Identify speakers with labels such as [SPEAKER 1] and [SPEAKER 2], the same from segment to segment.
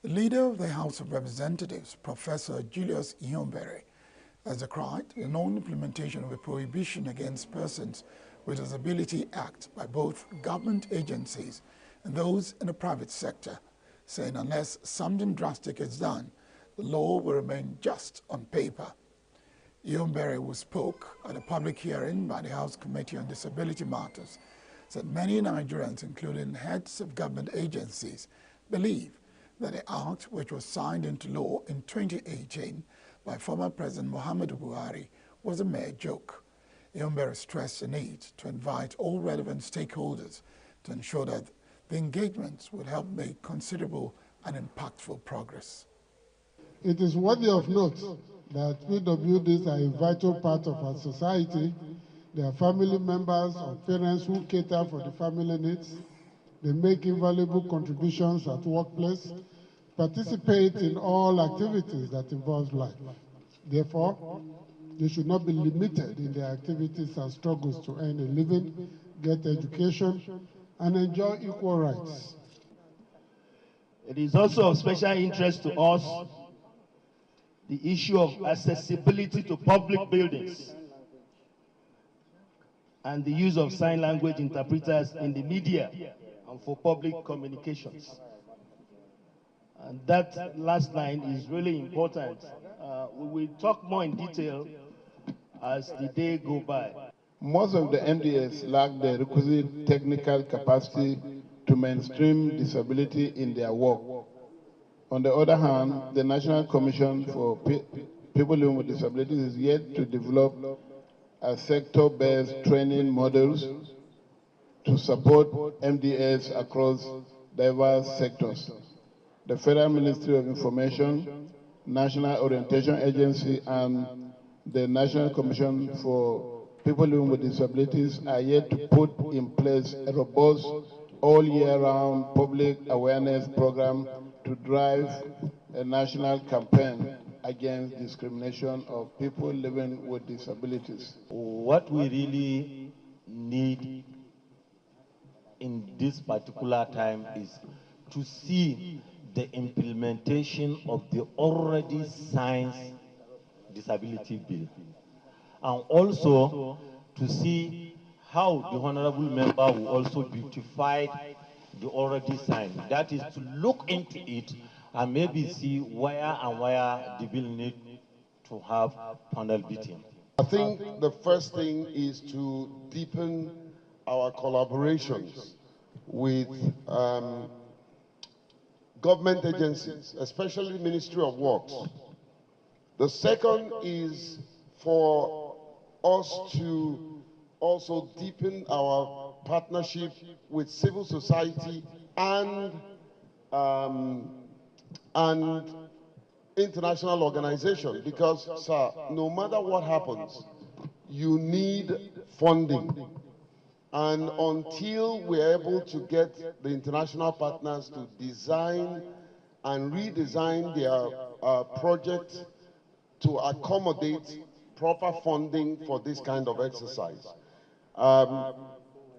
[SPEAKER 1] The leader of the House of Representatives, Professor Julius Ihombere, has decried the non-implementation of a prohibition against persons with disability act by both government agencies and those in the private sector, saying unless something drastic is done, the law will remain just on paper. Ihombere, who spoke at a public hearing by the House Committee on Disability Matters, said many Nigerians, including heads of government agencies, believe that the act, which was signed into law in 2018 by former President Muhammadu Buhari, was a mere joke. Ihombere stressed the need to invite all relevant stakeholders to ensure that the engagements would help make considerable and impactful progress.
[SPEAKER 2] It is worthy of note that PWDs are a vital part of our society. They are family members or parents who cater for the family needs. They make invaluable contributions at workplace, participate in all activities that involve life. Therefore, they should not be limited in their activities and struggles to earn a living, get education, and enjoy equal rights.
[SPEAKER 3] It is also of special interest to us the issue of accessibility to public buildings and the use of sign language interpreters in the media and for public communications. And that last line is really important. We will talk more in detail as the day go by.
[SPEAKER 4] Most of the MDS lack the requisite technical capacity to mainstream disability in their work. On the other hand, the National Commission for People Living with Disabilities is yet to develop a sector-based training models to support MDS across diverse sectors. The Federal Ministry of Information, National Orientation Agency, and the National Commission for People Living with Disabilities are yet to put in place a robust all-year-round public awareness program to drive a national campaign against discrimination of people living with disabilities.
[SPEAKER 5] What we really need in this particular time is to see the implementation of the already signed disability bill, and also to see how the honorable member will also beautify the already signed. That is to look into it and maybe see where the bill needs to have panel beating.
[SPEAKER 6] I think the first thing is to deepen our collaborations with government agencies, especially Ministry of Works. The second is for us to also deepen our partnership with civil society and international organizations, because, sir, no matter what happens, you need funding. And until we're able to get the international partners to design and redesign their project to accommodate proper funding for this kind of exercise,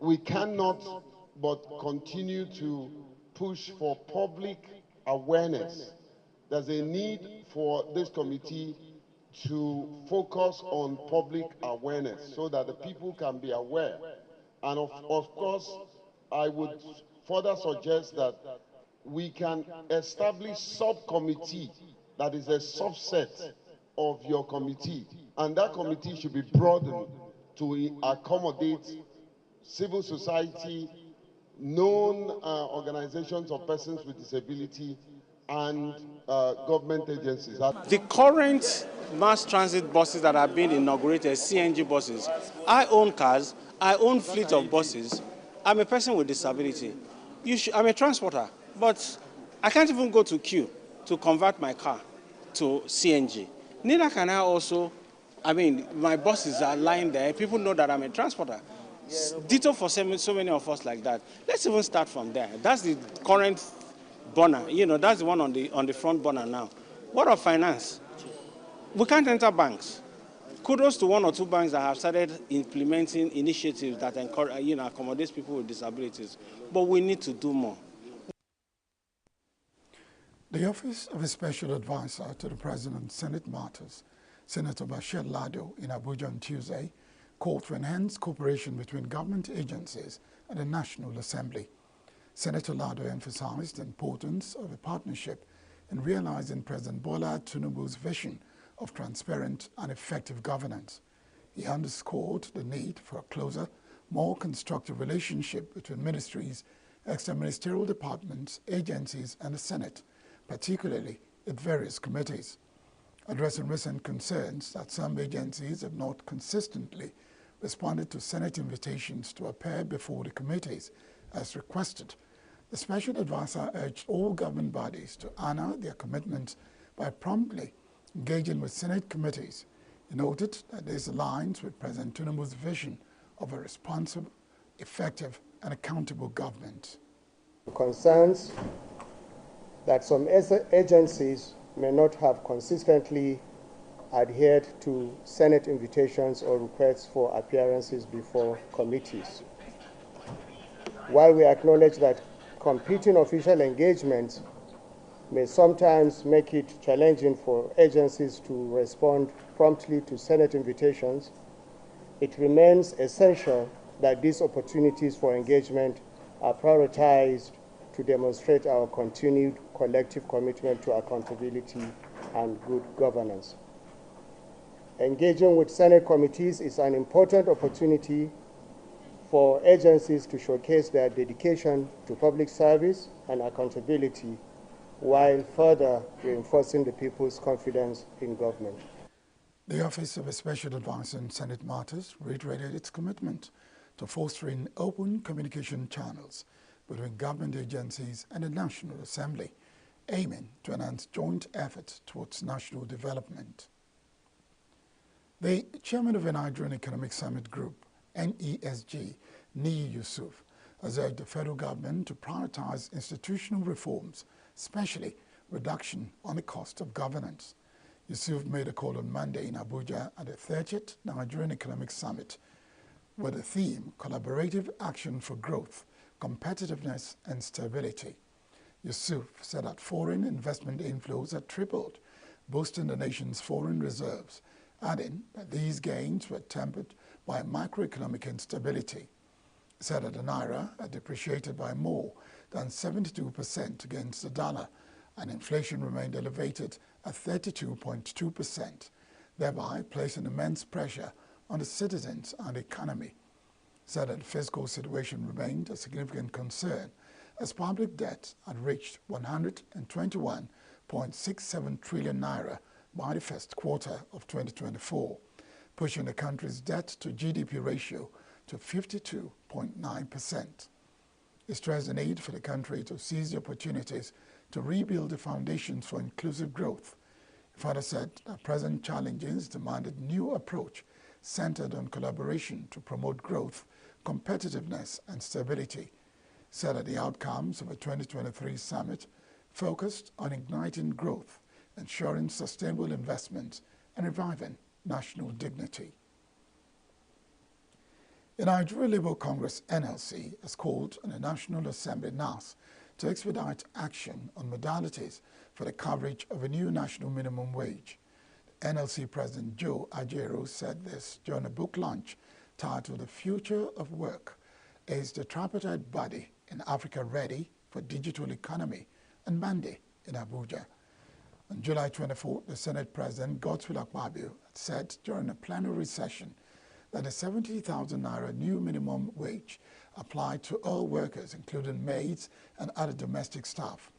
[SPEAKER 6] we cannot but continue to push for public awareness. There's a need for this committee to focus on public awareness so that the people can be aware. And of course, I would further suggest that we can establish subcommittee that is a subset of your committee. And that committee should be broadened to accommodate civil society, known organizations of persons with disability, and government agencies.
[SPEAKER 7] The current mass transit buses that are being inaugurated, CNG buses, I own cars, I own fleet of buses. I'm a person with disability. I'm a transporter, but I can't even go to queue to convert my car to CNG. Neither can I also, my buses are lying there. People know that I'm a transporter. Ditto for so many of us like that. Let's even start from there. That's the current burner. That's the one on the front burner now. What of finance? We can't enter banks. Kudos to one or two banks that have started implementing initiatives that encourage, accommodate people with disabilities. But we need to do more.
[SPEAKER 1] The Office of a Special Advisor to the President on Senate Matters, Senator Bashir Lado, in Abuja on Tuesday, called for enhanced cooperation between government agencies and the National Assembly. Senator Lado emphasized the importance of a partnership in realizing President Bola Tinubu's vision of transparent and effective governance. He underscored the need for a closer, more constructive relationship between ministries, extra-ministerial departments, agencies, and the Senate, particularly at various committees. Addressing recent concerns that some agencies have not consistently responded to Senate invitations to appear before the committees as requested, the Special Advisor urged all government bodies to honor their commitments by promptly engaging with Senate committees. He noted that this aligns with President Tinubu's vision of a responsible, effective, and accountable government.
[SPEAKER 8] Concerns that some agencies may not have consistently adhered to Senate invitations or requests for appearances before committees. While we acknowledge that competing official engagements may sometimes make it challenging for agencies to respond promptly to Senate invitations, it remains essential that these opportunities for engagement are prioritized to demonstrate our continued collective commitment to accountability and good governance. Engaging with Senate committees is an important opportunity for agencies to showcase their dedication to public service and accountability while further reinforcing the people's confidence in government.
[SPEAKER 1] The Office of a Special Advisor in Senate Matters reiterated its commitment to fostering open communication channels between government agencies and the National Assembly, aiming to enhance joint efforts towards national development. The chairman of the Nigerian Economic Summit Group, NESG, Niyi Yusuf, has urged the federal government to prioritize institutional reforms, especially reduction on the cost of governance. Yusuf made a call on Monday in Abuja at the 30th Nigerian Economic Summit with the theme Collaborative Action for Growth, Competitiveness and Stability. Yusuf said that foreign investment inflows had tripled, boosting the nation's foreign reserves, adding that these gains were tempered by macroeconomic instability. He said that the Naira had depreciated by more than 72% against the dollar, and inflation remained elevated at 32.2%, thereby placing immense pressure on the citizens and the economy. He said that the fiscal situation remained a significant concern as public debt had reached 121.67 trillion naira by the first quarter of 2024, pushing the country's debt to GDP ratio to 52.9%. He stressed the need for the country to seize the opportunities to rebuild the foundations for inclusive growth. He further said that present challenges demanded new approach centered on collaboration to promote growth, competitiveness, and stability. He said that the outcomes of the 2023 summit focused on igniting growth, ensuring sustainable investment, and reviving national dignity. The Nigeria Labour Congress (NLC) has called on the National Assembly (NAS) to expedite action on modalities for the coverage of a new national minimum wage. The NLC President Joe Ajero said this during a book launch titled The Future of Work: Is the Tripartite Body in Africa Ready for Digital Economy? On Monday in Abuja. On July 24, the Senate President Godswill Akpabio said during a plenary session that the 70,000 naira new minimum wage applied to all workers, including maids and other domestic staff.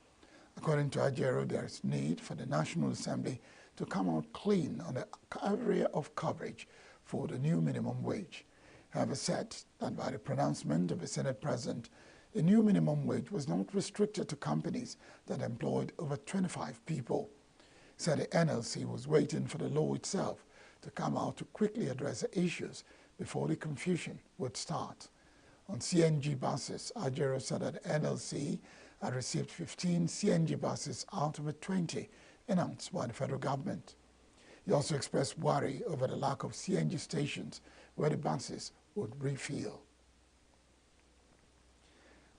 [SPEAKER 1] According to Ajero, there is need for the National Assembly to come out clean on the area of coverage for the new minimum wage. However, said that by the pronouncement of the Senate President, the new minimum wage was not restricted to companies that employed over 25 people. He said the NLC was waiting for the law itself to come out to quickly address the issues before the confusion would start. On CNG buses, Ajero said that the NLC had received 15 CNG buses out of the 20 announced by the federal government. He also expressed worry over the lack of CNG stations where the buses would refuel.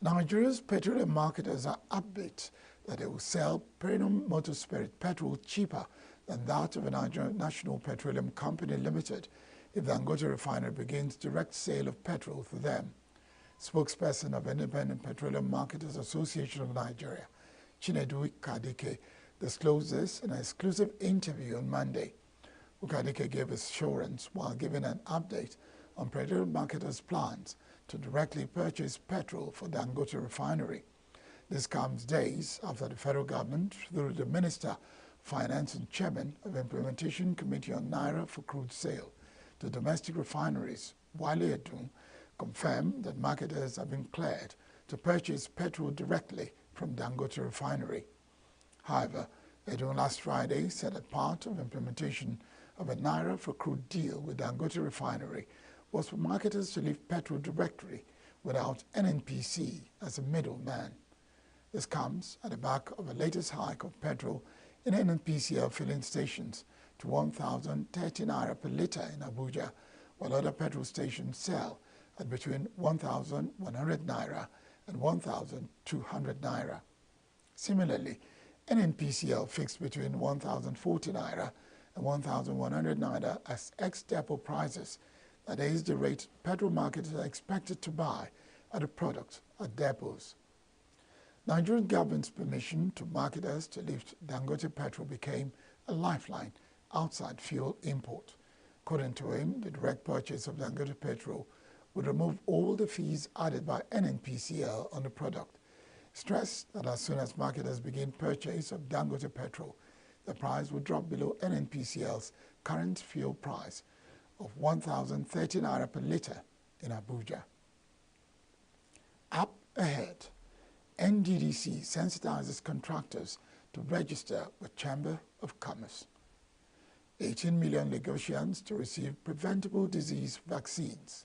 [SPEAKER 1] Nigeria's petroleum marketers are upbeat that it will sell premium motor spirit petrol cheaper than that of a Nigerian National Petroleum Company Limited if the Dangote refinery begins direct sale of petrol for them. Spokesperson of Independent Petroleum Marketers Association of Nigeria, Chinedu Kadike, disclosed this in an exclusive interview on Monday. Ukadike gave assurance while giving an update on petroleum marketers' plans to directly purchase petrol for the Dangote refinery. This comes days after the federal government, through the Minister of Finance and Chairman of Implementation Committee on Naira for Crude Sale to domestic refineries, Wale Edun, confirmed that marketers have been cleared to purchase petrol directly from Dangote refinery. However, Edun last Friday said that part of implementation of a Naira for crude deal with Dangote refinery was for marketers to leave petrol directly without NNPC as a middleman. This comes at the back of a latest hike of petrol in NNPCL filling stations to 1,030 Naira per litre in Abuja, while other petrol stations sell at between 1,100 Naira and 1,200 Naira. Similarly, NNPCL fixed between 1,040 Naira and 1,100 Naira as ex-depot prices. That is the rate petrol marketers are expected to buy at the product at depots. Nigerian government's permission to marketers to lift Dangote petrol became a lifeline outside fuel import. According to him, the direct purchase of Dangote petrol would remove all the fees added by NNPCL on the product. Stressed that as soon as marketers begin purchase of Dangote petrol, the price would drop below NNPCL's current fuel price of 1,030 Naira per litre in Abuja. Up ahead, NDDC sensitizes contractors to register with Chamber of Commerce. 18 million Lagosians to receive preventable disease vaccines.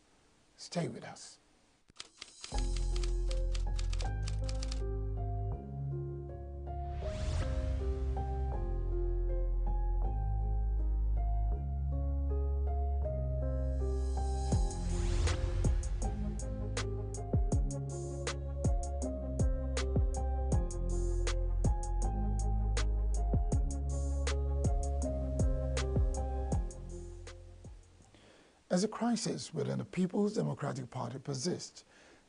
[SPEAKER 1] Stay with us. As a crisis within the People's Democratic Party persists,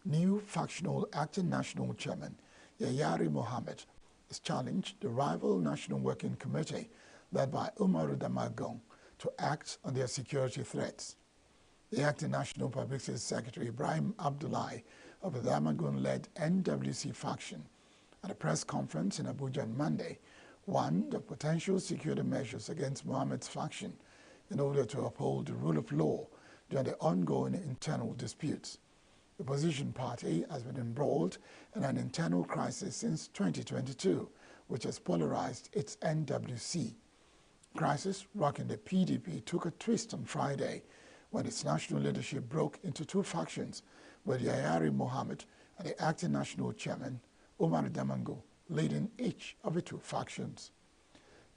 [SPEAKER 1] new factional acting national chairman Yayari Mohammed has challenged the rival National Working Committee led by Umaru Damagong to act on their security threats. The acting National Publicity Secretary Ibrahim Abdullahi of the Damagong-led NWC faction at a press conference in Abuja on Monday warned of potential security measures against Mohammed's faction in order to uphold the rule of law during the ongoing internal disputes. The opposition party has been embroiled in an internal crisis since 2022, which has polarized its NWC. Crisis rocking the PDP took a twist on Friday when its national leadership broke into two factions, with Yayari Mohammed and the acting national chairman, Umar Damango, leading each of the two factions.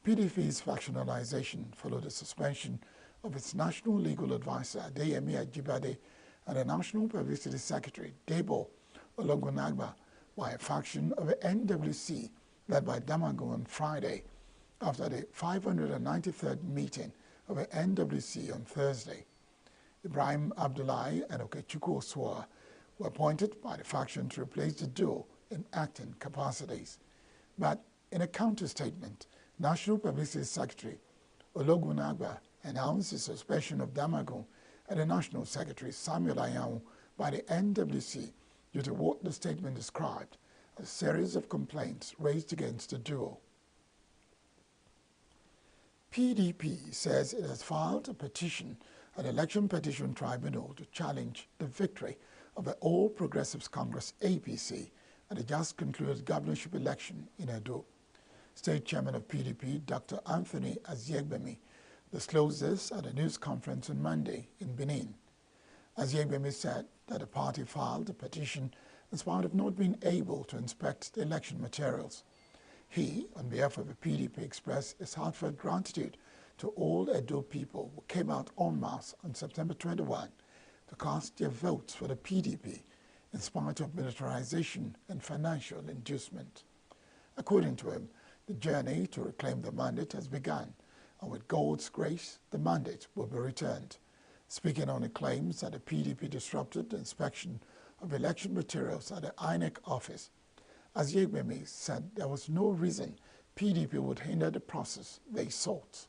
[SPEAKER 1] PDP's factionalization followed the suspension of its national legal advisor, Adeyemi Ajibade, and the National Publicity Secretary, Debo Ologunagba, by a faction of the NWC led by Damango on Friday after the 593rd meeting of the NWC on Thursday. Ibrahim Abdullahi and Okechukwu Osua were appointed by the faction to replace the duo in acting capacities. But in a counter-statement, National Publicity Secretary Ologunagba announced the suspension of Damagong and the National Secretary Samuel Ayawu by the NWC due to what the statement described as a series of complaints raised against the duo. PDP says it has filed a petition at the Election Petition Tribunal to challenge the victory of the All Progressives Congress APC at the just concluded governorship election in Edo. State Chairman of PDP, Dr. Anthony Aziegbemi, disclosed this at a news conference on Monday in Benin. Aziegbemi said that the party filed a petition in spite of not being able to inspect the election materials. He, on behalf of the PDP, expressed his heartfelt gratitude to all Edo people who came out en masse on September 21 to cast their votes for the PDP in spite of militarization and financial inducement. According to him, the journey to reclaim the mandate has begun, and with God's grace, the mandate will be returned. Speaking on the claims that the PDP disrupted the inspection of election materials at the INEC office, Aziyegbemi said there was no reason PDP would hinder the process they sought.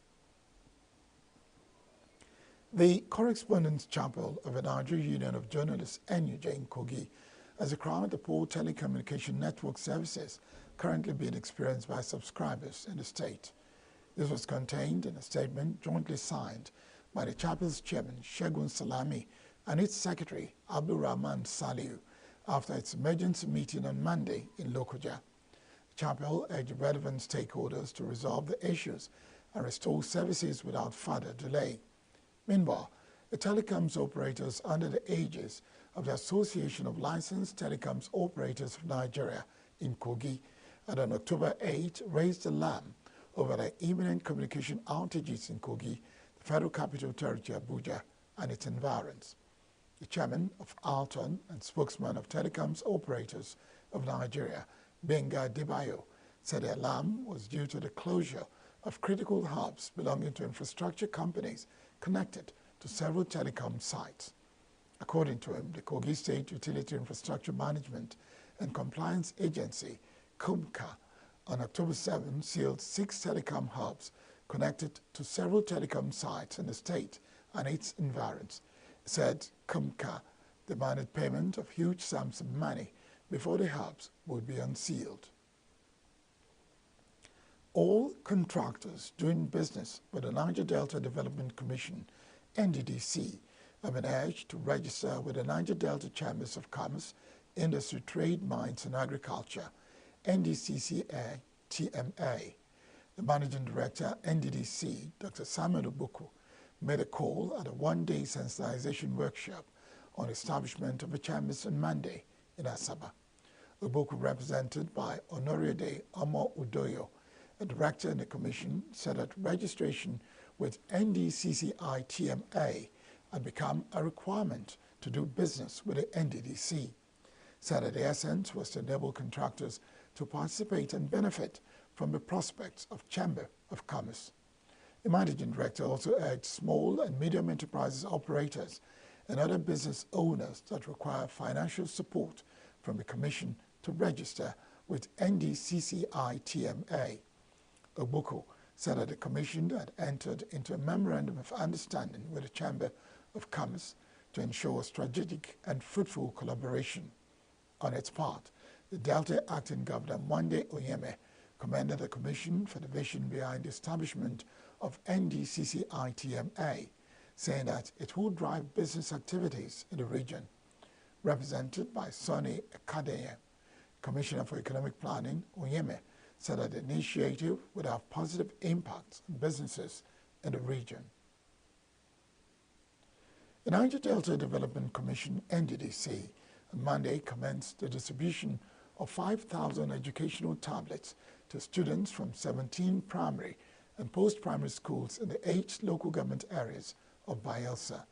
[SPEAKER 1] The Correspondence Chapel of the Nigerian Union of Journalists, ENUGU, in Kogi, has declared the poor telecommunication network services currently being experienced by subscribers in the state. This was contained in a statement jointly signed by the chapel's chairman, Shegun Salami, and its secretary, Abdul Rahman Saliu, after its emergency meeting on Monday in Lokoja. The chapel urged relevant stakeholders to resolve the issues and restore services without further delay. Meanwhile, the telecoms operators under the aegis of the Association of Licensed Telecoms Operators of Nigeria in Kogi had on October 8 raised alarm over the imminent communication outages in Kogi, the Federal Capital Territory Abuja, and its environs. The chairman of Alton and spokesman of Telecoms Operators of Nigeria, Benga Debayo, said the alarm was due to the closure of critical hubs belonging to infrastructure companies connected to several telecom sites. According to him, the Kogi State Utility Infrastructure Management and Compliance Agency, KUMCA, on October 7 sealed 6 telecom hubs connected to several telecom sites in the state and its environs. It said KUMCA demanded payment of huge sums of money before the hubs would be unsealed. All contractors doing business with the Niger Delta Development Commission, NDDC, have been urged to register with the Niger Delta Chambers of Commerce, Industry, Trade, Mines and Agriculture, NDCCA, TMA. The Managing Director, NDDC, Dr. Samuel Obuku, made a call at a one-day sensitization workshop on establishment of the chambers on Monday in Asaba. Obuku, represented by Honorade Omo Udoyo, a director in the commission, said that registration with NDCCI TMA had become a requirement to do business with the NDDC. Said that the essence was to enable contractors to participate and benefit from the prospects of Chamber of Commerce. The managing director also urged small and medium enterprises operators and other business owners that require financial support from the commission to register with NDCCI TMA. Obuku said that the commission had entered into a memorandum of understanding with the Chamber of Commerce to ensure strategic and fruitful collaboration. On its part, the Delta Acting Governor Mwande Onyeme commended the commission for the vision behind the establishment of NDCCI TMA, saying that it will drive business activities in the region. Represented by Sonny Ekadeye, Commissioner for Economic Planning, Onyeme said that the initiative would have positive impacts on businesses in the region. The Niger Delta Development Commission, NDDC, on Monday commenced the distribution of 5,000 educational tablets to students from 17 primary and post-primary schools in the 8 local government areas of Bayelsa.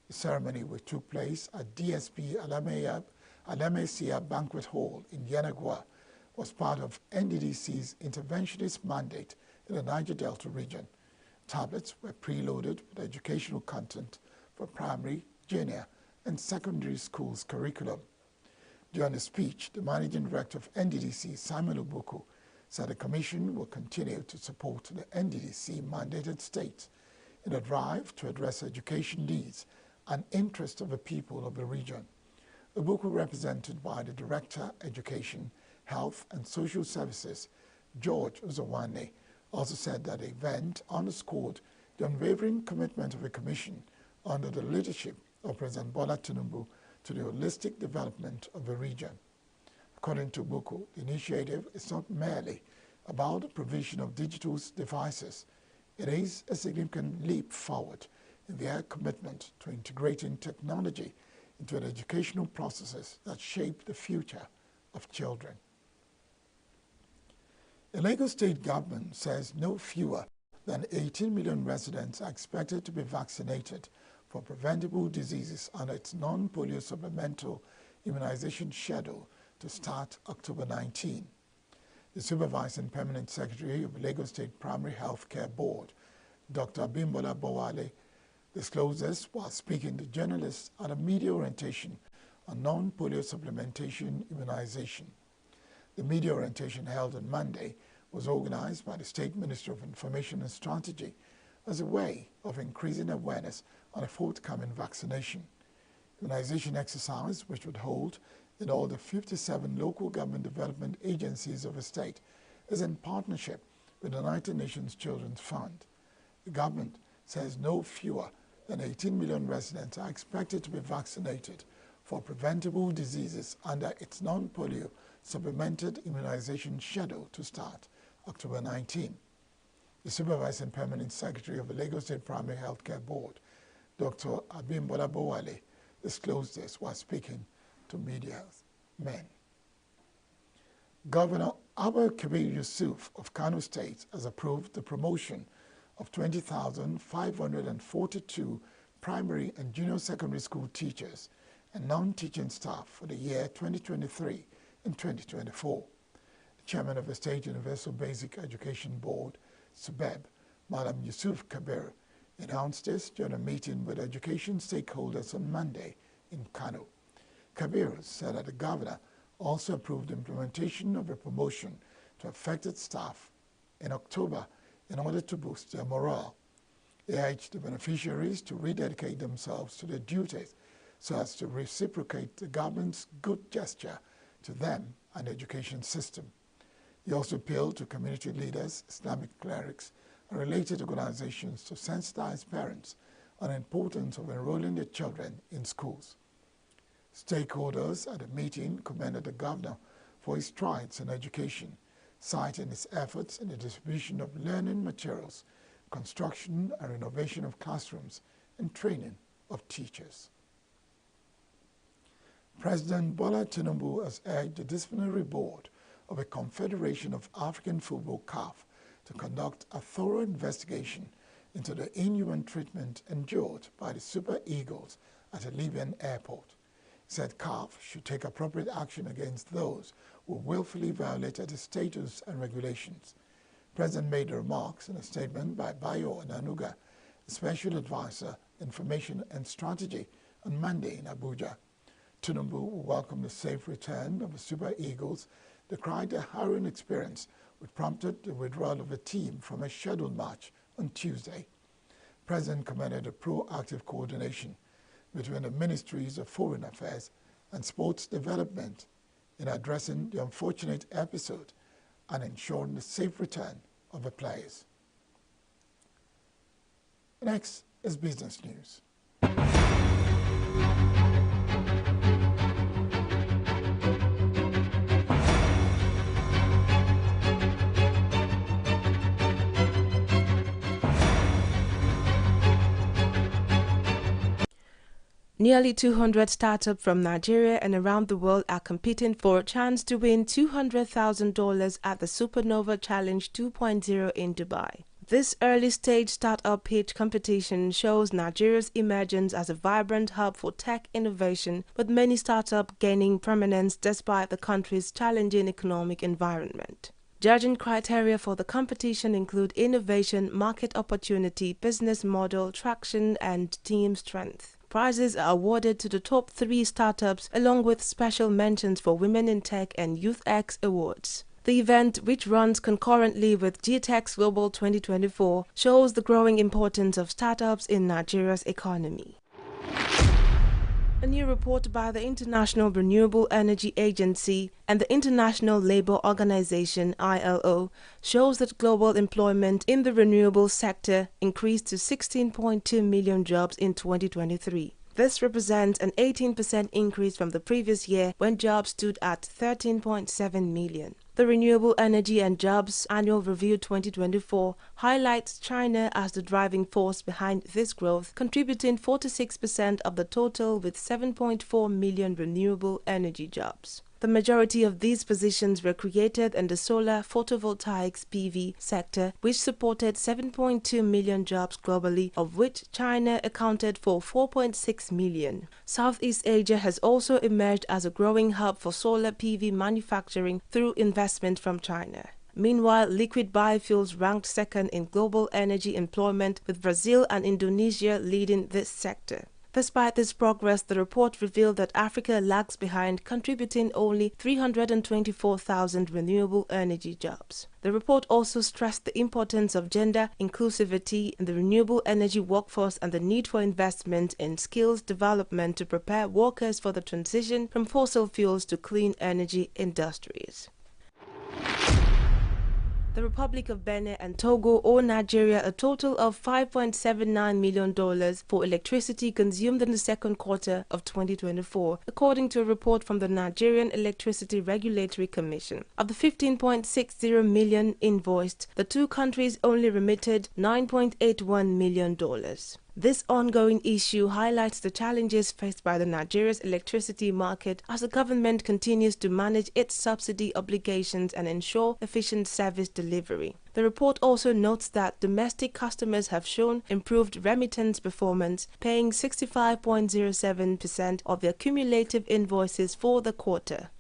[SPEAKER 1] The ceremony, which took place at DSP Alamesia Banquet Hall in Yenagoa, was part of NDDC's interventionist mandate in the Niger Delta region. Tablets were preloaded with educational content for primary, junior, and secondary schools curriculum. During the speech, the managing director of NDDC, Samuel Obuku, said the commission will continue to support the NDDC-mandated states in a drive to address education needs and interests of the people of the region. Obuku, represented by the Director, Education, Health and Social Services, George Uzowane, also said that the event underscored the unwavering commitment of the Commission under the leadership of President Bola Tinubu to the holistic development of the region. According to Obuku, the initiative is not merely about the provision of digital devices. It is a significant leap forward in their commitment to integrating technology into the educational processes that shape the future of children. The Lagos State government says no fewer than 18 million residents are expected to be vaccinated for preventable diseases under its non-polio supplemental immunization schedule to start October 19. The Supervising Permanent Secretary of the Lagos State Primary Health Care Board, Dr. Abimbola Bowale, disclosed this while speaking to journalists at a media orientation on non-polio supplementation immunization. The media orientation held on Monday was organized by the State Ministry of Information and Strategy as a way of increasing awareness on a forthcoming vaccination. Immunization exercise, which would hold in all the 57 local government development agencies of the state, is in partnership with the United Nations Children's Fund. The government says no fewer than 18 million residents are expected to be vaccinated for preventable diseases under its non-polio supplemented immunization schedule to start October 19. The Supervising Permanent Secretary of the Lagos State Primary Healthcare Board, Dr. Abimbola Bowale, disclosed this while speaking to media men. Governor Abba Kabir Yusuf of Kano State has approved the promotion of 20,542 primary and junior secondary school teachers and non-teaching staff for the year 2023 and 2024. The chairman of the State Universal Basic Education Board, SUBEB, Madam Yusuf Kabir, announced this during a meeting with education stakeholders on Monday in Kano. Kabir said that the governor also approved the implementation of a promotion to affected staff in October in order to boost their morale. He urged the beneficiaries to rededicate themselves to their duties so as to reciprocate the government's good gesture to them and the education system. He also appealed to community leaders, Islamic clerics, and related organizations to sensitize parents on the importance of enrolling their children in schools. Stakeholders at the meeting commended the governor for his strides in education, citing his efforts in the distribution of learning materials, construction and renovation of classrooms, and training of teachers. President Bola Tinubu has urged the disciplinary board of a Confederation of African Football (CAF) to conduct a thorough investigation into the inhuman treatment endured by the Super Eagles at a Libyan airport. He said CAF should take appropriate action against those who willfully violated the statutes and regulations. The President made the remarks in a statement by Bayo ENUGU, Special Advisor, Information and Strategy, on Monday in Abuja. Tinubu, who welcomed the safe return of the Super Eagles, decried the harrowing experience which prompted the withdrawal of the team from a scheduled match on Tuesday. The President commended the proactive coordination between the Ministries of Foreign Affairs and Sports Development in addressing the unfortunate episode and ensuring the safe return of the players. Next is business news.
[SPEAKER 9] Nearly 200 startups from Nigeria and around the world are competing for a chance to win $200,000 at the Supernova Challenge 2.0 in Dubai. This early-stage startup pitch competition shows Nigeria's emergence as a vibrant hub for tech innovation, with many startups gaining prominence despite the country's challenging economic environment. Judging criteria for the competition include innovation, market opportunity, business model, traction, and team strength. Prizes are awarded to the top 3 startups, along with special mentions for Women in Tech and YouthX Awards. The event, which runs concurrently with GTEx Global 2024, shows the growing importance of startups in Nigeria's economy. A new report by the International Renewable Energy Agency and the International Labour Organization (ILO) shows that global employment in the renewable sector increased to 16.2 million jobs in 2023. This represents an 18% increase from the previous year, when jobs stood at 13.7 million. The Renewable Energy and Jobs Annual Review 2024 highlights China as the driving force behind this growth, contributing 46% of the total with 7.4 million renewable energy jobs. The majority of these positions were created in the solar photovoltaics (PV) sector, which supported 7.2 million jobs globally, of which China accounted for 4.6 million. Southeast Asia has also emerged as a growing hub for solar PV manufacturing through investment from China. Meanwhile, liquid biofuels ranked second in global energy employment, with Brazil and Indonesia leading this sector. Despite this progress, the report revealed that Africa lags behind, contributing only 324,000 renewable energy jobs. The report also stressed the importance of gender inclusivity in the renewable energy workforce and the need for investment in skills development to prepare workers for the transition from fossil fuels to clean energy industries. The Republic of Benin and Togo owe Nigeria a total of $5.79 million for electricity consumed in the second quarter of 2024, according to a report from the Nigerian Electricity Regulatory Commission. Of the $15.60 million invoiced, the two countries only remitted $9.81 million. This ongoing issue highlights the challenges faced by Nigeria's electricity market as the government continues to manage its subsidy obligations and ensure efficient service delivery. The report also notes that domestic customers have shown improved remittance performance, paying 65.07% of their cumulative invoices for the quarter.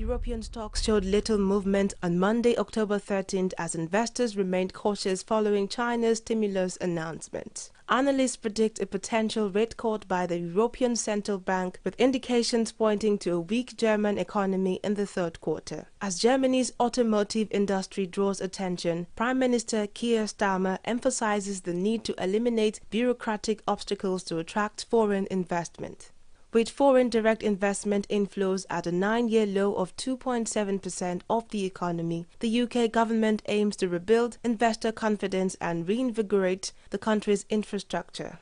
[SPEAKER 9] European stocks showed little movement on Monday, October 13th, as investors remained cautious following China's stimulus announcement. Analysts predict a potential rate cut by the European Central Bank, with indications pointing to a weak German economy in the third quarter. As Germany's automotive industry draws attention, Prime Minister Keir Starmer emphasizes the need to eliminate bureaucratic obstacles to attract foreign investment. With foreign direct investment inflows at a 9-year low of 2.7% of the economy, the UK government aims to rebuild investor confidence and reinvigorate the country's infrastructure.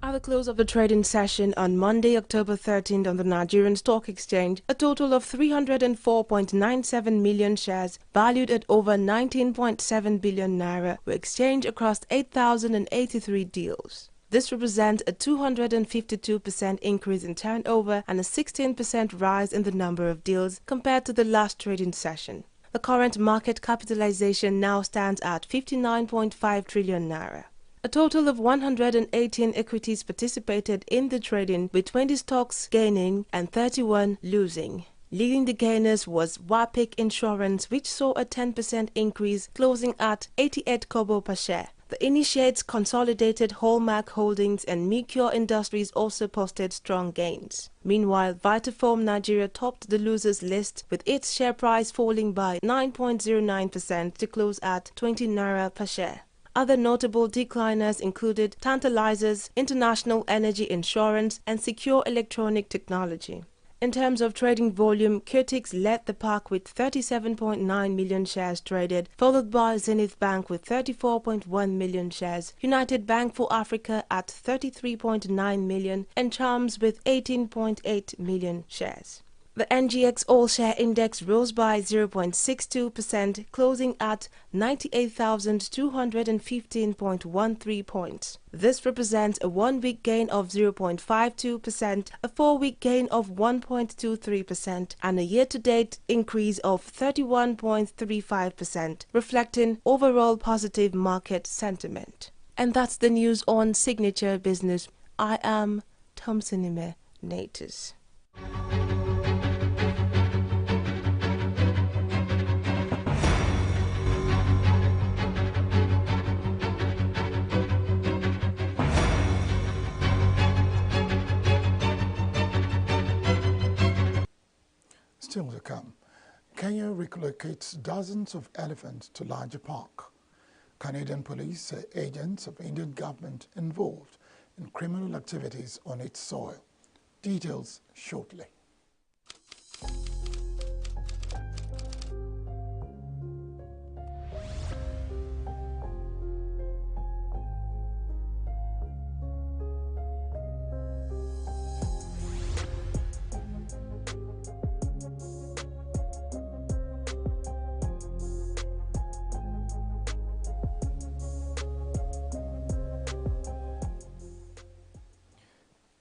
[SPEAKER 9] At the close of the trading session on Monday, October 13th on the Nigerian Stock Exchange, a total of 304.97 million shares valued at over 19.7 billion naira were exchanged across 8,083 deals. This represents a 252% increase in turnover and a 16% rise in the number of deals compared to the last trading session. The current market capitalization now stands at 59.5 trillion naira. A total of 118 equities participated in the trading, with 20 stocks gaining and 31 losing. Leading the gainers was Wapik Insurance, which saw a 10% increase, closing at 88 kobo per share. The Initiates, Consolidated, Hallmark Holdings and Micure Industries also posted strong gains. Meanwhile, Vitafoam Nigeria topped the losers list, with its share price falling by 9.09% to close at 20 naira per share. Other notable decliners included Tantalizers, International Energy Insurance and Secure Electronic Technology. In terms of trading volume, Curtix led the pack with 37.9 million shares traded, followed by Zenith Bank with 34.1 million shares, United Bank for Africa at 33.9 million, and Charms with 18.8 million shares. The NGX All-Share Index rose by 0.62%, closing at 98,215.13 points. This represents a 1-week gain of 0.52%, a 4-week gain of 1.23%, and a year-to-date increase of 31.35%, reflecting overall positive market sentiment. And that's the news on Signature Business. I am Thompson Natus.
[SPEAKER 1] Still to come, Kenya relocates dozens of elephants to larger park. Canadian police say agents of Indian government involved in criminal activities on its soil. Details shortly.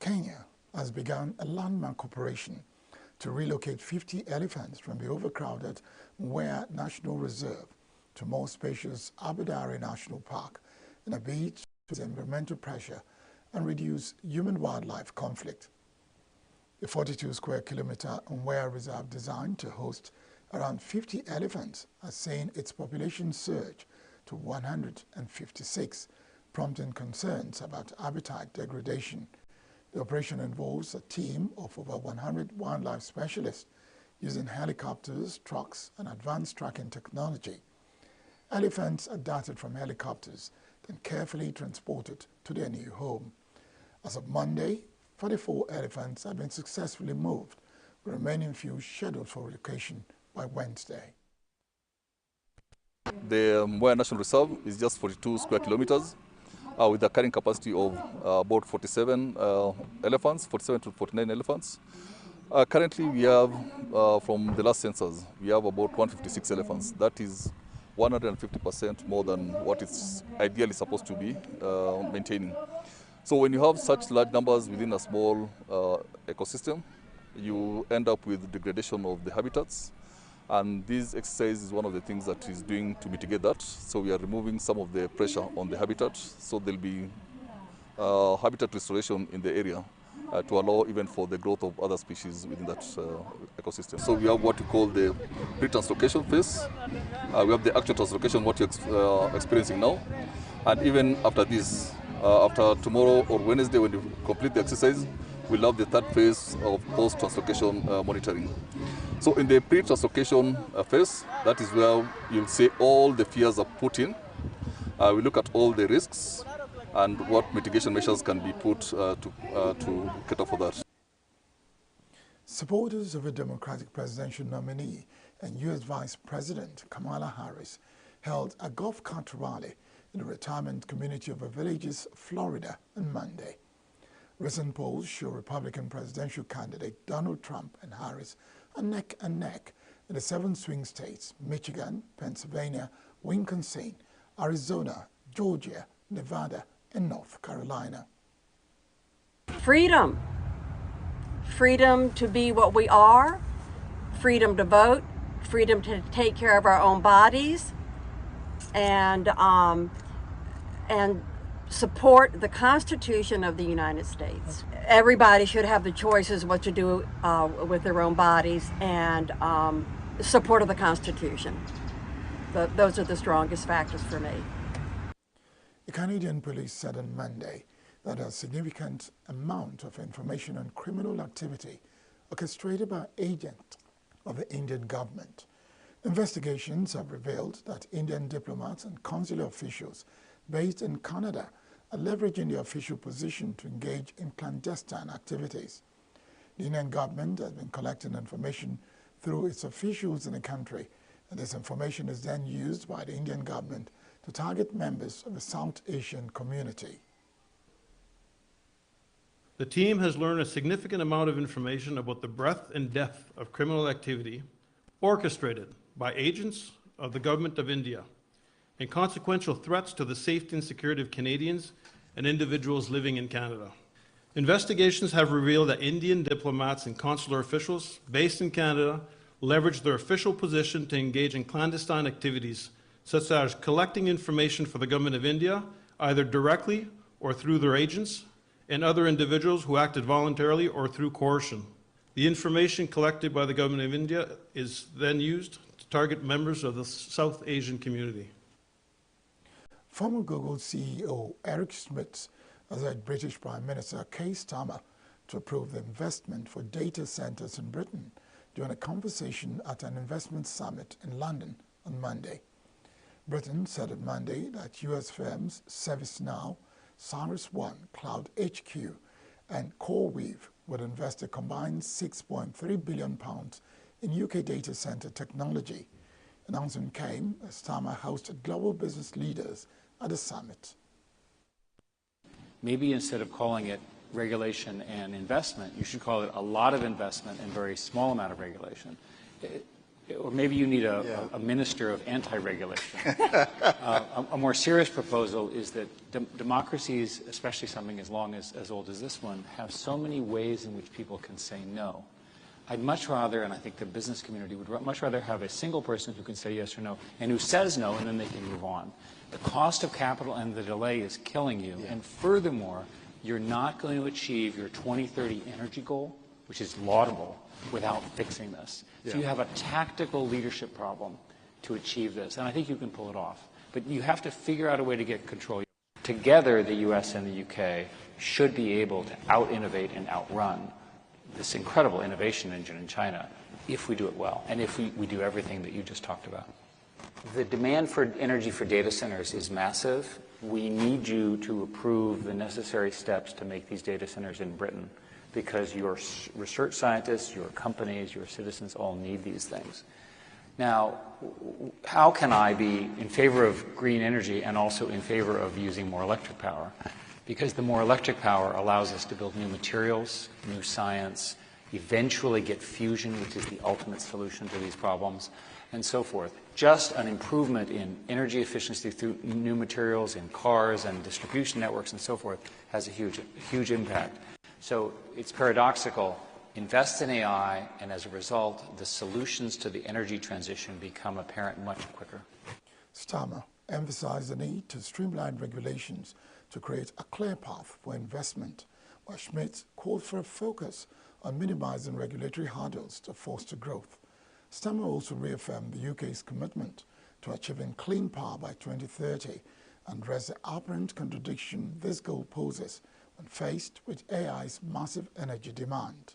[SPEAKER 1] Kenya has begun a landmark operation to relocate 50 elephants from the overcrowded Mwea National Reserve to more spacious Aberdare National Park in a bid to reduce environmental pressure and reduce human-wildlife conflict. The 42-square-kilometer Mwea Reserve, designed to host around 50 elephants, has seen its population surge to 156, prompting concerns about habitat degradation. The operation involves a team of over 100 wildlife specialists using helicopters, trucks, and advanced tracking technology. Elephants are darted from helicopters, then carefully transported to their new home. As of Monday, 44 elephants have been successfully moved, with remaining few scheduled for relocation by Wednesday.
[SPEAKER 10] The Mwea National Reserve is just 42 square kilometers with a carrying capacity of about 47 elephants, 47 to 49 elephants. Currently, we have, from the last census, we have about 156 elephants. That is 150% more than what it's ideally supposed to be maintaining. So when you have such large numbers within a small ecosystem, you end up with degradation of the habitats. And this exercise is one of the things that is doing to mitigate that. So we are removing some of the pressure on the habitat. So there'll be habitat restoration in the area to allow even for the growth of other species within that ecosystem. So we have what we call the pre-translocation phase. We have the actual translocation, what you're experiencing now. And even after this, after tomorrow or Wednesday, when you complete the exercise, we'll have the third phase of post-translocation monitoring. So in the pre-translocation phase, that is where you'll see all the fears are put in. We look at all the risks and what mitigation measures can be put to cater for that.
[SPEAKER 1] Supporters of a Democratic presidential nominee and U.S. Vice President Kamala Harris held a golf cart rally in the retirement community of Villages, Florida on Monday. Recent polls show Republican presidential candidate Donald Trump and Harris are neck and neck in the 7 swing states: Michigan, Pennsylvania, Wisconsin, Arizona, Georgia, Nevada, and North Carolina.
[SPEAKER 11] Freedom. Freedom to be what we are, freedom to vote, freedom to take care of our own bodies, and support the Constitution of the United States. Everybody should have the choices what to do with their own bodies, and support of the Constitution. Those are the strongest factors for me.
[SPEAKER 1] The Canadian police said on Monday that a significant amount of information on criminal activity orchestrated by agents of the Indian government. Investigations have revealed that Indian diplomats and consular officials based in Canada are leveraging their official position to engage in clandestine activities. The Indian government has been collecting information through its officials in the country, and this information is then used by the Indian government to target members of the South Asian community.
[SPEAKER 12] The team has learned a significant amount of information about the breadth and depth of criminal activity orchestrated by agents of the Government of India and consequential threats to the safety and security of Canadians and individuals living in Canada. Investigations have revealed that Indian diplomats and consular officials based in Canada leveraged their official position to engage in clandestine activities, such as collecting information for the Government of India, either directly or through their agents, and other individuals who acted voluntarily or through coercion. The information collected by the Government of India is then used to target members of the South Asian community.
[SPEAKER 1] Former Google CEO Eric Schmidt has urged British Prime Minister Keir Starmer to approve the investment for data centers in Britain during a conversation at an investment summit in London on Monday. Britain said on Monday that US firms ServiceNow, CyrusOne, Cloud HQ, and CoreWeave would invest a combined £6.3 billion in UK data center technology. Announcement came as Starmer hosted global business leaders at the summit.
[SPEAKER 13] Maybe instead of calling it regulation and investment, you should call it a lot of investment and very small amount of regulation. Or maybe you need a minister of anti-regulation. A more serious proposal is that democracies, especially something as long as old as this one, have so many ways in which people can say no. I'd much rather, and I think the business community would much rather have a single person who can say yes or no, and who says no, and then they can move on. The cost of capital and the delay is killing you. And furthermore, you're not going to achieve your 2030 energy goal, which is laudable, without fixing this. So you have a tactical leadership problem to achieve this, and I think you can pull it off. But you have to figure out a way to get control. Together, the US and the UK should be able to out-innovate and outrun this incredible innovation engine in China if we do it well, and if we do everything that you just talked about. The demand for energy for data centers is massive. We need you to approve the necessary steps to make these data centers in Britain, because your research scientists, your companies, your citizens all need these things. Now, how can I be in favor of green energy and also in favor of using more electric power? Because the more electric power allows us to build new materials, new science, eventually get fusion, which is the ultimate solution to these problems, and so forth. Just an improvement in energy efficiency through new materials in cars and distribution networks and so forth has a huge impact. So it's paradoxical. Invest in AI, and as a result, the solutions to the energy transition become apparent much quicker.
[SPEAKER 1] Starmer emphasized the need to streamline regulations to create a clear path for investment, while Schmidt called for a focus on minimizing regulatory hurdles to foster growth. Starmer also reaffirmed the UK's commitment to achieving clean power by 2030 and addressed the apparent contradiction this goal poses when faced with AI's massive energy demand.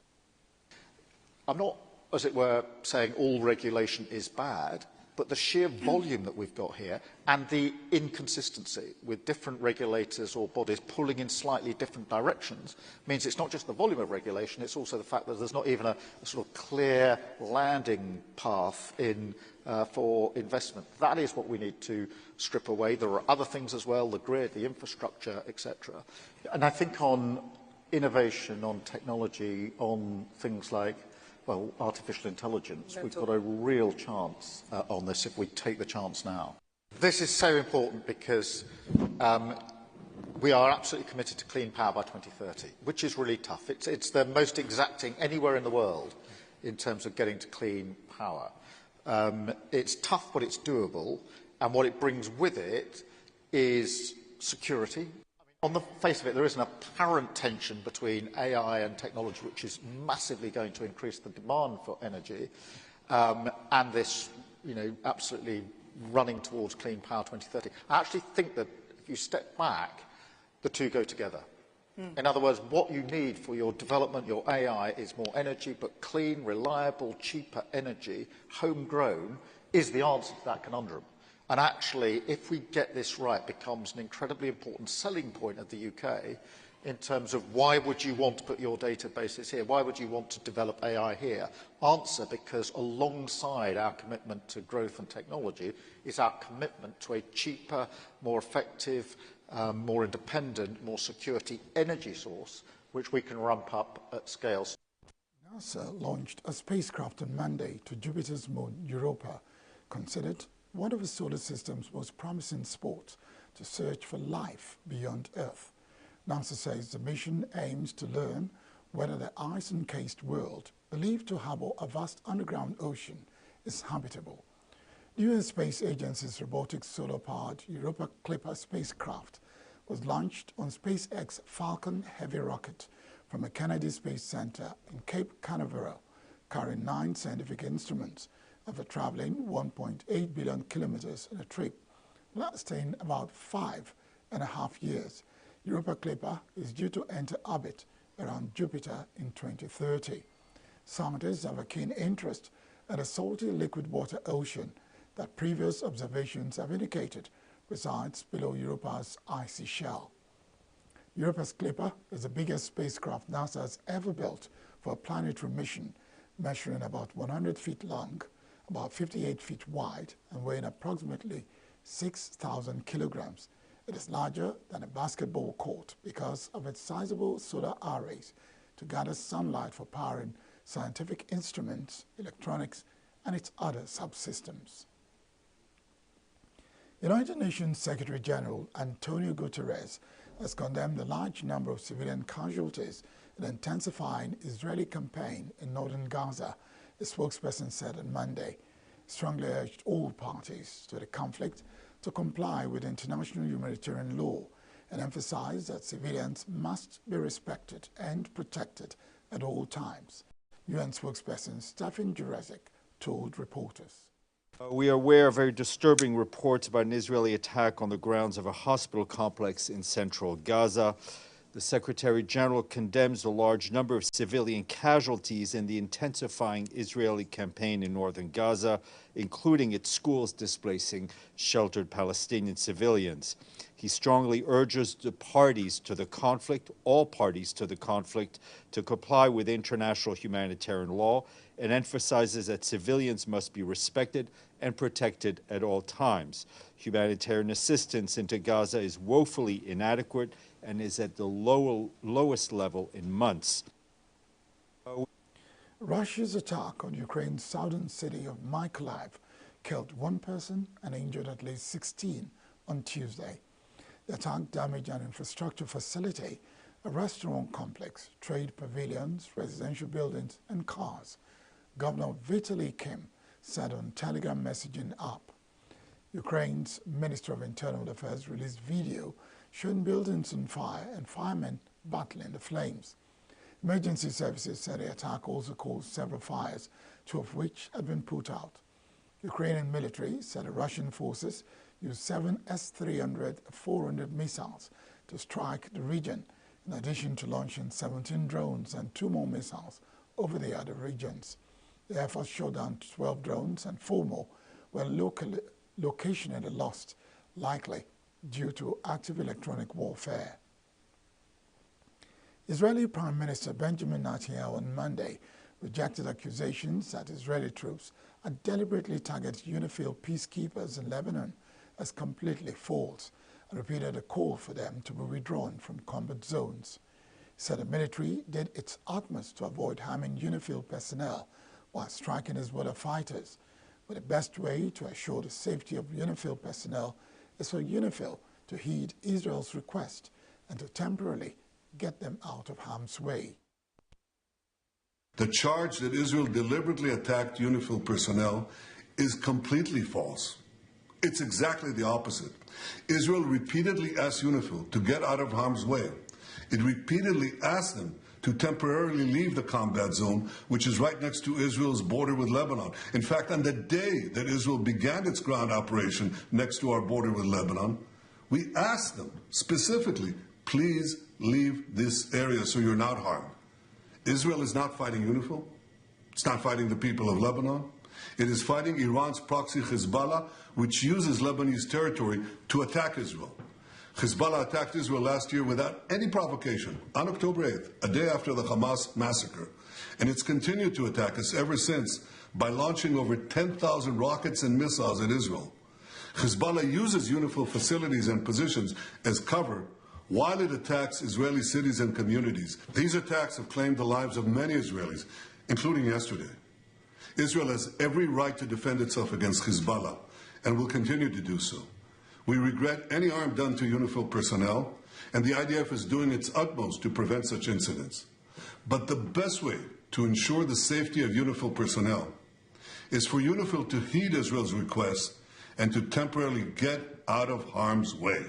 [SPEAKER 14] I'm not, as it were, saying all regulation is bad, but the sheer volume that we've got here and the inconsistency with different regulators or bodies pulling in slightly different directions means it's not just the volume of regulation, it's also the fact that there's not even a sort of clear landing path in for investment. That is what we need to strip away. There are other things as well, the grid, the infrastructure, etc. And I think on innovation, on technology, on things like artificial intelligence, we've got a real chance on this if we take the chance now. This is so important because we are absolutely committed to clean power by 2030, which is really tough. It's the most exacting anywhere in the world in terms of getting to clean power. It's tough, but it's doable, and what it brings with it is security. On the face of it, there is an apparent tension between AI and technology, which is massively going to increase the demand for energy, and this, absolutely running towards clean power 2030. I actually think that if you step back, the two go together. In other words, what you need for your development, your AI, is more energy, but clean, reliable, cheaper energy, homegrown, is the answer to that conundrum. And actually, if we get this right, it becomes an incredibly important selling point of the UK in terms of why would you want to put your databases here? Why would you want to develop AI here? Answer, because alongside our commitment to growth and technology is our commitment to a cheaper, more effective, more independent, more security energy source, which we can ramp up at scale.
[SPEAKER 1] NASA launched a spacecraft on Monday to Jupiter's moon, Europa, considered one of the solar system's most promising spots to search for life beyond Earth. NASA says the mission aims to learn whether the ice-encased world, believed to harbor a vast underground ocean, is habitable. The U.S. Space Agency's robotic solar-powered Europa Clipper spacecraft was launched on SpaceX Falcon Heavy rocket from the Kennedy Space Center in Cape Canaveral, carrying 9 scientific instruments after traveling 1.8 billion kilometers on a trip lasting about 5.5 years. Europa Clipper is due to enter orbit around Jupiter in 2030. Scientists have a keen interest in a salty liquid water ocean that previous observations have indicated resides below Europa's icy shell. Europa's Clipper is the biggest spacecraft NASA has ever built for a planetary mission, measuring about 100 feet long, about 58 feet wide, and weighing approximately 6,000 kilograms. It is larger than a basketball court because of its sizable solar arrays to gather sunlight for powering scientific instruments, electronics, and its other subsystems. United Nations Secretary General Antonio Guterres has condemned the large number of civilian casualties in an intensifying Israeli campaign in northern Gaza, a spokesperson said on Monday. He strongly urged all parties to the conflict to comply with international humanitarian law and emphasized that civilians must be respected and protected at all times. UN spokesperson Stefan Jurezek told reporters.
[SPEAKER 15] We are aware of very disturbing reports about an Israeli attack on the grounds of a hospital complex in central Gaza. The Secretary General condemns the large number of civilian casualties in the intensifying Israeli campaign in northern Gaza, including its schools displacing sheltered Palestinian civilians. He strongly urges the parties to the conflict, all parties to the conflict, to comply with international humanitarian law and emphasizes that civilians must be respected and protected at all times. Humanitarian assistance into Gaza is woefully inadequate and is at the lowest level in months.
[SPEAKER 1] Russia's attack on Ukraine's southern city of Mykolaiv killed one person and injured at least 16 on Tuesday. The attack damaged an infrastructure facility, a restaurant complex, trade pavilions, residential buildings, and cars. Governor Vitaly Kim said on Telegram messaging app. Ukraine's Minister of Internal Affairs released video showing buildings on fire and firemen battling the flames. Emergency services said the attack also caused several fires, 2 of which had been put out. Ukrainian military said the Russian forces used 7 S-300 400 missiles to strike the region, in addition to launching 17 drones and 2 more missiles over the other regions. The Air Force shot down 12 drones and 4 more were locationally lost, likely due to active electronic warfare. Israeli Prime Minister Benjamin Netanyahu on Monday rejected accusations that Israeli troops had deliberately targeted UNIFIL peacekeepers in Lebanon as completely false and repeated a call for them to be withdrawn from combat zones. He said the military did its utmost to avoid harming UNIFIL personnel while striking Hezbollah fighters, but the best way to assure the safety of UNIFIL personnel is for UNIFIL to heed Israel's request and to temporarily get them out of harm's way.
[SPEAKER 16] The charge that Israel deliberately attacked UNIFIL personnel is completely false. It's exactly the opposite. Israel repeatedly asked UNIFIL to get out of harm's way. It repeatedly asked them to temporarily leave the combat zone, which is right next to Israel's border with Lebanon. In fact, on the day that Israel began its ground operation next to our border with Lebanon, we asked them specifically, please leave this area so you're not harmed. Israel is not fighting UNIFIL. It's not fighting the people of Lebanon. It is fighting Iran's proxy Hezbollah, which uses Lebanese territory to attack Israel. Hezbollah attacked Israel last year without any provocation on October 8th, a day after the Hamas massacre. And it's continued to attack us ever since by launching over 10,000 rockets and missiles at Israel. Hezbollah uses UNIFIL facilities and positions as cover while it attacks Israeli cities and communities. These attacks have claimed the lives of many Israelis, including yesterday. Israel has every right to defend itself against Hezbollah and will continue to do so. We regret any harm done to UNIFIL personnel, and the IDF is doing its utmost to prevent such incidents. But the best way to ensure the safety of UNIFIL personnel is for UNIFIL to heed Israel's request and to temporarily get out of harm's way.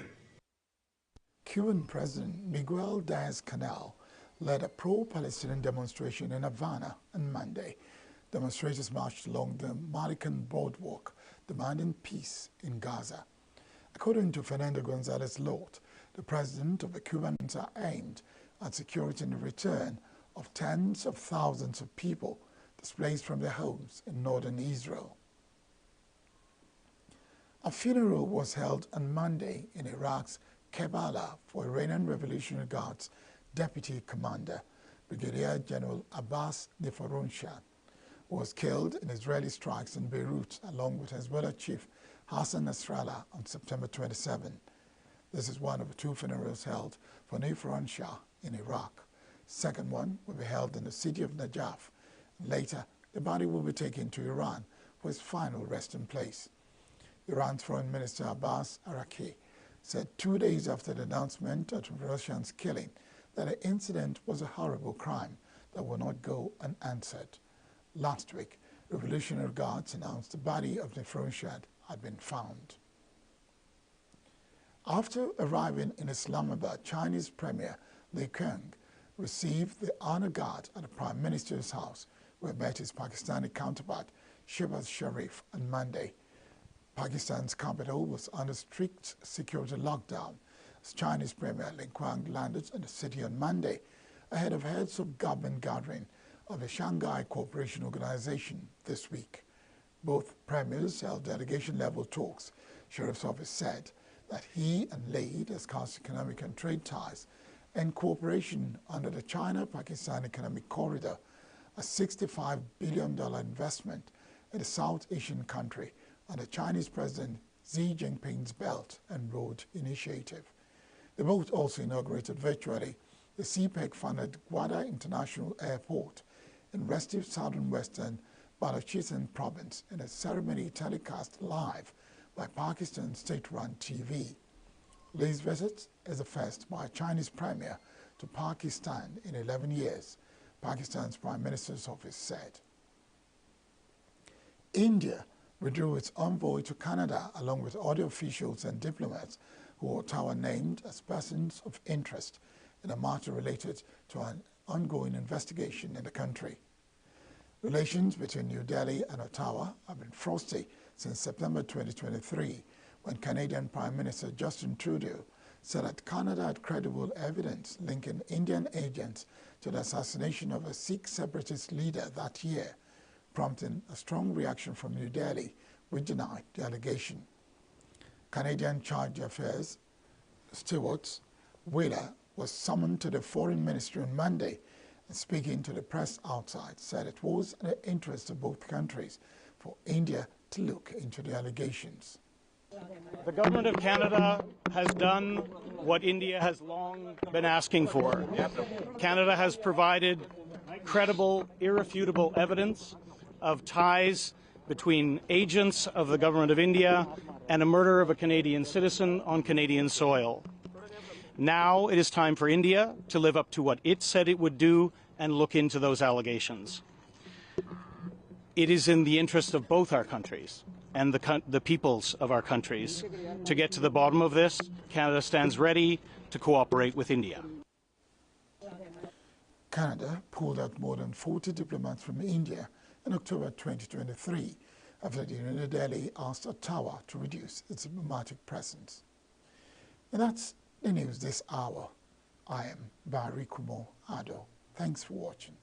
[SPEAKER 1] Cuban President Miguel Diaz-Canel led a pro-Palestinian demonstration in Havana on Monday. Demonstrators marched along the Maricon boardwalk, demanding peace in Gaza. According to Fernando González Lort, the president of the Cubans are aimed at securing the return of tens of thousands of people displaced from their homes in northern Israel. A funeral was held on Monday in Iraq's Karbala for Iranian Revolutionary Guard's deputy commander, Brigadier General Abbas Nifarunshah, who was killed in Israeli strikes in Beirut along with Hezbollah chief Hassan Nasrallah on September 27. This is one of the 2 funerals held for Nifarunshah in Iraq. Second one will be held in the city of Najaf. Later, the body will be taken to Iran, for his final resting place. Iran's Foreign Minister Abbas Araqi said 2 days after the announcement of Russia's killing that the incident was a horrible crime that will not go unanswered. Last week, Revolutionary Guards announced the body of the Nefronshad had been found. After arriving in Islamabad, Chinese Premier Li Qiang received the honor guard at the Prime Minister's house, where he met his Pakistani counterpart Shehbaz Sharif on Monday. Pakistan's capital was under strict security lockdown as Chinese Premier Li Qiang landed in the city on Monday ahead of heads of government gathering of the Shanghai Cooperation Organization this week. Both premiers held delegation-level talks. Sharif's office said that he and Li discussed economic and trade ties and cooperation under the China-Pakistan Economic Corridor, a $65 billion investment in the South Asian country under Chinese President Xi Jinping's Belt and Road Initiative. They both also inaugurated virtually the CPEC-funded Gwadar International Airport in restive southern-western Balochistan province in a ceremony telecast live by Pakistan state-run TV. Li's visit is the first by a Chinese premier to Pakistan in 11 years, Pakistan's Prime Minister's office said. India withdrew its envoy to Canada along with other officials and diplomats who Ottawa named as persons of interest in a matter related to an ongoing investigation in the country. Relations between New Delhi and Ottawa have been frosty since September 2023, when Canadian Prime Minister Justin Trudeau said that Canada had credible evidence linking Indian agents to the assassination of a Sikh separatist leader that year, prompting a strong reaction from New Delhi, which denied the allegation. Canadian Charge d'Affaires Stewart Wheeler was summoned to the Foreign Ministry on Monday and, speaking to the press outside, said it was in the interest of both countries for India to look into the allegations.
[SPEAKER 17] The Government of Canada has done what India has long been asking for. Canada has provided credible, irrefutable evidence of ties between agents of the Government of India and a murder of a Canadian citizen on Canadian soil. Now it is time for India to live up to what it said it would do and look into those allegations. It is in the interest of both our countries and the peoples of our countries to get to the bottom of this. Canada stands ready to cooperate with India.
[SPEAKER 1] Canada pulled out more than 40 diplomats from India in October 2023 after New Delhi asked Ottawa to reduce its diplomatic presence. And that's the news this hour. I am Barry Kumo Ado. Thanks for watching.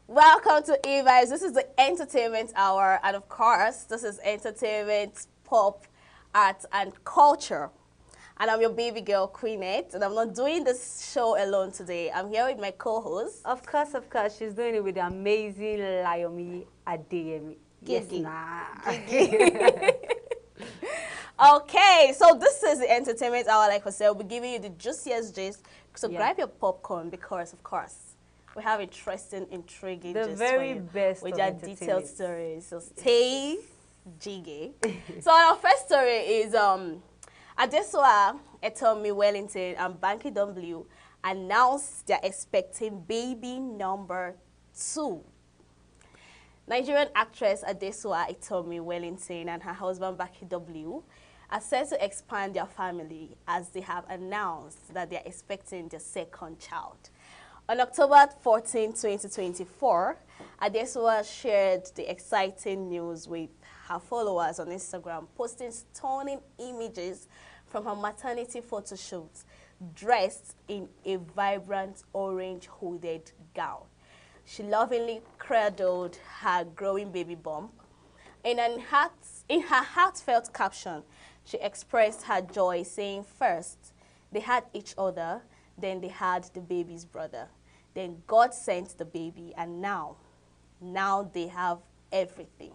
[SPEAKER 18] Welcome to E-Vibes. This is the entertainment hour, and of course, this is entertainment, pop, art, and culture. And I'm your baby girl, Queenette, and I'm not doing this show alone today. I'm here with my co-host.
[SPEAKER 19] Of course, she's doing it with the amazing Layomi Adeyemi. Yes,
[SPEAKER 18] Okay, so this is the entertainment hour. Like I said, we'll be giving you the juiciest gist. So grab your popcorn because, of course, we have interesting, intriguing
[SPEAKER 19] the
[SPEAKER 18] gist
[SPEAKER 19] very
[SPEAKER 18] for you
[SPEAKER 19] best
[SPEAKER 18] with
[SPEAKER 19] of
[SPEAKER 18] your detailed stories. So stay jiggy. So our first story is Adesua, Etomi Wellington, and Banky W announced they're expecting baby number 2. Nigerian actress Adesua Etomi Wellington and her husband Banky W are set to expand their family as they have announced that they are expecting their second child. On October 14, 2024, Adesua shared the exciting news with her followers on Instagram, posting stunning images from her maternity photo shoot, dressed in a vibrant orange hooded gown. She lovingly cradled her growing baby bump. In her heartfelt caption, she expressed her joy, saying, first, they had each other, then they had the baby's brother. Then God sent the baby, and now they have everything.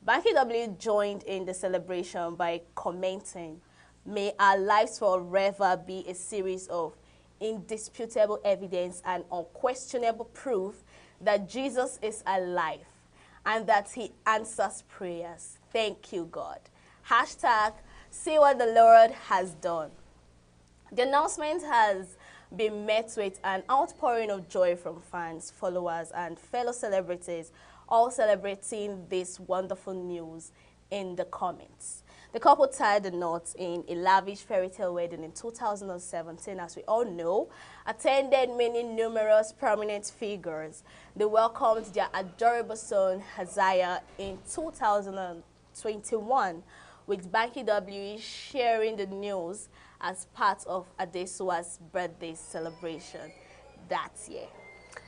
[SPEAKER 18] Banky W joined in the celebration by commenting, may our lives forever be a series of indisputable evidence and unquestionable proof that Jesus is alive and that he answers prayers. Thank you, God. Hashtag, see what the Lord has done. The announcement has been met with an outpouring of joy from fans, followers, and fellow celebrities, all celebrating this wonderful news in the comments. The couple tied the knot in a lavish fairy tale wedding in 2017, as we all know, attended many numerous prominent figures. They welcomed their adorable son, Haziah, in 2021, with Banky W sharing the news as part of Adesua's birthday celebration that year.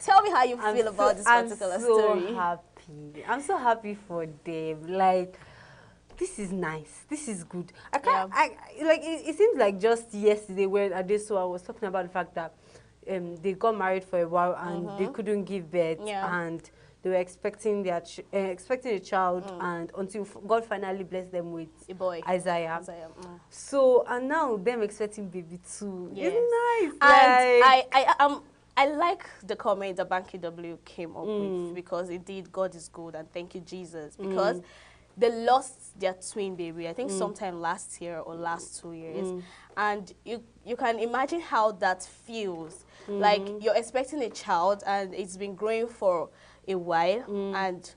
[SPEAKER 18] Tell me how you feel about this particular story.
[SPEAKER 19] I'm so happy for them. Like, this is nice. This is good. I can't. It seems like just yesterday when Adesua was talking about the fact that they got married for a while and they couldn't give birth, and they were expecting a child, and until God finally blessed them with
[SPEAKER 18] a boy,
[SPEAKER 19] Isaiah. So, and now them expecting baby too.
[SPEAKER 18] Yes.
[SPEAKER 19] It's nice.
[SPEAKER 18] And I like the comment that Banky W came up with, because indeed God is good, and thank you, Jesus, because they lost their twin baby, I think sometime last year or last 2 years. And you can imagine how that feels. Like you're expecting a child and it's been growing for a while and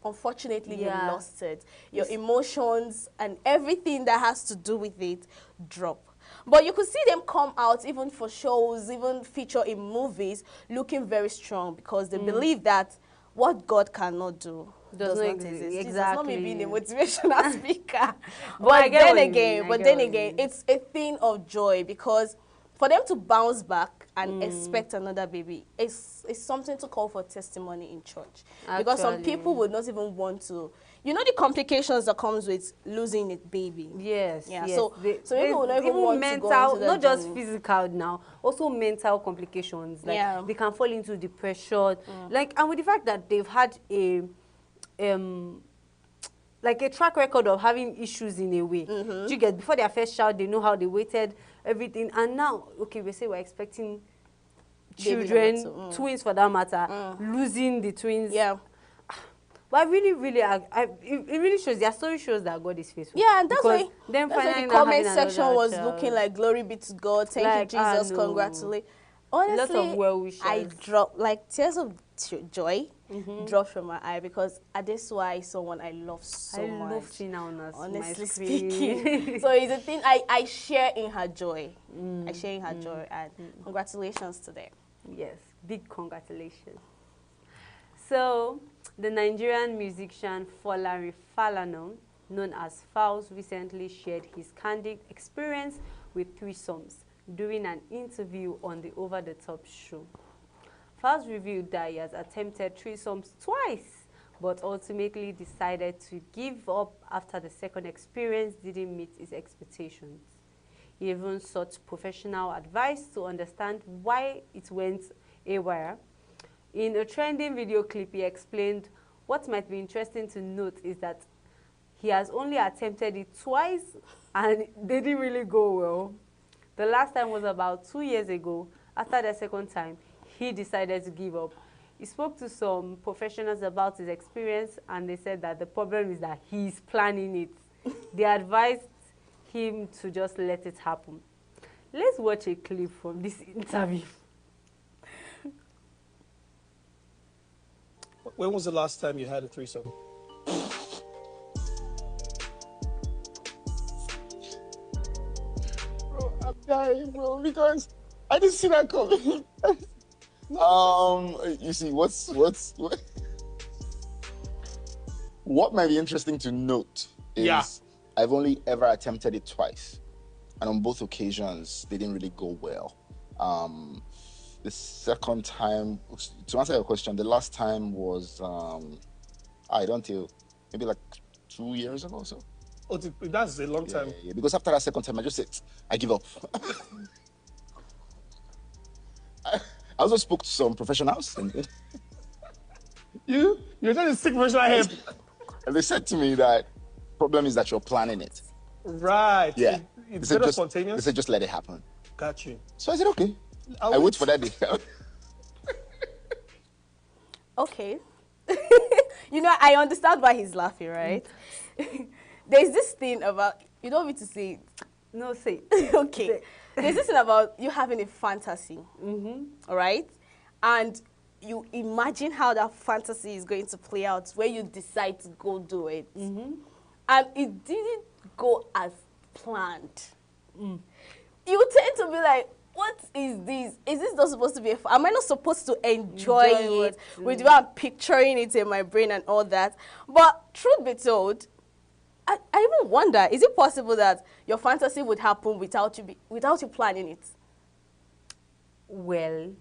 [SPEAKER 18] unfortunately you lost it. Your emotions and everything that has to do with it drop. But you could see them come out even for shows, even feature in movies, looking very strong because they believe that what God cannot do does not exist. Exactly. It's not me being a motivational speaker. But then again, it's a thing of joy because for them to bounce back and expect another baby, it's something to call for testimony in church. Because some people would not even want to, you know, the complications that comes with losing a baby.
[SPEAKER 19] Yes.
[SPEAKER 18] So people will not even want
[SPEAKER 19] mental,
[SPEAKER 18] to go into
[SPEAKER 19] not
[SPEAKER 18] that
[SPEAKER 19] just
[SPEAKER 18] journey.
[SPEAKER 19] physical now, also mental complications. Like they can fall into depression. Like, and with the fact that they've had a like a track record of having issues in a way. Do you get, before their first child, they know how they waited, everything, and now, okay, we say we're expecting children, twins for that matter, losing the twins. But really, it really shows, their story shows that God is faithful.
[SPEAKER 18] Yeah, and that's
[SPEAKER 19] because
[SPEAKER 18] why
[SPEAKER 19] the
[SPEAKER 18] comment section was looking like, glory be to God, thank you, Jesus, congratulate. Honestly,
[SPEAKER 19] lots of well wishes.
[SPEAKER 18] I dropped, like, tears of joy dropped from my eye because Adesua is someone I love so much.
[SPEAKER 19] I love seeing her on
[SPEAKER 18] honestly speaking. So it's a thing I share in her joy. I share in her joy, and congratulations to them.
[SPEAKER 19] Yes, big congratulations. So, the Nigerian musician Folari Falana, known as Falz, recently shared his candid experience with threesomes during an interview on the Over the Top show. Falz revealed that he has attempted threesomes twice, but ultimately decided to give up after the second experience didn't meet his expectations. He even sought professional advice to understand why it went haywire. In a trending video clip, he explained what might be interesting to note is that he has only attempted it twice and they didn't really go well. The last time was about 2 years ago. After the second time, he decided to give up. He spoke to some professionals about his experience and they said that the problem is that he's planning it. They advised him to just let it happen. Let's watch a clip from this interview.
[SPEAKER 20] When was the last time you had a threesome?
[SPEAKER 21] Bro, I'm dying, bro, because I didn't see that coming. You see, what might be interesting to note is I've only ever attempted it twice, and on both occasions they didn't really go well. The second time, to answer your question, the last time was I don't know, maybe like 2 years ago or so.
[SPEAKER 20] Oh, that's a long time.
[SPEAKER 21] Yeah, because after that second time, I just said, I give up. I also spoke to some professionals.
[SPEAKER 20] You're trying to stick professional head.
[SPEAKER 21] And they said to me that problem is that you're planning it.
[SPEAKER 20] Right.
[SPEAKER 21] Yeah.
[SPEAKER 20] It's better spontaneous?
[SPEAKER 21] They said, just let it happen.
[SPEAKER 20] Got you.
[SPEAKER 21] So I said, okay. I wait for that day.
[SPEAKER 18] Okay. You know, I understand why he's laughing, right? There's this thing about, you don't want me to say it.
[SPEAKER 19] No, say
[SPEAKER 18] it. Okay. There's this thing about you having a fantasy, all right? And you imagine how that fantasy is going to play out when you decide to go do it. And it didn't go as planned. You tend to be like, what is this? Is this not supposed to be am I not supposed to enjoy it with what I'm picturing it in my brain and all that? But truth be told, I even wonder, is it possible that your fantasy would happen without you planning it?
[SPEAKER 19] Well.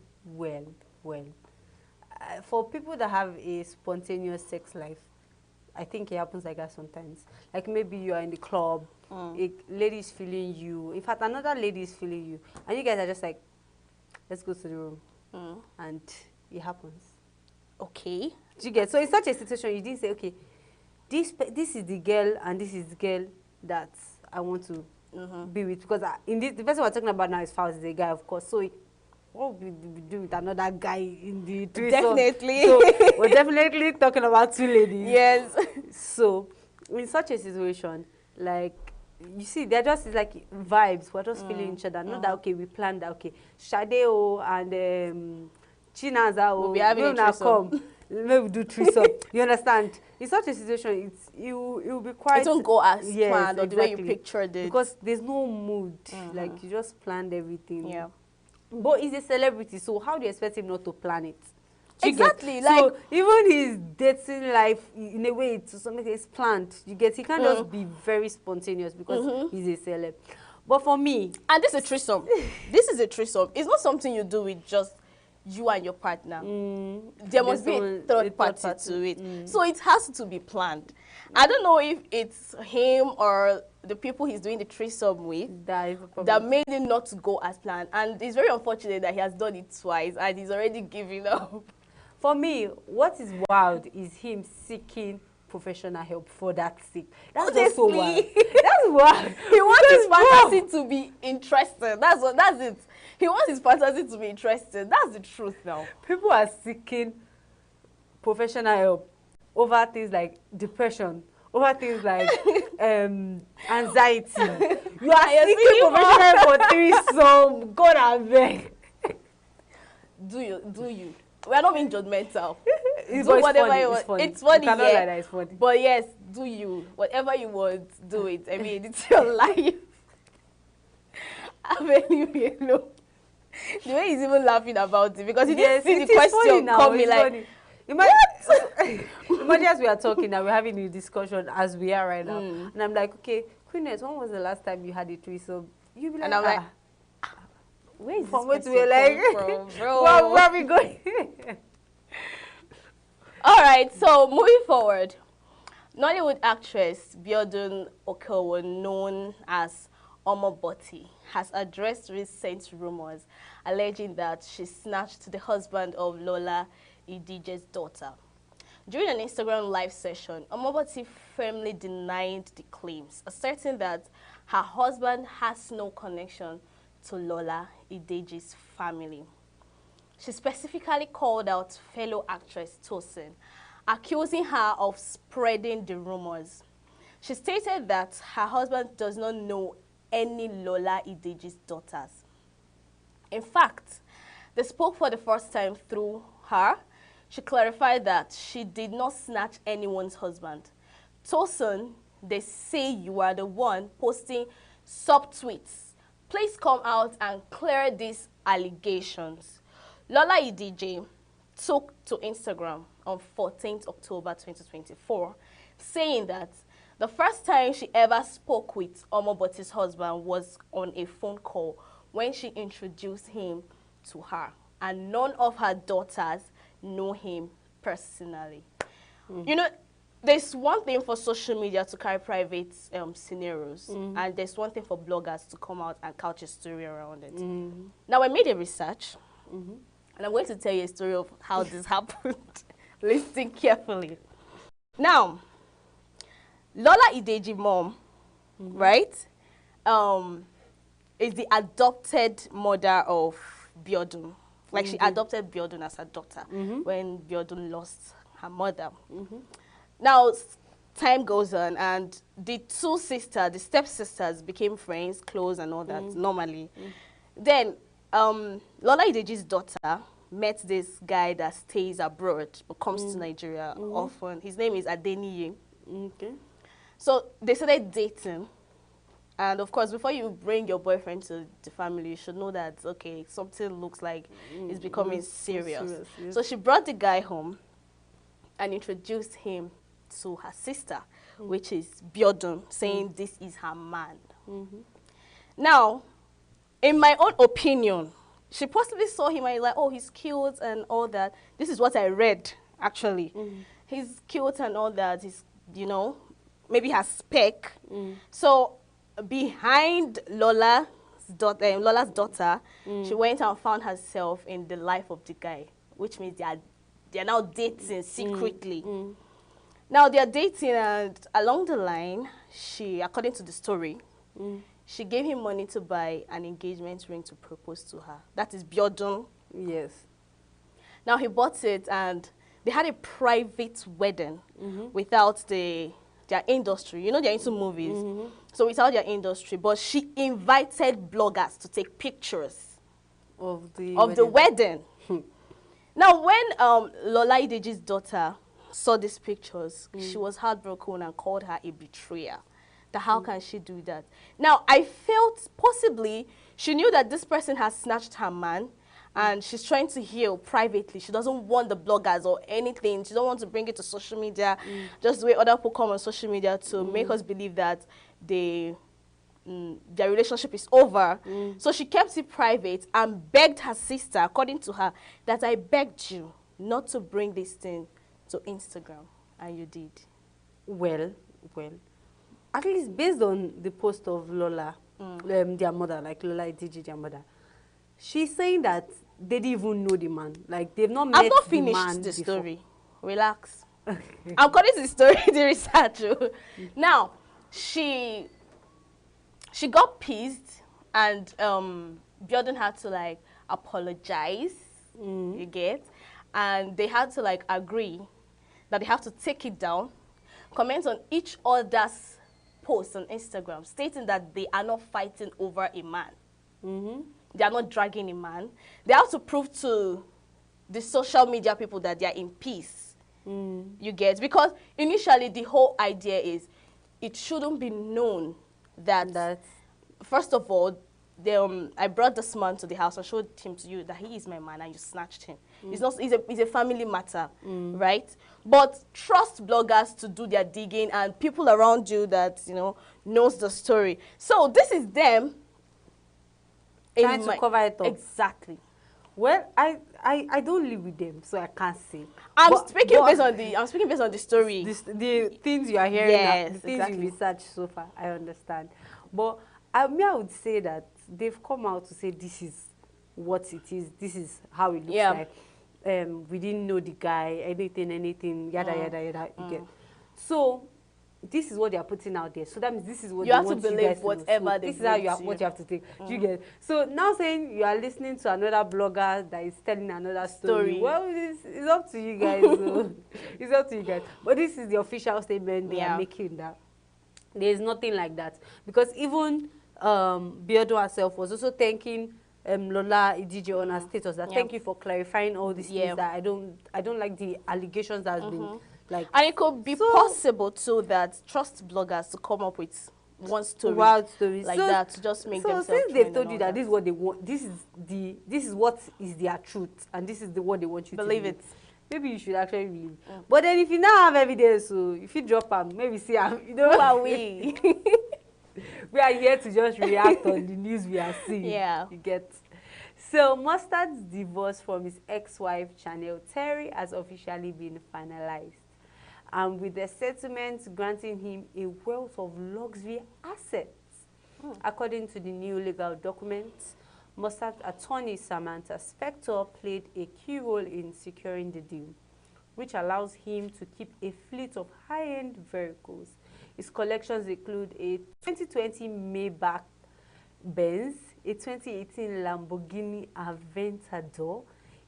[SPEAKER 19] For people that have a spontaneous sex life, I think it happens like that sometimes. Like maybe you are in the club, a lady is feeling you. In fact, another lady is feeling you. And you guys are just like, let's go to the room. And it happens.
[SPEAKER 18] Okay.
[SPEAKER 19] Do you get? So in such a situation, you didn't say, okay, this is the girl and this is the girl that I want to be with. Because the person we're talking about now is Falz, is a guy, of course. So what would we do with another guy in the threesome?
[SPEAKER 18] Definitely.
[SPEAKER 19] So we're definitely talking about two ladies.
[SPEAKER 18] Yes.
[SPEAKER 19] So in such a situation, like, you see, they're just like vibes. We're just feeling each other. Not that, okay, we planned that, okay, Shadeo and Chinaza
[SPEAKER 18] we'll be having a threesome.
[SPEAKER 19] come. Maybe we do threesome. You understand? In such a situation, it will be quite.
[SPEAKER 18] It won't go as planned or
[SPEAKER 19] exactly.
[SPEAKER 18] the way you pictured it.
[SPEAKER 19] Because there's no mood. Like, you just planned everything.
[SPEAKER 18] Yeah.
[SPEAKER 19] But he's a celebrity, so how do you expect him not to plan it?
[SPEAKER 18] Exactly.
[SPEAKER 19] Like,
[SPEAKER 18] So
[SPEAKER 19] even his dating life, in a way, to some extent, is planned. You get, he can't just be very spontaneous because he's a celeb. But for me,
[SPEAKER 18] and this is a threesome. This is a threesome. It's not something you do with just you and your partner. There must be a third party to it. So it has to be planned. I don't know if it's him or the people he's doing the threesome with that made it not to go as planned. And it's very unfortunate that he has done it twice and he's already giving up.
[SPEAKER 19] For me, what is wild is him seeking professional help for that sake. That's just so wild. That's wild.
[SPEAKER 18] He wants his fantasy to be interested. That's it. He wants his fantasy to be interested. That's the truth now.
[SPEAKER 19] People are seeking professional help over things like depression, over things like anxiety. You are seeking professional help for threesome. God, I beg.
[SPEAKER 18] Do you? We are not being judgmental.
[SPEAKER 19] Do
[SPEAKER 18] whatever
[SPEAKER 19] funny,
[SPEAKER 18] you want.
[SPEAKER 19] it's funny.
[SPEAKER 18] It's funny,
[SPEAKER 19] you cannot lie that it's funny.
[SPEAKER 18] But yes, do you. Whatever you want, do it. I mean, it's your life. I mean, the way he's even laughing about it, because he didn't see the question coming. Like,
[SPEAKER 19] imagine as we are talking now, we're having a discussion as we are right now. And I'm like, okay, Queenette, when was the last time you had a threesome? You be like,
[SPEAKER 18] and I'm like, where is this
[SPEAKER 19] question coming
[SPEAKER 18] from, bro?
[SPEAKER 19] Where are we going?
[SPEAKER 18] All right, so moving forward, Nollywood actress Biodun Okowo, known as Omoboti, has addressed recent rumors alleging that she snatched the husband of Lola Idije's daughter. During an Instagram live session, Omoboti firmly denied the claims, asserting that her husband has no connection to Lola Idije's family. She specifically called out fellow actress Tosin, accusing her of spreading the rumors. She stated that her husband does not know any Lola Idije's daughters. In fact, they spoke for the first time through her. She clarified that she did not snatch anyone's husband. Tosin, they say you are the one posting sub-tweets. Please come out and clear these allegations. Lola Idije took to Instagram on 14th October 2024, saying that the first time she ever spoke with Omoboti's husband was on a phone call when she introduced him to her, and none of her daughters know him personally. You know, there's one thing for social media to carry private scenarios, and there's one thing for bloggers to come out and couch a story around it. Now, I made a research, and I'm going to tell you a story of how this happened. Listen carefully. Now, Lola Idije's mom, right, is the adopted mother of Biodun. Like, she adopted Biodun as her daughter when Biodun lost her mother. Now, time goes on, and the two sisters, the stepsisters, became friends, close and all that, normally. Then, Lola Idije's daughter met this guy that stays abroad, but comes to Nigeria often. His name is Adeniyi. So, they started dating. And of course, before you bring your boyfriend to the family, you should know that, okay, something looks like it's becoming serious. So she brought the guy home and introduced him to her sister, which is Biodun, saying this is her man. Now, in my own opinion, she possibly saw him and like, oh, he's cute and all that. This is what I read, actually. He's cute and all that. He's, you know, maybe has spec. So, behind Lola's daughter, she went and found herself in the life of the guy, which means they are now dating secretly. Now they are dating, and along the line, she, according to the story, she gave him money to buy an engagement ring to propose to her. That is Biodun.
[SPEAKER 19] Yes.
[SPEAKER 18] Now he bought it, and they had a private wedding without the their industry. You know, they're into movies. So without their industry, but she invited bloggers to take pictures
[SPEAKER 19] of the
[SPEAKER 18] wedding. Now, when Lola Ideji's daughter saw these pictures, she was heartbroken and called her a betrayer. That how can she do that? Now, I felt possibly she knew that this person has snatched her man, and she's trying to heal privately. She doesn't want the bloggers or anything. She don't want to bring it to social media, just the way other people come on social media to make us believe that their relationship is over. So she kept it private and begged her sister, according to her, that I begged you not to bring this thing to Instagram, and you did.
[SPEAKER 19] Well, at least based on the post of Lola, their mother, like Lola Idiji, their mother, she's saying that they didn't even know the man. Like, they've not met
[SPEAKER 18] I've not
[SPEAKER 19] the man
[SPEAKER 18] finished the
[SPEAKER 19] before.
[SPEAKER 18] story. Relax. I'm calling the story, the research. Now, she got pissed, and Biodun had to, like, apologize, you get? And they had to, like, agree that they have to take it down, comment on each other's posts on Instagram, stating that they are not fighting over a man. They are not dragging a man. They have to prove to the social media people that they are in peace. You get? Because initially the whole idea is it shouldn't be known that first of all, I brought this man to the house and showed him to you that he is my man and you snatched him. It's a family matter, right? But trust bloggers to do their digging and people around you that, you know, knows the story. So this is them
[SPEAKER 19] trying to cover it up.
[SPEAKER 18] Exactly.
[SPEAKER 19] Well, I don't live with them, so I can't say.
[SPEAKER 18] I'm speaking based on the story.
[SPEAKER 19] The things you are hearing,
[SPEAKER 18] yes,
[SPEAKER 19] the things you researched so far, I understand. But I would say that they've come out to say this is what it is, this is how it looks like. We didn't know the guy, anything, yada, yada, yada. You get. So this is what they are putting out there. So that means this is what
[SPEAKER 18] you
[SPEAKER 19] they
[SPEAKER 18] have
[SPEAKER 19] want
[SPEAKER 18] to believe
[SPEAKER 19] you guys
[SPEAKER 18] whatever
[SPEAKER 19] to
[SPEAKER 18] they
[SPEAKER 19] this is how what you have to take. Do you get? So now saying you are listening to another blogger that is telling another story. Well, it's up to you guys. So it's up to you guys. But this is the official statement they are making, that there is nothing like that. Because even Biodun herself was also thanking Lola Idiji on her status that thank you for clarifying all these things, that I don't like the allegations that has been like.
[SPEAKER 18] And it could be possible too that trust bloggers to come up with one story,
[SPEAKER 19] wild stories
[SPEAKER 18] like that to just make themselves.
[SPEAKER 19] So since they've told you that this is what they want, this is what is their truth, and this is what they want you to believe it. Maybe you should actually believe. But then if you now have evidence, so if you drop them, maybe see them. You know,
[SPEAKER 18] who are we?
[SPEAKER 19] We are here to just react on the news we are seeing. You get. So Mustard's divorce from his ex-wife Chanel Terry has officially been finalized, and with the settlement granting him a wealth of luxury assets. According to the new legal documents, Mustard's attorney Samantha Spector played a key role in securing the deal, which allows him to keep a fleet of high-end vehicles. His collections include a 2020 Maybach Benz, a 2018 Lamborghini Aventador,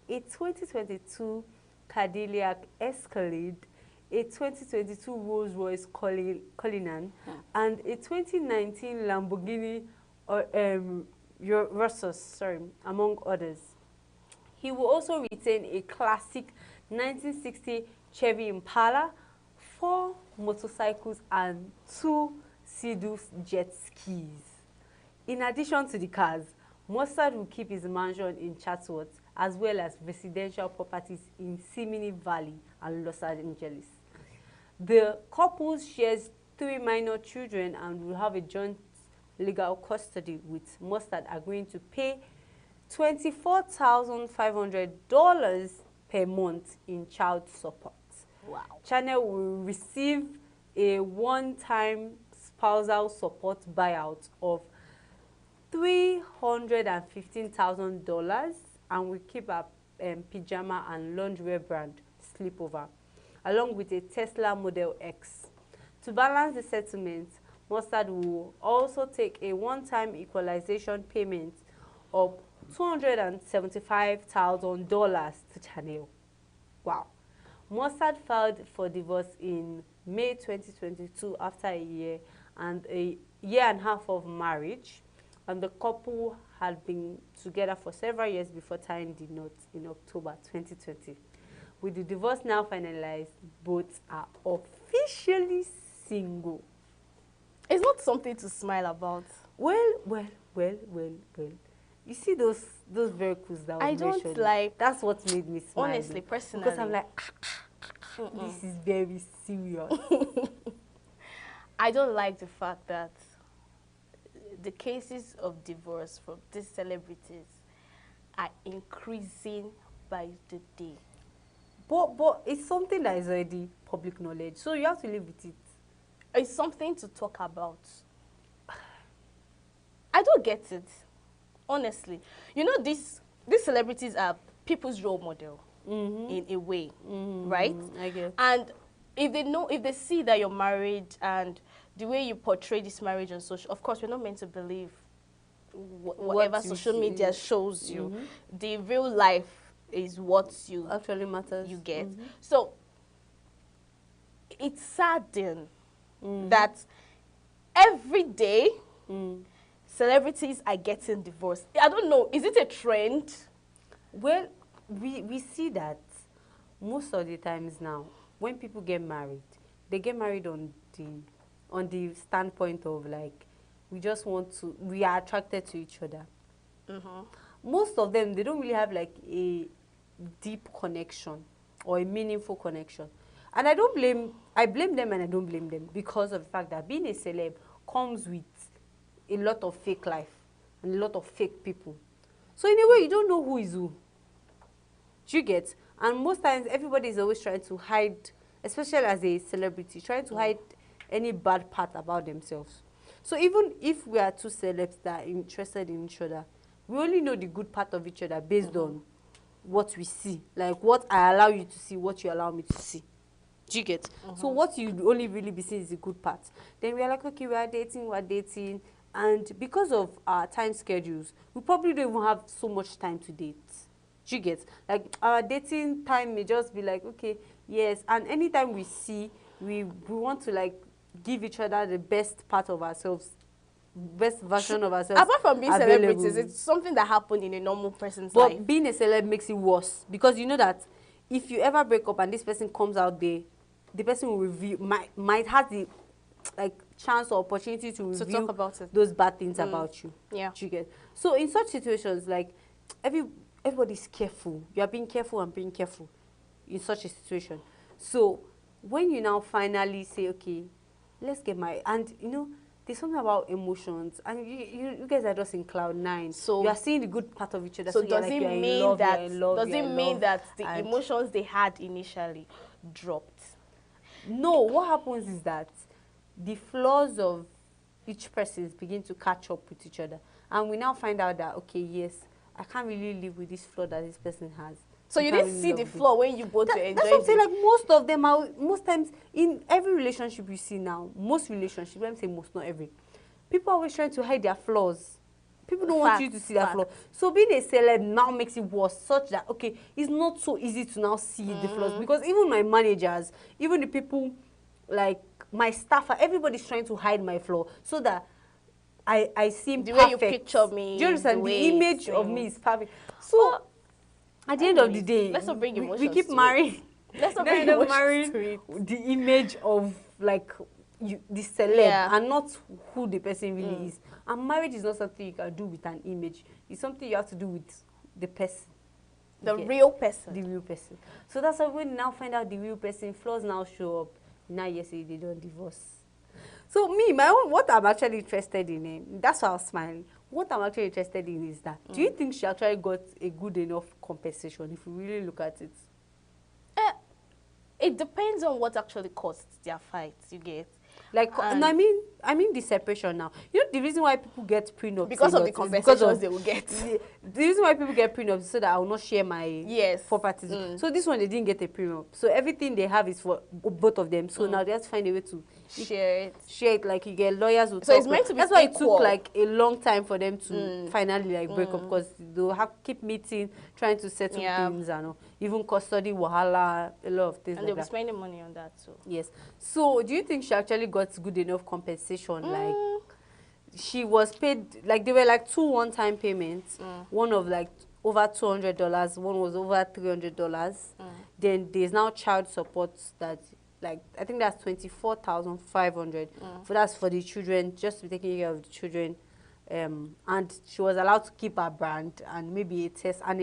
[SPEAKER 19] a 2022 Cadillac Escalade, a 2022 Rolls-Royce Cullinan, and a 2019 Lamborghini Ursus, among others. He will also retain a classic 1960 Chevy Impala, 4 motorcycles, and 2 Sea-Doo jet skis. In addition to the cars, Mustard will keep his mansion in Chatsworth, as well as residential properties in Simini Valley and Los Angeles. The couple shares 3 minor children and will have a joint legal custody, with Mustard agreeing to pay $24,500 per month in child support.
[SPEAKER 18] Wow.
[SPEAKER 19] Chanel will receive a one-time spousal support buyout of $315,000 and will keep a pyjama and lingerie brand Sleepover, along with a Tesla Model X. To balance the settlement, Mustard will also take a one-time equalization payment of $275,000 to Chanel. Wow. Mustard filed for divorce in May 2022, after a year and a year and a half of marriage, and the couple had been together for several years before tying the knot in October 2020. With the divorce now finalized, both are officially single.
[SPEAKER 18] It's not something to smile about.
[SPEAKER 19] Well. You see those vehicles that
[SPEAKER 18] I
[SPEAKER 19] was
[SPEAKER 18] don't
[SPEAKER 19] mentioned?
[SPEAKER 18] like.
[SPEAKER 19] That's what made me smile.
[SPEAKER 18] Honestly, personally.
[SPEAKER 19] Because I'm like, this is very serious.
[SPEAKER 18] I don't like the fact that the cases of divorce from these celebrities are increasing by the day.
[SPEAKER 19] But it's something that is already public knowledge, so you have to live with it.
[SPEAKER 18] It's something to talk about. I don't get it, honestly. You know, these celebrities are people's role model in a way, right?
[SPEAKER 19] I guess.
[SPEAKER 18] And if they see that you're married and the way you portray this marriage on social, of course, we're not meant to believe whatever social media shows you. The real life is what you
[SPEAKER 19] actually matters.
[SPEAKER 18] You get. So it's saddening that every day celebrities are getting divorced. I don't know, is it a trend?
[SPEAKER 19] Well, we see that most of the times now, when people get married, they get married on the standpoint of like, we are attracted to each other. Most of them, they don't really have like a deep connection or a meaningful connection. And I blame them and I don't blame them because of the fact that being a celeb comes with a lot of fake life and a lot of fake people. So in a way, you don't know who is who. Do you get? And most times, everybody is always trying to hide, especially as a celebrity, trying to hide any bad part about themselves. So even if we are two celebs that are interested in each other, we only know the good part of each other based on what we see. Like what I allow you to see, what you allow me to see. Do you get? So what you only really be seeing is the good part. Then we are like, okay, we're dating. And because of our time schedules, we probably don't even have so much time to date. Do you get? Like our dating time may just be like, okay, yes. And anytime we see, we want to like give each other the best part of ourselves, best version of ourselves.
[SPEAKER 18] Apart from being celebrities, it's something that happened in a normal person's life.
[SPEAKER 19] But being a celeb makes it worse because you know that if you ever break up and this person comes out there, the person will reveal, might have the like chance or opportunity to reveal
[SPEAKER 18] talk about it.
[SPEAKER 19] Those bad things about you.
[SPEAKER 18] Yeah.
[SPEAKER 19] You get? So in such situations, like everybody's careful. You are being careful and being careful in such a situation. So when you now finally say, okay, let's get married, and you know, there's something about emotions, and you guys are just in cloud nine. So you are seeing the good part of each other.
[SPEAKER 18] So does it mean that the emotions they had initially dropped?
[SPEAKER 19] No, what happens is that the flaws of each person begin to catch up with each other. And we now find out that, okay, yes, I can't really live with this flaw that this person has.
[SPEAKER 18] So you didn't see the flaw when you both enjoyed it?
[SPEAKER 19] That's what I'm saying. Like most of them are, most times, in every relationship you see now, most relationships, let me say most, not every, people are always trying to hide their flaws. People don't want you to see their flaw. So being a celeb now makes it worse, such that, okay, it's not so easy to now see the flaws. Because even my managers, even the people, like my staff, everybody's trying to hide my flaw so that I seem
[SPEAKER 18] the
[SPEAKER 19] perfect.
[SPEAKER 18] way you picture me.
[SPEAKER 19] Do you understand? The image of me is perfect. So at the end of the day,
[SPEAKER 18] let's not bring emotions
[SPEAKER 19] we keep marrying.
[SPEAKER 18] Let's not bring emotions to it.
[SPEAKER 19] The image of like the celeb and not who the person really is. And marriage is not something you can do with an image. It's something you have to do with the person.
[SPEAKER 18] The real person.
[SPEAKER 19] The real person. So that's why when you now find out the real person, flaws now show up. Now yesterday they don't divorce. So me, what I'm actually interested in, that's why I was smiling. What I'm actually interested in is that, do you think she actually got a good enough compensation if you really look at it?
[SPEAKER 18] It depends on what actually caused their fight, you get.
[SPEAKER 19] Like, and I mean, I mean the separation now. You know the reason why people get prenups
[SPEAKER 18] because of the compensations they will get.
[SPEAKER 19] The reason why people get prenups is so that I will not share my properties. So this one they didn't get a prenup. So everything they have is for both of them. So now they have to find a way to share it. Like you get lawyers who
[SPEAKER 18] so it's meant to be
[SPEAKER 19] that's why
[SPEAKER 18] equal.
[SPEAKER 19] it took like a long time for them to finally like break up, because they'll have to keep meeting, trying to settle things and even custody wahala, a lot of things.
[SPEAKER 18] And
[SPEAKER 19] like
[SPEAKER 18] they'll be spending money on that too.
[SPEAKER 19] Yes. So do you think she actually got good enough compensation? Like she was paid, like they were like 2 one-time payments. One of like over $200, one was over $300. Then there's now child support that like I think that's 24,500. So that's for the children, just to be taking care of the children. And she was allowed to keep her brand and maybe a Tesla.
[SPEAKER 18] I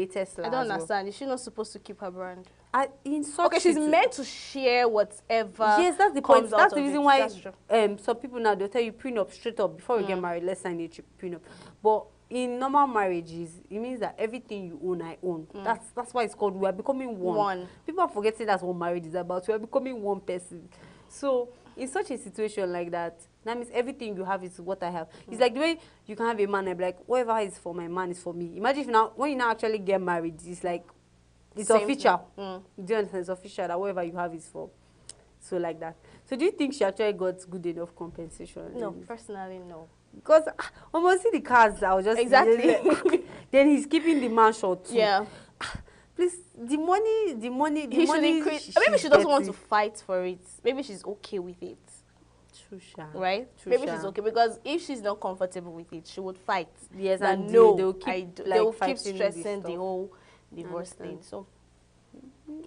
[SPEAKER 18] don't understand. Is she not supposed to keep her brand?
[SPEAKER 19] Okay,
[SPEAKER 18] she's meant to share whatever.
[SPEAKER 19] Yes, that's the point. That's the reason why some people now they'll tell you prenup straight up before we get married. Let's sign a prenup. But in normal marriages, it means that everything you own, I own. That's why it's called we are becoming one. People are forgetting that's what marriage is about. We are becoming one person. So in such a situation like that means everything you have is what I have. It's like the way you can have a man and be like, whatever is for my man is for me. Imagine if now when you now actually get married, it's like it's official. Do you understand? It's official that whatever you have is for. So like that. So do you think she actually got good enough compensation?
[SPEAKER 18] No, personally no.
[SPEAKER 19] Because almost see the cars, I was just then he's keeping the man short too.
[SPEAKER 18] Yeah.
[SPEAKER 19] Please, the money.
[SPEAKER 18] Maybe she doesn't want to fight for it. Maybe she's okay with it.
[SPEAKER 19] True,
[SPEAKER 18] right? Maybe she's okay, because if she's not comfortable with it, she would fight.
[SPEAKER 19] Yes, and
[SPEAKER 18] they'll keep stressing the whole divorce thing. So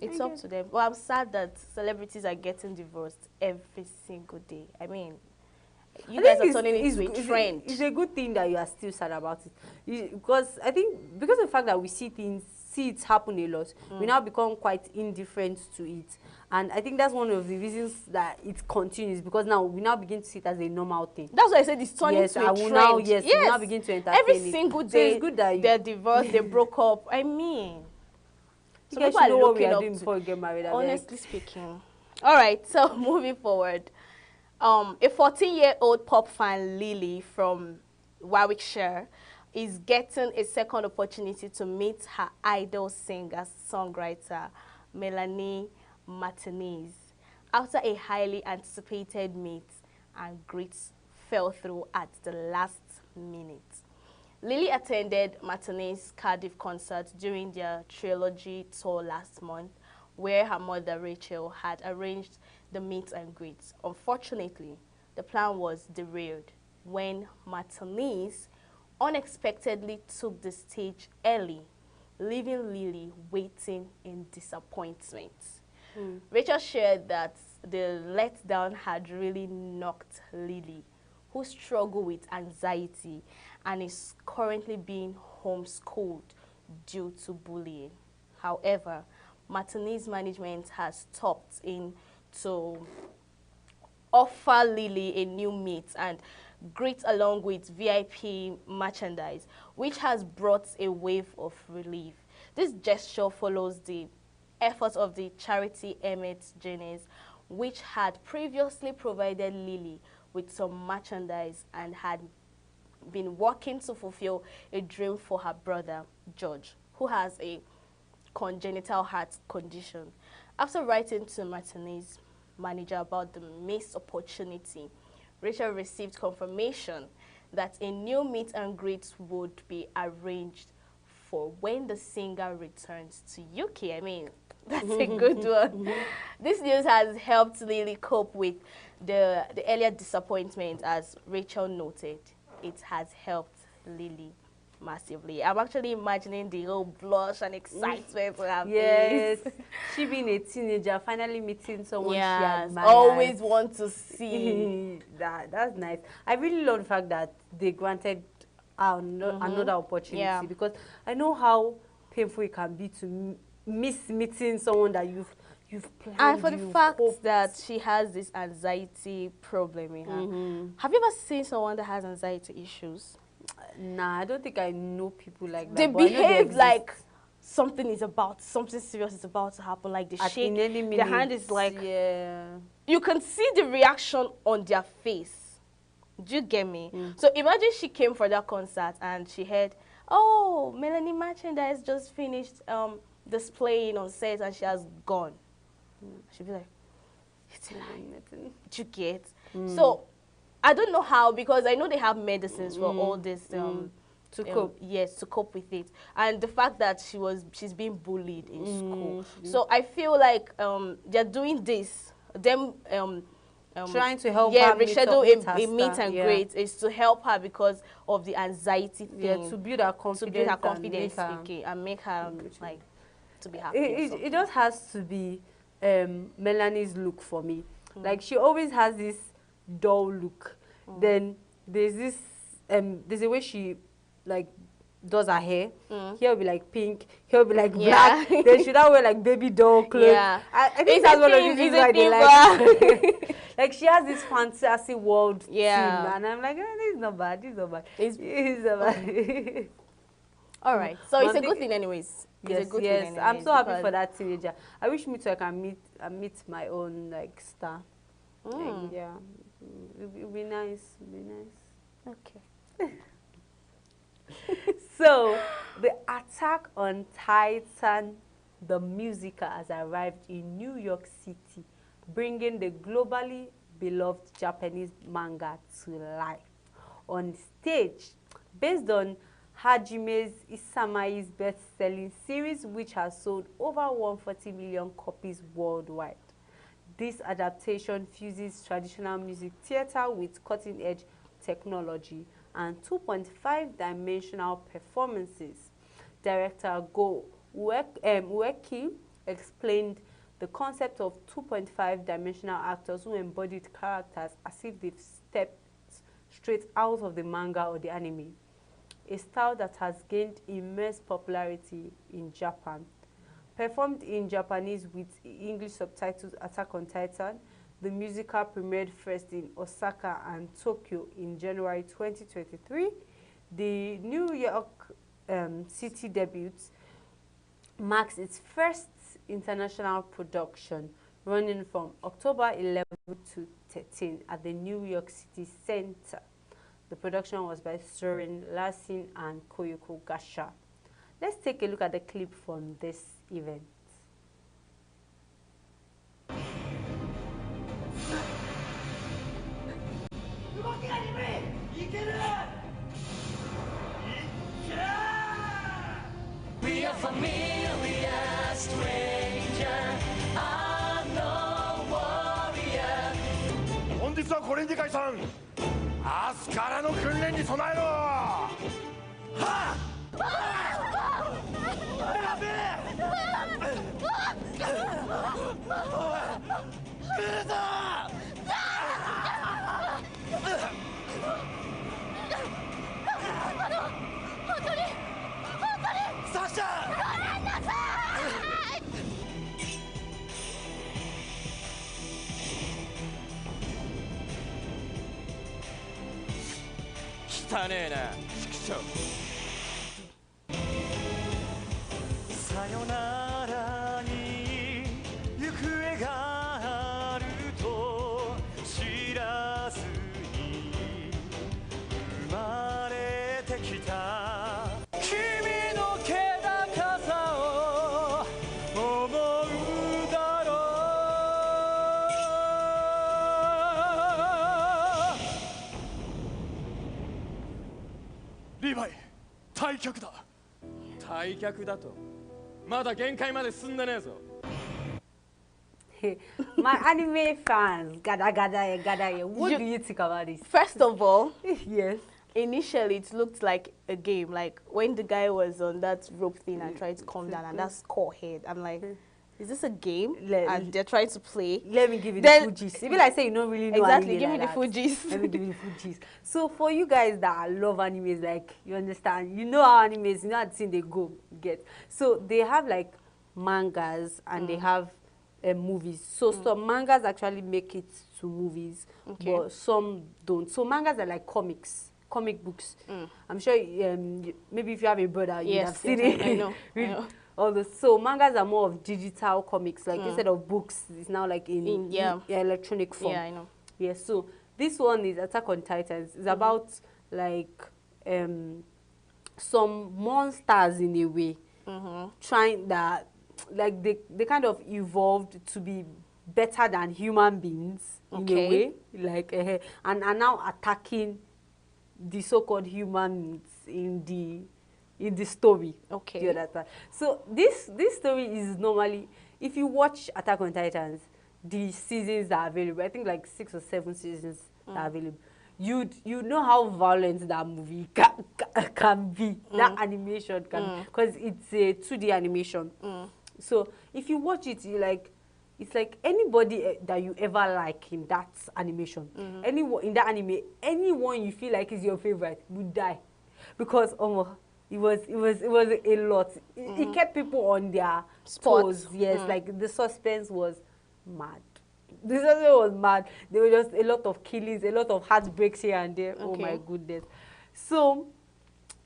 [SPEAKER 18] it's up to them. Well, I'm sad that celebrities are getting divorced every single day. I mean, you guys are turning it into a trend.
[SPEAKER 19] It's a good thing that you are still sad about it, because I think because of the fact that we see it happen a lot, we now become quite indifferent to it, and I think that's one of the reasons that it continues, because now we now begin to see it as a normal thing.
[SPEAKER 18] That's why I said it's turning to a trend.
[SPEAKER 19] We now begin to entertain
[SPEAKER 18] every single day. So it's good that they're divorced, they broke up. I mean,
[SPEAKER 19] so people know what we are doing before we get married.
[SPEAKER 18] Honestly speaking. All right, so moving forward, a 14-year-old pop fan, Lily from Warwickshire, is getting a second opportunity to meet her idol singer-songwriter, Melanie Martinez, after a highly anticipated meet and greet fell through at the last minute. Lily attended Martinez's Cardiff concert during their trilogy tour last month, where her mother, Rachel, had arranged the meet and greet. Unfortunately, the plan was derailed when Martinez unexpectedly took the stage early, leaving Lily waiting in disappointment. Rachel shared that the letdown had really knocked Lily, who struggled with anxiety and is currently being homeschooled due to bullying. However, Martinez management has stopped in to offer Lily a new meet and greet along with VIP merchandise, which has brought a wave of relief. This gesture follows the efforts of the charity Emmett Jennings, which had previously provided Lily with some merchandise and had been working to fulfill a dream for her brother, George, who has a congenital heart condition. After writing to Martinez's manager about the missed opportunity, Rachel received confirmation that a new meet and greet would be arranged for when the singer returns to UK. I mean, that's a good one. This news has helped Lily cope with the earlier disappointment, as Rachel noted. It has helped Lily massively. I'm actually imagining the whole blush and excitement to have.
[SPEAKER 19] Yes, she being a teenager, finally meeting someone she admires.
[SPEAKER 18] Always want to see.
[SPEAKER 19] That's nice. I really love the fact that they granted another opportunity, because I know how painful it can be to miss meeting someone that you've planned.
[SPEAKER 18] And for the fact that she has this anxiety problem in her. Have you ever seen someone that has anxiety issues?
[SPEAKER 19] Nah, I don't think I know people like that.
[SPEAKER 18] They behave like something serious is about to happen. Like they shake, their hand is like, you can see the reaction on their face. Do you get me? So imagine she came for that concert and she heard, oh, Melanie Merchandise just finished displaying on set and she has gone. She'd be like, it's a lie. Do you get? So I don't know how, because I know they have medicines for all this
[SPEAKER 19] to cope.
[SPEAKER 18] Yes, to cope with it. And the fact that she's being bullied in school. So I feel like they're doing this, them
[SPEAKER 19] trying to help
[SPEAKER 18] her
[SPEAKER 19] reschedule
[SPEAKER 18] a meet and greet is to help her because of the anxiety thing.
[SPEAKER 19] Yeah, to build her confidence,
[SPEAKER 18] and make her like to be happy.
[SPEAKER 19] It just has to be Melanie's look for me. Like, she always has this dull look. Then there's this there's a way she like does her hair. Here will be like pink, here will be like black. Then she don't wear like baby doll clothes.
[SPEAKER 18] Yeah.
[SPEAKER 19] I think that's one of the reasons why they like. Like, she has this fantasy world theme, and I'm like, oh, this is not bad. This is not bad. It's not bad.
[SPEAKER 18] All right. So it's a good thing, anyways.
[SPEAKER 19] Yes,
[SPEAKER 18] it's a good
[SPEAKER 19] yes.
[SPEAKER 18] thing anyways,
[SPEAKER 19] I'm so happy for that teenager. I wish me too I can meet my own like star. Like, yeah, it'd be nice. It'd be nice.
[SPEAKER 18] Okay.
[SPEAKER 19] So, the attack on Titan, the musical, has arrived in New York City, bringing the globally beloved Japanese manga to life on stage, based on Hajime Isamai's best-selling series, which has sold over 140 million copies worldwide. This adaptation fuses traditional music theater with cutting-edge technology and 2.5-dimensional performances. Director Go Ueki explained the concept of 2.5-dimensional actors who embodied characters as if they've stepped straight out of the manga or the anime, a style that has gained immense popularity in Japan. Performed in Japanese with English subtitles, Attack on Titan, the musical premiered first in Osaka and Tokyo in January 2023. The New York City debut marks its first international production, running from October 11 to 13 at the New York City Center. The production was by Soren Larsen and Koyoko Gasha. Let's take a look at the clip from this event.
[SPEAKER 2] We are familiar, stranger, unknown warrior. 本日はこれにて解散。明日からの訓練に備えろ。はっ。やべえ。来るぞ。本当に。サシャ！ごめんなさい！汚ねえな、畜生。さよならに行方があると知らずに生まれてきた。君の気高さを思うだろう。リヴァイ、退却だ。退却だと。まだ限界まで進んでねえぞ。
[SPEAKER 19] My anime fans, gada, what do you think about this?
[SPEAKER 18] First of all,
[SPEAKER 19] yes.
[SPEAKER 18] Initially, it looked like a game. Like when the guy was on that rope thing and tried to calm down, and that's core head. I'm like, is this a game? And they're trying to play.
[SPEAKER 19] Let me give you the full gist. Even I say you don't really know
[SPEAKER 18] exactly.
[SPEAKER 19] Anime
[SPEAKER 18] Give me
[SPEAKER 19] like
[SPEAKER 18] the full gist.
[SPEAKER 19] Let me give you the full gist. So for you guys that love animes, like you understand, you know how animes, you know how the thing they go get. So they have like mangas and they have movies. So some mangas actually make it to movies, but some don't. So mangas are like comic books. I'm sure maybe if you have a brother, you have seen it.
[SPEAKER 18] I know. I know.
[SPEAKER 19] All the, so mangas are more of digital comics, like instead of books, it's now like in electronic form.
[SPEAKER 18] Yeah, I know.
[SPEAKER 19] Yeah, so This one is Attack on Titans. It's about like some monsters in a way, trying that, like they kind of evolved to be better than human beings in a way, like and are now attacking the so-called humans in the story.
[SPEAKER 18] Okay.
[SPEAKER 19] Do you understand? So this story is normally, if you watch Attack on Titans, the seasons are available. I think like 6 or 7 seasons are available. You know how violent that movie can be. That animation can, because it's a 2D animation. So if you watch it, you like, it's like anybody that you ever like in that animation, anyone in that anime, anyone you feel like is your favorite would die, because it was a lot. It kept people on their toes. Yes, like the suspense was mad. The suspense was mad. There were just a lot of killings, a lot of heartbreaks here and there. Oh my goodness. So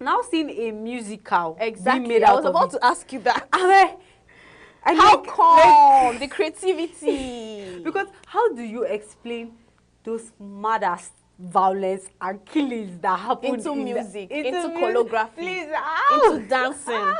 [SPEAKER 19] now seeing a musical being made
[SPEAKER 18] I
[SPEAKER 19] out
[SPEAKER 18] was
[SPEAKER 19] of
[SPEAKER 18] about
[SPEAKER 19] it.
[SPEAKER 18] to ask you that.
[SPEAKER 19] How
[SPEAKER 18] come the creativity?
[SPEAKER 19] Because how do you explain those murders, violence, and killings that happen
[SPEAKER 18] into music, into
[SPEAKER 19] music,
[SPEAKER 18] choreography,
[SPEAKER 19] please,
[SPEAKER 18] into dancing?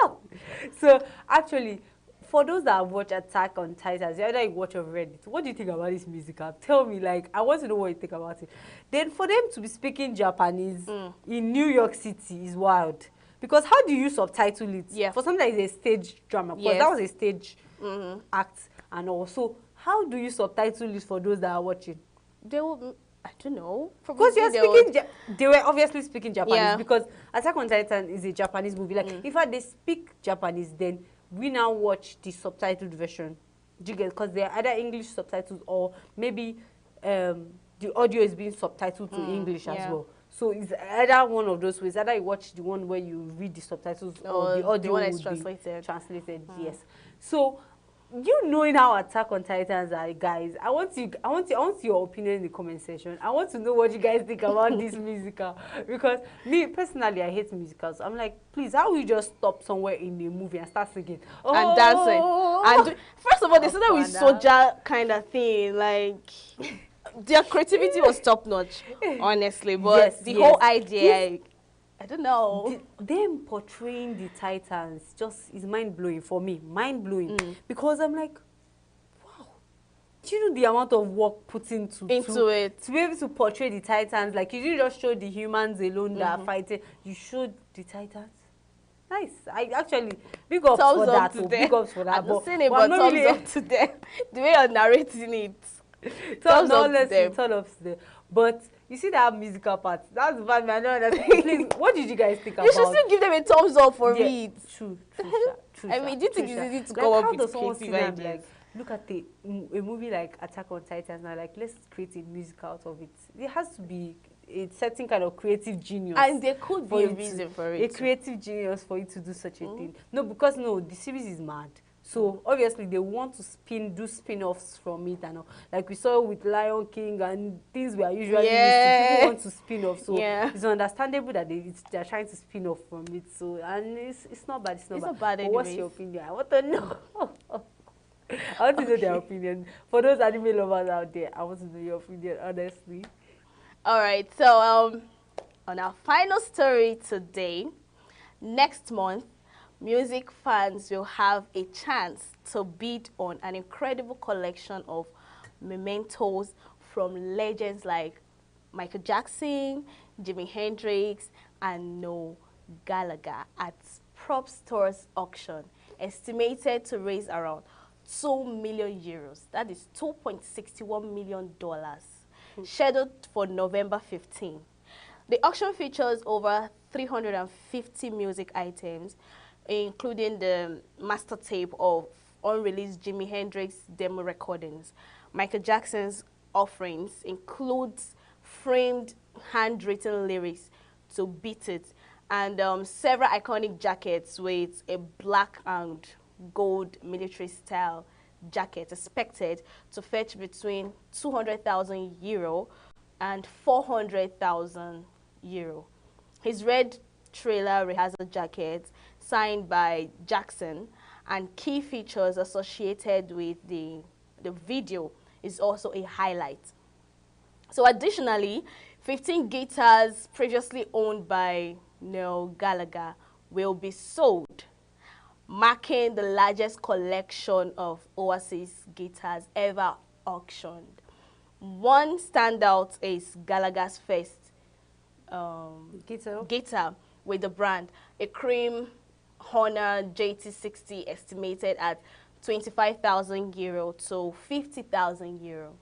[SPEAKER 19] So actually, for those that watch Attack on Titans, either you watch or read it, what do you think about this musical? Tell me, like, I want to know what you think about it. Then for them to be speaking Japanese in New York City is wild. Because how do you subtitle it? Yeah. For something that is a stage drama, because that was a stage act. And also, how do you subtitle it for those that are watching?
[SPEAKER 18] They will, I don't know.
[SPEAKER 19] Because you're speaking, they were obviously speaking Japanese, because Attack on Titan is a Japanese movie. Like, if they speak Japanese, then we now watch the subtitled version. Do you get? Because they're either English subtitles or maybe the audio is being subtitled to English as well. So it's either one of those ways. Either you watch the one where you read the subtitles or the audio
[SPEAKER 18] one is
[SPEAKER 19] translated. Yes. So you knowing how Attack on Titans are, guys, I want your opinion in the comment section. I want to know what you guys think about this musical, because me personally, I hate musicals. I'm like, please, how will you just stop somewhere in the movie and start singing
[SPEAKER 18] and dancing? And first of all, they started with soldier kind of thing, like. Their creativity was top notch, honestly. But the whole idea, I don't know.
[SPEAKER 19] Them portraying the Titans just is mind blowing for me. Mind blowing. Because I'm like, wow. Do you know the amount of work put into it? To be able to portray the Titans, like you didn't just show the humans alone that are fighting, you showed the Titans. Nice. I actually big ups for that. Big ups for that.
[SPEAKER 18] I've not seen it, but thumbs up to them. The way you're narrating it.
[SPEAKER 19] Thumbs up to them. But you see that musical part, that's the part I don't understand. Please, what did you guys think about?
[SPEAKER 18] You should still give them a thumbs up for it.
[SPEAKER 19] True.
[SPEAKER 18] I mean, do you think it's easy to come up with creative ideas?
[SPEAKER 19] Like, look at a movie like Attack on Titans now, like, let's create a music out of it. It has to be a certain kind of creative genius.
[SPEAKER 18] And there could be a reason for it.
[SPEAKER 19] A creative genius for you to do such a thing. No, because the series is mad. So obviously they want to do spin-offs from it, and like we saw with Lion King and things we are usually used to. People want to spin off, so it's understandable that they're trying to spin off from it. So and it's not bad. It's not bad. But what's your opinion? I want to know. I want to know their opinion. For those anime lovers out there, I want to know your opinion, honestly.
[SPEAKER 18] All right. So on our final story today, next month, music fans will have a chance to bid on an incredible collection of mementos from legends like Michael Jackson, Jimi Hendrix, and Noel Gallagher at Prop Stores auction, estimated to raise around €2 million. That is $2.61 million, scheduled for November 15. The auction features over 350 music items, including the master tape of unreleased Jimi Hendrix demo recordings. Michael Jackson's offerings includes framed handwritten lyrics to Beat It, and several iconic jackets with a black and gold military style jacket expected to fetch between €200,000 and €400,000. His red trailer rehearsal jacket, signed by Jackson, and key features associated with the video is also a highlight. So additionally, 15 guitars previously owned by Noel Gallagher will be sold, marking the largest collection of Oasis guitars ever auctioned. One standout is Gallagher's first guitar with the brand, a cream Honor JT60 estimated at €25,000 to €50,000.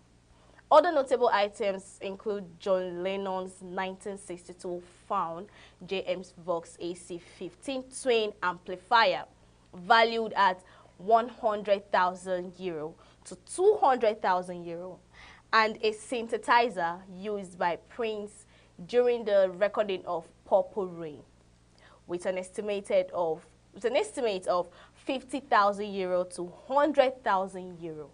[SPEAKER 18] Other notable items include John Lennon's 1962 found JM's Vox AC15 twin amplifier, valued at €100,000 to €200,000, and a synthesizer used by Prince during the recording of Purple Rain, with an estimate of €50,000 to €100,000.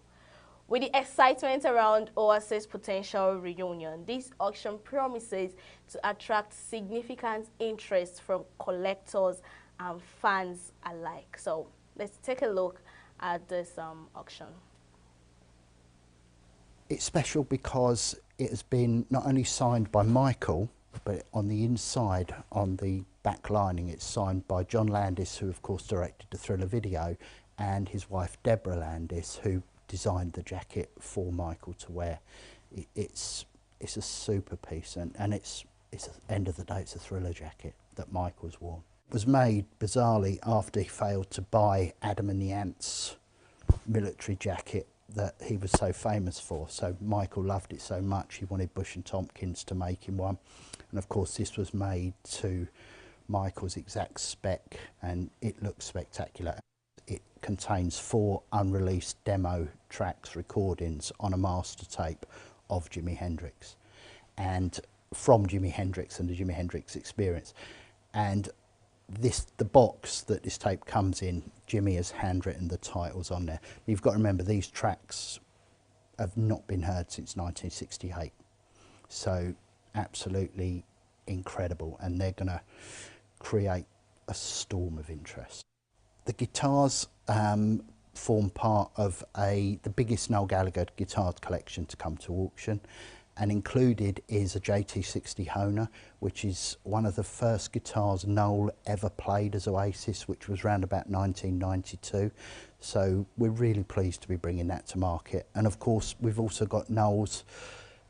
[SPEAKER 18] With the excitement around Oasis' potential reunion, this auction promises to attract significant interest from collectors and fans alike. So let's take a look at this auction.
[SPEAKER 3] It's special because it has been not only signed by Michael, but on the inside, on the back lining, it's signed by John Landis, who of course directed the Thriller video, and his wife Deborah Landis, who designed the jacket for Michael to wear. It's a super piece, and it's at the end of the day, it's a Thriller jacket that Michael's worn. It was made bizarrely after he failed to buy Adam and the Ants military jacket that he was so famous for. So Michael loved it so much he wanted Bush and Tompkins to make him one, and of course this was made to Michael's exact spec, and it looks spectacular. It contains 4 unreleased demo tracks, recordings on a master tape of Jimi Hendrix, and from Jimi Hendrix and the Jimi Hendrix Experience. And the box that this tape comes in, Jimmy has handwritten the titles on there. You've got to remember, these tracks have not been heard since 1968. So absolutely incredible, and they're going to create a storm of interest. The guitars form part of the biggest Noel Gallagher guitar collection to come to auction, and included is a JT60 Honer, which is one of the first guitars Noel ever played as Oasis, which was around about 1992. So we're really pleased to be bringing that to market. And of course, we've also got Noel's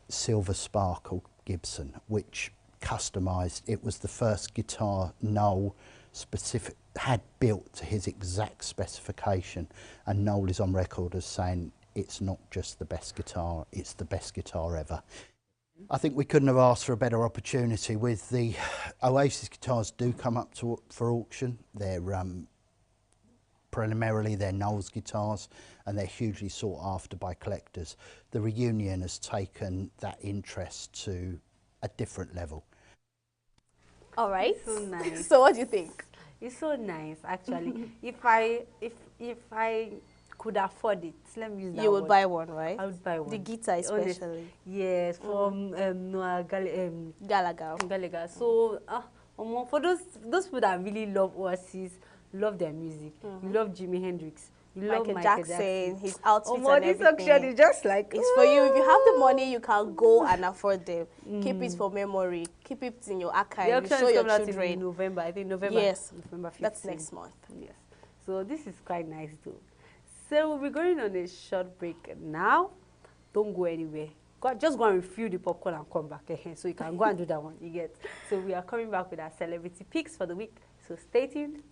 [SPEAKER 3] Silver Sparkle Gibson, which customised. It was the first guitar Noel had built to his exact specification, and Noel is on record as saying it's not just the best guitar, it's the best guitar ever. I think we couldn't have asked for a better opportunity. With the Oasis guitars do come up for auction. They're primarily they're Noel's guitars, and they're hugely sought after by collectors. The reunion has taken that interest to a different level.
[SPEAKER 18] All right.
[SPEAKER 19] It's so nice.
[SPEAKER 18] So what do you think?
[SPEAKER 19] It's so nice, actually. If I could afford it, let me use that
[SPEAKER 18] You would
[SPEAKER 19] word.
[SPEAKER 18] buy one, right?
[SPEAKER 19] I would buy one.
[SPEAKER 18] The guitar especially.
[SPEAKER 19] Yes, from Noel
[SPEAKER 18] Gallagher.
[SPEAKER 19] So for those people that really love Oasis, love their music, you love Jimi Hendrix, you love Michael Jackson,
[SPEAKER 18] his outfit and
[SPEAKER 19] this
[SPEAKER 18] everything.
[SPEAKER 19] auction is just like,
[SPEAKER 18] it's for you. If you have the money, you can go and afford them. Keep it for memory. Keep it in your archive.
[SPEAKER 19] The auction
[SPEAKER 18] Show
[SPEAKER 19] is
[SPEAKER 18] your
[SPEAKER 19] coming out
[SPEAKER 18] children.
[SPEAKER 19] in November. I think November.
[SPEAKER 18] Yes,
[SPEAKER 19] November 15th.
[SPEAKER 18] that's next month.
[SPEAKER 19] Yes. So this is quite nice too. So we'll be going on a short break now. Don't go anywhere. Just go and refill the popcorn and come back. So you can go and do that one. You get. So we are coming back with our celebrity picks for the week. So stay tuned.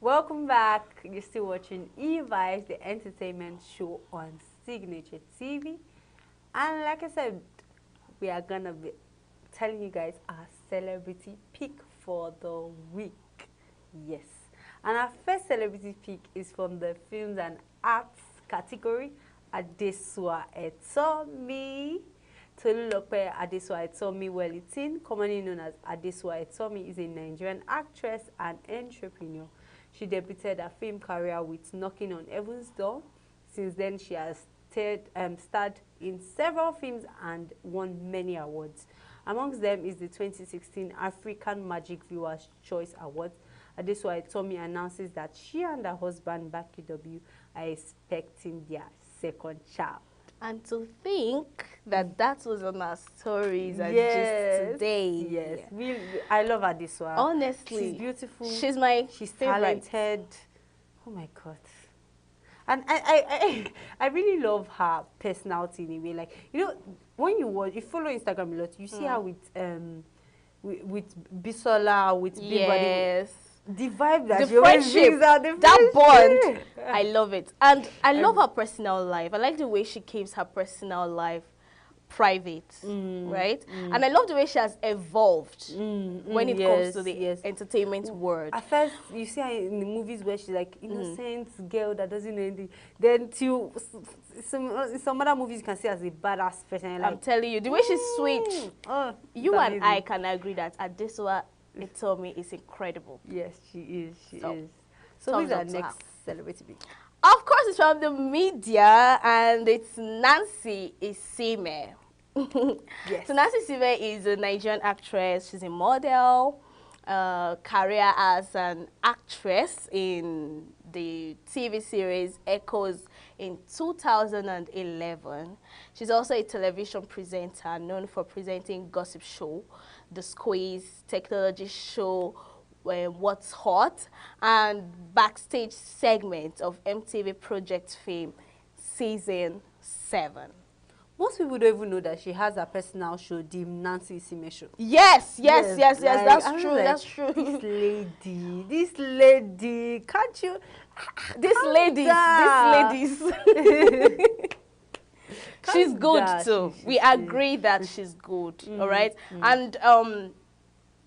[SPEAKER 19] Welcome back. You're still watching E-Vibes, the entertainment show on Signature TV. And like I said, we are going to be telling you guys our celebrity pick for the week. Yes. And our first celebrity pick is from the films and arts category, Adesua Etomi. Tolulope Adesua Etomi Wellington, commonly known as Adesua Etomi, is a Nigerian actress and entrepreneur. She debuted her film career with Knocking on Heaven's Door. Since then, she has starred in several films and won many awards. Amongst them is the 2016 African Magic Viewers' Choice Awards. Adesua Etomi announces that she and her husband, Baki W, are expecting their second child.
[SPEAKER 18] And to think that that was on our stories and
[SPEAKER 19] Yes.
[SPEAKER 18] just today.
[SPEAKER 19] Yes. I love Adesua.
[SPEAKER 18] Honestly.
[SPEAKER 19] She's beautiful.
[SPEAKER 18] She's she's
[SPEAKER 19] talented. Oh my God. And I really love her personality in a way. Like, you know, when you follow Instagram a lot, you see her with Bisola, with Big Body. The vibe that
[SPEAKER 18] the friendship, that bond, I love it. And I love her personal life. I like the way she keeps her personal life private, right? And I love the way she has evolved when it comes to the entertainment world.
[SPEAKER 19] At first, you see her in the movies where she's like innocent girl that doesn't know anything. Then to some other movies you can see her as a badass person. Like,
[SPEAKER 18] I'm telling you, the way she's sweet. You and I can agree that Adesua Etomi is incredible.
[SPEAKER 19] Yes, she is. She is. So who's our next celebrity pick?
[SPEAKER 18] Of course, it's from the media, and it's Nancy Isime.
[SPEAKER 19] Yes.
[SPEAKER 18] So Nancy Isime is a Nigerian actress. She's a model, career as an actress in the TV series Echoes in 2011. She's also a television presenter known for presenting Gossip Show, The Squeeze, Technology Show, What's Hot, and backstage segment of MTV Project Fame Season 7.
[SPEAKER 19] Most people don't even know that she has a personal show, the Nancy Isime Show.
[SPEAKER 18] Yes, like, that's true,
[SPEAKER 19] like,
[SPEAKER 18] that's true.
[SPEAKER 19] This lady, can't you?
[SPEAKER 18] These ladies. She's good too. We agree that she's good, all right? And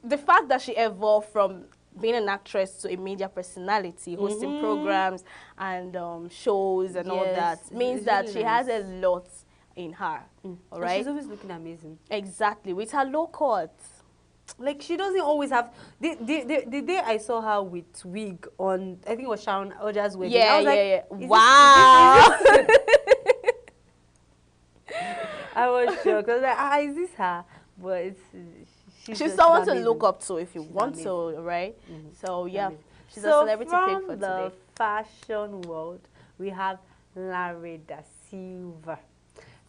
[SPEAKER 18] the fact that she evolved from being an actress to a media personality, hosting programs and shows and all that, means that she has a lot in her, all right?
[SPEAKER 19] She's always looking amazing.
[SPEAKER 18] Exactly, with her low cut.
[SPEAKER 19] Like, she doesn't always have... The day I saw her with wig on, I think it was Sharon Oja's wedding. I was like,
[SPEAKER 18] wow.
[SPEAKER 19] I was shocked. I was like, is this her? But
[SPEAKER 18] she's someone to look up to if you want to, right? So, yeah, she's a celebrity pick for today.
[SPEAKER 19] From the fashion world, we have Lanre Da Silva.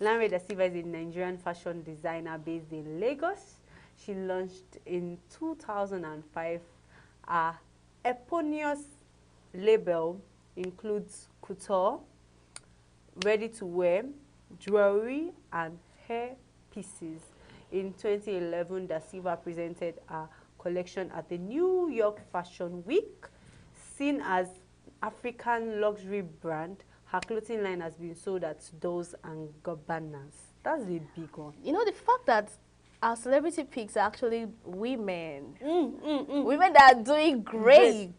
[SPEAKER 19] Lanre Da Silva is a Nigerian fashion designer based in Lagos. She launched in 2005. Her eponymous label includes couture, ready-to-wear, jewelry, and hair pieces. In 2011, Da Silva presented a collection at the New York Fashion Week. Seen as African luxury brand, her clothing line has been sold at Dolce & Gabbanas. That's a big one.
[SPEAKER 18] You know, the fact that our celebrity picks are actually women. Women that are doing great.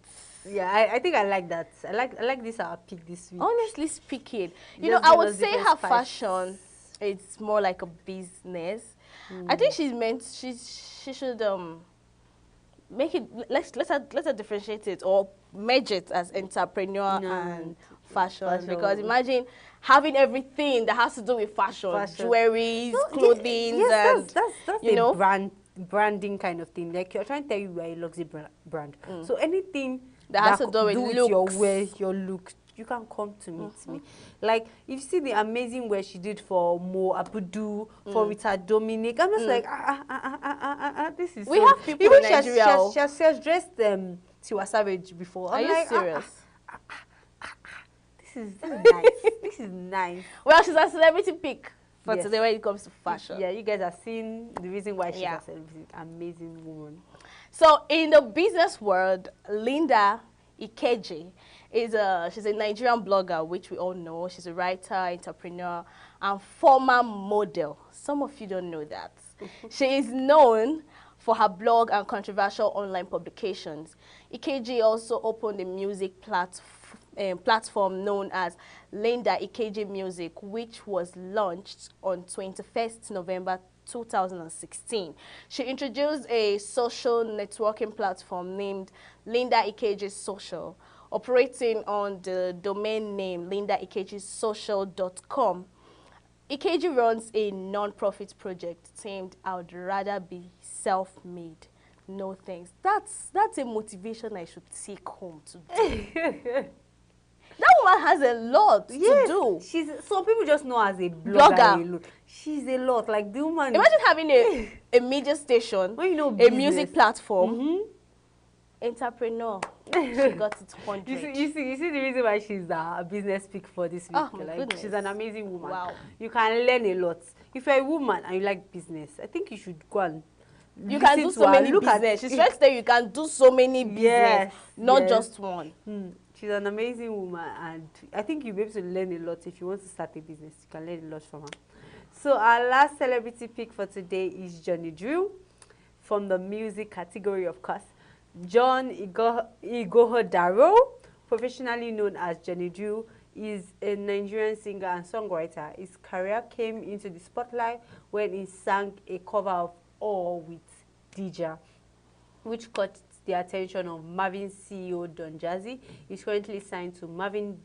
[SPEAKER 19] Yeah, I think I like that. I like this our pick this week.
[SPEAKER 18] Honestly speaking, you know, I would say her fashion, it's more like a business. I think she should make it, let's her differentiate it or merge it as entrepreneur and fashion. Because imagine having everything that has to do with fashion. jewelry, clothing,
[SPEAKER 19] yes, that's
[SPEAKER 18] you know,
[SPEAKER 19] branding kind of thing. Like, you're trying to tell you we're a luxury brand. So anything
[SPEAKER 18] that has to do with
[SPEAKER 19] your wear, your look, you can come to meet me. Like, you see the amazing work she did for Mo Abudu, for Rita Dominic. I'm just like, this is.
[SPEAKER 18] We have people in Nigeria.
[SPEAKER 19] She has dressed Tiwa Savage before.
[SPEAKER 18] Are you serious?
[SPEAKER 19] This is nice. This is nice.
[SPEAKER 18] Well, she's a celebrity pick for today when it comes to fashion.
[SPEAKER 19] Yeah, you guys have seen the reason why she's a celebrity. Amazing woman.
[SPEAKER 18] So in the business world, Linda Ikeji she's a Nigerian blogger, which we all know. She's a writer, entrepreneur, and former model. Some of you don't know that. She is known for her blog and controversial online publications. Ikeji also opened a music platform known as Linda Ikeji Music, which was launched on 21st November 2016. She introduced a social networking platform named Linda Ikeji Social, operating on the domain name lindaikejisocial.com. Ikeji runs a non-profit project named I Would Rather Be Self-Made. No thanks. That's a motivation I should take home to do. That woman has a lot to do.
[SPEAKER 19] Some people just know her as a blogger. She's a lot. Like the woman.
[SPEAKER 18] Imagine having a media station,
[SPEAKER 19] when you know
[SPEAKER 18] a music platform, entrepreneur. She got it 100.
[SPEAKER 19] You see the reason why she's a business pick for this week.
[SPEAKER 18] Oh, my goodness.
[SPEAKER 19] She's an amazing woman.
[SPEAKER 18] Wow.
[SPEAKER 19] You can learn a lot. If you're a woman and you like business, I think you should go and
[SPEAKER 18] you can do so many business. She's trying to say you can do so many business, not just one.
[SPEAKER 19] She's an amazing woman, and I think you'll be able to learn a lot. If you want to start a business, you can learn a lot from her. So our last celebrity pick for today is Johnny Drew, from the music category, of course. John Ighodaro, professionally known as Johnny Drew, is a Nigerian singer and songwriter. His career came into the spotlight when he sang a cover of All with Dija, which caught the attention of Marvin CEO Don Jazzy. He's currently signed to Marvin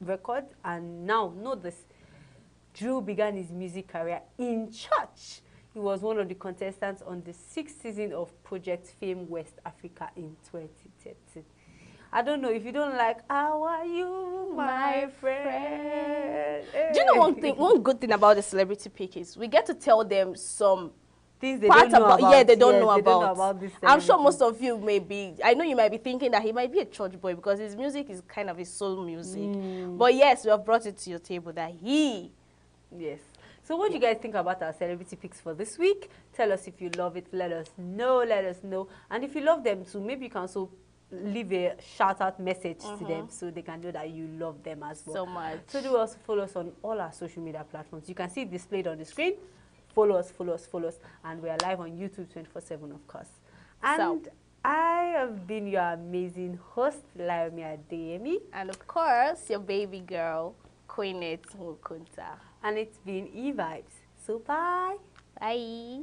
[SPEAKER 19] Records, and now, note this, Drew began his music career in church. He was one of the contestants on the 6th season of Project Fame West Africa in 2013. I don't know if you don't like How Are You, My Friend?
[SPEAKER 18] Do you know one good thing about the celebrity pick is we get to tell them some
[SPEAKER 19] things they don't know about.
[SPEAKER 18] Yeah, they don't know about.
[SPEAKER 19] Don't know about this.
[SPEAKER 18] I'm sure most of you I know you might be thinking that he might be a church boy because his music is kind of his soul music. But yes, we have brought it to your table that
[SPEAKER 19] Yes. So what do you guys think about our celebrity picks for this week? Tell us if you love it. Let us know. And if you love them too, maybe you can also leave a shout-out message to them so they can know that you love them as well.
[SPEAKER 18] So much.
[SPEAKER 19] So do also follow us on all our social media platforms. You can see it displayed on the screen. Follow us. And we are live on YouTube 24/7, of course. And I have been your amazing host, Laomi Adeyemi.
[SPEAKER 18] And of course, your baby girl, Queenet Mukunta.
[SPEAKER 19] And it's been E-Vibes. So bye.
[SPEAKER 18] Bye.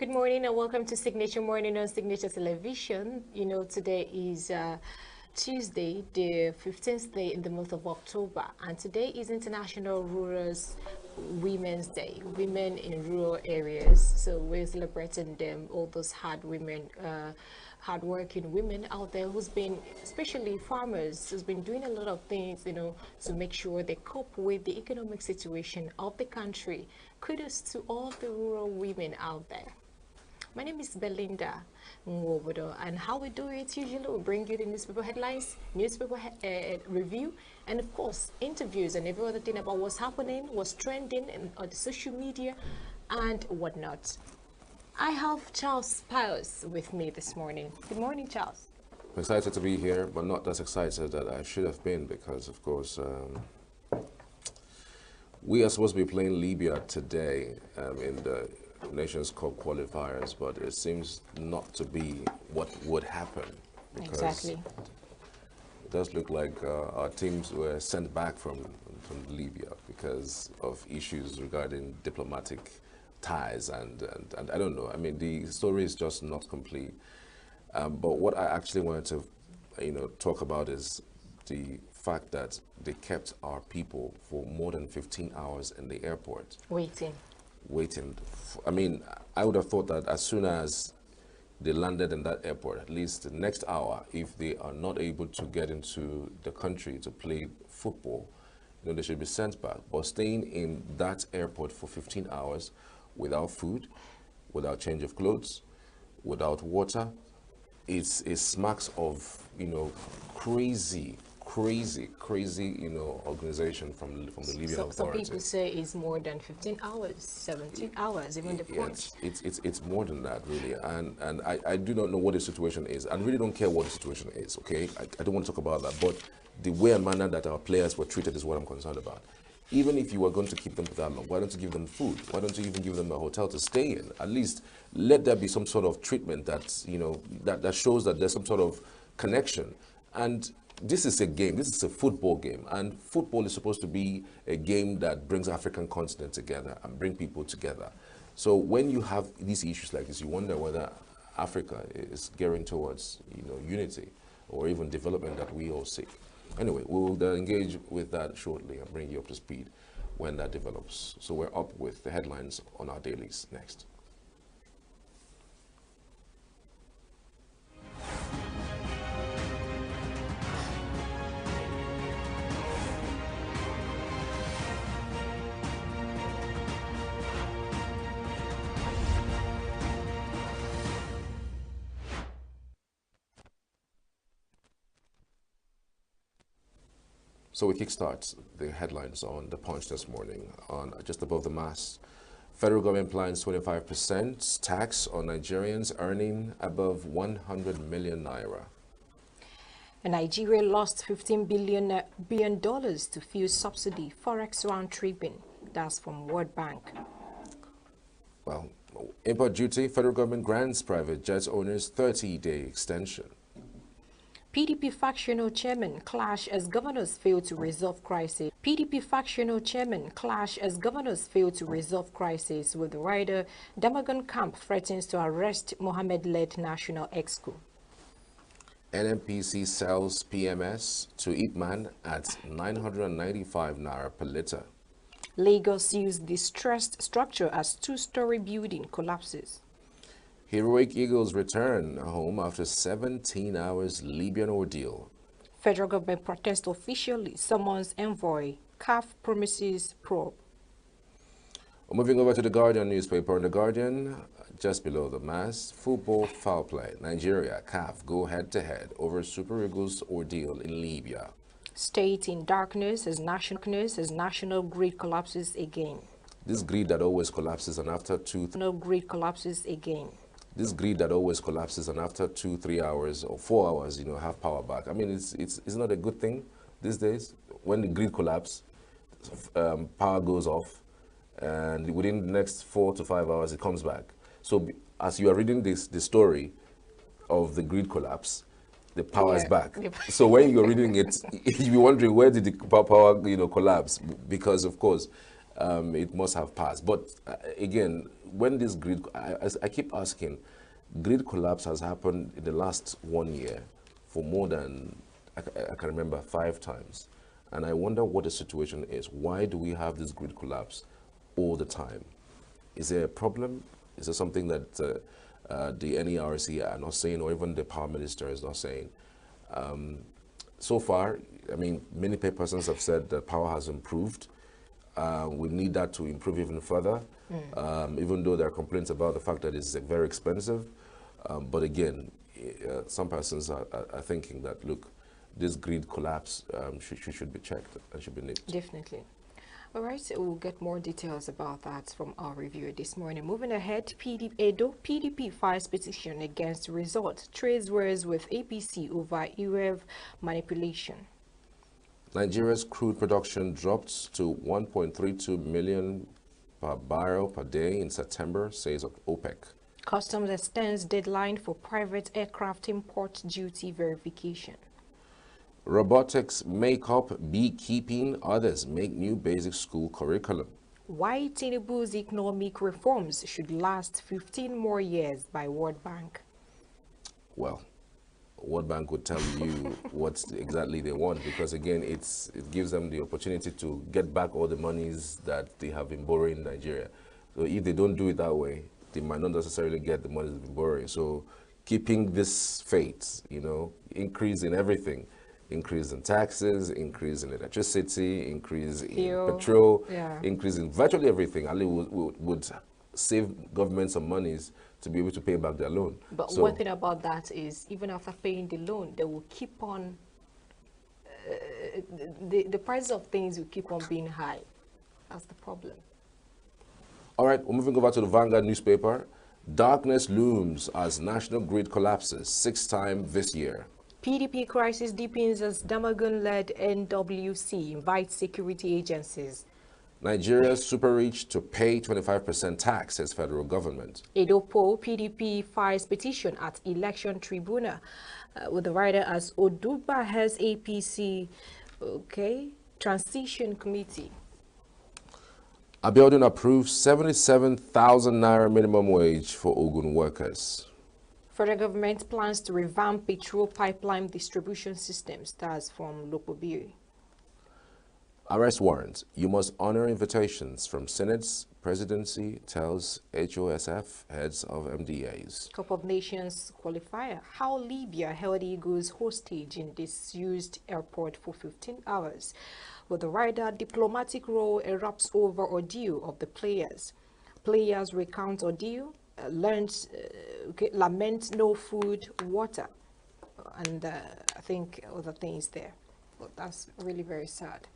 [SPEAKER 4] Good morning and welcome to Signature Morning on Signature Television. You know, today is Tuesday, the 15th day in the month of October, and today is International Rural Women's Day, women in rural areas. So we're celebrating them, all those hardworking women out there who's been, especially farmers, who's been doing a lot of things, you know, to make sure they cope with the economic situation of the country. Kudos to all the rural women out there. My name is Belinda Nwobodo, and how we do it usually, we bring you the newspaper headlines, newspaper review, and of course interviews and every other thing about what's happening, what's trending on the social media and whatnot. I have Charles Pius with me this morning. Good morning, Charles.
[SPEAKER 22] I'm excited to be here, but not as excited that I should have been, because of course we are supposed to be playing Libya today in the Nations Cup qualifiers, but it seems not to be what would happen, because
[SPEAKER 4] exactly.
[SPEAKER 22] It does look like our teams were sent back from Libya because of issues regarding diplomatic ties and I don't know. I mean, the story is just not complete. But what I actually wanted to talk about is the fact that they kept our people for more than 15 hours in the airport waiting. I mean, I would have thought that as soon as they landed in that airport, at least the next hour, if they are not able to get into the country to play football, they should be sent back. But staying in that airport for 15 hours without food, without change of clothes, without water, it smacks of crazy organization from the Libyan authority.
[SPEAKER 4] Some people say it's more than 15 hours, 17 hours, even the point.
[SPEAKER 22] It's more than that, really, and I do not know what the situation is. I really don't care what the situation is, okay? I don't want to talk about that, but the way and manner that our players were treated is what I'm concerned about. Even if you are going to keep them for that long, why don't you give them food? Why don't you even give them a hotel to stay in? At least let there be some sort of treatment that, that shows that there's some sort of connection. And this is a game, this is a football game, and football is supposed to be a game that brings African continent together and bring people together. So when you have these issues like this, you wonder whether Africa is gearing towards unity or even development that we all seek. Anyway, we will engage with that shortly and bring you up to speed when that develops. So we're up with the headlines on our dailies next. So we kickstart the headlines on The Punch this morning. On just above the mast, federal government plans 25% tax on Nigerians earning above 100 million naira.
[SPEAKER 4] And Nigeria lost $15 billion to fuel subsidy forex round tripping. That's from World Bank.
[SPEAKER 22] Well, import duty, federal government grants private jet owners 30-day extension.
[SPEAKER 4] PDP factional chairman clash as governors fail to resolve crisis. PDP factional chairman clash as governors fail to resolve crisis, with the rider Damagun camp threatens to arrest Mohammed-led National Exco.
[SPEAKER 22] NNPC sells PMS to Ipman at 995 naira per litre.
[SPEAKER 4] Lagos used distressed structure as two-story building collapses.
[SPEAKER 22] Heroic Eagles return home after 17 hours Libyan ordeal.
[SPEAKER 4] Federal government protest officially summons envoy. CAF promises probe.
[SPEAKER 22] Moving over to the Guardian newspaper. On the Guardian, just below the mast, football foul play. Nigeria, CAF go head-to-head over Super Eagles ordeal in Libya.
[SPEAKER 4] State in darkness as national grid collapses again.
[SPEAKER 22] This grid that always collapses and after
[SPEAKER 4] national grid collapses again.
[SPEAKER 22] This grid that always collapses and after 2-3 hours or 4 hours, have power back. I mean, it's not a good thing these days. When the grid collapses, power goes off, and within the next 4 to 5 hours, it comes back. So as you are reading the story of the grid collapse, the power is back. So when you're reading it, you're wondering, where did the power collapse? Because of course, it must have passed. But again, when this grid, I keep asking, grid collapse has happened in the last 1 year for more than, I can remember, 5 times. And I wonder what the situation is. Why do we have this grid collapse all the time? Is there a problem? Is there something that the NERC are not saying, or even the power minister is not saying? So far, I mean, many persons have said that power has improved. We need that to improve even further, even though there are complaints about the fact that it's very expensive. But again, some persons are thinking that, look, this grid collapse should be checked and should be nipped.
[SPEAKER 4] Definitely. All right, so we'll get more details about that from our reviewer this morning. Moving ahead, PDP files petition against result, trades wars with APC over EREV manipulation.
[SPEAKER 22] Nigeria's crude production dropped to 1.32 million per barrel per day in September, says OPEC.
[SPEAKER 4] Customs extends deadline for private aircraft import duty verification.
[SPEAKER 22] Robotics make up beekeeping, others make new basic school curriculum.
[SPEAKER 4] Why Tinubu's economic reforms should last 15 more years by World Bank.
[SPEAKER 22] Well, World Bank would tell you what exactly they want, because again, it gives them the opportunity to get back all the monies that they have been borrowing in Nigeria. So if they don't do it that way, they might not necessarily get the money they've been borrowing. So keeping this faith, you know, increase in everything. Increase in taxes, increase in electricity, increase in petrol, increase in virtually everything. Ali would save government some monies to be able to pay back their loan.
[SPEAKER 4] But one thing about that is, even after paying the loan, they will keep on, the price of things will keep on being high. That's the problem.
[SPEAKER 22] All right, we're moving over to the Vanguard newspaper. Darkness looms as national grid collapses 6th time this year.
[SPEAKER 4] PDP crisis deepens as Damagun-led NWC invites security agencies.
[SPEAKER 22] Nigeria's super rich to pay 25% tax, says federal government.
[SPEAKER 4] Edopo PDP files petition at election tribunal with the writer as Oduba has APC, transition committee.
[SPEAKER 22] Abiodun approves 77,000 naira minimum wage for Ogun workers.
[SPEAKER 4] Federal government plans to revamp petrol pipeline distribution systems. That's from Lopobiri.
[SPEAKER 22] Arrest warrant. You must honor invitations from Senate's presidency, tells HOSF heads of MDAs.
[SPEAKER 4] Cup of Nations qualifier. How Libya held Eagles hostage in disused airport for 15 hours. With the rider, diplomatic role erupts over ordeal of the players. Players recount ordeal. Lament no food, water, and I think other things there. But that's really very sad.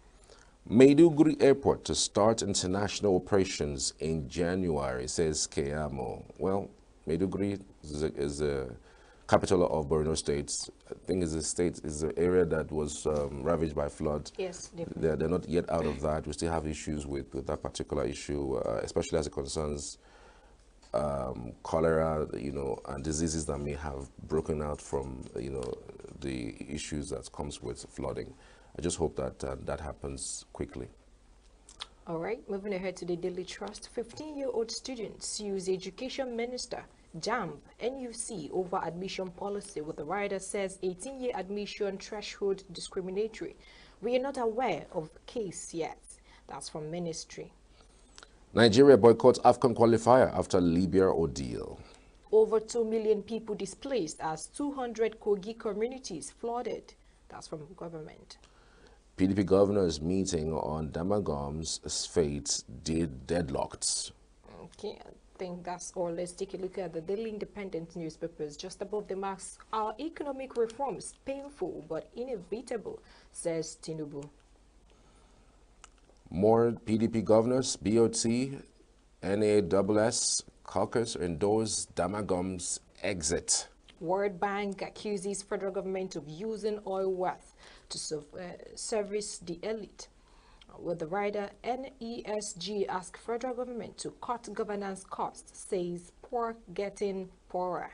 [SPEAKER 22] Maiduguri Airport to start international operations in January, says Keyamo. Well, Maiduguri is the capital of Borno State. I think is the area that was ravaged by flood.
[SPEAKER 4] Yes, definitely.
[SPEAKER 22] They're not yet out of that. We still have issues with that particular issue, especially as it concerns cholera, you know, and diseases that may have broken out from, you know, the issues that comes with flooding. I just hope that that happens quickly.
[SPEAKER 4] All right, moving ahead to the Daily Trust. 15-year-old students sues Education Minister, JAMB, NUC over admission policy, with the writer says 18-year admission threshold discriminatory. We are not aware of the case yet. That's from Ministry.
[SPEAKER 22] Nigeria boycotts AFCON qualifier after Libya ordeal.
[SPEAKER 4] Over 2 million people displaced as 200 Kogi communities flooded. That's from government.
[SPEAKER 22] PDP governors meeting on Damagum's fate deadlocked.
[SPEAKER 4] Okay, I think that's all. Let's take a look at the Daily Independent newspapers. Just above the marks, our economic reforms painful but inevitable, says Tinubu.
[SPEAKER 22] More PDP governors, BOT, NASS, caucus endorse Damagum's exit.
[SPEAKER 4] World Bank accuses federal government of using oil wealth to service the elite. With the rider, NESG asks federal government to cut governance costs, says poor getting poorer.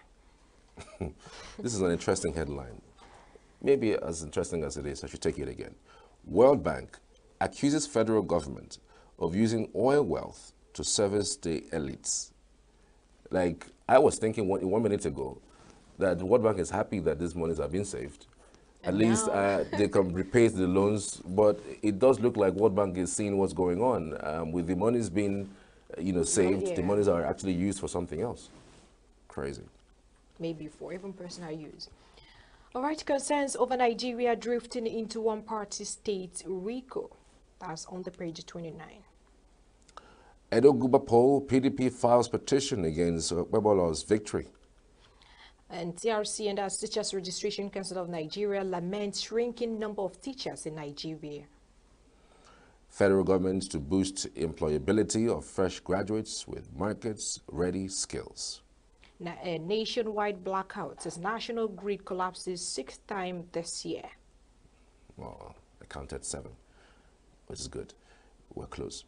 [SPEAKER 22] This is an interesting headline. Maybe as interesting as it is, I should take it again. World Bank accuses federal government of using oil wealth to service the elites. Like, I was thinking 1 minute ago that the World Bank is happy that these monies have been saved. At least they can repay the loans, but it does look like World Bank is seeing what's going on. With the monies being, saved, the monies are actually used for something else. Crazy.
[SPEAKER 4] Maybe for even personal use. All right, concerns over Nigeria drifting into one-party state, RICO. That's on the page 29.
[SPEAKER 22] ENUGU poll, PDP files petition against Webolo's victory.
[SPEAKER 4] And TRC and the Teachers Registration Council of Nigeria laments shrinking number of teachers in Nigeria.
[SPEAKER 22] Federal government to boost employability of fresh graduates with markets-ready skills.
[SPEAKER 4] Now, a nationwide blackout as national grid collapses 6th time this year.
[SPEAKER 22] Well, I counted 7, which is good. We're close.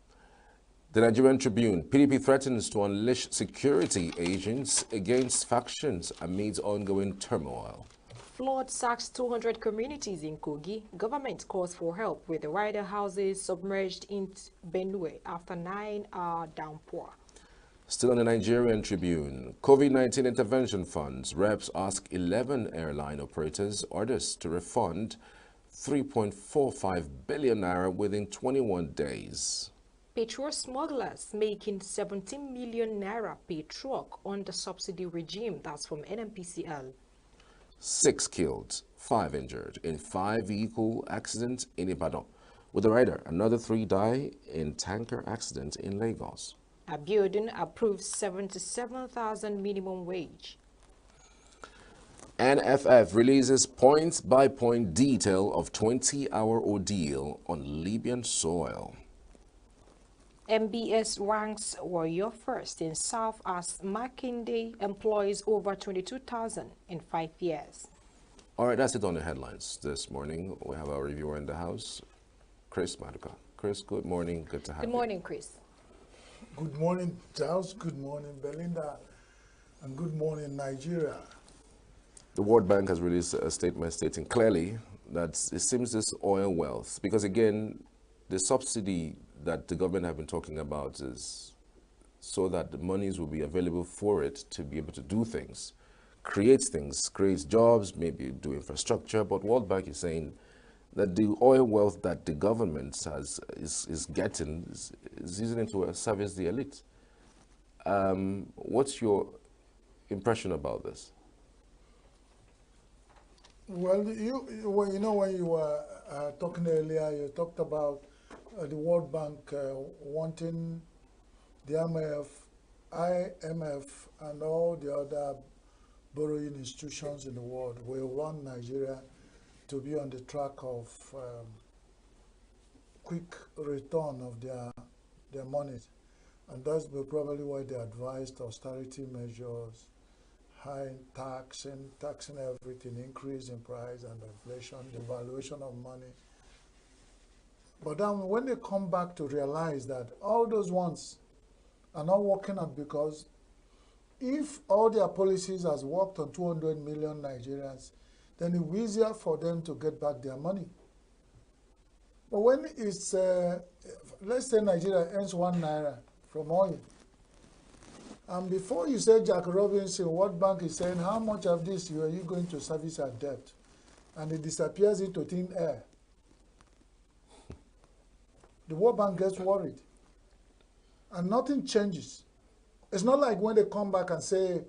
[SPEAKER 22] The Nigerian Tribune, PDP threatens to unleash security agents against factions amid ongoing turmoil.
[SPEAKER 4] Flood sacks 200 communities in Kogi. Government calls for help with the rider houses submerged in Benue after 9-hour downpour.
[SPEAKER 22] Still on the Nigerian Tribune, COVID-19 intervention funds, reps ask 11 airline operators orders to refund 3.45 billion naira within 21 days.
[SPEAKER 4] Petrol smugglers making 17 million naira per truck under subsidy regime. That's from NMPCL.
[SPEAKER 22] 6 killed, 5 injured in 5-vehicle accident in Ibadan. With the rider, another 3 die in tanker accident in Lagos.
[SPEAKER 4] Abiodun approves 77,000 minimum wage.
[SPEAKER 22] NFF releases point-by-point detail of 20-hour ordeal on Libyan soil.
[SPEAKER 4] MBS ranks Warrior first in South as Makinde employs over 22,000 in 5 years.
[SPEAKER 22] All right, that's it on the headlines this morning. We have our reviewer in the house, Chris Maduka. Chris, good morning. Good to have you.
[SPEAKER 4] Good morning, Chris.
[SPEAKER 5] Good morning, Charles. Good morning, Belinda. And good morning, Nigeria.
[SPEAKER 22] The World Bank has released a statement stating clearly that it seems this oil wealth, because again, the subsidy that the government have been talking about is so that the monies will be available for it to be able to do things, create jobs, maybe do infrastructure. But World Bank is saying that the oil wealth that the government is getting is using it to service the elite. What's your impression about this?
[SPEAKER 5] Well, when you were talking earlier, you talked about the World Bank wanting the IMF and all the other borrowing institutions in the world will want Nigeria to be on the track of quick return of their money. And that's probably why they advised austerity measures, high taxing everything, increase in price and inflation, devaluation of money. But then when they come back to realize that all those ones are not working out, because if all their policies has worked on 200 million Nigerians, then it's easier for them to get back their money. But when it's, let's say Nigeria earns 1 naira from oil, and before you say Jack Robinson, World Bank is saying, how much of this are you going to service our debt? And it disappears into thin air. The World Bank gets worried. And nothing changes. It's not like when they come back and say,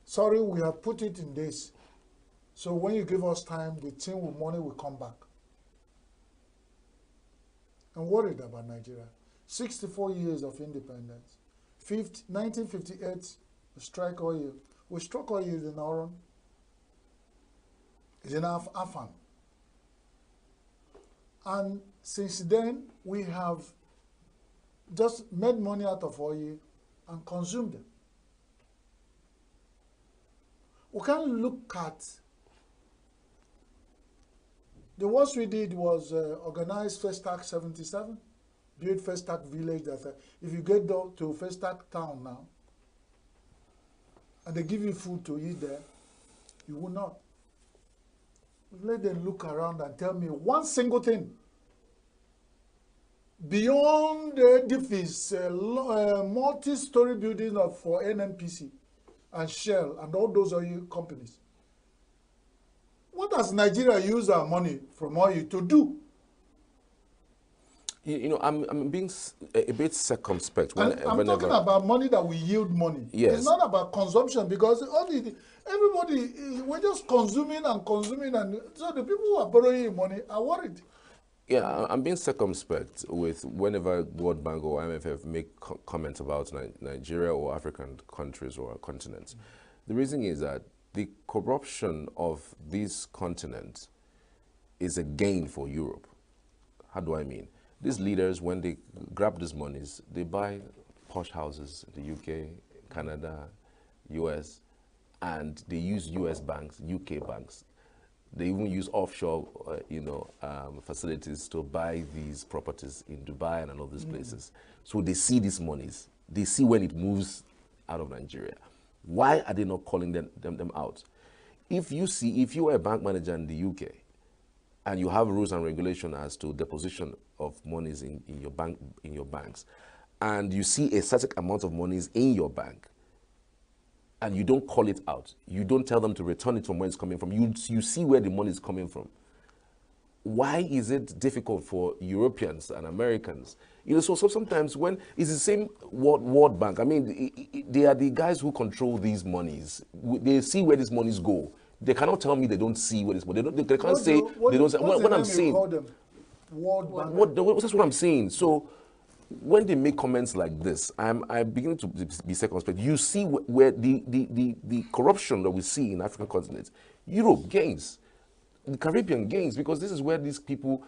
[SPEAKER 5] sorry, we have put it in this. So when you give us time, the team with money will come back. I'm worried about Nigeria. 64 years of independence. 1958, we strike oil. We struck oil in Oron. It's in Afan. And since then, we have just made money out of oil and consumed them. We can't look at, the worst we did was organize Festac 77, build Festac village. That if you get to Festac town now, and they give you food to eat there, you will not. Let them look around and tell me one single thing beyond the edifice, multi-story building for NNPC and Shell and all those oil companies. What does Nigeria use our money from oil to do?
[SPEAKER 22] You know, I'm being a bit circumspect.
[SPEAKER 5] I'm talking about money that we yield money.
[SPEAKER 22] Yes.
[SPEAKER 5] It's not about consumption, because everybody, we're just consuming, and so the people who are borrowing money are worried.
[SPEAKER 22] Yeah, I'm being circumspect with whenever World Bank or IMF make comments about Nigeria or African countries or continents. The reason is that the corruption of this continent is a gain for Europe. How do I mean? These leaders, when they grab these monies, they buy posh houses in the UK, Canada, US, and they use US banks, UK banks. They even use offshore, facilities to buy these properties in Dubai and all these places. So they see these monies. They see when it moves out of Nigeria. Why are they not calling them out? If you are a bank manager in the UK and you have rules and regulation as to deposition of monies in your banks, and you see a certain amount of monies in your bank, and you don't call it out, you don't tell them to return it from where it's coming from, you see where the money is coming from. Why is it difficult for Europeans and Americans? You know, so sometimes when it's the same World Bank, I mean, they are the guys who control these monies. They see where these monies go. They cannot tell me they don't see where this money. They can't say they don't. What I'm saying, World Bank. That's what I'm saying. So when they make comments like this, I'm beginning to be circumspect. You see where the corruption that we see in African continent, Europe gains, the Caribbean gains, because this is where these people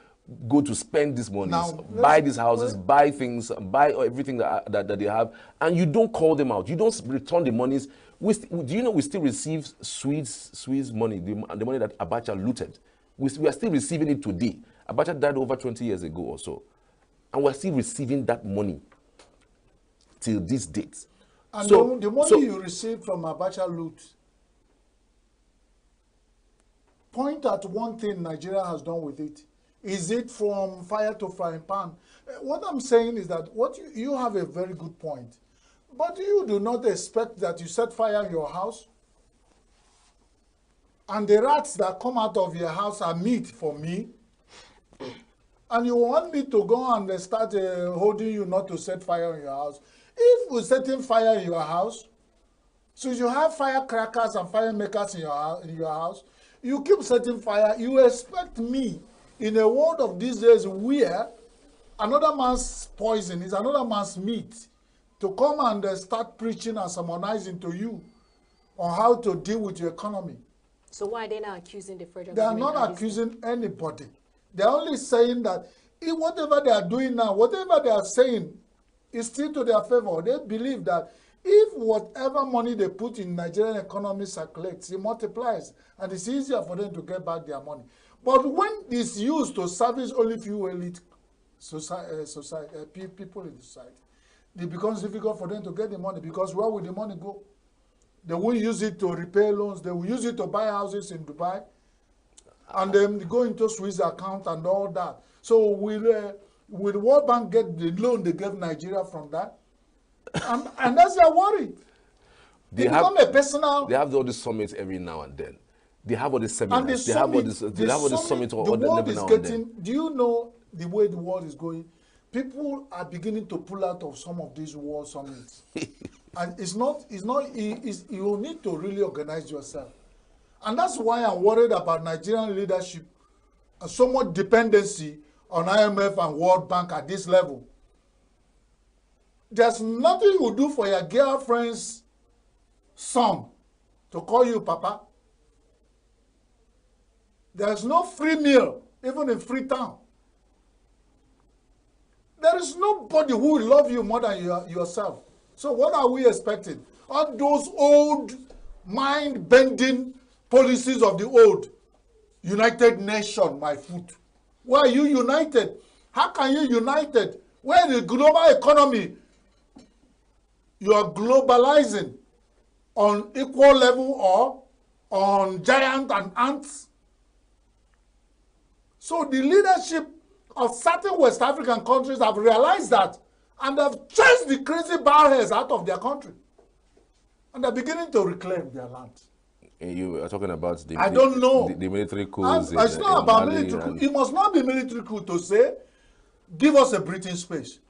[SPEAKER 22] go to spend these monies, buy these houses, buy things, buy everything that they have, and you don't call them out. You don't return the monies. Do you know we still receive Swiss money, the money that Abacha looted? We are still receiving it today. Abacha died over 20 years ago or so. And we're still receiving that money till this date.
[SPEAKER 5] And so, the money you receive from Abacha loot, point at one thing Nigeria has done with it. Is it from fire to frying pan? What I'm saying is that you have a very good point. But you do not expect that you set fire in your house and the rats that come out of your house are meat for me, and you want me to go and start holding you not to set fire in your house. If we're setting fire in your house, so you have firecrackers and firemakers in your house, you keep setting fire, you expect me, in a world of these days where another man's poison is another man's meat, to come and start preaching and sermonizing to you on how to deal with your economy.
[SPEAKER 4] So why are they not accusing the federal
[SPEAKER 5] government? They are not accusing anybody. They're only saying that whatever they are doing now, whatever they are saying is still to their favor. They believe that if whatever money they put in Nigerian economy circulates, it multiplies, and it's easier for them to get back their money. But when it's used to service only few elite people in the society, it becomes difficult for them to get the money, because where will the money go? They will use it to repay loans. They will use it to buy houses in Dubai, and then go into Swiss account and all that. So will World Bank get the loan they gave Nigeria from that? And that's their worry. They become a personal.
[SPEAKER 22] They have all these summits every now and then. They have all these seminars. They have all this summits all every now and then.
[SPEAKER 5] Do you know the way the world is going? People are beginning to pull out of some of these world summits. And you need to really organize yourself. And that's why I'm worried about Nigerian leadership and so much dependency on IMF and World Bank at this level. There's nothing you do for your girlfriend's son to call you Papa. There's no free meal, even in Freetown. There is nobody who will love you more than yourself. So what are we expecting? All those old, mind-bending policies of the old United Nations, my foot. Why are you united? How can you united? Where the global economy, you are globalizing on equal level or on giant and ants. So the leadership of certain West African countries have realized that, and they've chased the crazy barheads out of their country. And they're beginning to reclaim their land.
[SPEAKER 22] You are talking about the,
[SPEAKER 5] I don't know.
[SPEAKER 22] The military coups
[SPEAKER 5] It's not about military coup. It must not be military coup to say, give us a breathing space.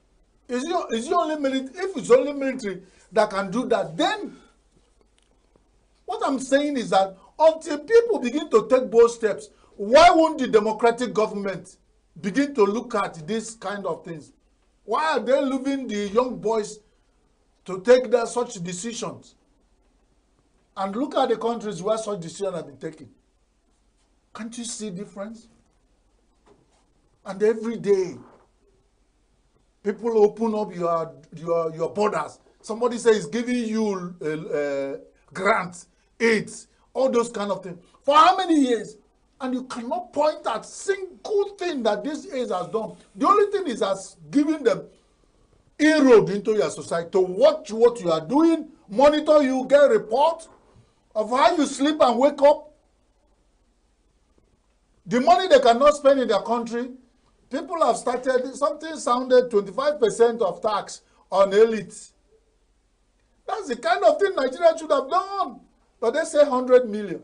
[SPEAKER 5] Is it only military? If it's only military that can do that, then what I'm saying is that until people begin to take bold steps, why won't the democratic government begin to look at these kind of things? Why are they leaving the young boys to take such decisions? And look at the countries where such decisions have been taken. Can't you see difference? And every day, people open up your borders. Somebody says giving you grants, aids, all those kind of things. For how many years? And you cannot point at single thing that this aids has done. The only thing is as giving them inroad into your society to watch what you are doing, monitor you, get reports of how you sleep and wake up. The money they cannot spend in their country, people have started, something sounded 25% of tax on elites. That's the kind of thing Nigeria should have done. But they say 100 million.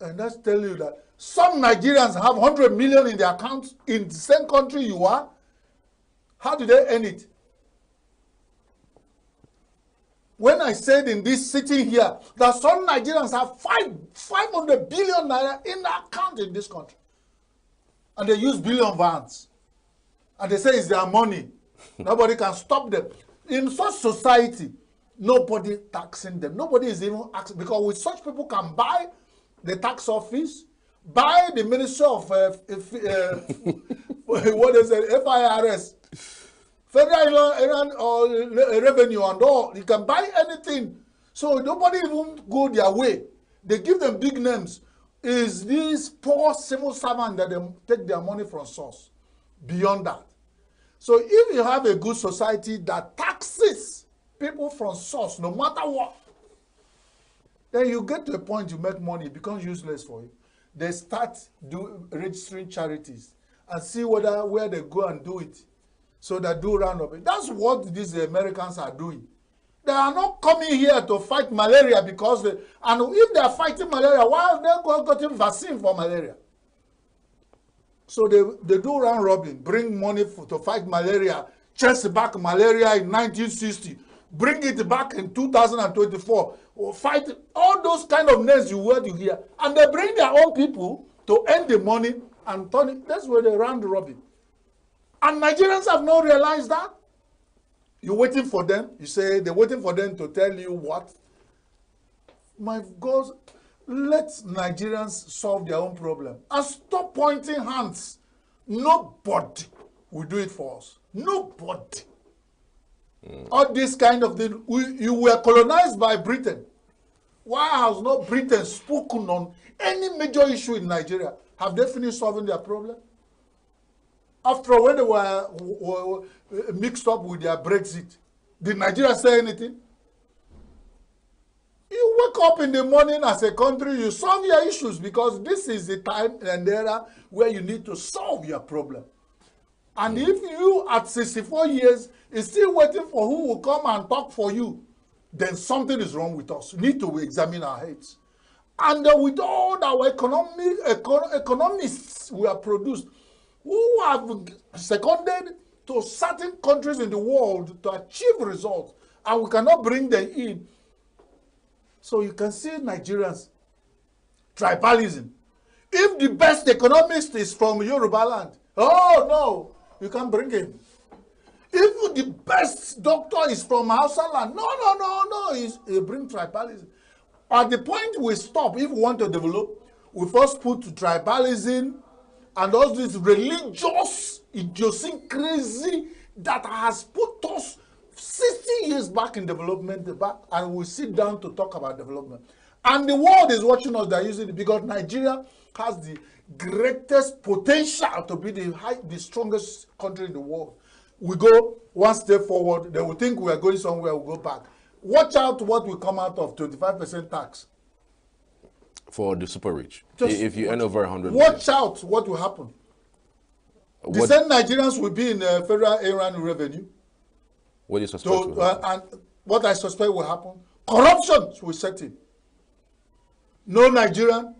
[SPEAKER 5] And that's tell you that some Nigerians have 100 million in their accounts in the same country you are. How do they earn it? When I said in this sitting here that some Nigerians have 500 billion naira in their account in this country. And they use billion vans. And they say it's their money. Nobody can stop them. In such society, nobody taxing them. Nobody is even asking, because with such people can buy the tax office, buy the Ministry of what is it, FIRS, Federal Revenue and all. You can buy anything. So nobody even go their way. They give them big names. Is this poor civil servant that they take their money from source? Beyond that. So if you have a good society that taxes people from source, no matter what, then you get to a point you make money, it becomes useless for you. They start registering charities and see where they go and do it. So they do round of it. That's what these Americans are doing. They are not coming here to fight malaria because and if they are fighting malaria, why are they getting vaccine for malaria? So they do round robin, bring money to fight malaria, chase back malaria in 1960, bring it back in 2024, or fight all those kind of names you hear. And they bring their own people to earn the money and turn it. That's where they round robin. And Nigerians have not realized that. You're waiting for them. You say they're waiting for them to tell you what. My God, let Nigerians solve their own problem. And stop pointing hands. Nobody will do it for us. Nobody. All this kind of thing. You were colonized by Britain. Why has not Britain spoken on any major issue in Nigeria? Have they finished solving their problem? After all, when they were mixed up with their Brexit, did Nigeria say anything? You wake up in the morning as a country, you solve your issues because this is the time and era where you need to solve your problem. And if you at 64 years is still waiting for who will come and talk for you, then something is wrong with us. We need to examine our heads. And with all our economists we have produced, who have seconded to certain countries in the world to achieve results, and we cannot bring them in. So you can see Nigerians, tribalism. If the best economist is from Yoruba land, oh no, you can't bring him. If the best doctor is from Hausa land, no, you bring tribalism. At the point we stop, if we want to develop, we first put tribalism and all this religious idiosyncrasy that has put us 60 years back in development, and we sit down to talk about development. And the world is watching us, they're using it because Nigeria has the greatest potential to be the strongest country in the world. We go one step forward, they will think we are going somewhere, we'll go back. Watch out what will come out of 25% tax.
[SPEAKER 22] For the super rich. If you earn over 100
[SPEAKER 5] watch out what will happen. The same Nigerians will be in federal Iran revenue.
[SPEAKER 22] What do you suspect will happen?
[SPEAKER 5] And what I suspect will happen, corruption will set in. No Nigerian.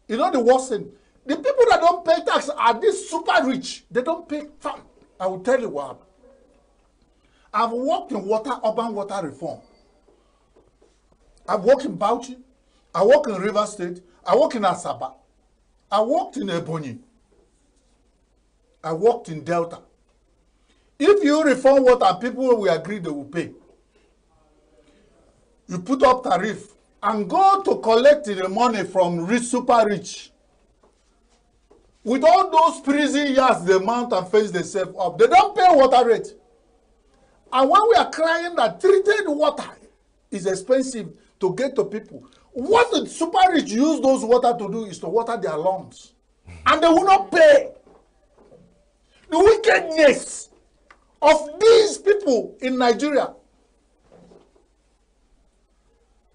[SPEAKER 5] You know the worst thing? The people that don't pay tax are these super rich. They don't pay tax. I will tell you what happened. I've worked in urban water reform. I've worked in Bauchi. I work in River State. I work in Asaba. I worked in Ebonyi. I worked in Delta. If you reform water, people will agree they will pay. You put up tariff and go to collect the money from rich, super rich. With all those prison yards they mount and fence themselves up, they don't pay water rate. And when we are crying that treated water is expensive to get to people, what the super rich use those water to do is to water their lawns. And they will not pay. The wickedness of these people in Nigeria,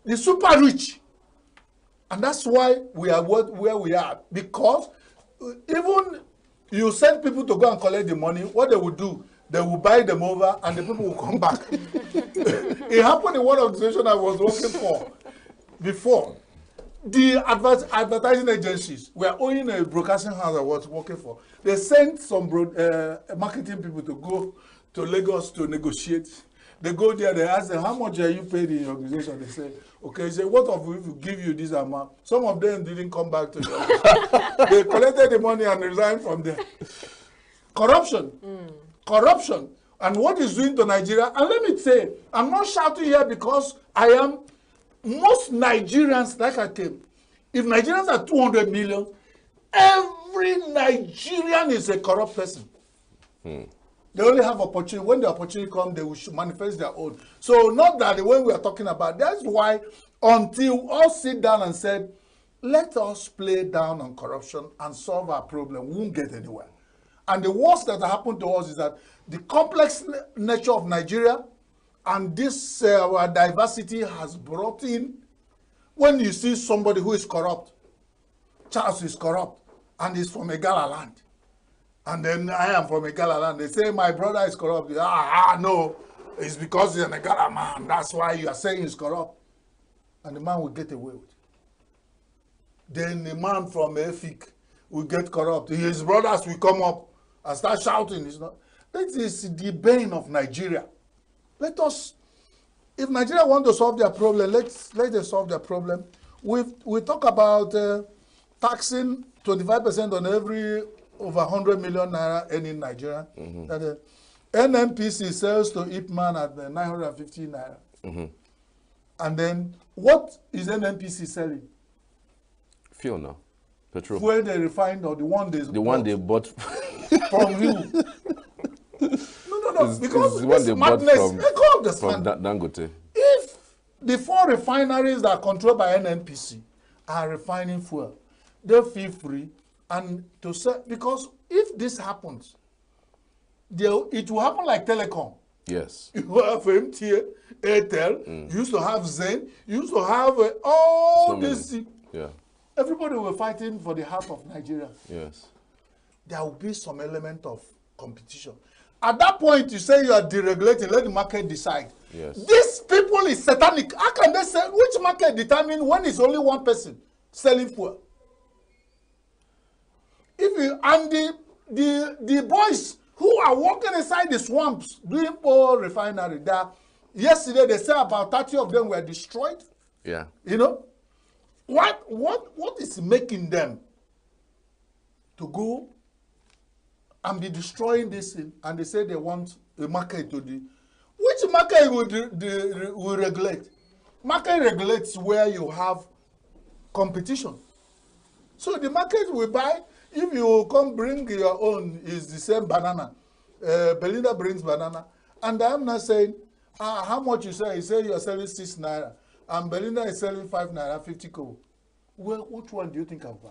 [SPEAKER 5] the super rich. And that's why we are where we are. Because even you send people to go and collect the money, what they will do, they will buy them over and the people will come back. It happened in one organization I was working for before. The advertising agencies were owning a broadcasting house I was working for. They sent some marketing people to go to Lagos to negotiate. They go there, they ask them, how much are you paid in your organization? They say, okay, they say, what if we give you this amount? Some of them didn't come back to the office. They collected the money and resigned from there. Corruption. Corruption. And what is doing to Nigeria? And let me say, I'm not shouting here because I am, most Nigerians, like I came, if Nigerians are 200 million, every Nigerian is a corrupt person. They only have opportunity. When the opportunity comes, they will manifest their own. So not that the way we are talking about. That's why until all sit down and said, let us play down on corruption and solve our problem, we won't get anywhere. And the worst that happened to us is that the complex nature of Nigeria and this diversity has brought in, when you see somebody who is corrupt, Charles is corrupt, and he's from Igala land. And then I am from Igala land. They say, my brother is corrupt. No, it's because he's an Igala man. That's why you are saying he's corrupt. And the man will get away with it. Then the man from Efik will get corrupt. His brothers will come up and start shouting. It's not. That is the bane of Nigeria. Let us, if Nigeria want to solve their problem, let them solve their problem. We talk about taxing 25% on every over 100 million naira any Nigeria. That NNPC sells to Ipman at 950 naira. And then what is NNPC selling?
[SPEAKER 22] Fuel now. Petrol.
[SPEAKER 5] Fuel they refined or the one they
[SPEAKER 22] bought
[SPEAKER 5] from who? No, because it's this madness, from
[SPEAKER 22] Dangote.
[SPEAKER 5] If the 4 refineries that are controlled by NNPC are refining fuel, they feel free and to sell, because if this happens, it will happen like telecom.
[SPEAKER 22] Yes.
[SPEAKER 5] You have MTA, Airtel, you used to have Zen, you used to have all so this.
[SPEAKER 22] Yeah.
[SPEAKER 5] Everybody were fighting for the heart of Nigeria.
[SPEAKER 22] Yes.
[SPEAKER 5] There will be some element of competition. At that point, you say you are deregulating, let the market decide.
[SPEAKER 22] Yes.
[SPEAKER 5] These people is satanic. How can they say, which market determine when it's only one person selling fuel? If you, and the boys who are walking inside the swamps doing oil refinery, yesterday they said about 30 of them were destroyed.
[SPEAKER 22] Yeah.
[SPEAKER 5] You know? What is making them to go and be destroying this thing, and they say they want a market to do? Which market will regulate? Market regulates where you have competition. So the market will buy. If you come bring your own, is the same banana. Belinda brings banana. And I'm not saying, how much you say? You say you're selling 6 naira. And Belinda is selling 5 naira, 50 kobo. Well, which one do you think I'll buy?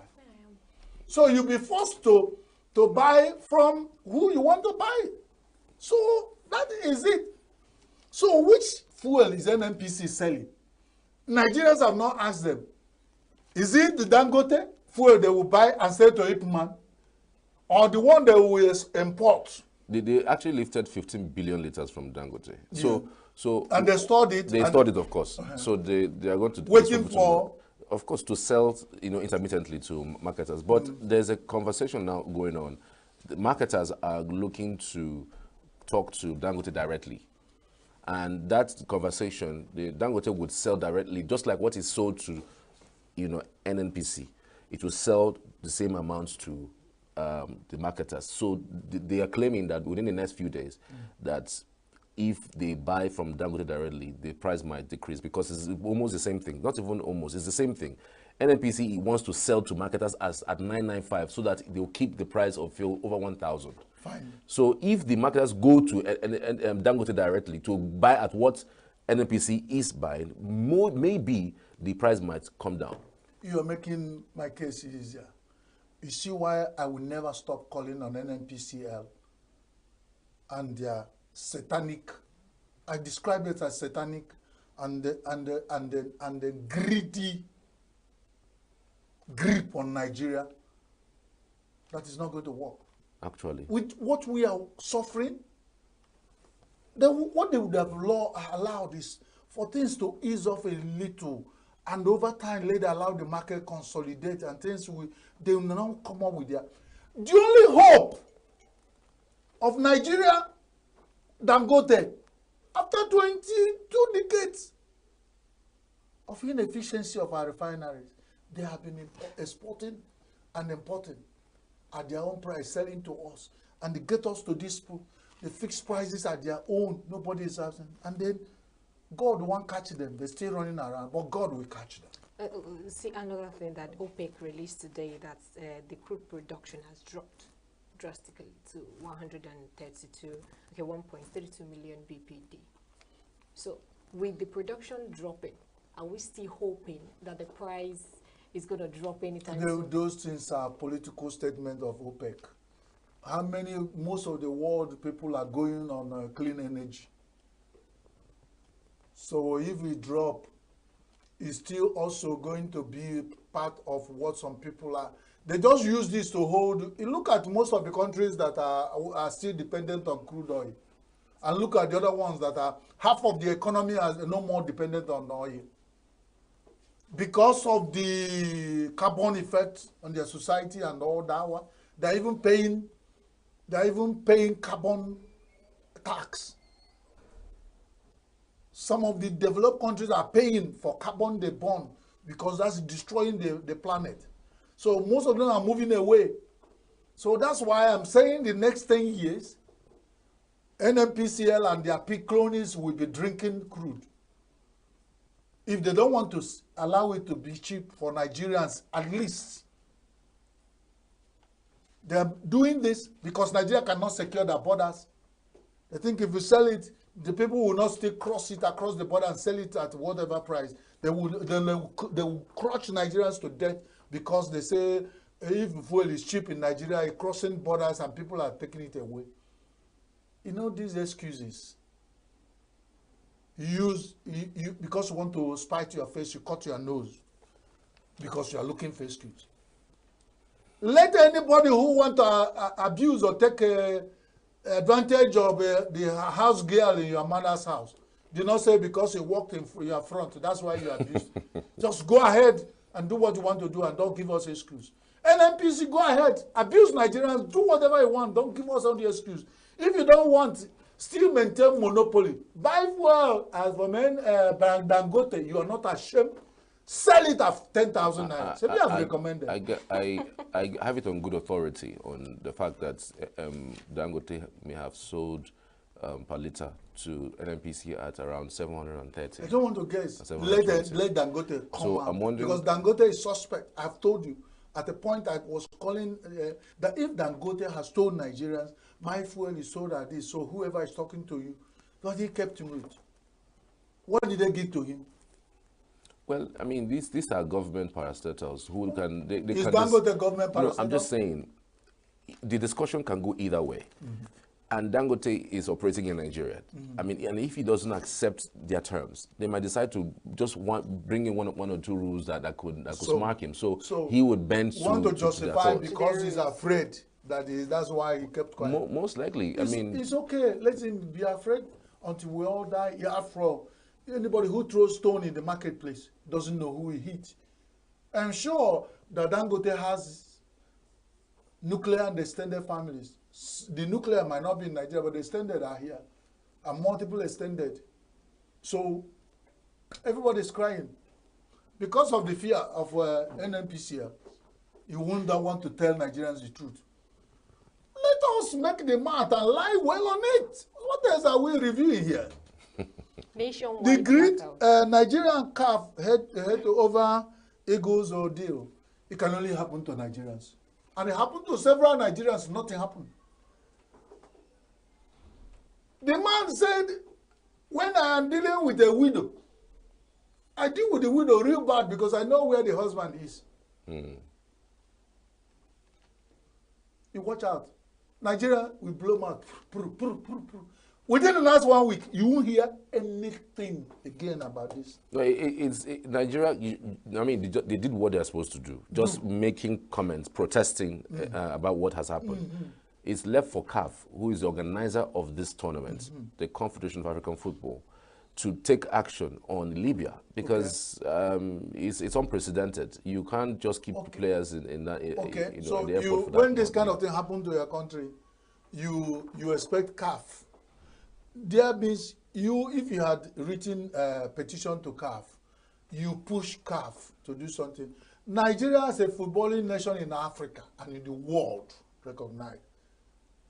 [SPEAKER 5] So you'll be forced to buy from who you want to buy. So that is it. So which fuel is NNPC selling? Nigerians have not asked them. Is it the Dangote fuel they will buy and sell to Ipman? or the one they will import?
[SPEAKER 22] They actually lifted 15 billion liters from Dangote.
[SPEAKER 5] Yeah.
[SPEAKER 22] So
[SPEAKER 5] And they stored it.
[SPEAKER 22] They stored it, of course. So they are going to
[SPEAKER 5] waiting for,
[SPEAKER 22] of course, to sell, intermittently to marketers. But there's a conversation now going on. The marketers are looking to talk to Dangote directly. And that conversation, the Dangote would sell directly, just like what is sold to, NNPC. It will sell the same amounts to the marketers. So they are claiming that within the next few days, that if they buy from Dangote directly, the price might decrease because it's almost the same thing. Not even almost, it's the same thing. NNPC wants to sell to marketers at 995 so that they'll keep the price of fuel over 1,000.
[SPEAKER 5] Fine.
[SPEAKER 22] So if the marketers go to Dangote directly to buy at what NNPC is buying, maybe the price might come down.
[SPEAKER 5] You're making my case easier. You see why I will never stop calling on NNPCL and their satanic, I describe it as satanic and the greedy grip on Nigeria. That is not going to work.
[SPEAKER 22] Actually.
[SPEAKER 5] With what we are suffering, what they would have allowed is for things to ease off a little, and over time later allow the market consolidate and things they will now come up with their. The only hope of Nigeria, Dangote, after 22 decades of inefficiency of our refineries, they have been exporting and importing at their own price, selling to us, and they get us to this, the fixed prices at their own, nobody is asking, and then God won't catch them, they're still running around, but God will catch them.
[SPEAKER 4] See, another thing that OPEC released today, that the crude production has dropped drastically to 1.32 million BPD. So with the production dropping, are we still hoping that the price is going to drop anytime soon?
[SPEAKER 5] Those things are political statement of OPEC. Most of the world people are going on clean energy. So if we drop, it's still also going to be part of what some people are. They just use this to hold. You look at most of the countries that are still dependent on crude oil, and look at the other ones that are half of the economy is no more dependent on oil. Because of the carbon effect on their society and all that one, they're even paying carbon tax. Some of the developed countries are paying for carbon they burn because that's destroying the planet. So most of them are moving away. So that's why I'm saying the next 10 years, NNPCL and their pig cronies will be drinking crude. If they don't want to allow it to be cheap for Nigerians, at least they're doing this because Nigeria cannot secure their borders. They think if you sell it, the people will not still cross it across the border and sell it at whatever price. They will crush Nigerians to death because they say if fuel is cheap in Nigeria, it's crossing borders and people are taking it away. You know these excuses. Because you want to spite your face, you cut your nose because you are looking for excuse. Let anybody who want to abuse or take advantage of the house girl in your mother's house. Do not say because you walked in your front, that's why you abused. Just go ahead and do what you want to do and don't give us excuse. NNPC, go ahead, abuse Nigerians, do whatever you want, don't give us any excuse. If you don't want, still maintain monopoly. Buy fuel as for men, Dangote, you are not ashamed. Sell it at 10,000 naira. So we have recommended.
[SPEAKER 22] I have it on good authority on the fact that Dangote may have sold per litre to NNPC at around 730.
[SPEAKER 5] I don't want to guess. Let Dangote come
[SPEAKER 22] so
[SPEAKER 5] out.
[SPEAKER 22] I'm wondering,
[SPEAKER 5] because Dangote is suspect. I've told you. At the point I was calling that if Dangote has told Nigerians, my fuel is sold at this, so whoever is talking to you, but he kept mute. What did they give to him?
[SPEAKER 22] Well, I mean, these are government parastatals who can... They
[SPEAKER 5] is
[SPEAKER 22] can
[SPEAKER 5] Dangote government parastatal?
[SPEAKER 22] No, I'm just saying, the discussion can go either way. Mm-hmm. And Dangote is operating in Nigeria. Mm-hmm. I mean, and if he doesn't accept their terms, they might decide to just bring in one or two rules that could smack him. So he would bend
[SPEAKER 5] to justify because he's afraid That's why he kept quiet.
[SPEAKER 22] Most likely.
[SPEAKER 5] It's okay. Let him be afraid until we all die. After anybody who throws stone in the marketplace doesn't know who he hit. I'm sure that Dangote has nuclear and extended families. The nuclear might not be in Nigeria, but the extended are here, and multiple extended. So everybody's crying because of the fear of NNPCL. You won't want to tell Nigerians the truth. Let us make the math and lie well on it. What else are we reviewing here?
[SPEAKER 4] Nationwide
[SPEAKER 5] The great Nigerian CAF head over Eagles ordeal. It can only happen to Nigerians. And it happened to several Nigerians, nothing happened. The man said, when I am dealing with a widow, I deal with the widow real bad because I know where the husband is. You watch out. Nigeria will blow mouth. Within the last 1 week, you won't hear anything again about this.
[SPEAKER 22] No, Nigeria, they did what they're supposed to do. Just making comments, protesting about what has happened. It's left for CAF, who is the organizer of this tournament, the Confederation of African Football, to take action on Libya because it's unprecedented. You can't just keep players in that.
[SPEAKER 5] So when this kind of thing happened to your country, you expect CAF. There means if you had written a petition to CAF, you push CAF to do something. Nigeria as a footballing nation in Africa and in the world recognized.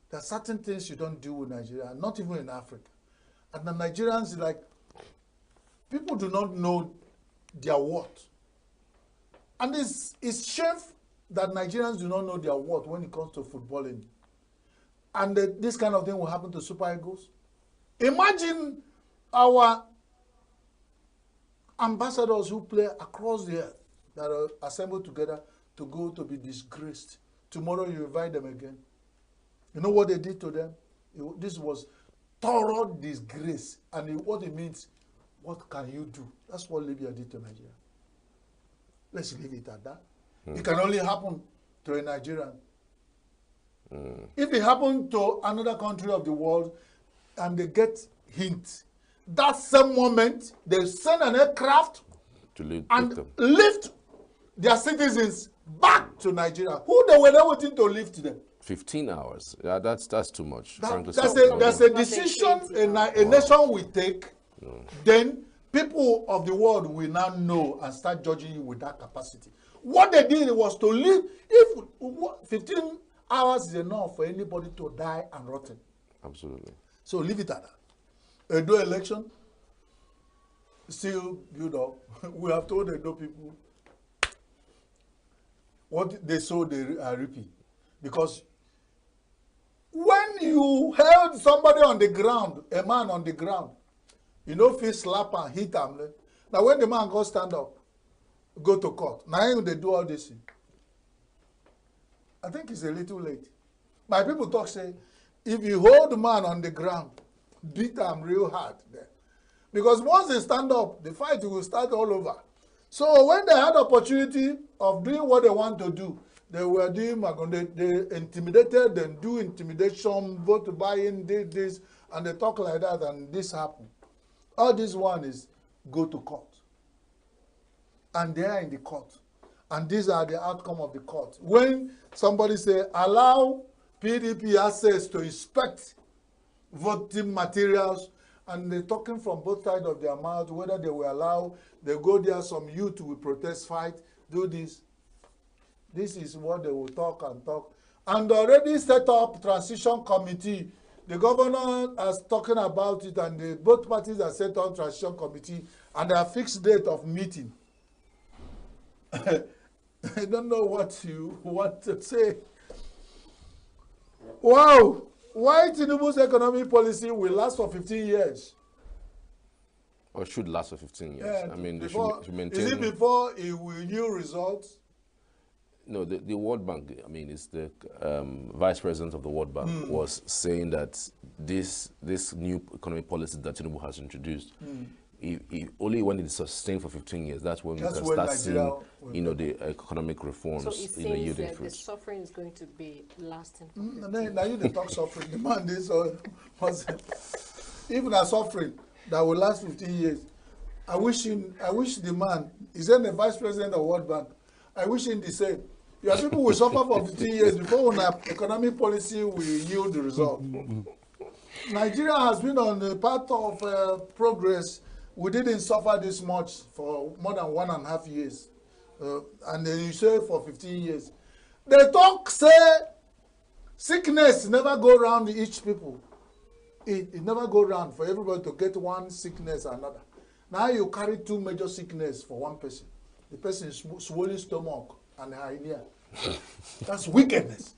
[SPEAKER 5] There are certain things you don't do with Nigeria, not even in Africa. And the Nigerians, people do not know their worth. And it's shameful that Nigerians do not know their worth when it comes to footballing. And this kind of thing will happen to Super Eagles. Imagine our ambassadors who play across the earth that are assembled together to go to be disgraced. Tomorrow you invite them again. You know what they did to them? This was thorough disgrace. And what it means, what can you do? That's what Libya did to Nigeria. Let's leave it at that. It can only happen to a Nigerian. If it happened to another country of the world and they get hints, that same moment they send an aircraft to lift their citizens back to Nigeria. Who they were not waiting to lift them?
[SPEAKER 22] 15 hours. Yeah, that's too much.
[SPEAKER 5] That's a decision a nation will take. Then people of the world will now know and start judging you with that capacity. What they did was to leave. If 15 hours is enough for anybody to die and rotten.
[SPEAKER 22] Absolutely.
[SPEAKER 5] So leave it at that. Edo election, still build up. We have told Edo people what they sow, they are reaping. Because when you held somebody on the ground, a man on the ground, you know, if you slap and hit him. Now when the man goes stand up, go to court, now they do all this thing. I think it's a little late. My people talk, say, if you hold the man on the ground, beat him real hard there. Because once they stand up, the fight will start all over. So when they had opportunity of doing what they want to do, they were doing, they intimidated and do intimidation, vote to buy in, did this, and they talk like that, and this happened. All this one is go to court. And they are in the court. And these are the outcome of the court. When somebody say, allow PDP access to inspect voting materials, and they're talking from both sides of their mouth, whether they will allow, they go there, some youth will protest, fight, do this. This is what they will talk and talk. And already set up transition committee. The governor is talking about it, and both parties are set up transition committee, and there are fixed date of meeting. I don't know what you want to say. Wow! Why Tinubu's economic policy will last for 15 years?
[SPEAKER 22] Or should last for 15 years.
[SPEAKER 5] Yeah,
[SPEAKER 22] I mean,
[SPEAKER 5] before,
[SPEAKER 22] they should maintain...
[SPEAKER 5] Is it before it will yield results?
[SPEAKER 22] No, the World Bank, I mean, it's the vice president of the World Bank was saying that this new economic policy that Tinubu has introduced only when it's sustained for 15 years, that's when we can start seeing, the economic reforms,
[SPEAKER 4] so it seems
[SPEAKER 22] yielding
[SPEAKER 4] that the
[SPEAKER 22] fruits.
[SPEAKER 4] suffering is going to be lasting.
[SPEAKER 5] Now you the talk suffering. The man is even a suffering that will last 15 years. I wish the man, he's then the vice president of World Bank. I wish him the same. Your people will suffer for 15 years before when our economic policy will yield the result. Nigeria has been on the path of progress. We didn't suffer this much for more than 1.5 years. And then you say for 15 years. They talk, say, sickness never go around each people. It never go around for everybody to get one sickness or another. Now you carry 2 major sickness for one person. The person is swollen stomach and hernia. That's wickedness.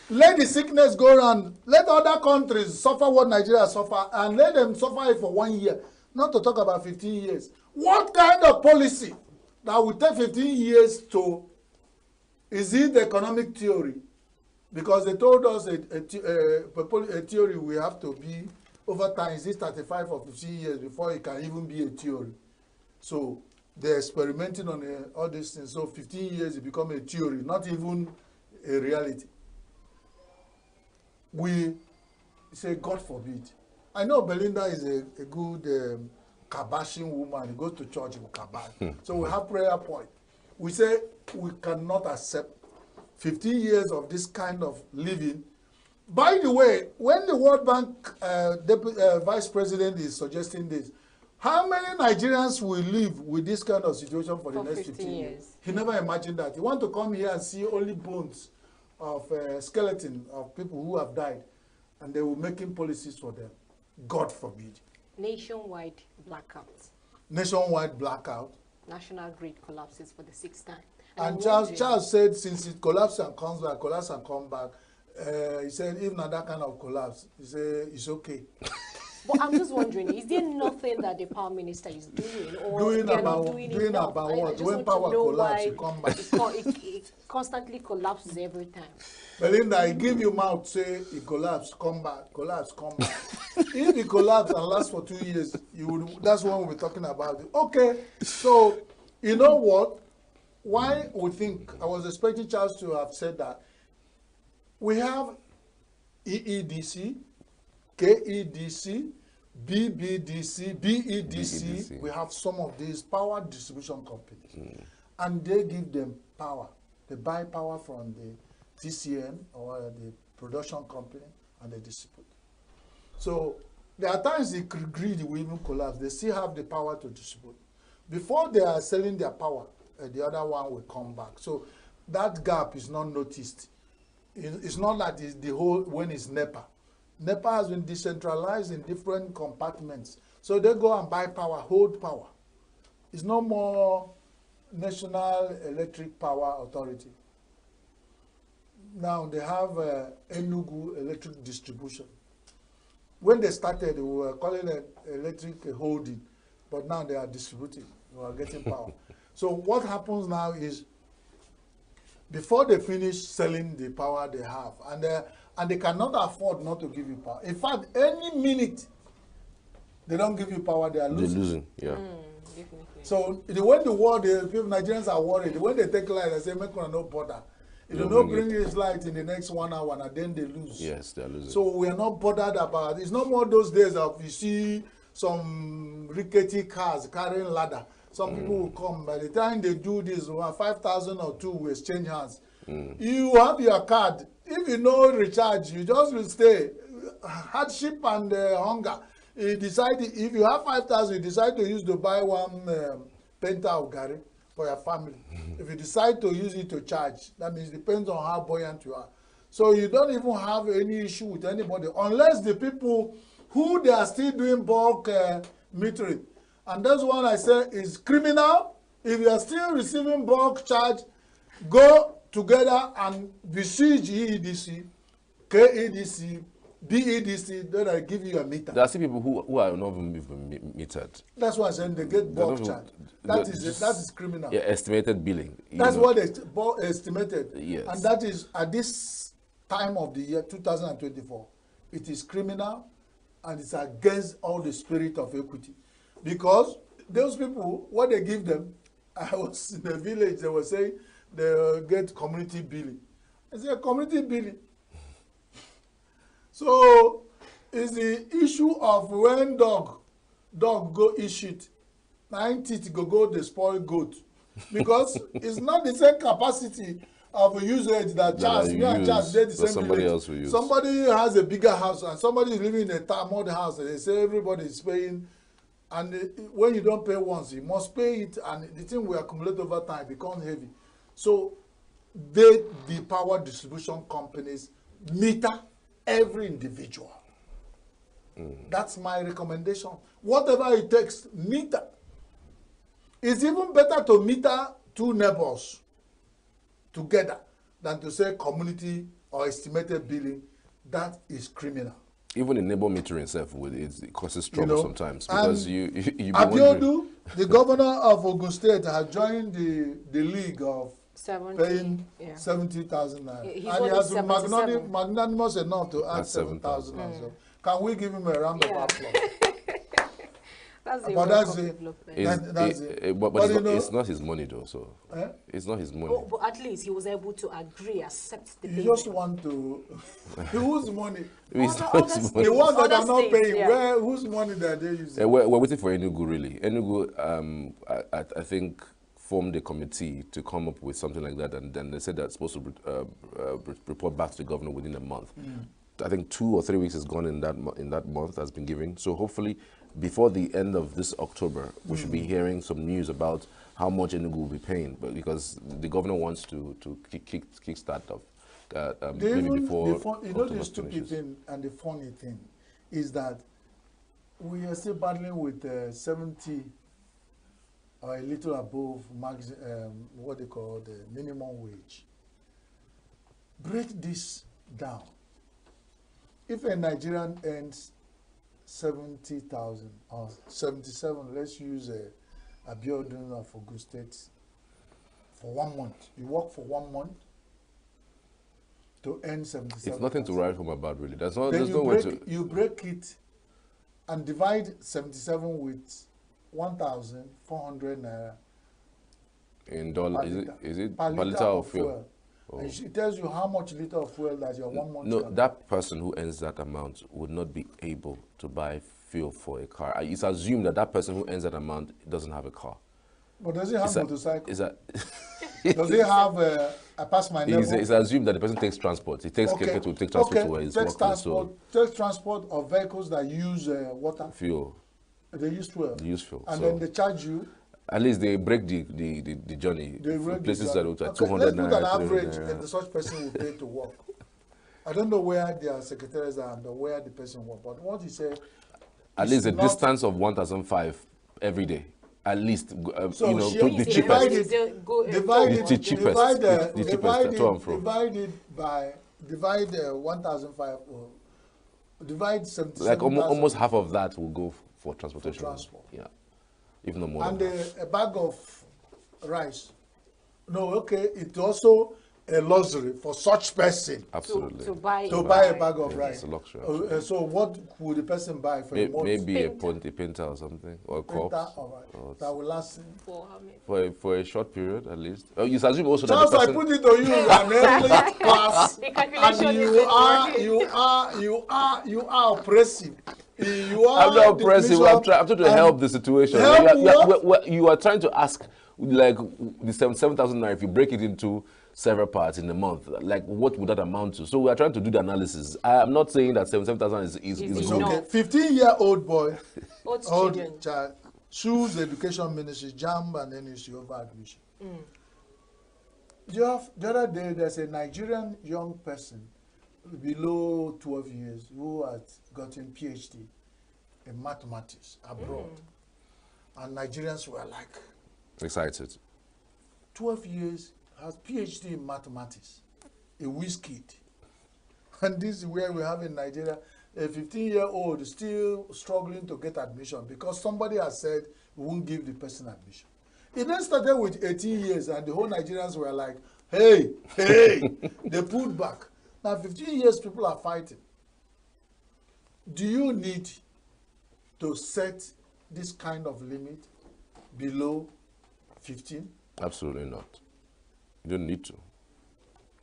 [SPEAKER 5] Let the sickness go around. Let other countries suffer what Nigeria suffer, and let them suffer it for 1 year. Not to talk about 15 years. What kind of policy that will take 15 years to? Is it the economic theory? Because they told us a theory we have to be over time. Is it 35 or 15 years before it can even be a theory? So they're experimenting on all these things. So 15 years it becomes a theory, not even a reality. We say, God forbid. I know Belinda is a good kabashing woman. He goes to church, he will kabash. So we have prayer point. We say we cannot accept 15 years of this kind of living. By the way, when the World Bank vice president is suggesting this, how many Nigerians will live with this kind of situation for the next 15 years? He never imagined that. He want to come here and see only bones of skeleton of people who have died, and they were making policies for them. God forbid.
[SPEAKER 4] Nationwide blackout.
[SPEAKER 5] Nationwide blackout.
[SPEAKER 4] National grid collapses for the 6th time.
[SPEAKER 5] And Charles said since it collapsed and comes back, collapse and come back, he said even at that kind of collapse, he said it's okay.
[SPEAKER 4] But I'm just wondering, is there nothing that the Power Minister is doing? Or
[SPEAKER 5] doing about what? When power collapses, you come back.
[SPEAKER 4] It constantly collapses every time.
[SPEAKER 5] Belinda, I give you mouth, say it collapse, come back, collapse, come back. If it collapse and lasts for 2 years, that's what we'll be talking about. Okay, so you know what? Why we think, I was expecting Charles to have said that. We have EEDC, KEDC, BBDC, BEDC. We have some of these power distribution companies. And they give them power. They buy power from the TCN or the production company and they distribute. So there are times the grid will even collapse. They still have the power to distribute. Before they are selling their power, the other one will come back. So that gap is not noticed. It's not like it's the whole, when it's NEPA. NEPA has been decentralized in different compartments. So they go and buy power, hold power. It's no more National Electric Power Authority. Now they have ENUGU Electric Distribution. When they started, we were calling it electric holding, but now they are distributing. We are getting power. So what happens now is, before they finish selling the power they have, and they cannot afford not to give you power. In fact, any minute they don't give you power, they are losing.
[SPEAKER 22] They're losing, yeah.
[SPEAKER 5] So when the world, the people, Nigerians are worried. When they take light, they say, make one no bother. If they don't bring his light in the next 1 hour, and then they lose.
[SPEAKER 22] Yes, they are losing.
[SPEAKER 5] So we are not bothered about it. It's no more those days of you see some rickety cars carrying ladder. Some people will come. By the time they do this, 5,000 or 2 will exchange hands. You have your card. If you know recharge, you just will stay. Hardship and hunger. You decide, if you have 5,000, you decide to use to buy one penta of Gary for your family. If you decide to use it to charge, that means it depends on how buoyant you are. So you don't even have any issue with anybody, unless the people who they are still doing bulk metering. And that's what I say is criminal. If you are still receiving bulk charge, go together and besiege EEDC, KEDC, BEDC, then I give you a meter.
[SPEAKER 22] There are still people who are not even metered.
[SPEAKER 5] That's what I'm saying, they get bulk charge. That is criminal.
[SPEAKER 22] Yeah, estimated billing.
[SPEAKER 5] That's what they estimated.
[SPEAKER 22] Yes.
[SPEAKER 5] And that is, at this time of the year, 2024, it is criminal. and it's against all the spirit of equity. Because those people, what they give them, I was in a village, they were saying they get community billing. I said, community billing. So it's the issue of when dog go eat shit, 9 teeth go the spoil goat. Because it's not the same capacity of usage that Charles, me and Charles did the same
[SPEAKER 22] somebody
[SPEAKER 5] village.
[SPEAKER 22] else will use.
[SPEAKER 5] Somebody has a bigger house and somebody is living in a modern house and they say everybody is paying, and when you don't pay once, you must pay it, and the thing will accumulate over time, becomes heavy. So the power distribution companies meter every individual. That's my recommendation. Whatever it takes, meter. It's even better to meter 2 neighbors together than to say community or estimated billing. That is criminal.
[SPEAKER 22] Even in neighbor metering itself, it causes trouble sometimes, because you
[SPEAKER 5] Abiodun, the governor of Ogun State, has joined the league of paying 70,000 naira. And he has been magnanimous enough to add 7,000. So can we give him a round of applause?
[SPEAKER 22] But it's not his money though, so it's not his money.
[SPEAKER 6] But at least he was able to agree, accept the payment.
[SPEAKER 5] You just want to whose money?
[SPEAKER 22] It's not his money.
[SPEAKER 5] The ones that are not paying, whose money that they using?
[SPEAKER 22] We're waiting for ENUGU really. ENUGU, I think, formed a committee to come up with something like that, and then they said that's supposed to report back to the governor within a month. I think 2 or 3 weeks has gone in that month has been given. So hopefully, before the end of this October, we should be hearing some news about how much ENUGU will be paying, but because the governor wants to kickstart off maybe before.
[SPEAKER 5] You know, the stupid thing and the funny thing is that we are still battling with 70 or a little above what they call the minimum wage. Break this down. If a Nigerian earns 70,000 or 77, let's use a Abiodun of Ogun State for 1 month. You work for 1 month to earn 77,000.
[SPEAKER 22] It's nothing to write home about, really. There's no
[SPEAKER 5] way to. You break it and divide 77 with 1,400 naira.
[SPEAKER 22] In dollars, is it per liter of fuel?
[SPEAKER 5] Oh. And it tells you how much liter of fuel that your 1 month.
[SPEAKER 22] No, that person who earns that amount would not be able to buy fuel for a car. It's assumed that that person who earns that amount doesn't have a car.
[SPEAKER 5] But does he have a motorcycle? Does he have a pass my neighbor?
[SPEAKER 22] It's assumed that the person takes transport. He takes keke to take transport to where he's working.
[SPEAKER 5] Takes transport of vehicles that use water.
[SPEAKER 22] Fuel.
[SPEAKER 5] They use fuel.
[SPEAKER 22] They use fuel.
[SPEAKER 5] And then they charge you.
[SPEAKER 22] At least they break the journey.
[SPEAKER 5] They break
[SPEAKER 22] places that are 200
[SPEAKER 5] let's put an average
[SPEAKER 22] naira.
[SPEAKER 5] such person will pay to work. I don't know where their secretaries are and where the person works, but what he said.
[SPEAKER 22] At least a distance of 1,005 every day. At least,
[SPEAKER 5] so
[SPEAKER 22] you know, the cheapest.
[SPEAKER 5] Divide 1,005. Divide 70.
[SPEAKER 22] Like almost half of that will go for transportation.
[SPEAKER 5] For transport.
[SPEAKER 22] Yeah. If no more.
[SPEAKER 5] And a bag of rice. No, okay. It's also a luxury for such person.
[SPEAKER 22] Absolutely.
[SPEAKER 5] To buy a bag of rice.
[SPEAKER 22] It's a luxury.
[SPEAKER 5] So what would the person buy for a month?
[SPEAKER 22] Maybe a pinta or something, or a cup.
[SPEAKER 5] That will last
[SPEAKER 22] for a short period at least. Oh, you assume also
[SPEAKER 5] Charles,
[SPEAKER 22] that the person...
[SPEAKER 5] I put it on you an early class, and you are oppressive.
[SPEAKER 22] I'm not oppressive. I'm trying to help the situation. You are trying to ask, like, the 77,000 naira, if you break it into several parts in a month, like, what would that amount to? So we are trying to do the analysis. I'm not saying that 77,000 is good.
[SPEAKER 5] Okay. 15-year-old boy, old child, choose the education ministry, JAMB, and then it's your over admission. The other day, there's a Nigerian young person below 12 years who had gotten PhD in mathematics abroad. And Nigerians were like
[SPEAKER 22] excited.
[SPEAKER 5] 12 years, has PhD in mathematics, a whiz kid. And this is where we have in Nigeria a 15-year-old still struggling to get admission because somebody has said we won't give the person admission. It then started with 18 years and the whole Nigerians were like, hey, they pulled back. Now 15 years people are fighting. Do you need to set this kind of limit below 15?
[SPEAKER 22] Absolutely not. You don't need to.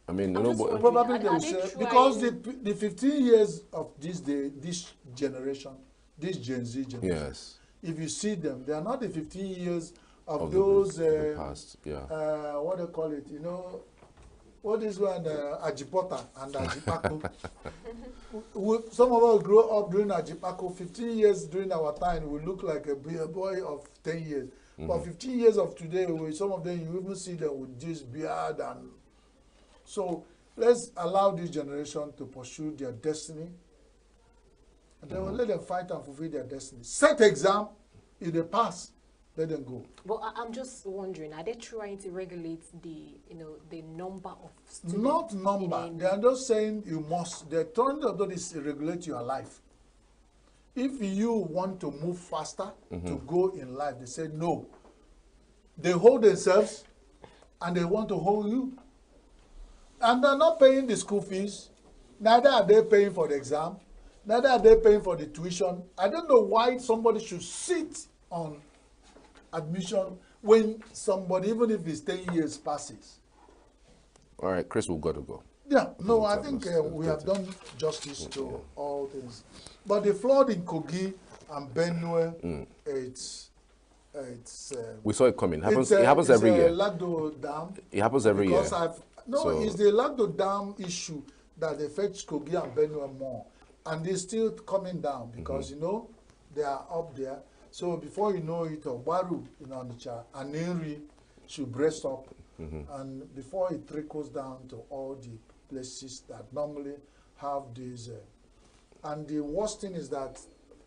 [SPEAKER 22] I mean,
[SPEAKER 5] probably they will say, because the 15 years of this generation, this Gen Z generation,
[SPEAKER 22] yes,
[SPEAKER 5] if you see them, they are not the 15 years of
[SPEAKER 22] those
[SPEAKER 5] the
[SPEAKER 22] past, yeah.
[SPEAKER 5] What do they call it? You know, what is one Ajipota and Ajipako? Some of us grew up during Ajipako. 15 years during our time, we look like a boy of 10 years. But 15 years of today, some of them, you even see them with this beard. And so let's allow this generation to pursue their destiny. And then we'll let them fight and fulfill their destiny. Set exam, if they pass, let them go.
[SPEAKER 6] But I'm just wondering, are they trying to regulate the, the number of students?
[SPEAKER 5] Not number. They are just saying you must. They're trying to do this to regulate your life. If you want to move faster to go in life, they say no. They hold themselves and they want to hold you. And they're not paying the school fees. Neither are they paying for the exam. Neither are they paying for the tuition. I don't know why somebody should sit on admission when somebody, even if it's 10 years passes.
[SPEAKER 22] All right, Chris, we've got to go.
[SPEAKER 5] Yeah, no, I think we have done justice to all things. But the flood in Kogi and Benue, it's
[SPEAKER 22] we saw it coming. It happens every year.
[SPEAKER 5] Lagdo Dam.
[SPEAKER 22] It happens every year.
[SPEAKER 5] It's the Lagdo Dam issue that affects Kogi and Benue more. And it's still coming down because, they are up there. So before you know it, Obaru in Onitsha and Neri should breast up. And before it trickles down to all the places that normally have these. And the worst thing is that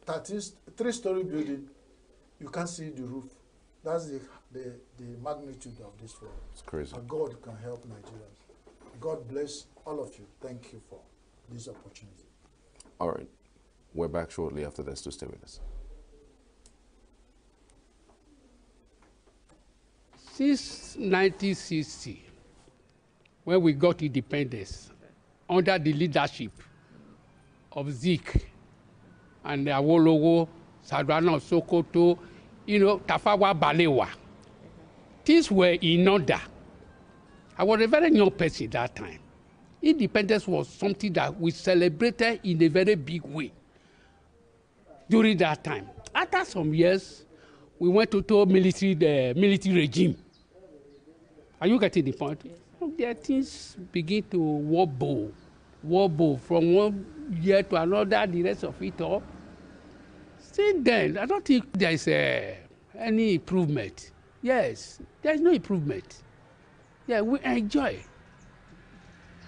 [SPEAKER 5] 3-story building, you can't see the roof. That's the magnitude of this flood.
[SPEAKER 22] It's crazy.
[SPEAKER 5] And God can help Nigerians. God bless all of you. Thank you for this opportunity.
[SPEAKER 22] All right. We're back shortly after this. To stay with us.
[SPEAKER 7] Since 1960, when we got independence, under the leadership of Zik and Awolowo, Sardauna Sokoto, Tafawa Balewa, things were in order. I was a very young person that time. Independence was something that we celebrated in a very big way during that time. After some years, we went to the military regime. Are you getting the point? Their things begin to wobble from one year to another, the rest of it all. Since then, I don't think there is any improvement. Yes, there is no improvement. Yeah, we enjoy.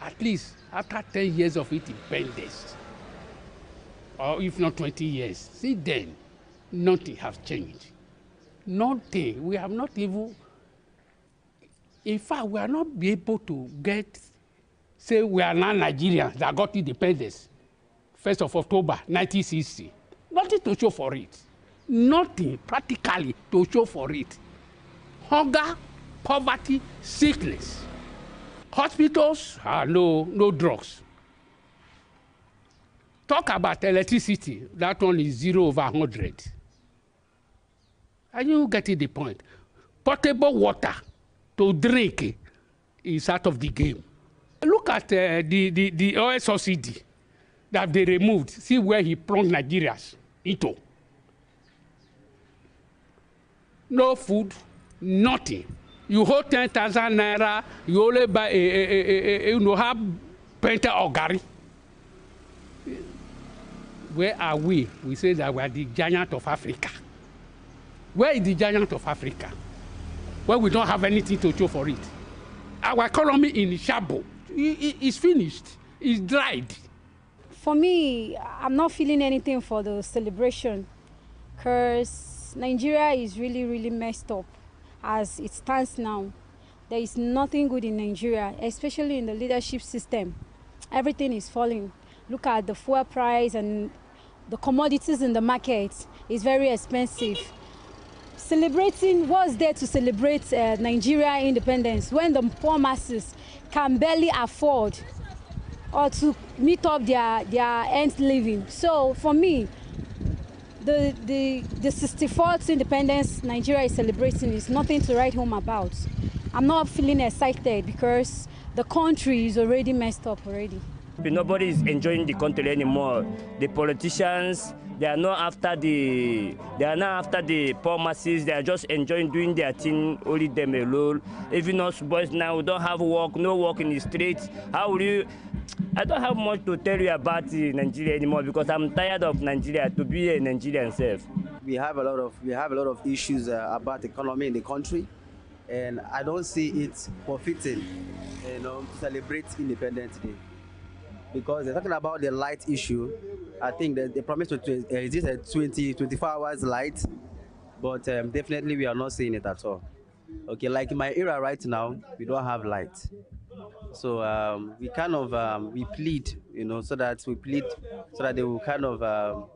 [SPEAKER 7] At least after 10 years of independence, or if not 20 years, since then, nothing has changed. Nothing. We have not even. In fact, we are not be able to say we are now Nigerians that got independence, 1st of October, 1960. Nothing to show for it. Nothing practically to show for it. Hunger, poverty, sickness. Hospitals, no drugs. Talk about electricity, that one is 0/100. Are you getting the point? Potable water to drink is out of the game. Look at the oil subsidy that they removed. See where he plunged Nigerians into. No food, nothing. You hold 10,000 naira, you only buy have penta or gari. Where are we? We say that we are the giant of Africa. Where is the giant of Africa? Where we don't have anything to show for it. Our economy in Shabo is finished, it's dried.
[SPEAKER 8] For me, I'm not feeling anything for the celebration because Nigeria is really, really messed up as it stands now. There is nothing good in Nigeria, especially in the leadership system. Everything is falling. Look at the fuel price and the commodities in the market is very expensive. Celebrating, what's there to celebrate Nigeria independence when the poor masses can barely afford or to meet up their end living. So for me, the 64th independence Nigeria is celebrating is nothing to write home about. I'm not feeling excited because the country is already messed up already.
[SPEAKER 9] Nobody is enjoying the country anymore. The politicians, they are not after the poor masses. They are just enjoying doing their thing, only them alone. Even us boys now, we don't have work, no work in the streets. How will you? I don't have much to tell you about Nigeria anymore because I'm tired of Nigeria to be a Nigerian self.
[SPEAKER 10] We have a lot of issues about the economy in the country, and I don't see it befitting, to celebrate Independence Day. Because they're talking about the light issue. I think that they promised to exist at 24 hours light, but definitely we are not seeing it at all. Okay, like in my era right now, we don't have light. So we kind of we plead, so that they will kind of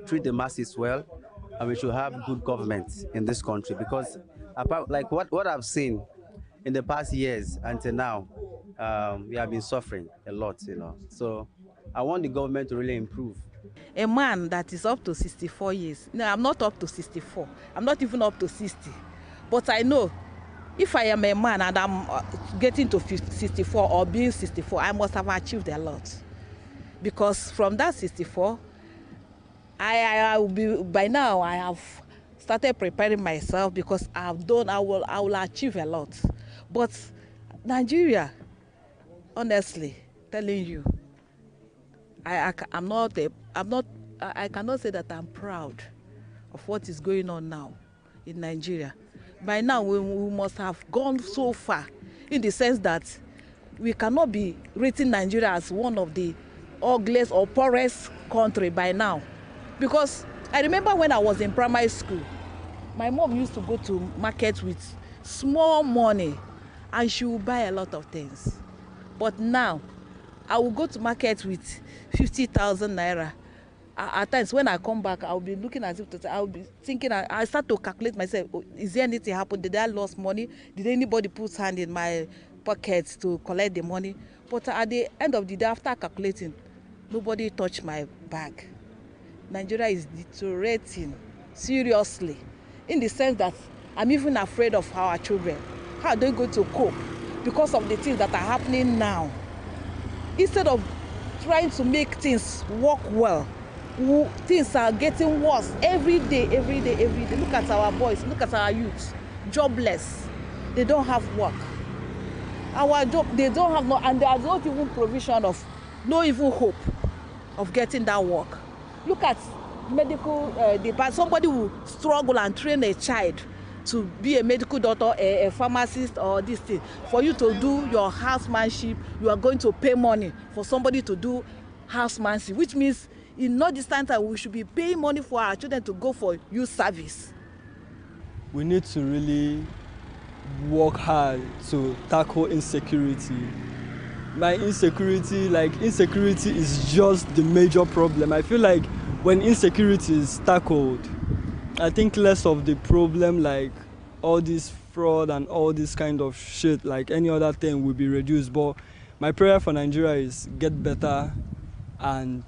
[SPEAKER 10] treat the masses well, and we should have good government in this country. Because apart, like what I've seen in the past years until now, we have been suffering a lot, So I want the government to really improve.
[SPEAKER 23] A man that is up to 64 years, no, I'm not up to 64, I'm not even up to 60, but I know if I am a man and I'm getting to 64 or being 64, I must have achieved a lot. Because from that 64, I will be, by now I have started preparing myself because I will achieve a lot. But Nigeria, honestly, telling you, I cannot say that I'm proud of what is going on now in Nigeria. By now, we must have gone so far in the sense that we cannot be rating Nigeria as one of the ugliest or poorest country by now. Because I remember when I was in primary school, my mom used to go to market with small money and she would buy a lot of things. But now, I will go to market with 50,000 naira. At times, when I come back, I'll be looking as if I'll be thinking. I start to calculate myself. Oh, is there anything happened? Did I lose money? Did anybody put hand in my pocket to collect the money? But at the end of the day, after calculating, nobody touched my bag. Nigeria is deteriorating seriously, in the sense that I'm even afraid of our children. How are they going to cope because of the things that are happening now? Instead of trying to make things work well, things are getting worse every day. Look at our boys, look at our youth, jobless. They don't have work. Our job, they don't have no, and there's not even provision of, no even hope of getting that work. Look at medical department. Somebody will struggle and train a child to be a medical doctor, a pharmacist, or this thing. For you to do your housemanship, you are going to pay money for somebody to do housemanship, which means in no distant time we should be paying money for our children to go for youth service.
[SPEAKER 24] We need to really work hard to tackle insecurity. By insecurity, insecurity is just the major problem. I feel like when insecurity is tackled, I think less of the problem, like all this fraud and all this kind of shit, like any other thing, will be reduced. But my prayer for Nigeria is get better and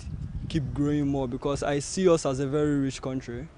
[SPEAKER 24] keep growing more, because I see us as a very rich country.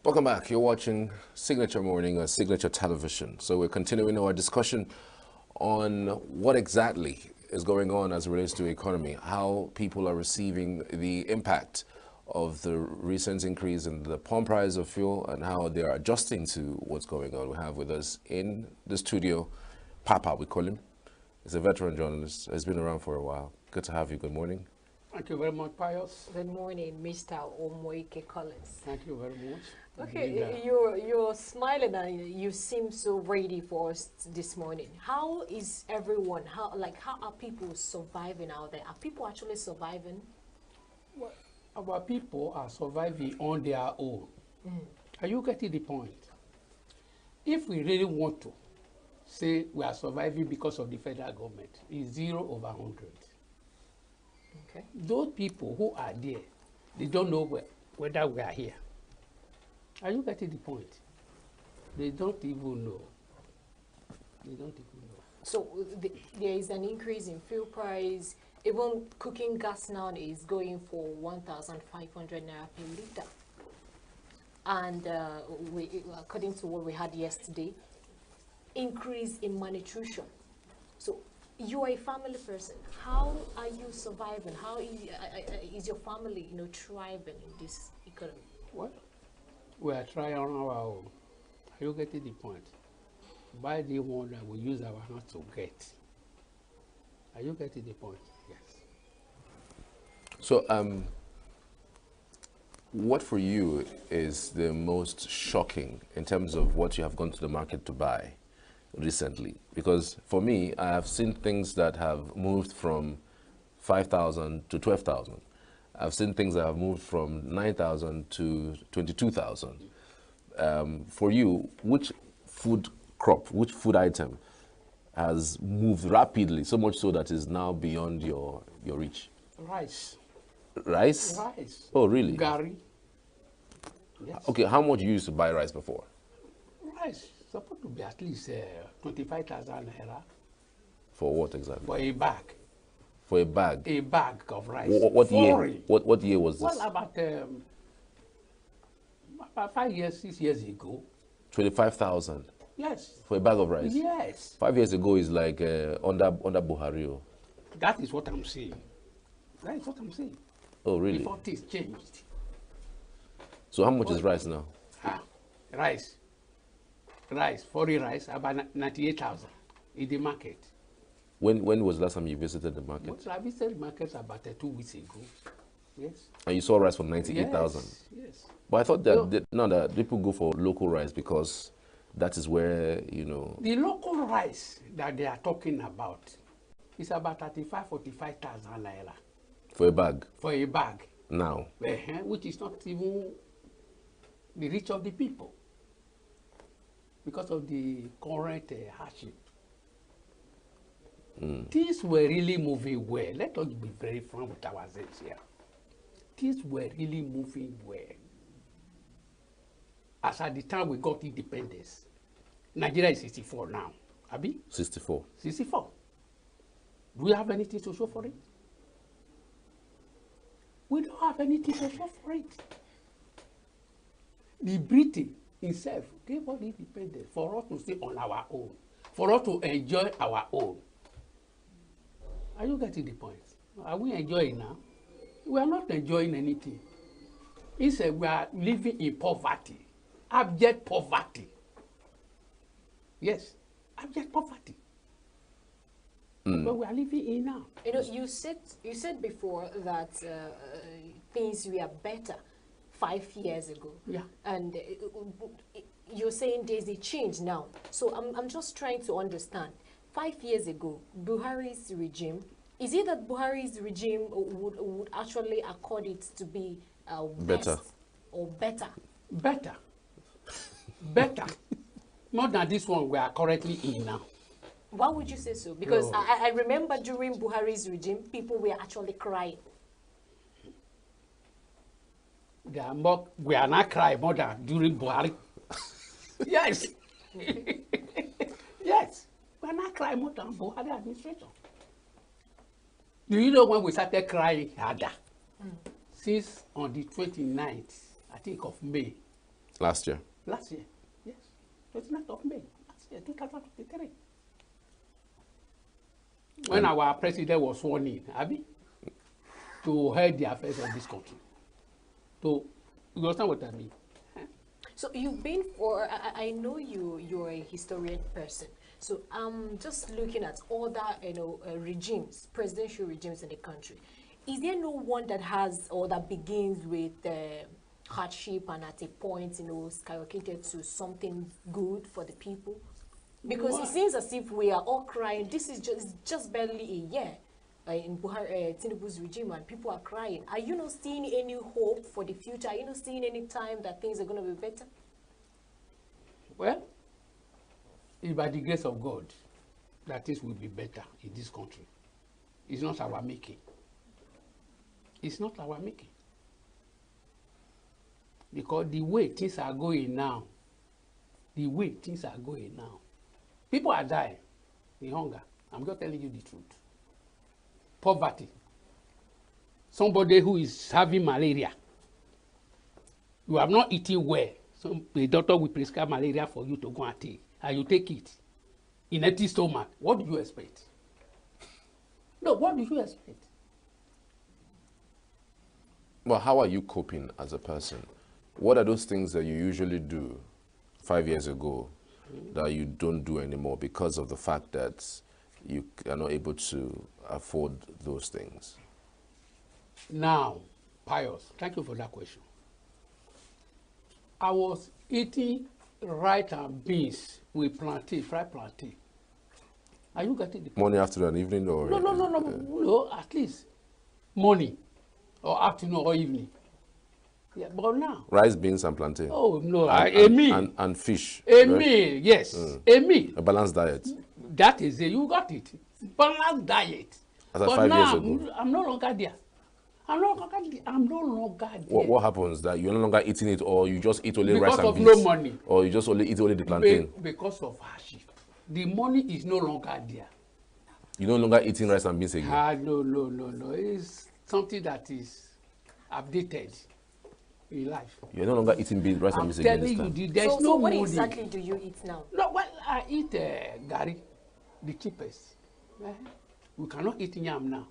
[SPEAKER 22] Welcome back. You're watching Signature Morning or Signature Television. So we're continuing our discussion on what exactly is going on as it relates to the economy, how people are receiving the impact of the recent increase in the pump price of fuel and how they are adjusting to what's going on. We have with us in the studio, Papa, we call him. He's a veteran journalist. He's been around for a while. Good to have you. Good morning.
[SPEAKER 7] Thank you very much, Pius.
[SPEAKER 6] Good morning, Mr. Omoike Collins.
[SPEAKER 7] Thank you very much.
[SPEAKER 6] Okay, you're smiling and you seem so ready for us this morning. How is everyone? How are people surviving out there? Are people actually surviving?
[SPEAKER 7] Well, our people are surviving on their own. Are you getting the point? If we really want to say we are surviving because of the federal government, it's 0/100.
[SPEAKER 6] Okay.
[SPEAKER 7] Those people who are there, they don't know whether we are here. Are you getting the point? They don't even know. They don't even know.
[SPEAKER 6] So there is an increase in fuel price. Even cooking gas now is going for 1,500 naira per liter. And according to what we had yesterday, increase in malnutrition. So you are a family person. How are you surviving? How is your family, thriving in this economy?
[SPEAKER 7] What? We are trying on our own. Are you getting the point? By the one that we use our hands to get. Are you getting the point? Yes.
[SPEAKER 22] So, what for you is the most shocking in terms of what you have gone to the market to buy recently? Because for me, I have seen things that have moved from 5,000 to 12,000. I've seen things that have moved from 9,000 to 22,000. For you, which food crop, which food item has moved rapidly, so much so that is now beyond your reach?
[SPEAKER 7] Rice.
[SPEAKER 22] Rice?
[SPEAKER 7] Rice.
[SPEAKER 22] Oh, really?
[SPEAKER 7] Gari. Yes.
[SPEAKER 22] Okay, how much you used to buy rice before?
[SPEAKER 7] Rice supposed to be at least 25,000 naira.
[SPEAKER 22] For what exactly?
[SPEAKER 7] For a bag.
[SPEAKER 22] For a bag?
[SPEAKER 7] A bag of rice.
[SPEAKER 22] What year? What year was this?
[SPEAKER 7] Well, about 5 years, 6 years ago.
[SPEAKER 22] 25,000?
[SPEAKER 7] Yes.
[SPEAKER 22] For a bag of rice?
[SPEAKER 7] Yes.
[SPEAKER 22] 5 years ago is like under Buhari.
[SPEAKER 7] That is what I'm saying. That is what I'm saying.
[SPEAKER 22] Oh, really?
[SPEAKER 7] Before things changed.
[SPEAKER 22] So how much is rice now?
[SPEAKER 7] Rice, foreign rice, about 98,000 in the market.
[SPEAKER 22] When was the last time you visited the market?
[SPEAKER 7] Well, I visited the market about 2 weeks ago. Yes.
[SPEAKER 22] And you saw rice for 98,000?
[SPEAKER 7] Yes.
[SPEAKER 22] But I thought that, that people go for local rice because that is where,
[SPEAKER 7] The local rice that they are talking about is about 45,000 naira.
[SPEAKER 22] For a bag?
[SPEAKER 7] For a bag.
[SPEAKER 22] Now?
[SPEAKER 7] Which is not even the reach of the people because of the current hardship. Things were really moving well. Let us be very frank with ourselves here. Things were really moving well. As at the time we got independence, Nigeria is 64 now. Abi?
[SPEAKER 22] 64.
[SPEAKER 7] 64. Do we have anything to show for it? We don't have anything to show for it. The Britain itself gave us independence for us to stay on our own, for us to enjoy our own. Are you getting the point? Are we enjoying now? We are not enjoying anything. Instead, we are living in poverty, abject poverty. Yes, abject poverty. But we are living in now.
[SPEAKER 6] You said before that things were better 5 years ago.
[SPEAKER 7] Yeah.
[SPEAKER 6] And you're saying there's a change now. So I'm just trying to understand. 5 years ago, Buhari's regime, is it that Buhari's regime would actually accord it to be
[SPEAKER 22] better
[SPEAKER 6] or better?
[SPEAKER 7] Better. Better. More than this one we are currently in now.
[SPEAKER 6] Why would you say so? Because I remember during Buhari's regime, people were actually crying.
[SPEAKER 7] We are not crying more than during Buhari. Yes. Yes. We are not crying more than Buhari administration. Do you know when we started crying harder? Since on the 29th, I think, of May.
[SPEAKER 22] Last year?
[SPEAKER 7] Last year, yes. 29th of May, last year, 2023. When our president was sworn in, Abi, to head the affairs of this country. So, you understand what I mean?
[SPEAKER 6] So you've been for, I know you're a historian person. So I'm just looking at other, regimes, presidential regimes in the country. Is there no one that has, or that begins with hardship and at a point, skyrocketed to something good for the people? Because it seems as if we are all crying. This is just barely a year in Tinubu's regime, and people are crying. Are you not seeing any hope for the future? Are you not seeing any time that things are going to be better?
[SPEAKER 7] Well, it's by the grace of God that things will be better in this country. It's not our making. It's not our making. Because the way things are going now, people are dying in hunger. I'm just telling you the truth. Poverty. Somebody who is having malaria, you have not eaten well. So the doctor will prescribe malaria for you to go and take, and you take it in empty stomach. What do you expect? No, what do you expect?
[SPEAKER 22] Well, how are you coping as a person? What are those things that you usually do 5 years ago that you don't do anymore because of the fact that you are not able to afford those things?
[SPEAKER 7] Now, Pius, thank you for that question. I was eating rice and beans with plantain, fried plantain. Are you getting the point?
[SPEAKER 22] Morning, afternoon, evening, or?
[SPEAKER 7] No, at least morning or afternoon or evening. Yeah, but now.
[SPEAKER 22] Rice, beans, and plantain.
[SPEAKER 7] Oh, no,
[SPEAKER 22] and fish.
[SPEAKER 7] A meal, yes, a meal.
[SPEAKER 22] A balanced diet.
[SPEAKER 7] That is it, you got it. Balanced diet.
[SPEAKER 22] As of
[SPEAKER 7] but
[SPEAKER 22] 5
[SPEAKER 7] now,
[SPEAKER 22] years ago.
[SPEAKER 7] I'm no longer there. I'm no longer there.
[SPEAKER 22] What happens? That you're no longer eating it, or you just eat only
[SPEAKER 7] because
[SPEAKER 22] rice and beans?
[SPEAKER 7] Because of no money.
[SPEAKER 22] Or you just eat only the plantain?
[SPEAKER 7] Because of hardship. The money is no longer there.
[SPEAKER 22] You're no longer eating rice and beans again?
[SPEAKER 7] No. It's something that is updated in life.
[SPEAKER 22] You're no longer eating rice and beans again this time?
[SPEAKER 7] I'm telling you, there's
[SPEAKER 6] so
[SPEAKER 7] no
[SPEAKER 6] what
[SPEAKER 7] money.
[SPEAKER 6] Exactly do you eat now?
[SPEAKER 7] No, well, I eat gari, the cheapest. We cannot eat yam now.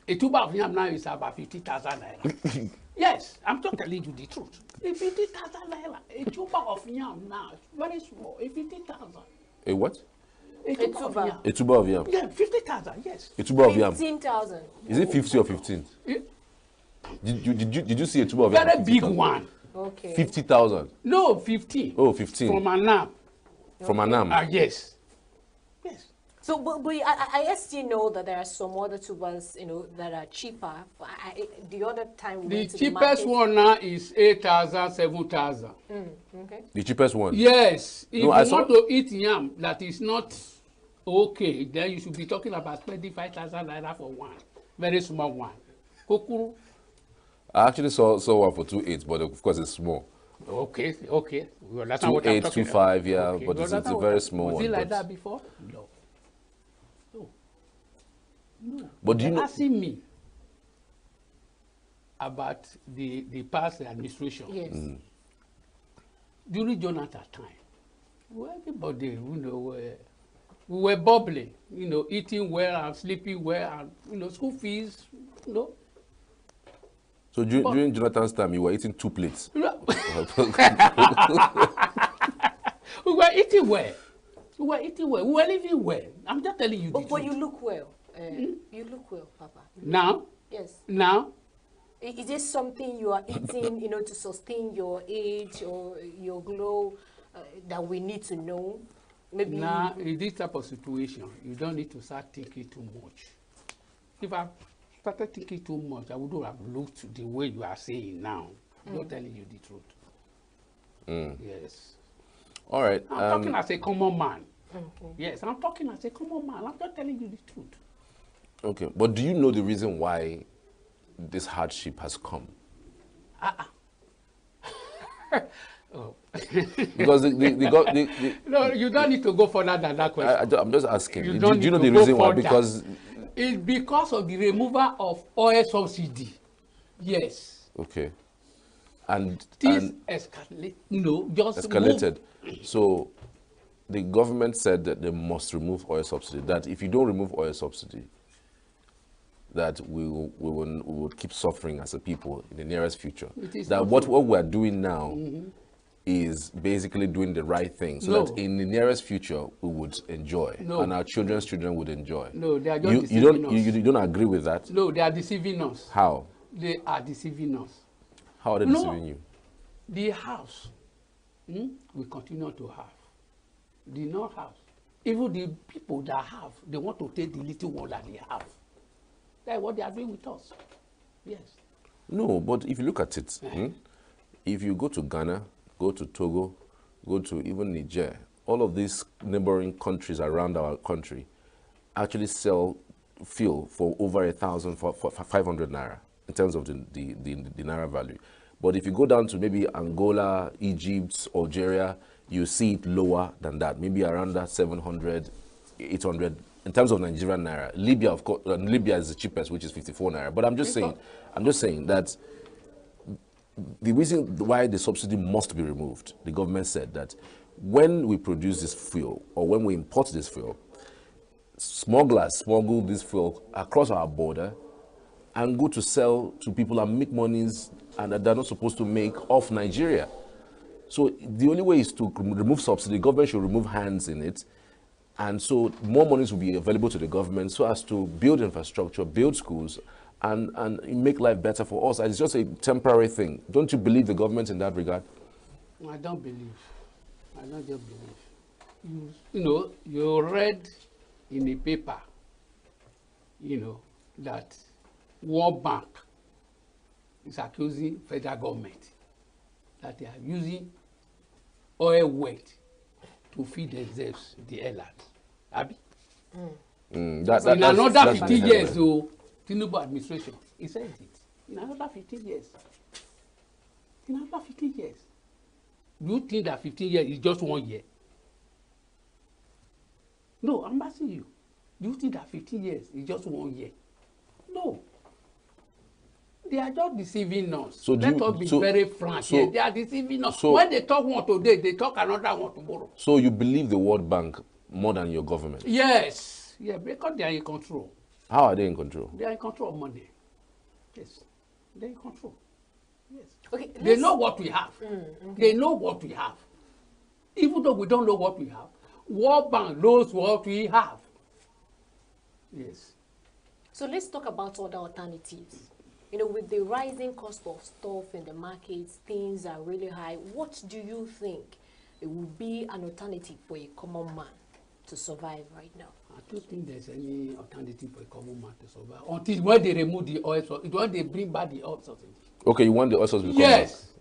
[SPEAKER 7] A tuber of yam now is about 50,000 naira. Yes, I'm just telling you the truth. A 50,000 naira, a tuber of yam now, very small, a 50,000.
[SPEAKER 22] A what?
[SPEAKER 7] A tuber of yam.
[SPEAKER 22] A tuber of yam?
[SPEAKER 7] Yeah, 50,000, yes.
[SPEAKER 22] A tuber of yam?
[SPEAKER 6] 15,000.
[SPEAKER 22] Is it 50 or 15? Did you see a tuber of yam?
[SPEAKER 7] Very big one.
[SPEAKER 6] Okay.
[SPEAKER 22] 50,000?
[SPEAKER 7] No, 15.
[SPEAKER 22] Oh, 15.
[SPEAKER 7] From Anam.
[SPEAKER 22] From Anam?
[SPEAKER 7] Yes.
[SPEAKER 6] So, but I still know that there are some other tubers, that are cheaper. The other time we went to the
[SPEAKER 7] cheapest one now is 8,000, 7,000.
[SPEAKER 6] Okay.
[SPEAKER 22] The cheapest one?
[SPEAKER 7] Yes. If you want to eat yam that is not okay, then you should be talking about 25,000 naira for one. Very small one. Kokuru.
[SPEAKER 22] I actually saw one for 2.8, but of course it's small.
[SPEAKER 7] Okay. Well, that's
[SPEAKER 22] 2.8, 2.5, yeah,
[SPEAKER 7] okay.
[SPEAKER 22] but it's a very small one.
[SPEAKER 7] Was it like that before? No.
[SPEAKER 22] But do you know?
[SPEAKER 7] Asking me about the past administration.
[SPEAKER 6] Yes.
[SPEAKER 7] During Jonathan's time, everybody, we were bubbling, eating well and sleeping well, and school fees,
[SPEAKER 22] So during Jonathan's time, you were eating 2 plates.
[SPEAKER 7] We were eating well. We were living well. I'm just telling you the truth.
[SPEAKER 6] But you look well. You look well, Papa.
[SPEAKER 7] Now?
[SPEAKER 6] Yes.
[SPEAKER 7] Now?
[SPEAKER 6] Is there something you are eating, to sustain your age or your glow that we need to know? Maybe.
[SPEAKER 7] Now, in this type of situation, you don't need to start thinking too much. If I started thinking too much, I wouldn't have looked the way you are saying now. I'm not telling you the truth. Yes.
[SPEAKER 22] All right.
[SPEAKER 7] I'm talking as a common man. Okay. Yes, I'm talking as a common man. I'm not telling you the truth.
[SPEAKER 22] Okay, but do you know the reason why this hardship has come?
[SPEAKER 7] Oh.
[SPEAKER 22] Because
[SPEAKER 7] no, you don't need to go further than that question.
[SPEAKER 22] I'm just asking.
[SPEAKER 7] Do
[SPEAKER 22] you know the reason why? Because
[SPEAKER 7] it's because of the removal of oil subsidy. Yes.
[SPEAKER 22] Okay. And
[SPEAKER 7] Things escalate, just
[SPEAKER 22] escalated. So the government said that they must remove oil subsidy. That if you don't remove oil subsidy, that we would keep suffering as a people in the nearest future. That what we are doing now is basically doing the right thing, so that in the nearest future we would enjoy, and our children's children would enjoy.
[SPEAKER 7] No, they are just deceiving us.
[SPEAKER 22] You don't agree with that?
[SPEAKER 7] No, they are deceiving us.
[SPEAKER 22] How?
[SPEAKER 7] They are deceiving us.
[SPEAKER 22] How are they deceiving you?
[SPEAKER 7] The house we continue to have. The not house. Even the people that have, they want to take the little one that they have. That's what they are doing with us. Yes.
[SPEAKER 22] No, but if you look at it, if you go to Ghana, go to Togo, go to even Niger, all of these neighboring countries around our country actually sell fuel for over 1,000 for 500 naira in terms of the naira value. But if you go down to maybe Angola, Egypt, Algeria, you see it lower than that, maybe around that 700, 800 in terms of Nigerian naira. Libya, of course, Libya is the cheapest, which is 54 naira. But I'm just saying that the reason why the subsidy must be removed, the government said that when we produce this fuel or when we import this fuel, smugglers smuggle this fuel across our border and go to sell to people and make monies and that they're not supposed to make off Nigeria. So the only way is to remove subsidy. The government should remove hands in it, and so more monies will be available to the government so as to build infrastructure, build schools, and make life better for us. It's just a temporary thing. Don't you believe the government in that regard?
[SPEAKER 7] I don't believe. I don't just believe. You read in the paper, that World Bank is accusing federal government that they are using oil weight to feed themselves the airline. Abi?
[SPEAKER 22] In
[SPEAKER 7] another 15 years, so Tinubu administration, he said it. In another 15 years. In another 15 years. Do you think that 15 years is just 1 year? No, I'm asking you. Do you think that 15 years is just 1 year? No. They are just deceiving us. So let us be very frank here. They are deceiving us. When they talk one today, they talk another one tomorrow.
[SPEAKER 22] So you believe the World Bank more than your government?
[SPEAKER 7] Yes. Yeah, because they are in control.
[SPEAKER 22] How are they in control?
[SPEAKER 7] They are in control of money. Yes. They are in control. Yes.
[SPEAKER 6] Okay.
[SPEAKER 7] They know what we have. They know what we have. Even though we don't know what we have, World Bank knows what we have. Yes.
[SPEAKER 6] So let's talk about other alternatives. With the rising cost of stuff in the markets, things are really high. What do you think it would be an alternative for a common man to survive right now?
[SPEAKER 7] I don't think there's any alternative for a common man to survive until when they remove the oil subsidy, when they bring back the oil subsidy.
[SPEAKER 22] Okay, you want the oil subsidy?
[SPEAKER 7] Yes.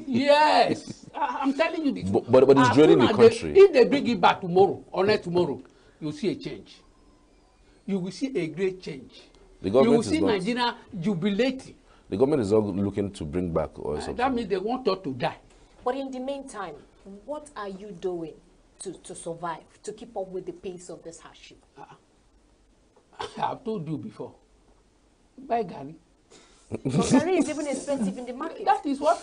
[SPEAKER 7] Yes. I'm telling you the truth.
[SPEAKER 22] But it's draining the country.
[SPEAKER 7] If they bring it back tomorrow, or next tomorrow, you'll see a change. You will see a great change.
[SPEAKER 22] The government
[SPEAKER 7] you will see Nigeria jubilating.
[SPEAKER 22] The government is not looking to bring back oil subsidy.
[SPEAKER 7] That means they want us to die.
[SPEAKER 6] But in the meantime, what are you doing to survive, to keep up with the pace of this hardship?
[SPEAKER 7] I've told you before. Buy Gary.
[SPEAKER 6] Gary is even expensive in the market.
[SPEAKER 7] That is what,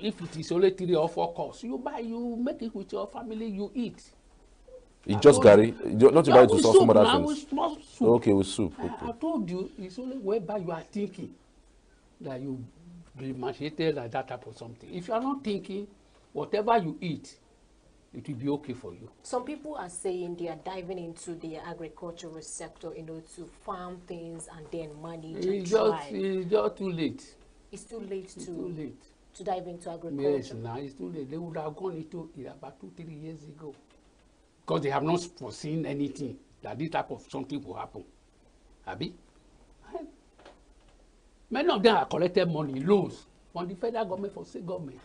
[SPEAKER 7] if it is only 3 or 4 course, you buy, you make it with your family, you eat.
[SPEAKER 22] You just Gary? Not to buy it to solve some other things?
[SPEAKER 7] Soup.
[SPEAKER 22] Okay, with soup. Okay.
[SPEAKER 7] I told you, it's only whereby you are thinking that you be macheted like that type of something. If you are not thinking, whatever you eat, it will be okay for you.
[SPEAKER 6] Some people are saying they are diving into the agricultural sector, to farm things and then manage and try.
[SPEAKER 7] It's just too late.
[SPEAKER 6] It's too late to dive into agriculture.
[SPEAKER 7] Yes, now it's too late. They would have gone into it about 2-3 years ago. Because they have not foreseen anything that this type of something will happen. Abi? Many of them have collected money, loans from the federal government, for state government,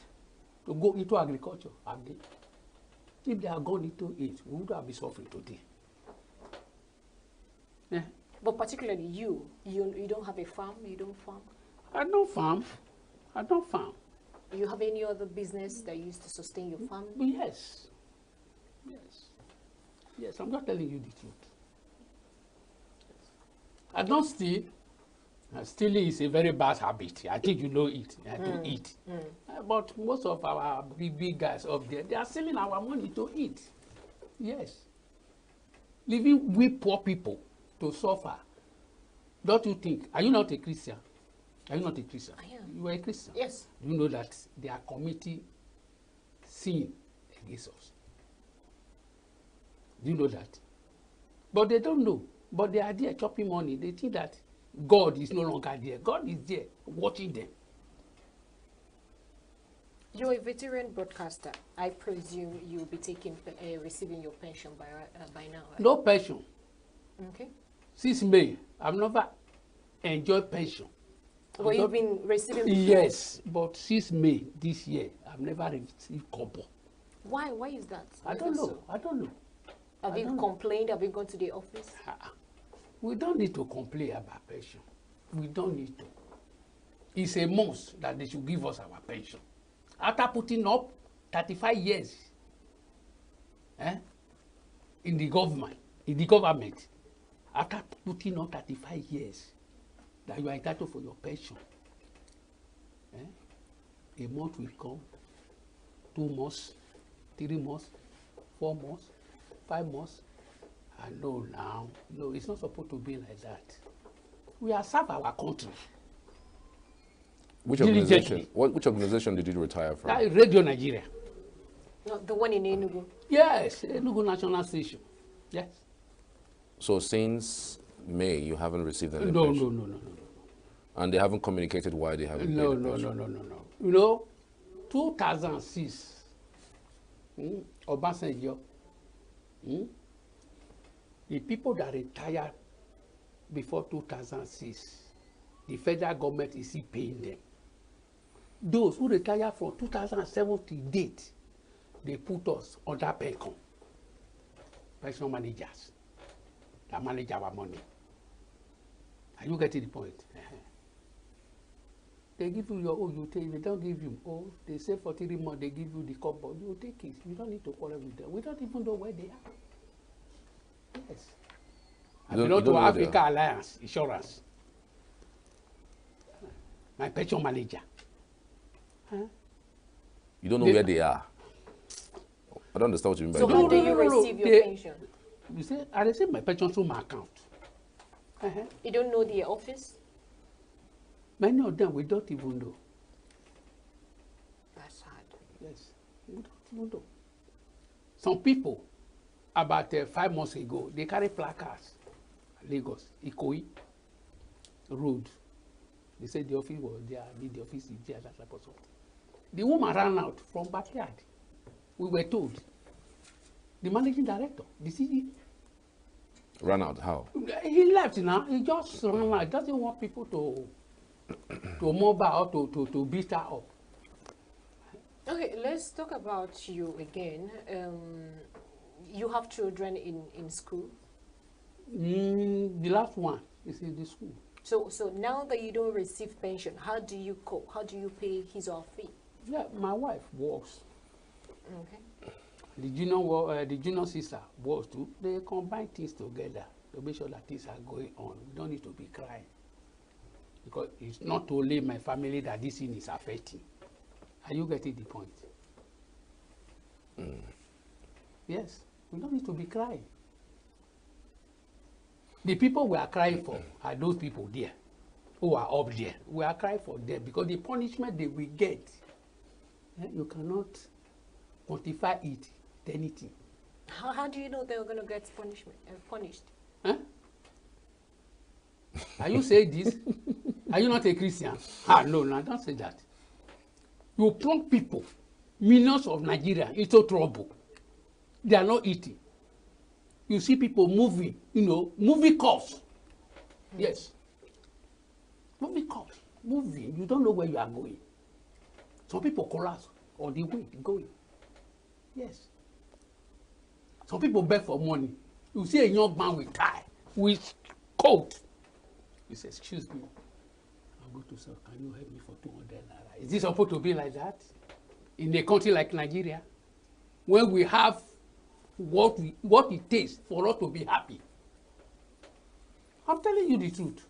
[SPEAKER 7] to go into agriculture. Abi? If they have gone into it, we would have been suffering today. Yeah.
[SPEAKER 6] But particularly you don't have a farm, you don't farm?
[SPEAKER 7] I don't farm.
[SPEAKER 6] Do you have any other business that you use to sustain your family?
[SPEAKER 7] Yes. Yes, I'm not telling you the truth. I don't steal. Stealing is a very bad habit. I think you know it. To eat. But most of our big guys up there, they are selling our money to eat. Yes. Leaving we poor people to suffer. Don't you think? Are you not a Christian? Are you not a Christian?
[SPEAKER 6] I am.
[SPEAKER 7] You are a Christian.
[SPEAKER 6] Yes.
[SPEAKER 7] Do you know that they are committing sin against us? Do you know that? But they don't know. But they are there chopping money. They think that God is no longer there. God is there watching them.
[SPEAKER 6] You're a veteran broadcaster. I presume you'll be receiving your pension by now. Right?
[SPEAKER 7] No pension.
[SPEAKER 6] Okay.
[SPEAKER 7] Since May, I've never enjoyed pension.
[SPEAKER 6] Well, you've been receiving before?
[SPEAKER 7] Yes, but since May this year, I've never received kobo.
[SPEAKER 6] Why? Why is that?
[SPEAKER 7] I don't know. I don't know.
[SPEAKER 6] Have you complained? Have you gone to the office?
[SPEAKER 7] We don't need to complain about pension. We don't need to. It's a must that they should give us our pension. After putting up 35 years in the government, after putting up 35 years, that you are entitled for your pension. A month will come, 2 months, 3 months, 4 months, 5 months. And no, it's not supposed to be like that. We have served our country.
[SPEAKER 22] Which organization? Which organization did you retire from?
[SPEAKER 7] That is Radio Nigeria.
[SPEAKER 6] No, the one in ENUGU.
[SPEAKER 7] Yes, ENUGU National Station. Yes.
[SPEAKER 22] So since May, you haven't received any
[SPEAKER 7] No.
[SPEAKER 22] pension? And they haven't communicated why they haven't paid the pension?
[SPEAKER 7] No. You know, 2006, Obasanjo, the people that retired before 2006, the federal government is still paying them. Those who retired from 2007 to date, they put us under pension managers that manage our money. Are you getting the point? They give you your own, you take. They don't give you. Oh, they say for 3 months they give you the couple. You take it. You don't need to quarrel with them. We don't even know where they are. Yes. I belong to Africa Alliance Insurance. My pension manager.
[SPEAKER 22] You don't know where they are. I don't understand what you mean by that.
[SPEAKER 6] So how do you receive your pension?
[SPEAKER 7] You say, I receive my pension through my account.
[SPEAKER 6] You don't know the office?
[SPEAKER 7] Many of them we don't even know.
[SPEAKER 6] That's sad.
[SPEAKER 7] Yes, we don't even know. Some people, about 5 months ago, they carry placards. Lagos, Ikoyi Road. They said the office was there, the office is there, that type of something. The woman ran out from backyard. We were told. The managing director, the CEO.
[SPEAKER 22] Ran out, how?
[SPEAKER 7] He left now. He just ran out. He doesn't want people to mob her or to beat her up.
[SPEAKER 6] Okay, let's talk about you again. You have children in school?
[SPEAKER 7] The last one is in the school.
[SPEAKER 6] So now that you don't receive pension, how do you cope? How do you pay his or her fee?
[SPEAKER 7] Yeah, my wife works.
[SPEAKER 6] Okay.
[SPEAKER 7] The junior sister works too. They combine things together to make sure that things are going on. We don't need to be crying. Because it's not only my family that this thing is affecting. Are you getting the point? Yes, we don't need to be crying. The people we are crying for are those people there who are up there. We are crying for them because the punishment they will get, you cannot quantify it to anything.
[SPEAKER 6] How do you know they're going to get punished?
[SPEAKER 7] Huh? Are you saying this? Are you not a Christian? No, don't say that. You plunk people, millions of Nigerians, into trouble. They are not eating. You see people moving, movie cops. Yes. Movie cops, moving. You don't know where you are going. Some people collapse on the way going. Yes. Some people beg for money. You see a young man with tie, with coat. He says, excuse me, I'll go to sir, can you help me for 200 naira? Is this supposed to be like that? In a country like Nigeria, when we have what it takes for us to be happy. I'm telling you the truth.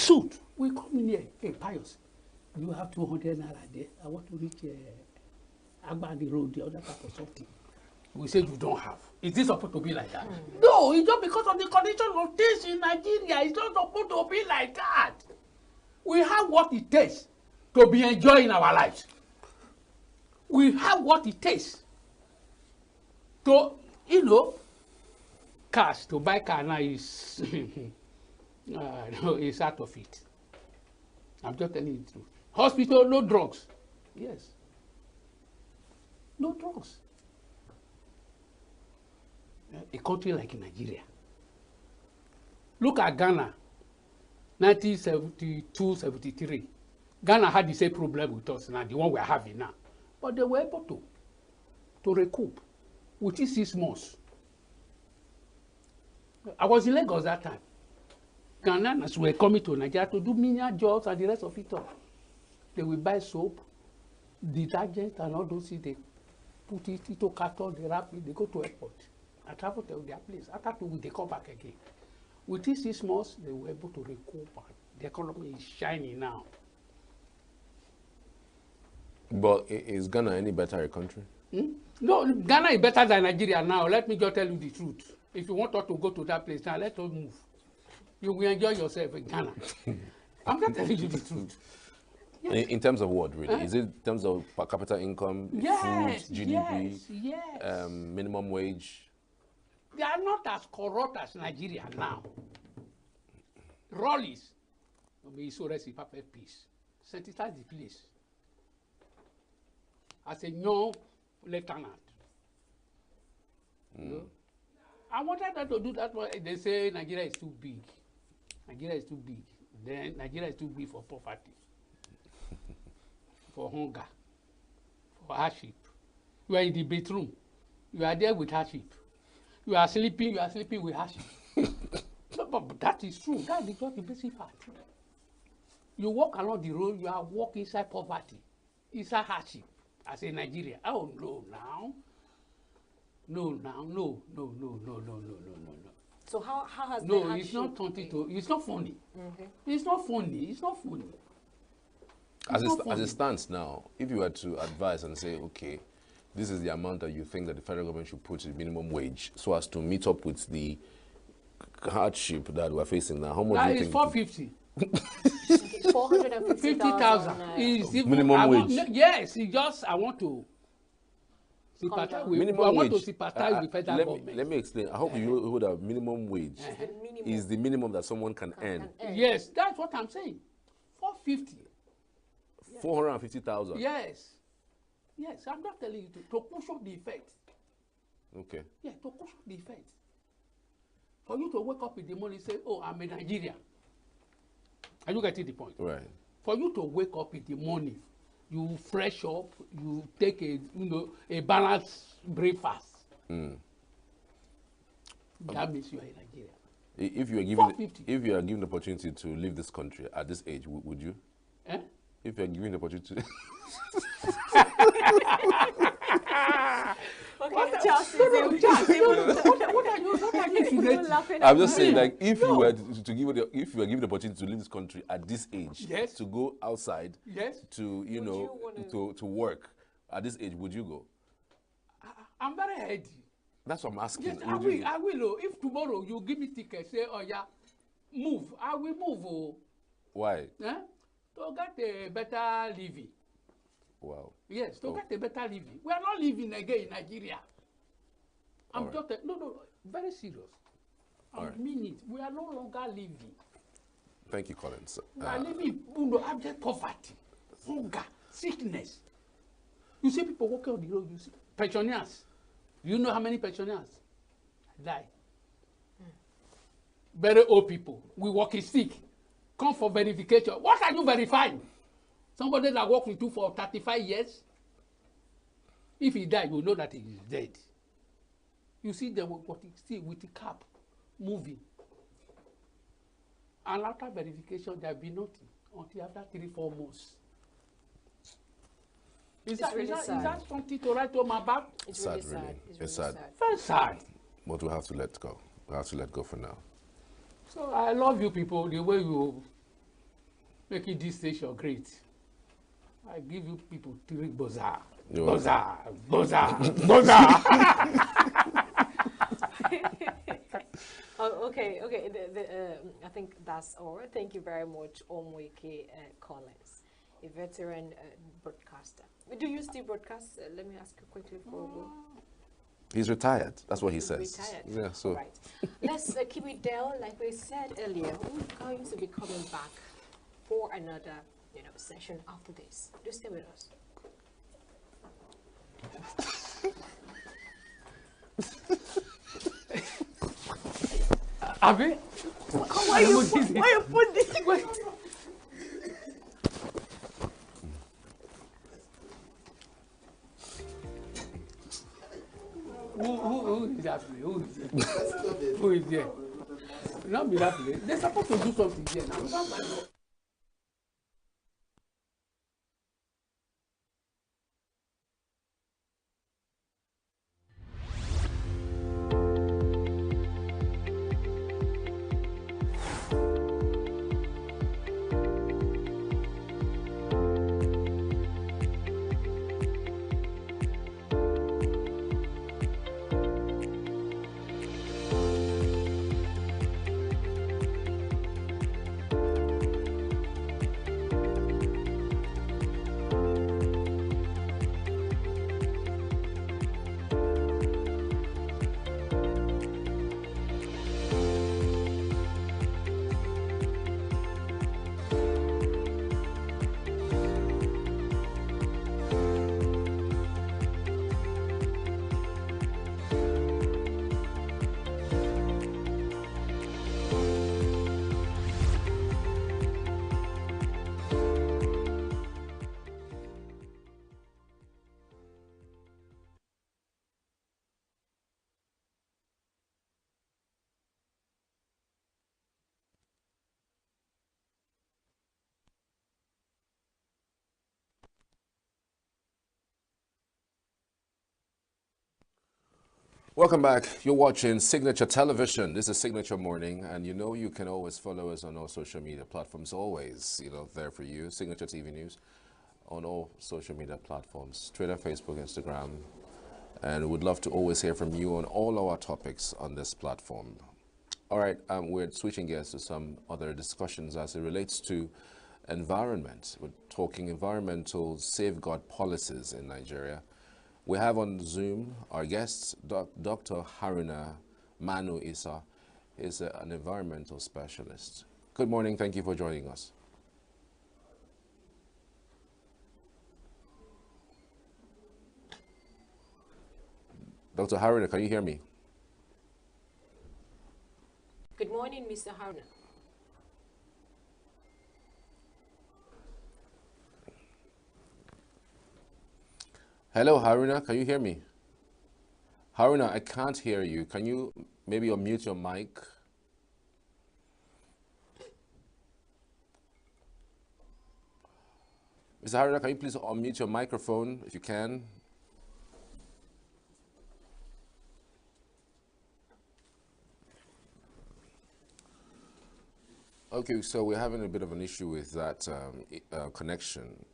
[SPEAKER 7] suit. We come in here, hey, Pius, you have 200 naira there. I want to reach Agbani Road, the other type of something. We say you don't have. Is this supposed to be like that? No, it's just because of the condition of things in Nigeria. It's not supposed to be like that. We have what it takes to be enjoying our lives. We have what it takes to, you know, cash, to buy car now is, no, it's out of it. I'm just telling you the truth. Hospital, no drugs. Yes. No drugs. A country like Nigeria. Look at Ghana, 1972-73. Ghana had the same problem with us now, the one we're having now. But they were able to recoup within 6 months. I was in Lagos that time. Ghanaians were coming to Nigeria to do menial jobs and the rest of it all. They will buy soap, detergent, and all those things. They put it into carton, they wrap it, they go to airport. I travel to their place. After 2 weeks, they come back again. Within 6 months, they were able to recoup. The economy is shining now.
[SPEAKER 22] But is Ghana any better a country?
[SPEAKER 7] No, Ghana is better than Nigeria now. Let me just tell you the truth. If you want us to go to that place now, let us move. You will enjoy yourself in Ghana. I'm not telling you the truth.
[SPEAKER 22] Yes. In terms of what, really? Is it in terms of per capita income,
[SPEAKER 7] yes,
[SPEAKER 22] food, GDP,
[SPEAKER 7] yes.
[SPEAKER 22] Minimum wage?
[SPEAKER 7] They are not as corrupt as Nigeria now. Rollies, may so rest in perfect peace. Sensitize the place. As a young lieutenant. You know? I wanted them to do that, but they say Nigeria is too big. Nigeria is too big. Then Nigeria is too big for poverty, for hunger, for hardship. You are in the bedroom. You are there with hardship. You are sleeping with hardship. No, but that is true. That is just the basic fact. You walk along the road, you are walking inside poverty, inside hardship. I say Nigeria. Oh no, now. No.
[SPEAKER 6] So how has
[SPEAKER 7] no,
[SPEAKER 6] the hardship
[SPEAKER 7] it's not something to. It's not funny. It's not funny.
[SPEAKER 22] As it stands now, if you were to advise and say, okay, this is the amount that you think that the federal government should put in minimum wage so as to meet up with the hardship that we're facing now, how much do you think?
[SPEAKER 7] That is 450.
[SPEAKER 6] 450,000
[SPEAKER 7] is
[SPEAKER 22] minimum wage.
[SPEAKER 7] Yes, it's just I want to sympathize with.
[SPEAKER 22] Minimum
[SPEAKER 7] I want
[SPEAKER 22] wage.
[SPEAKER 7] to sympathize with federal government.
[SPEAKER 22] Let me explain. I hope you hold a minimum wage is the minimum that someone can earn.
[SPEAKER 7] Yes, that's what I'm saying. 450.
[SPEAKER 22] 450,000.
[SPEAKER 7] Yes, I'm not telling you to cushion the effect.
[SPEAKER 22] Okay.
[SPEAKER 7] Yeah, to cushion the effect. For you to wake up in the morning and say, "Oh, I'm a Nigerian." Are you getting the point?
[SPEAKER 22] Right.
[SPEAKER 7] For you to wake up in the morning, you fresh up, you take a balanced breakfast. That means you are in Nigeria.
[SPEAKER 22] If you are given the opportunity to leave this country at this age, would you?
[SPEAKER 7] Eh?
[SPEAKER 22] If you are given the opportunity.
[SPEAKER 6] Okay, Charles,
[SPEAKER 7] what are you
[SPEAKER 6] laughing?
[SPEAKER 22] I'm just saying, like, if you were if you were given the opportunity to leave this country at this age,
[SPEAKER 7] yes,
[SPEAKER 22] to go outside,
[SPEAKER 7] yes,
[SPEAKER 22] to to work at this age, would you go?
[SPEAKER 7] I'm very heady.
[SPEAKER 22] That's what I'm asking.
[SPEAKER 7] Yes, I will. If tomorrow you give me ticket, say, "Oh yeah, move," I will move. Oh.
[SPEAKER 22] Why?
[SPEAKER 7] To get a better living.
[SPEAKER 22] Wow.
[SPEAKER 7] Yes, to get a better living. We are not living again in Nigeria. I'm just no, very serious. I mean it. We are no longer living.
[SPEAKER 22] Thank you, Collins.
[SPEAKER 7] We are living abject poverty, hunger, sickness. You see people walking on the road. You see pensioners. You know how many pensioners die? Very old people. We walking sick. Come for verification. What are you verifying? Somebody that worked with you for 35 years? If he died, you know that he is dead. You see them still with the cap moving. And after verification, there will be nothing until after 3-4 months. Is that something to write home about?
[SPEAKER 6] It's really sad.
[SPEAKER 22] It's sad.
[SPEAKER 7] Very sad.
[SPEAKER 22] But we have to let go. We have to let go for now.
[SPEAKER 7] So I love you people, the way you making this station great. I give you people 3 buzzer.
[SPEAKER 22] You're
[SPEAKER 7] Buzzer, buzzer, buzzer.
[SPEAKER 6] Oh, okay. I think that's all. Thank you very much, Omweke Collins, a veteran broadcaster. Do you still broadcast? Let me ask you quickly before we go.
[SPEAKER 22] He's retired. That's what he says.
[SPEAKER 6] Retired.
[SPEAKER 22] Yeah. So.
[SPEAKER 6] All right. Let's keep it down. Like we said earlier, we're going to be coming back for another, session after this. Do stay with us.
[SPEAKER 7] Abi?
[SPEAKER 6] Why you put this? Wait.
[SPEAKER 7] Who is that place? Who is there? Who is there? Not be that place. They're supposed to do something here now.
[SPEAKER 22] Welcome back. You're watching Signature Television. This is Signature Morning, and you can always follow us on all social media platforms. Always, there for you. Signature TV News on all social media platforms: Twitter, Facebook, Instagram, and we'd love to always hear from you on all our topics on this platform. All right, we're switching gears to some other discussions as it relates to environment. We're talking environmental safeguard policies in Nigeria. We have on Zoom our guest, Dr. Haruna Manu Isa, is an environmental specialist. Good morning. Thank you for joining us. Dr. Haruna, can you hear me?
[SPEAKER 6] Good morning, Mr. Haruna.
[SPEAKER 22] Hello, Haruna, can you hear me? Haruna, I can't hear you. Can you maybe unmute your mic? Mr. Haruna, can you please unmute your microphone if you can? Okay, so we're having a bit of an issue with that connection.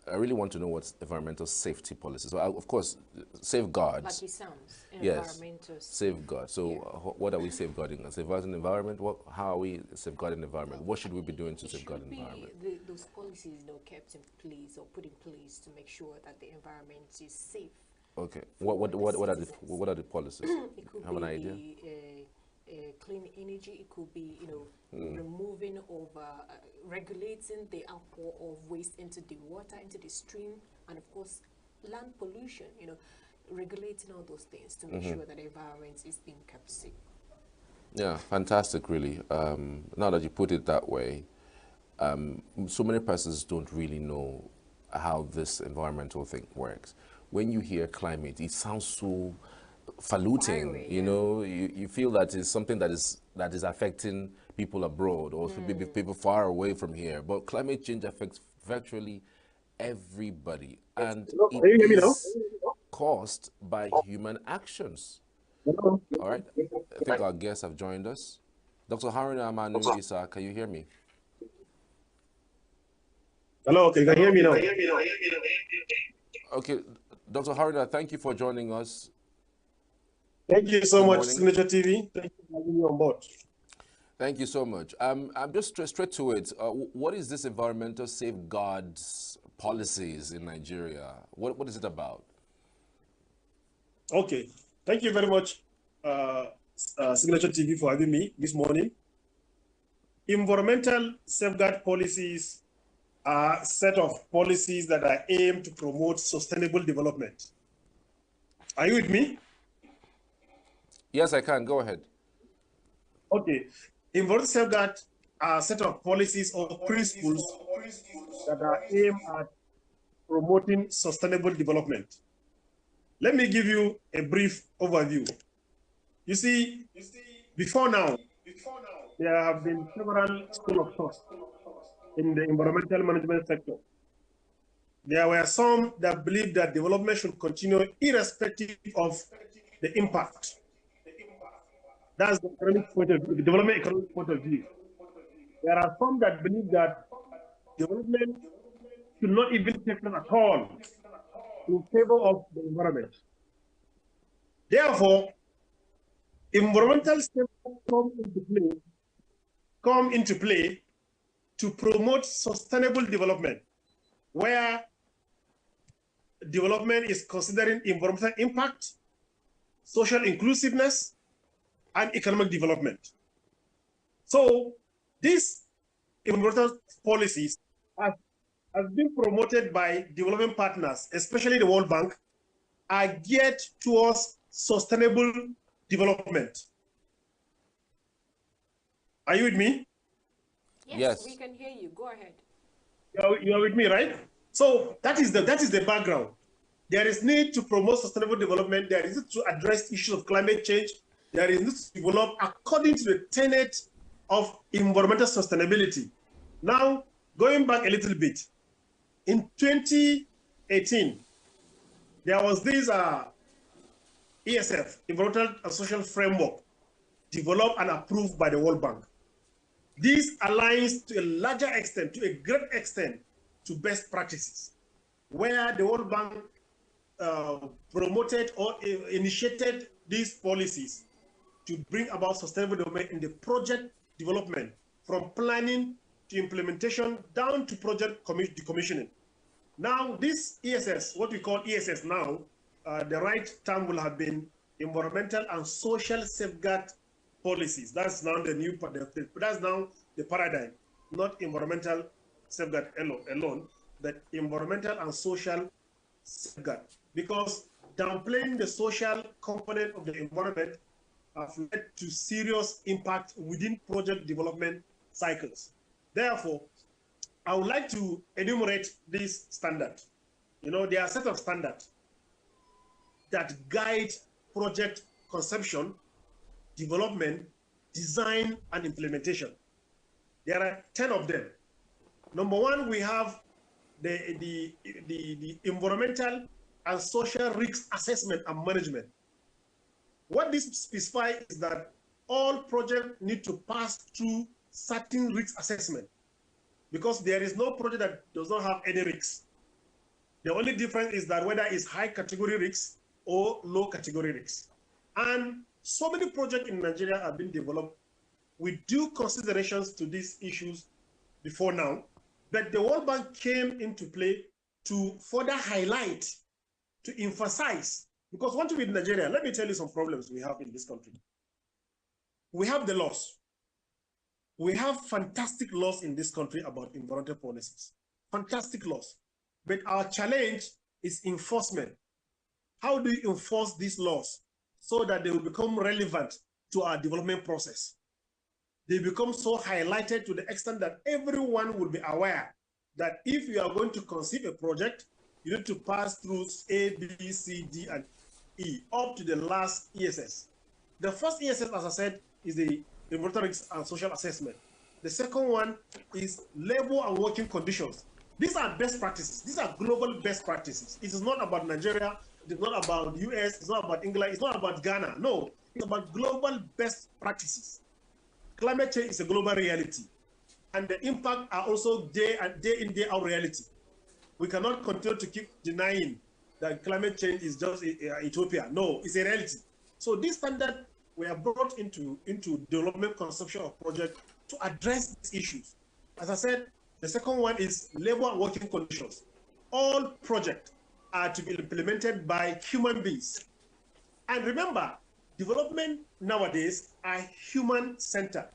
[SPEAKER 22] I really want to know what's environmental safety policies. So, of course, safeguards.
[SPEAKER 6] Like it sounds.
[SPEAKER 22] Yes,
[SPEAKER 6] environmental
[SPEAKER 22] safeguard. So, what are we safeguarding? Safeguarding the environment? How are we safeguarding the environment? What should we be doing to safeguard the environment?
[SPEAKER 6] Those policies, kept in place or put in place to make sure that the environment is safe.
[SPEAKER 22] Okay. What are the policies?
[SPEAKER 6] It could
[SPEAKER 22] Have
[SPEAKER 6] be
[SPEAKER 22] an idea?
[SPEAKER 6] Clean energy. It could be removing of regulating the outpour of waste into the water, into the stream, and of course land pollution. Regulating all those things to make sure that the environment is being kept safe.
[SPEAKER 22] Yeah, fantastic, really. Now that you put it that way, so many persons don't really know how this environmental thing works. When you hear climate, it sounds so faluting, you feel that it's something that is affecting people abroad or maybe people far away from here. But climate change affects virtually everybody, and it is caused by human actions. All right, I think our guests have joined us. Dr. Haruna Manu Isa, can you hear me?
[SPEAKER 20] Hello, can you hear me now?
[SPEAKER 22] Okay, Dr. Harida, thank you for joining us.
[SPEAKER 20] Thank you so
[SPEAKER 22] Good
[SPEAKER 20] much,
[SPEAKER 22] morning.
[SPEAKER 20] Signature TV. Thank you for having me on board.
[SPEAKER 22] Thank you so much. I'm just straight to it. What is this environmental safeguards policies in Nigeria? What is it about?
[SPEAKER 20] Okay, thank you very much, Signature TV, for having me this morning. Environmental safeguard policies are a set of policies that are aimed to promote sustainable development. Are you with me?
[SPEAKER 22] Yes, I can. Go ahead.
[SPEAKER 20] Okay. Environmental safeguard are a set of policies or principles that are aimed at promoting sustainable development. Let me give you a brief overview. You see, before now, there have been several schools of thought in the environmental management sector. There were some that believed that development should continue irrespective of the impact. That's the economic point of view, the development economic point of view. There are some that believe that development should not even take place at all in favor of the environment. Therefore, environmental steps come into play to promote sustainable development, where development is considering environmental impact, social inclusiveness, and economic development. So these environmental policies have been promoted by development partners, especially the World Bank, are geared towards sustainable development. Are you with me?
[SPEAKER 6] Yes, we can hear you. Go ahead.
[SPEAKER 20] You are with me, right? So that is the background. There is need to promote sustainable development. There is need to address issues of climate change. There is need to develop according to the tenet of environmental sustainability. Now, going back a little bit, in 2018, there was this ESF, Environmental and Social Framework, developed and approved by the World Bank. This aligns to a larger extent, to a great extent, to best practices, where the World Bank promoted or initiated these policies to bring about sustainable development in the project development, from planning to implementation down to project decommissioning. Now, this ESS, what we call ESS now, the right term will have been environmental and social safeguard policies. That's now the new, that's now the paradigm, not environmental safeguard alone, but environmental and social safeguard. Because downplaying the social component of the environment have led to serious impact within project development cycles. Therefore, I would like to enumerate this standard. You know, there are a set of standards that guide project conception, development, design, and implementation. There are 10 of them. Number one, we have the environmental and social risk assessment and management. What this specifies is that all projects need to pass through certain risk assessment, because there is no project that does not have any risks. The only difference is that whether it's high category risks or low category risks. And so many projects in Nigeria have been developed with due considerations to these issues before now, but the World Bank came into play to further highlight, to emphasize, because one thing with Nigeria, let me tell you some problems we have in this country. We have the laws. We have fantastic laws in this country about environmental policies, fantastic laws. But our challenge is enforcement. How do you enforce these laws so that they will become relevant to our development process? They become so highlighted to the extent that everyone will be aware that if you are going to conceive a project, you need to pass through A, B, C, D, and E, up to the last ESS. The first ESS, as I said, is the environmental risk and social assessment. The second one is labor and working conditions. These are best practices. These are global best practices. It is not about Nigeria. It is not about US. It's not about England. It's not about Ghana. No, it's about global best practices. Climate change is a global reality. and the impact are also day in, day out reality. We cannot continue to keep denying that climate change is just utopia. No, it's a reality. So these standards were brought into development conception of project to address these issues. As I said, the second one is labor and working conditions. All projects are to be implemented by human beings. And remember, development nowadays are human-centered.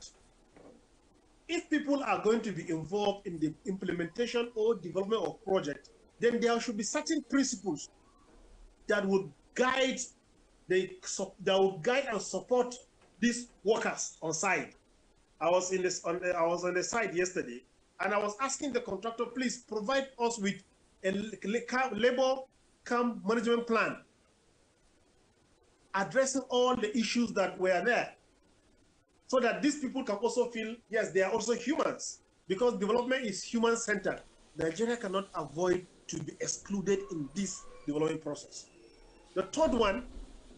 [SPEAKER 20] If people are going to be involved in the implementation or development of projects, then there should be certain principles that would guide and support these workers on site. I was on the site yesterday, and I was asking the contractor, please provide us with a labor camp management plan addressing all the issues that were there, so that these people can also feel, yes, they are also humans, because development is human-centered. Nigeria cannot avoid to be excluded in this development process. The third one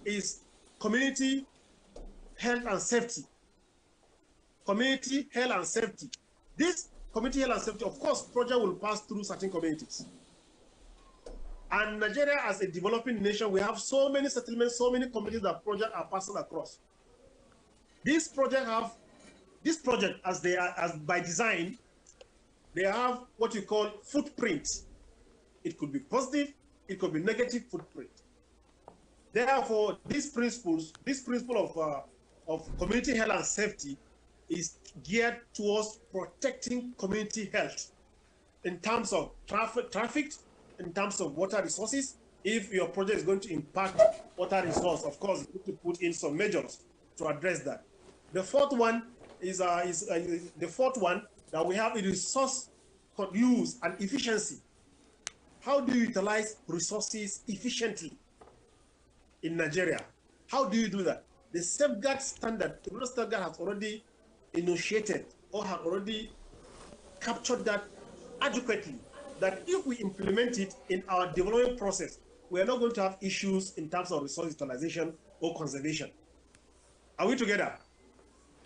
[SPEAKER 20] is community health and safety. Community health and safety. This community health and safety, of course, project will pass through certain communities. And Nigeria, as a developing nation, we have so many settlements, so many communities that projects are passing across. This project, as by design, they have what you call footprint. It could be positive, it could be negative footprint. Therefore, this principle of community health and safety is geared towards protecting community health in terms of traffic, in terms of water resources. If your project is going to impact water resource, of course, you need to put in some measures to address that. The fourth one is that we have is resource use and efficiency. How do you utilize resources efficiently in Nigeria? How do you do that? The safeguard standard, the World Standard has already initiated or have already captured that adequately, that if we implement it in our development process, we are not going to have issues in terms of resource utilization or conservation. Are we together?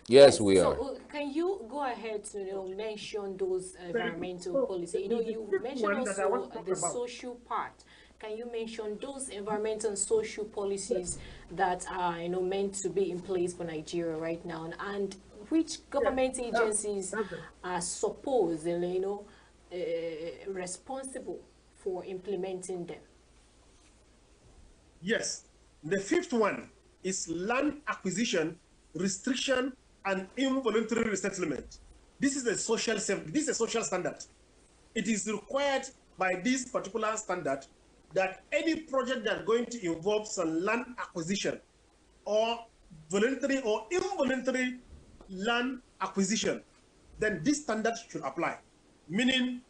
[SPEAKER 22] Yes, we are.
[SPEAKER 6] So can you go ahead to mention those environmental policies? You mentioned also the social part. Can you mention those environmental and social policies that are meant to be in place for Nigeria right now, and which government agencies are supposed responsible for implementing them?
[SPEAKER 20] Yes. The fifth one is land acquisition, restriction, and involuntary resettlement. This is a social standard. It is required by this particular standard that any project that is going to involve some land acquisition or voluntary or involuntary land acquisition, then this standard should apply. Meaning,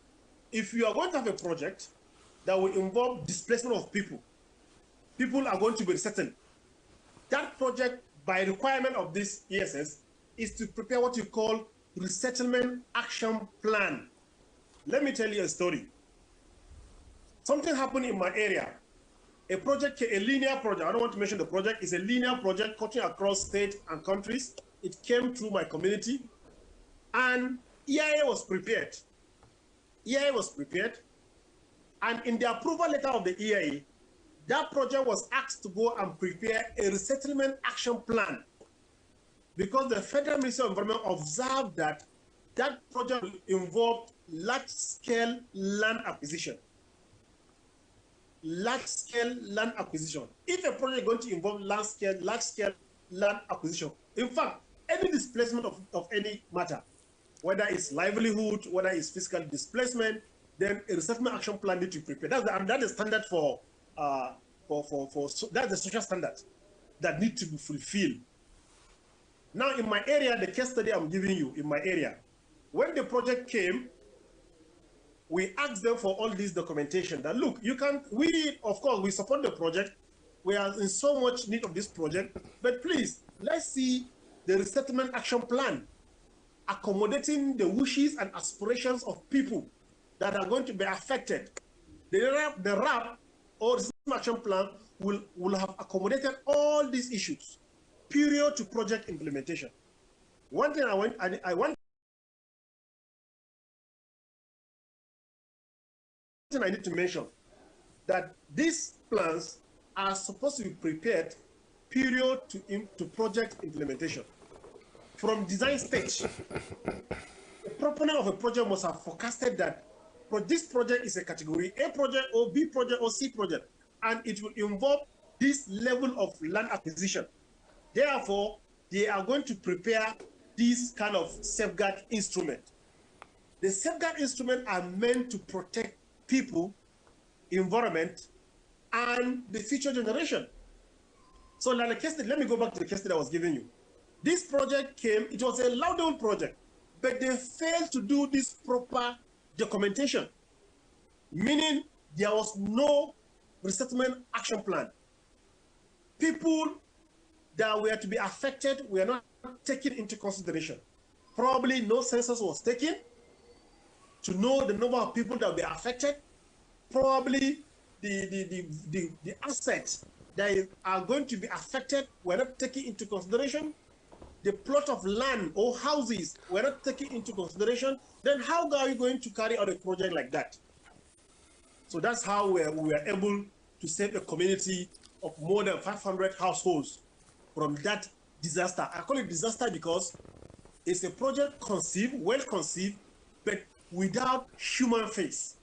[SPEAKER 20] if you are going to have a project that will involve displacement of people, people are going to be resettled. That project, by requirement of this ESS, is to prepare what you call resettlement action plan. Let me tell you a story. Something happened in my area. A linear project, I don't want to mention the project, it's a linear project cutting across states and countries. It came through my community, and EIA was prepared. EIA was prepared, and in the approval letter of the EIA, that project was asked to go and prepare a resettlement action plan, because the Federal Ministry of Environment observed that that project involved large-scale land acquisition. Large-scale land acquisition. If a project is going to involve large-scale land acquisition, in fact, any displacement of any matter, whether it's livelihood, whether it's physical displacement, then a resettlement action plan needs to be prepared. That's the standard that's the social standard that need to be fulfilled. Now, in my area, the case study I'm giving you, in my area, when the project came, we asked them for all this documentation that, look, of course, we support the project. We are in so much need of this project, but please, let's see the resettlement action plan, accommodating the wishes and aspirations of people that are going to be affected. The RAP or resettlement action plan will have accommodated all these issues, period to project implementation. One thing I want thing I need to mention, that these plans are supposed to be prepared period to project implementation. From design stage, the proponent of a project must have forecasted that this project is a category A project or B project or C project, and it will involve this level of land acquisition. Therefore, they are going to prepare this kind of safeguard instrument. The safeguard instruments are meant to protect people, environment, and the future generation. So like the case study, let me go back to the case study I was giving you. This project came, it was a Loudoun project, but they failed to do this proper documentation, meaning there was no resettlement action plan. People that were to be affected were not taken into consideration. Probably no census was taken to know the number of people that were affected. Probably the assets that are going to be affected were not taken into consideration. The plot of land or houses were not taken into consideration. Then how are you going to carry out a project like that? So that's how we were able to save a community of more than 500 households from that disaster. I call it disaster because it's a project conceived, well conceived, but without human face.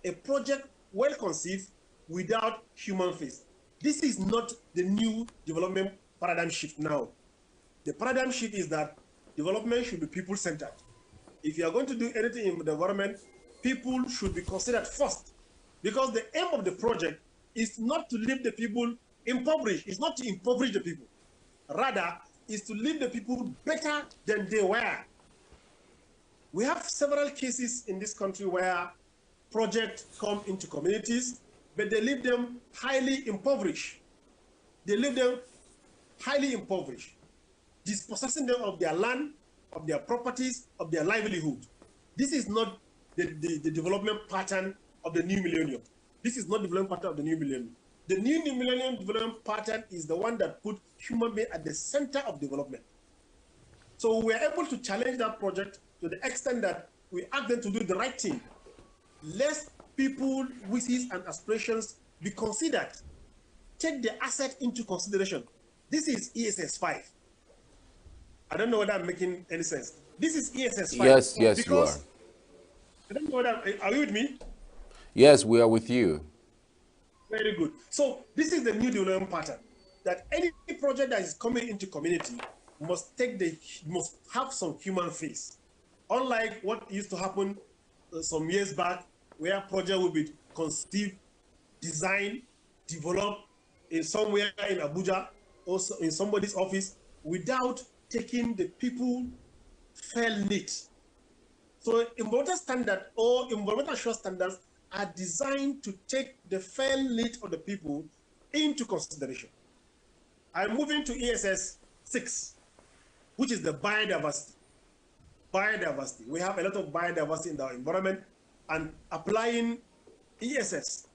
[SPEAKER 20] A project well conceived without human face. This is not the new development paradigm shift now. The paradigm shift is that development should be people-centered. If you are going to do anything in the environment, people should be considered first, because the aim of the project is not to leave the people impoverished. It's not to impoverish the people. Rather, is to leave the people better than they were. We have several cases in this country where projects come into communities, but they leave them highly impoverished. They leave them highly impoverished, dispossessing them of their land, of their properties, of their livelihood. This is not the development pattern of the new millennium. This is not the development pattern of the new millennium. The new millennium development pattern is the one that put human being at the center of development. So we are able to challenge that project to the extent that we ask them to do the right thing. Let people's wishes and aspirations be considered. Take the asset into consideration. This is ESS 5. I don't know whether I'm making any sense. This is ESS 5.
[SPEAKER 22] Yes, you are.
[SPEAKER 20] I don't know whether, are you with me?
[SPEAKER 22] Yes, we are with you.
[SPEAKER 20] Very good. So this is the new development pattern, that any project that is coming into community must have some human face. Unlike what used to happen some years back, where project will be conceived, designed, developed in somewhere in Abuja or in somebody's office without taking the people felt need. So environmental standard or environmental assurance standards are designed to take the felt need of the people into consideration. I'm moving to ESS 6, which is the biodiversity. Biodiversity. We have a lot of biodiversity in our environment, and applying ESS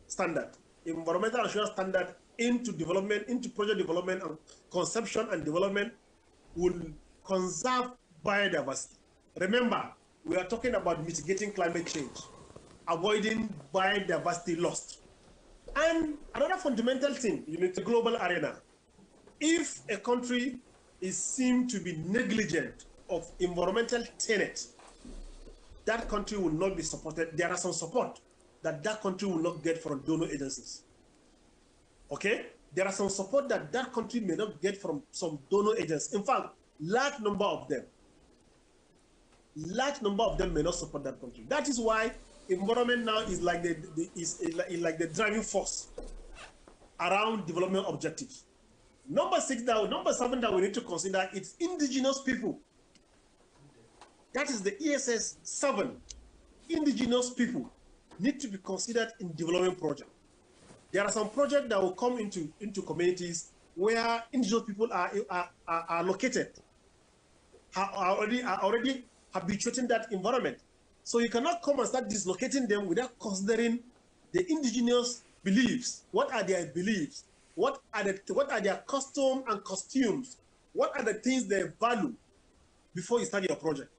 [SPEAKER 20] standard, environmental assurance standard, into development, into project development and conception and development will conserve biodiversity. Remember, we are talking about mitigating climate change, avoiding biodiversity loss. And another fundamental thing in the global arena, if a country is seen to be negligent of environmental tenets, that country will not be supported. There are some support that country will not get from donor agencies. Okay? There are some support that country may not get from some donor agencies. In fact, large number of them may not support that country. That is why environment now is like the driving force around development objectives. Number 7 that we need to consider is indigenous people. That is the ESS 7. Indigenous people need to be considered in development projects. There are some projects that will come into communities where indigenous people are located, are already habituating that environment. So you cannot come and start dislocating them without considering the indigenous beliefs. What are their beliefs? What are their customs and costumes? What are the things they value before you start your project?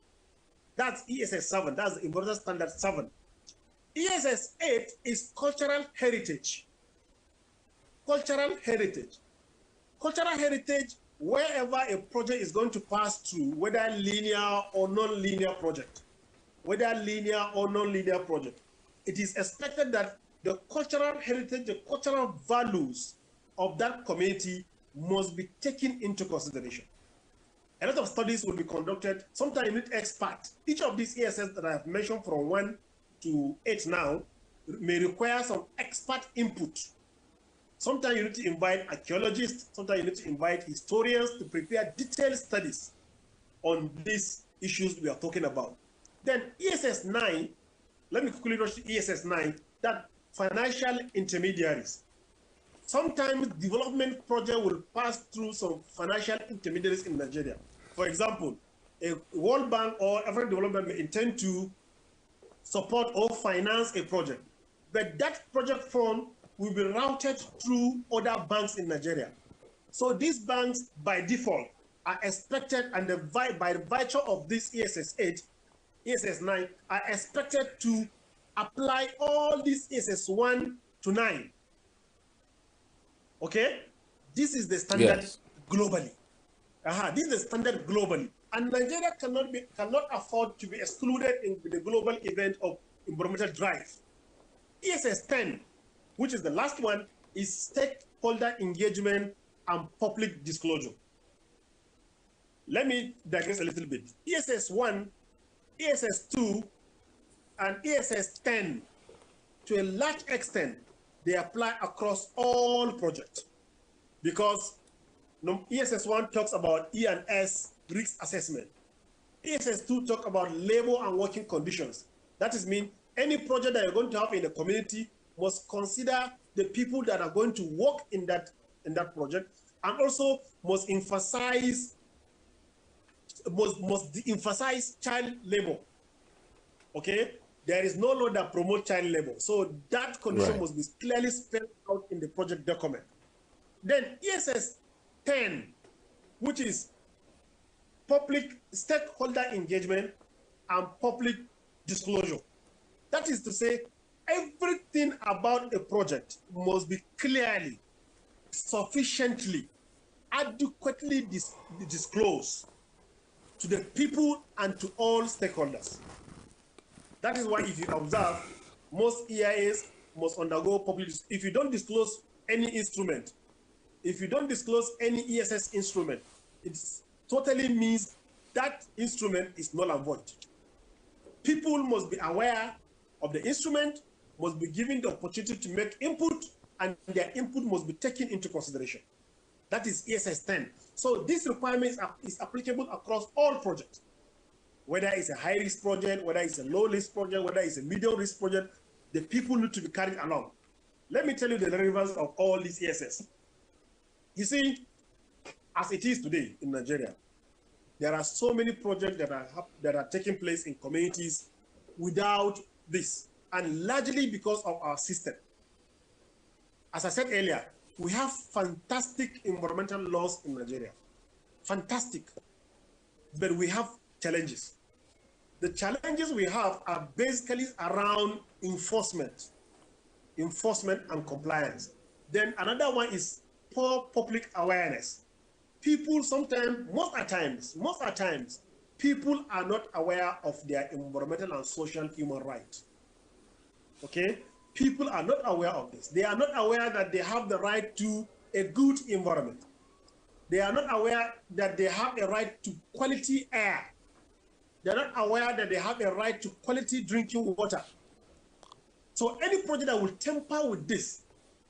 [SPEAKER 20] That's ESS 7. That's the environmental standard 7. ESS 8 is cultural heritage. Cultural heritage. Cultural heritage, wherever a project is going to pass through, whether linear or non-linear project, it is expected that the cultural heritage, the cultural values of that community must be taken into consideration. A lot of studies will be conducted. Sometimes you need experts. Each of these ESS that I have mentioned from 1 to 8 now may require some expert input. Sometimes you need to invite archaeologists, sometimes you need to invite historians to prepare detailed studies on these issues we are talking about. Then ESS 9, let me quickly rush to ESS 9, that financial intermediaries. Sometimes development project will pass through some financial intermediaries in Nigeria. For example, a World Bank or African Development may intend to support or finance a project, but that project fund will be routed through other banks in Nigeria. So these banks, by default, are expected, and by the virtue of this ESS 8, ESS 9, are expected to apply all these ESS 1 to 9. Okay? This is the standard globally. This is the standard globally. And Nigeria cannot afford to be excluded in the global event of environmental drive. ESS 10, which is the last one, is stakeholder engagement and public disclosure. Let me digress a little bit. ESS 1, ESS 2, and ESS 10, to a large extent, they apply across all projects, because ESS 1 talks about E&S risk assessment. ESS 2 talks about labor and working conditions. That is mean any project that you're going to have in the community must consider the people that are going to work in that project, and also must emphasize child labor. Okay, there is no law that promotes child labor, so that condition must be clearly spelled out in the project document. Then ESS 10, which is public stakeholder engagement and public disclosure. That is to say, everything about a project must be clearly, sufficiently, adequately disclosed to the people and to all stakeholders. That is why, if you observe, most EIAs must undergo public. If you don't disclose any instrument, if you don't disclose any ESS instrument, it totally means that instrument is null and void. People must be aware of the instrument, must be given the opportunity to make input, and their input must be taken into consideration. That is ESS 10. So this requirement is applicable across all projects, whether it's a high-risk project, whether it's a low-risk project, whether it's a medium-risk project, the people need to be carried along. Let me tell you the relevance of all these ESS. You see, as it is today in Nigeria, there are so many projects that are taking place in communities without this, and largely because of our system. As I said earlier, we have fantastic environmental laws in Nigeria. Fantastic. But we have challenges. The challenges we have are basically around enforcement and compliance. Then another one is poor public awareness. People sometimes, most at times, people are not aware of their environmental and social human rights. Okay? People are not aware of this. They are not aware that they have the right to a good environment. They are not aware that they have a right to quality air. They're not aware that they have a right to quality drinking water. So any project that will tamper with this,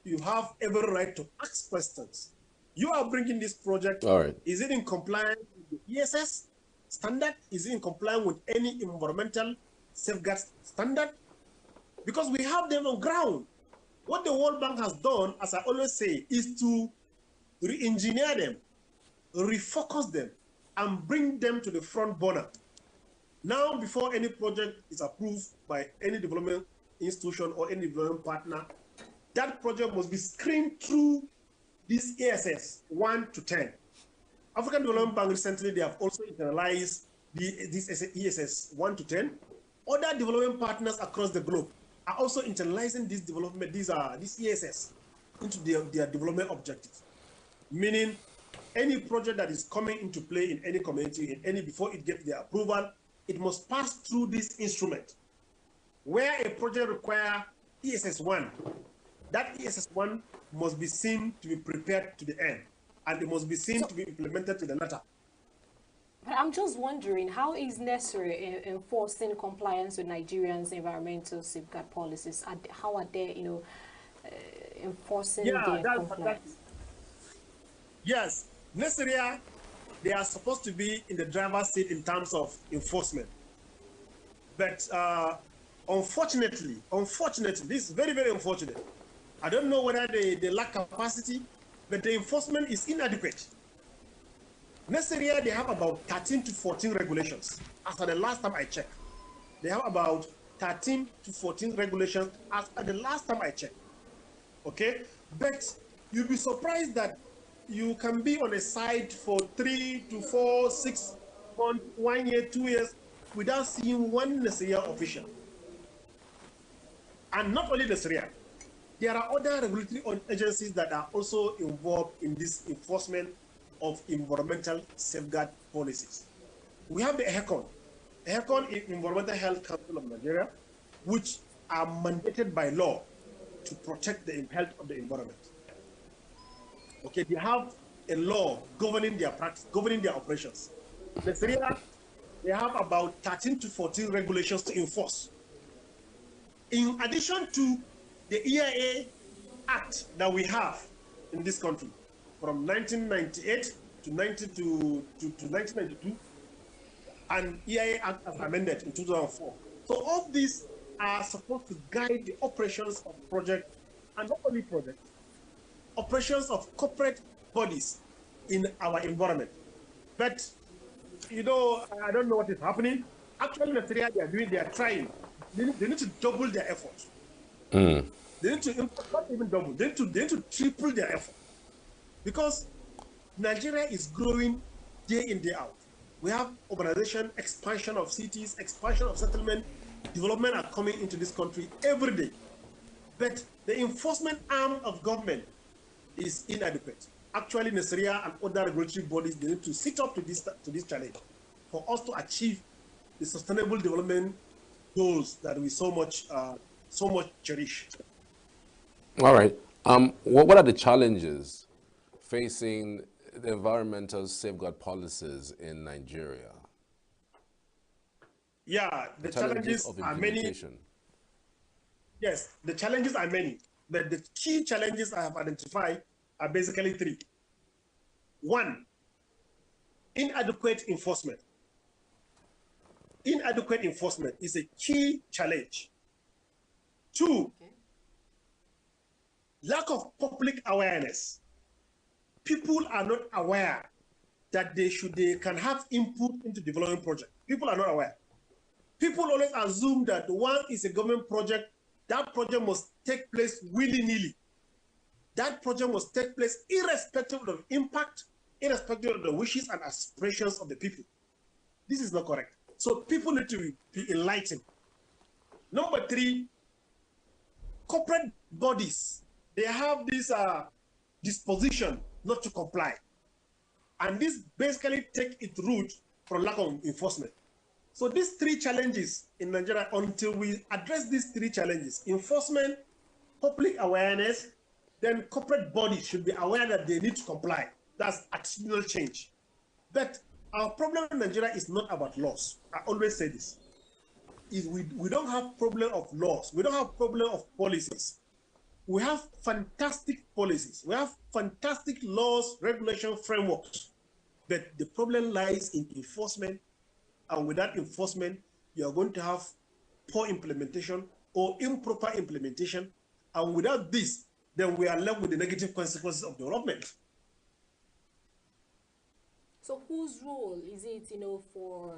[SPEAKER 20] you have every right to ask questions. You are bringing this project.
[SPEAKER 22] All right.
[SPEAKER 20] Is it in compliance with the ESS standard? Is it in compliance with any environmental safeguards standard? Because we have them on ground. What the World Bank has done, as I always say, is to re-engineer them, refocus them, and bring them to the front burner. Now, before any project is approved by any development institution or any development partner, that project must be screened through this ESS 1 to 10. African Development Bank recently, they have also internalized this ESS 1 to 10. Other development partners across the globe, are also internalizing this development, this ESS, into their development objectives. Meaning, any project that is coming into play in any community, before it gets the approval, it must pass through this instrument. Where a project requires ESS1, that ESS1 must be seen to be prepared to the end, and it must be seen to be implemented to the letter.
[SPEAKER 6] But I'm just wondering, how is necessary enforcing compliance with Nigerians' environmental safeguard policies? How are they, enforcing their compliance?
[SPEAKER 20] Yes, necessary. They are supposed to be in the driver's seat in terms of enforcement. But unfortunately, this is very, very unfortunate. I don't know whether they lack capacity, but the enforcement is inadequate. Necessary, they have about 13 to 14 regulations. As of the last time I checked, they have about 13 to 14 regulations as of the last time I checked. Okay? But you'll be surprised that you can be on a site for 3 to 4, 6 months, 1 year, 2 years, without seeing one necessary official. And not only necessary, there are other regulatory agencies that are also involved in this enforcement of environmental safeguard policies. We have the EHECON. EHECON is Environmental Health Council of Nigeria, which are mandated by law to protect the health of the environment. Okay, they have a law governing their practice, governing their operations. They have about 13 to 14 regulations to enforce. In addition to the EIA Act that we have in this country, from 1998 to 1992, and EIA Act as amended in 2004. So all these are supposed to guide the operations of projects, and not only projects, operations of corporate bodies in our environment. But, I don't know what is happening. Actually, in Nigeria, they are trying. They need to double their effort. They need to, not even double, they need to triple their effort. Because Nigeria is growing day in, day out. We have urbanization, expansion of cities, expansion of settlement, development are coming into this country every day. But the enforcement arm of government is inadequate. Actually, Nigeria and other regulatory bodies, they need to sit up to this challenge for us to achieve the sustainable development goals that we so much cherish.
[SPEAKER 22] All right. What are the challenges facing the environmental safeguard policies in Nigeria?
[SPEAKER 20] Yeah, the challenges
[SPEAKER 22] of
[SPEAKER 20] are many. Yes, the challenges are many, but the key challenges I have identified are basically 3. 1, inadequate enforcement. Inadequate enforcement is a key challenge. 2, lack of public awareness. People are not aware that they can have input into development projects. People are not aware. People always assume that one is a government project, that project must take place willy-nilly. That project must take place irrespective of the impact, irrespective of the wishes and aspirations of the people. This is not correct. So people need to be enlightened. Number 3, corporate bodies, they have this disposition not to comply. And this basically takes its root from lack of enforcement. So these 3 challenges in Nigeria, until we address these 3 challenges, enforcement, public awareness, then corporate bodies should be aware that they need to comply. That's attitudinal change. But our problem in Nigeria is not about laws. I always say this. We don't have problem of laws. We don't have problem of policies. We have fantastic policies. We have fantastic laws, regulation frameworks. But the problem lies in enforcement. And without enforcement, you are going to have poor implementation or improper implementation. And without this, then we are left with the negative consequences of development.
[SPEAKER 6] So whose role is it, for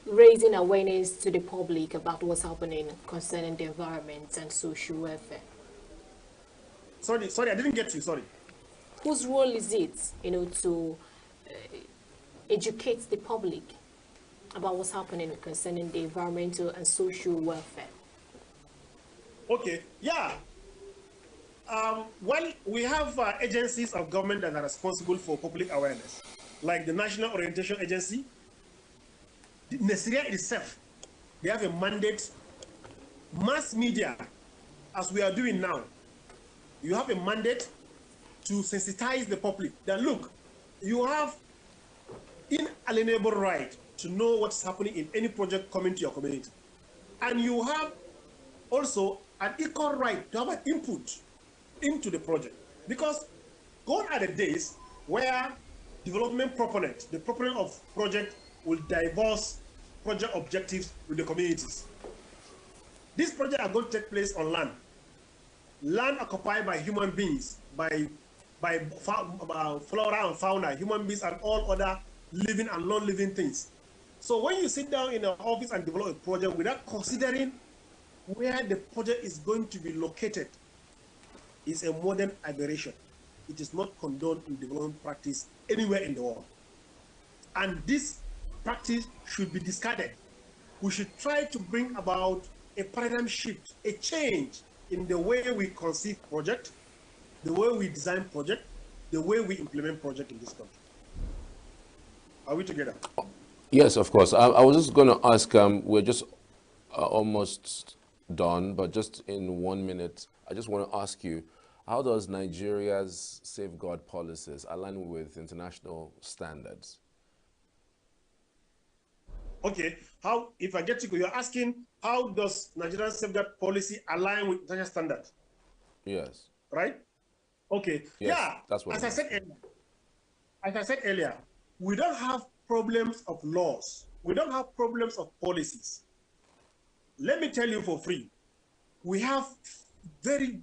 [SPEAKER 6] raising awareness to the public about what's happening concerning the environment and social welfare?
[SPEAKER 20] Sorry, I didn't get you, sorry.
[SPEAKER 6] Whose role is it, to educate the public about what's happening concerning the environmental and social welfare?
[SPEAKER 20] Okay, yeah. Well, we have agencies of government that are responsible for public awareness, like the National Orientation Agency. The Nasiriya itself, they have a mandate. Mass media, as we are doing now, you have a mandate to sensitize the public that, look, you have inalienable right to know what's happening in any project coming to your community. And you have also an equal right to have an input into the project. Because gone are the days where development proponent, the proponent of project, will divorce project objectives with the communities. These projects are going to take place on land occupied by human beings, by flora and fauna, human beings and all other living and non-living things. So when you sit down in an office and develop a project without considering where the project is going to be located, is a modern aberration. It is not condoned in development practice anywhere in the world. And this practice should be discarded. We should try to bring about a paradigm shift, a change in the way we conceive project, the way we design project, the way we implement project in this country. Are we together?
[SPEAKER 22] Yes, of course. I was just going to ask, we're just almost done, but just in 1 minute, I just want to ask you, how does Nigeria's safeguard policies align with international standards?
[SPEAKER 20] Okay, how, if I get you, you're asking, how does Nigerian safeguard policy align with international standards?
[SPEAKER 22] Yes.
[SPEAKER 20] Right? Okay,
[SPEAKER 22] yes,
[SPEAKER 20] yeah,
[SPEAKER 22] that's what
[SPEAKER 20] as I said earlier, we don't have problems of laws. We don't have problems of policies. Let me tell you for free, we have very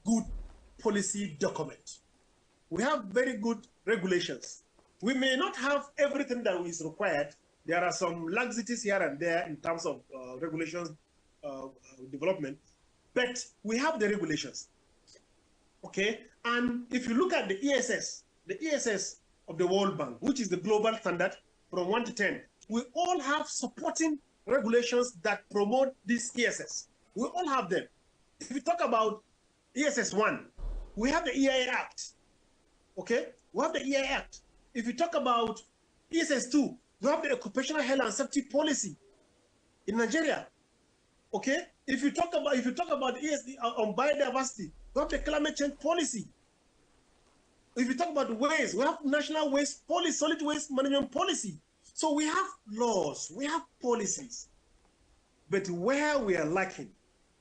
[SPEAKER 20] good policy document. We have very good regulations. We may not have everything that is required. There are some laxities here and there in terms of regulations development, but we have the regulations. Okay, and if you look at the ESS of the World Bank, which is the global standard from 1 to 10, we all have supporting regulations that promote this ESS. We all have them. If we talk about ESS 1, we have the EIA Act. Okay, we have the EIA Act. If you talk about ESS 2, we have the Occupational Health and Safety Policy in Nigeria. Okay, if you talk about ESD on biodiversity, we have the climate change policy. If you talk about waste, we have national waste policy, solid waste management policy. So we have laws, we have policies, but where we are lacking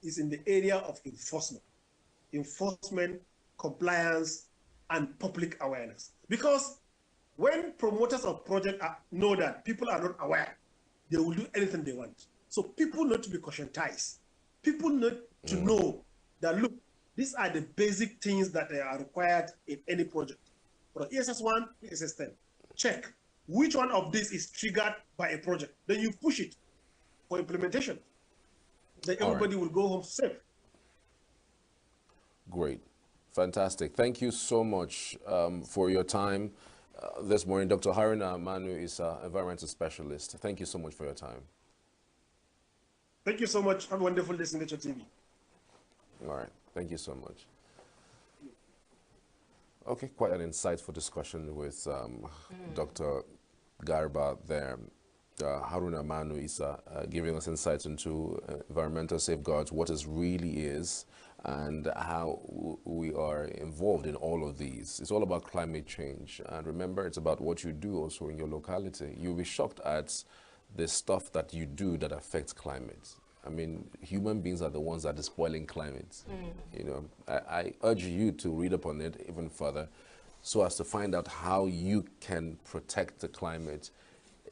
[SPEAKER 20] is in the area of enforcement, compliance, and public awareness. Because when promoters of projects know that people are not aware, they will do anything they want. So people need to be conscientized. People need to know that, look, these are the basic things that are required in any project. For ESS 1, ESS 10, check which one of these is triggered by a project. Then you push it for implementation. Then everybody will go home safe.
[SPEAKER 22] Great. Fantastic. Thank you so much for your time this morning. Dr. Haruna Manu is an environmental specialist. Thank you so much for your time.
[SPEAKER 20] Thank you so much. Have a wonderful day, Nature TV.
[SPEAKER 22] All right. Thank you so much. Okay, quite an insightful discussion with Dr. Garba there. Haruna Manu is giving us insights into environmental safeguards, what it really is, and how we are involved in all of these. It's all about climate change. And remember, it's about what you do also in your locality. You'll be shocked at the stuff that you do that affects climate. I mean, human beings are the ones that are spoiling climate. You know, I urge you to read up on it even further so as to find out how you can protect the climate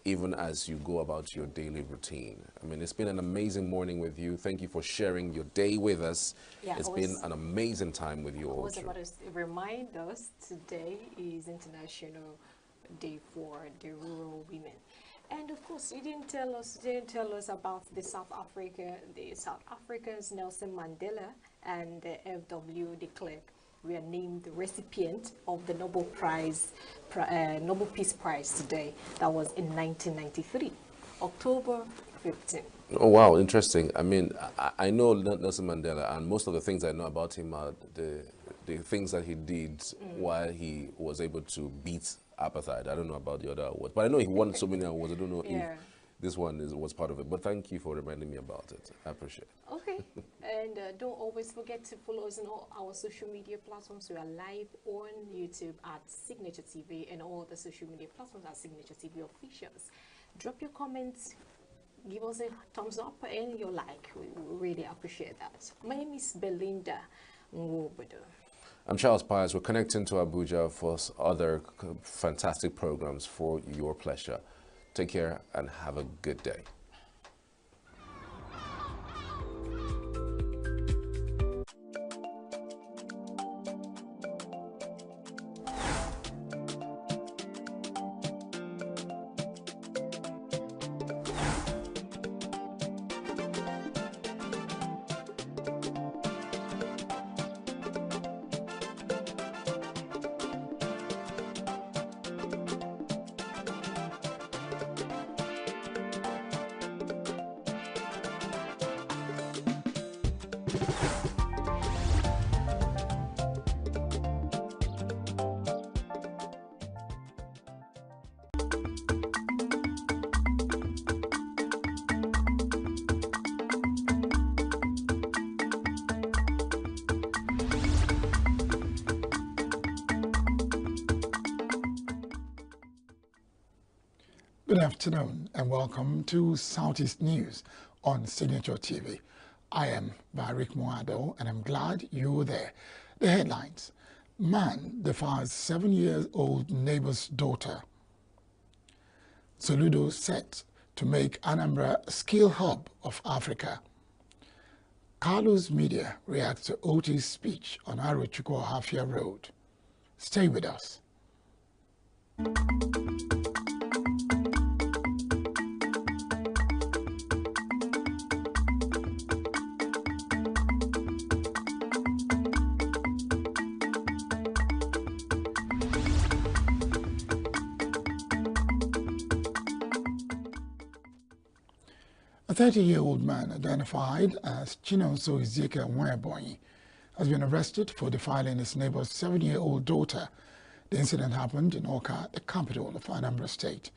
[SPEAKER 22] even as you go about your daily routine. I mean, it's been an amazing morning with you. Thank you for sharing your day with us. Yeah, it's been an amazing time with you all.
[SPEAKER 4] I was about to remind us, today is International Day for the Rural Women. And of course, you didn't tell us about the South Africans Nelson Mandela and F.W. de Klerk were named the recipient of the Nobel Peace Prize today. That was in 1993, October 15.
[SPEAKER 22] Oh, wow, interesting. I mean, I know Nelson Mandela, and most of the things I know about him are the things that he did while he was able to beat apartheid. I don't know about the other awards, but I know he won so many awards. I don't know if this one was part of it, but thank you for reminding me about it. I appreciate it.
[SPEAKER 4] Okay, and don't always forget to follow us on all our social media platforms. We are live on YouTube at Signature TV and all the social media platforms at Signature TV Officials. Drop your comments, give us a thumbs up and your like. We really appreciate that. My name is Belinda Nwobodo.
[SPEAKER 22] I'm Charles Pius. We're connecting to Abuja for other fantastic programs for your pleasure. Take care and have a good day.
[SPEAKER 1] Good afternoon and welcome to Southeast News on Signature TV. I am Barik Moado and I'm glad you're there. The headlines: man defies 7-year-old neighbor's daughter. Soludo set to make Anambra a skill hub of Africa. Carlos Media reacts to Oti's speech on Arochukwu Hafia Road. Stay with us. A 30-year-old man identified as Chinonso Ezekiel Nwebonyi has been arrested for defiling his neighbor's 7-year-old daughter. The incident happened in Awka, the capital of Anambra State.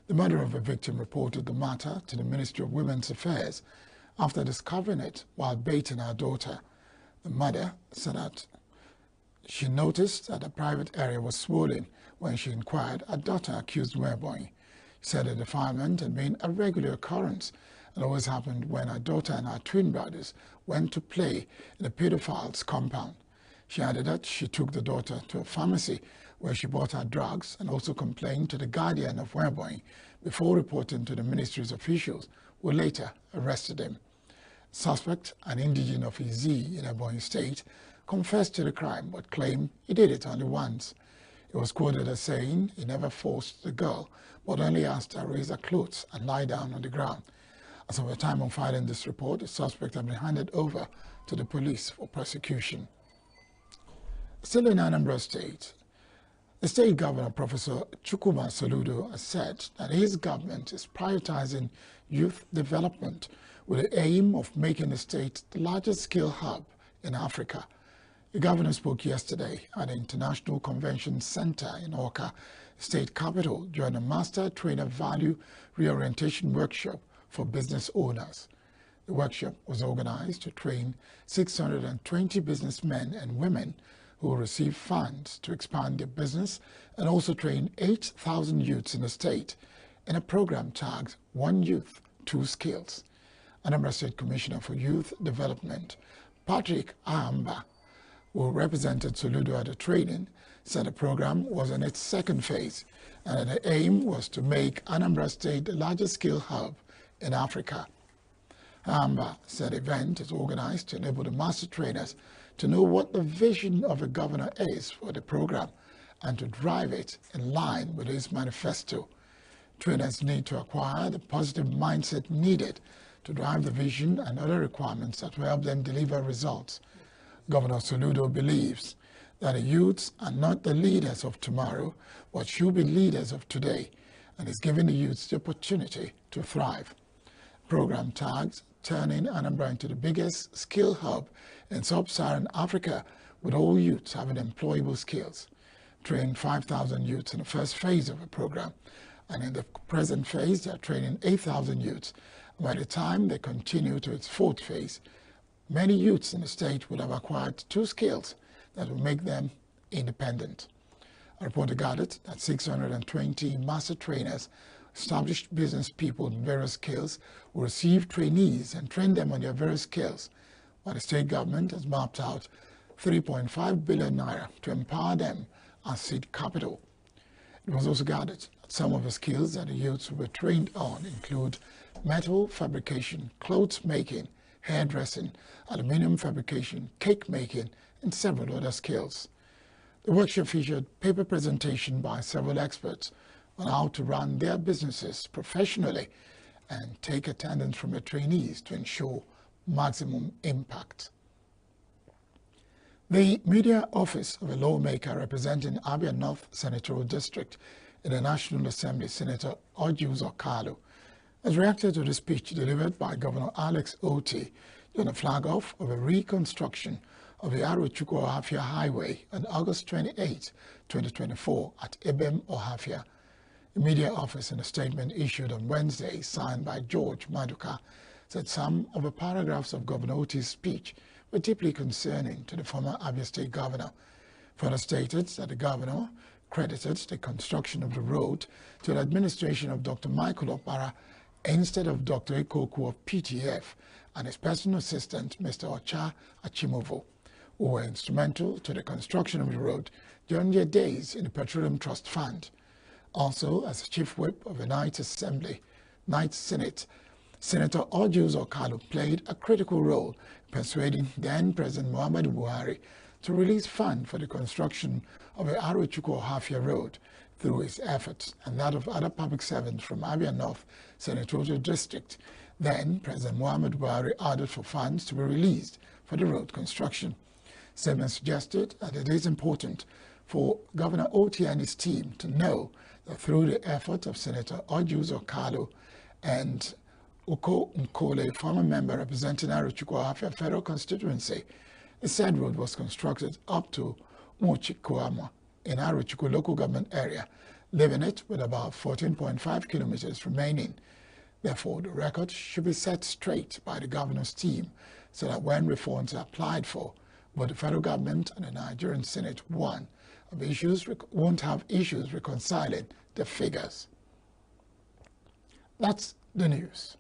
[SPEAKER 1] The mother of the victim reported the matter to the Ministry of Women's Affairs after discovering it while bathing her daughter. The mother said that she noticed that the private area was swollen when she inquired. Her daughter accused Nwebonyi. She said the defilement had been a regular occurrence. It always happened when her daughter and her twin brothers went to play in a pedophile's compound. She added that she took the daughter to a pharmacy where she bought her drugs and also complained to the guardian of Nwebonyi before reporting to the ministry's officials, who later arrested him. Suspect, an indigene of Izi in Ebonyi State, confessed to the crime but claimed he did it only once. He was quoted as saying he never forced the girl but only asked her to raise her clothes and lie down on the ground. As of the time of filing this report, the suspect had been handed over to the police for prosecution. Still in Anambra State, the state governor, Professor Chukwuma Soludo, has said that his government is prioritizing youth development with the aim of making the state the largest skill hub in Africa. The governor spoke yesterday at the International Convention Center in Awka, state capital, during a Master Trainer Value Reorientation Workshop for business owners. The workshop was organized to train 620 businessmen and women who will receive funds to expand their business and also train 8,000 youths in the state in a program tagged One Youth, Two Skills. Anambra State Commissioner for Youth Development, Patrick Ahamba, who represented Soludo at the training, said the program was in its second phase and that the aim was to make Anambra State the largest skill hub in Africa. Ahamba said the event is organized to enable the master trainers to know what the vision of the governor is for the program and to drive it in line with his manifesto. Trainers need to acquire the positive mindset needed to drive the vision and other requirements that will help them deliver results. Governor Soludo believes that the youths are not the leaders of tomorrow, but should be leaders of today, and is giving the youths the opportunity to thrive. program tags, turning Anambra into the biggest skill hub in sub-Saharan Africa, with all youths having employable skills. Trained 5,000 youths in the first phase of the program, and in the present phase, they are training 8,000 youths. By the time they continue to its fourth phase, many youths in the state would have acquired 2 skills that will make them independent. A report gathered that 620 master trainers, established business people in various skills, will receive trainees and train them on their various skills, while the state government has mapped out 3.5 billion naira to empower them as seed capital. It was also gathered that some of the skills that the youths were trained on include metal fabrication, clothes making, hairdressing, aluminium fabrication, cake making, and several other skills. The workshop featured paper presentation by several experts on how to run their businesses professionally and take attendance from the trainees to ensure maximum impact. The media office of a lawmaker representing Abia North Senatorial District in the National Assembly, Senator Ojus Okalu, has reacted to the speech delivered by Governor Alex Oti on the flag-off of a reconstruction of the Arochukwu-Ohafia Highway on August 28, 2024 at Ebem-Ohafia. The media office, in a statement issued on Wednesday, signed by George Maduka, said some of the paragraphs of Governor Oti's speech were deeply concerning to the former Abia State Governor. Further stated that the Governor credited the construction of the road to the administration of Dr. Michael Opara instead of Dr. Ikoku of PTF and his personal assistant, Mr. Ocha Achimovo, who were instrumental to the construction of the road during their days in the Petroleum Trust Fund. Also, as Chief Whip of the Ninth Senate, Senator Ojus Okalu played a critical role in persuading then-President Muhammadu Buhari to release funds for the construction of the Arochukwu-Ohafia Road through his efforts and that of other public servants from Abia North Senatorial District. Then, President Muhammadu Buhari ordered for funds to be released for the road construction. Statement suggested that it is important for Governor Oti and his team to know that through the effort of Senator Ojus Okalu and Uko Nkole, former member representing Arochukwu-Ohafia Federal Constituency, the said road was constructed up to Mochikuama in Arochukwu local government area, leaving it with about 14.5 kilometers remaining. Therefore, the record should be set straight by the governor's team so that when reforms are applied for, both the federal government and the Nigerian Senate won't have issues reconciling the figures. That's the news.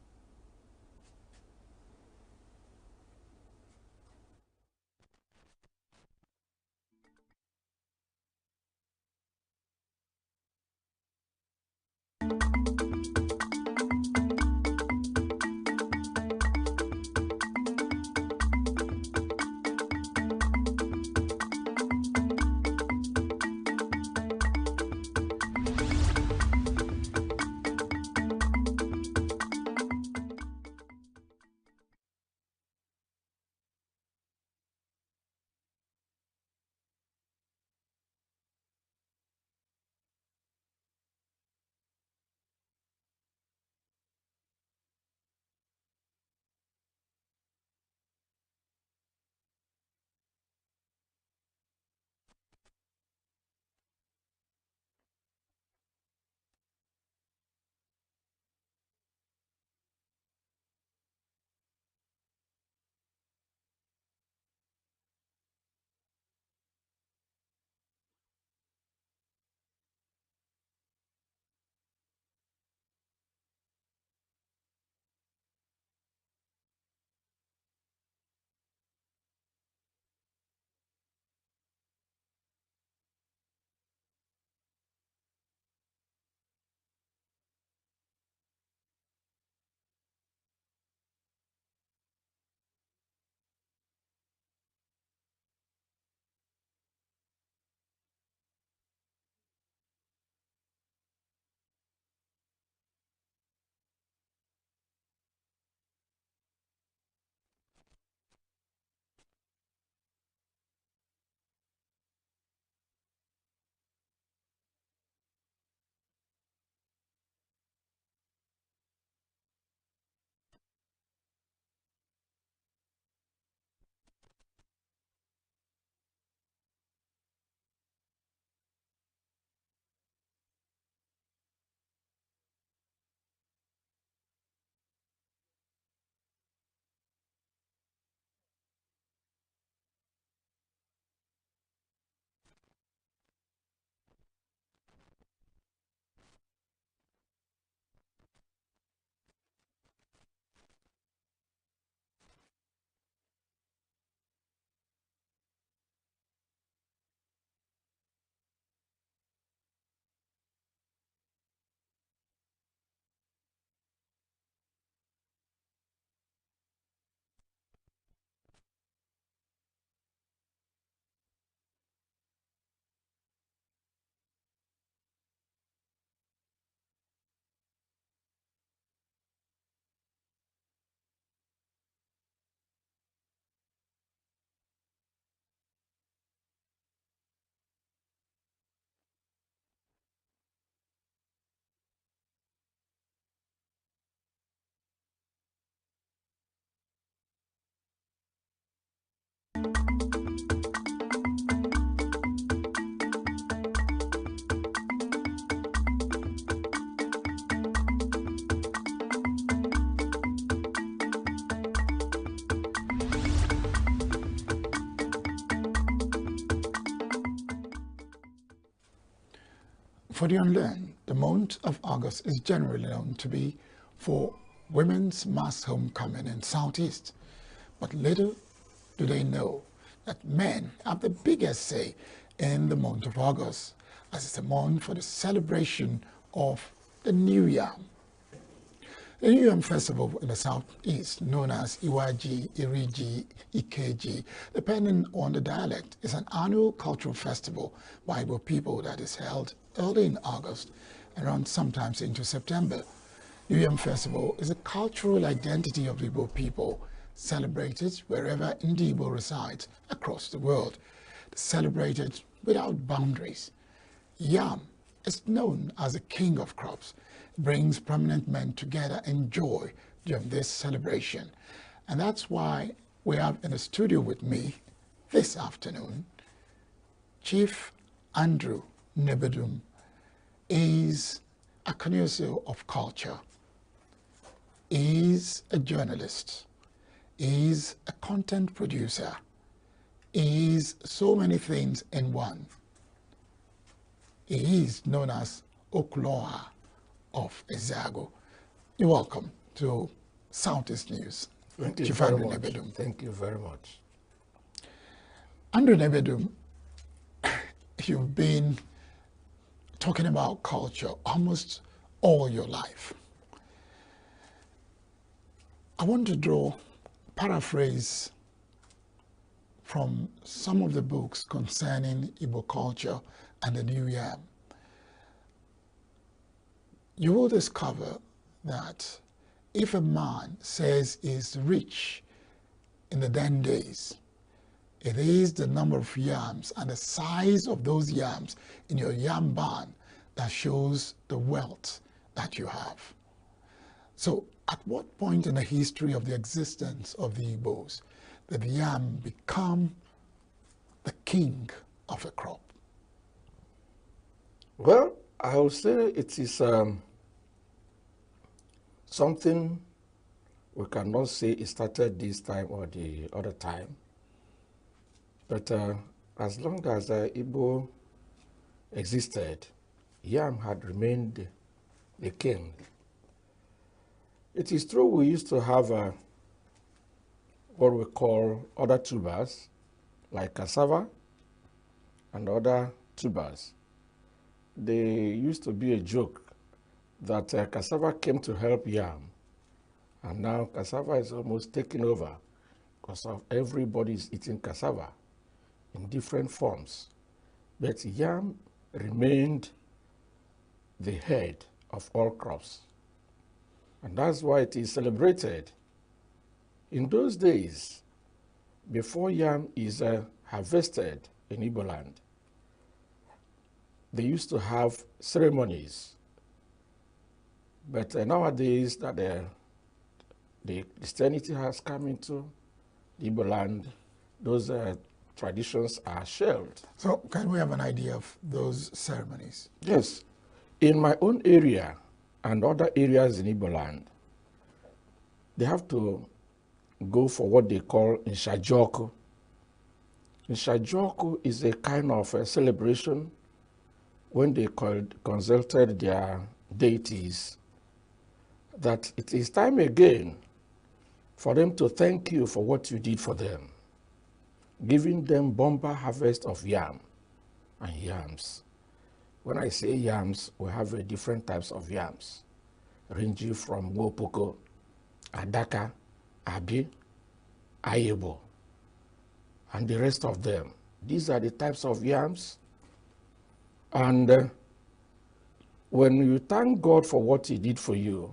[SPEAKER 1] For the unlearned, the month of August is generally known to be for women's mass homecoming in Southeast. But little do they know that men have the biggest say in the month of August, as it's a month for the celebration of the New Yam. The New Yam Festival in the Southeast, known as Iwaji, Iriji, Ikeji, depending on the dialect, is an annual cultural festival by Igbo people that is held early in August and runs sometimes into September. New Yam Festival is a cultural identity of the Igbo people, celebrated wherever Igbo resides across the world, celebrated without boundaries. Yam is known as the king of crops, brings prominent men together in joy during this celebration. And that's why we have in the studio with me this afternoon, Chief Andrew Nebedum is a connoisseur of culture. He's a journalist. He's a content producer. He's so many things in one. He is known as Okloa of Ezago. You're welcome to Southeast News.
[SPEAKER 11] Thank you
[SPEAKER 1] Chief
[SPEAKER 11] very
[SPEAKER 1] Andrew
[SPEAKER 11] much.
[SPEAKER 1] Nebedum.
[SPEAKER 11] Thank you very much.
[SPEAKER 1] Andrew Nebedum, you've been talking about culture almost all your life. I want to paraphrase from some of the books concerning Igbo culture and the New Yam. You will discover that if a man says he's rich in the then days, it is the number of yams and the size of those yams in your yam barn that shows the wealth that you have. So at what point in the history of the existence of the Igbos did the yam become the king of a crop?
[SPEAKER 11] Well, I will say it is something we cannot say it started this time or the other time. But as long as Igbo existed, yam had remained the king. It is true we used to have what we call other tubers, like cassava and other tubers. There used to be a joke that cassava came to help yam, and now cassava is almost taken over because of everybody is eating cassava in different forms. But yam remained the head of all crops, and that's why it is celebrated. In those days, before yam is harvested in Igbo land, they used to have ceremonies. But nowadays that the Christianity has come into the Igbo land, those traditions are shelved.
[SPEAKER 1] So can we have an idea of those ceremonies?
[SPEAKER 11] Yes. In my own area and other areas in Igbo land, they have to go for what they call Nshajoku. Nshajoku is a kind of a celebration when they consulted their deities that it is time again for them to thank you for what you did for them, giving them bumper harvest of yam and yams. When I say yams, we have different types of yams, ranging from Wopoko, Adaka, Abi, Ayebo, and the rest of them. These are the types of yams. And when you thank God for what he did for you,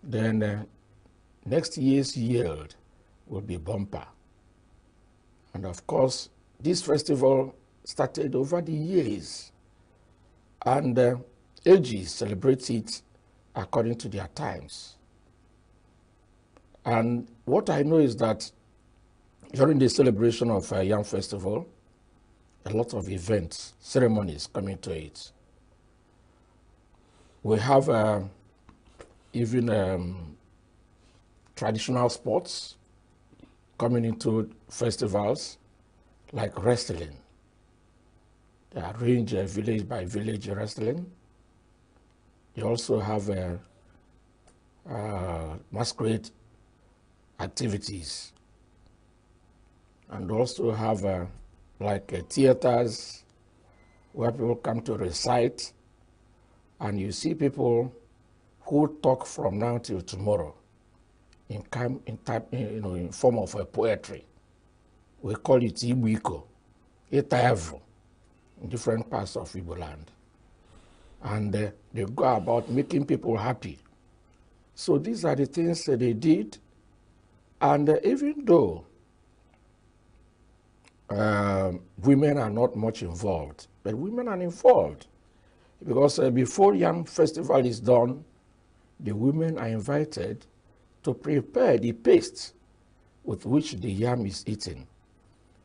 [SPEAKER 11] then next year's yield will be bumper. And of course, this festival started over the years, and ages celebrate it according to their times. And what I know is that during the celebration of Yam Festival, a lot of events, ceremonies come into it. We have even traditional sports coming into festivals like wrestling. They arrange village by village wrestling. They also have masquerade activities, and also have theaters where people come to recite, and you see people who talk from now till tomorrow in form of a poetry. We call it Igbo, Itaevu, in different parts of Igbo land. And they go about making people happy. So these are the things that they did. And even though women are not much involved, but women are involved. Because before Yam Festival is done, the women are invited to prepare the paste with which the yam is eaten,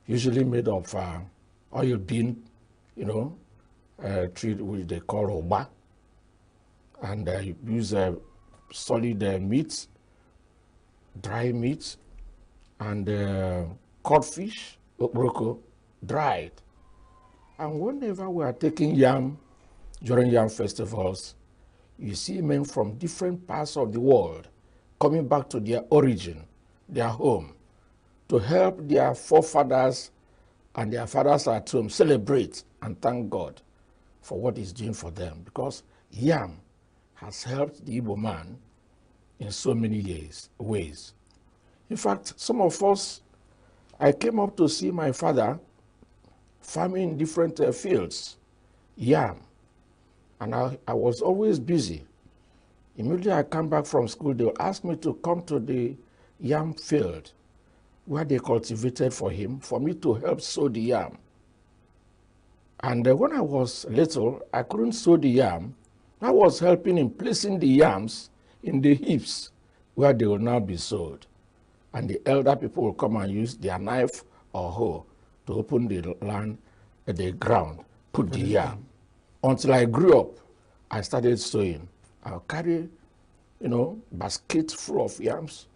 [SPEAKER 11] usually made of oil bean, tree which they call oba, and use solid meat, dry meat, and codfish, okporoko, dried. And whenever we are taking yam during yam festivals, you see men from different parts of the world coming back to their origin, their home, to help their forefathers and their fathers at home celebrate and thank God for what He's doing for them. Because yam has helped the Igbo man in so many ways. In fact, some of us, I came up to see my father farming in different fields, yam, and I was always busy. Immediately I come back from school, they'll ask me to come to the yam field where they cultivated for him, for me to help sow the yam. And when I was little, I couldn't sow the yam. I was helping in placing the yams in the heaps where they will now be sowed. And the elder people will come and use their knife or hoe to open the land, the ground, put the yam. Until I grew up, I started sowing. I'll carry, basket full of yams,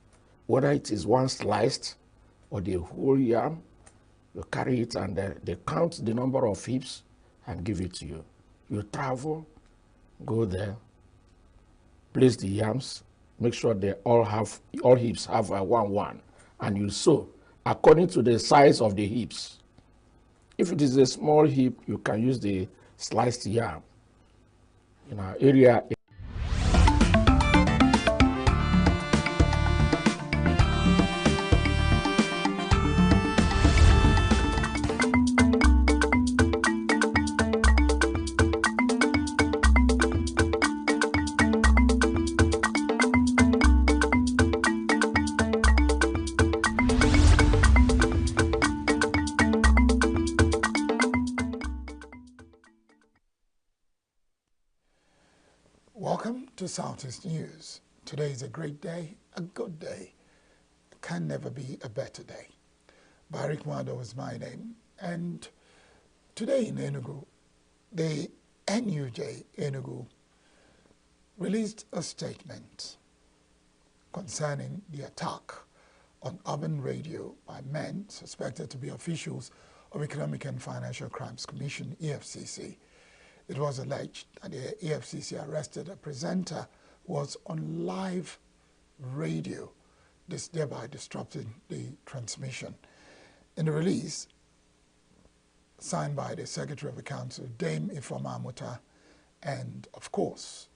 [SPEAKER 11] whether it is one sliced or the whole yam. You carry it and they count the number of heaps and give it to you. You travel, go there, place the yams, make sure they all heaps have one, and you sow according to the size of the heaps. If it is a small heap, you can use the sliced yam. In our area,
[SPEAKER 1] Welcome to Southeast News. Today is a great day, a good day. It can never be a better day. Barik Mwado is my name, and today in ENUGU, the NUJ ENUGU released a statement concerning the attack on urban radio by men suspected to be officials of Economic and Financial Crimes Commission, EFCC. It was alleged that the EFCC arrested a presenter who was on live radio, thereby disrupting the transmission. In the release, signed by the Secretary of the Council, Dame Ifeoma Amuta, and of course,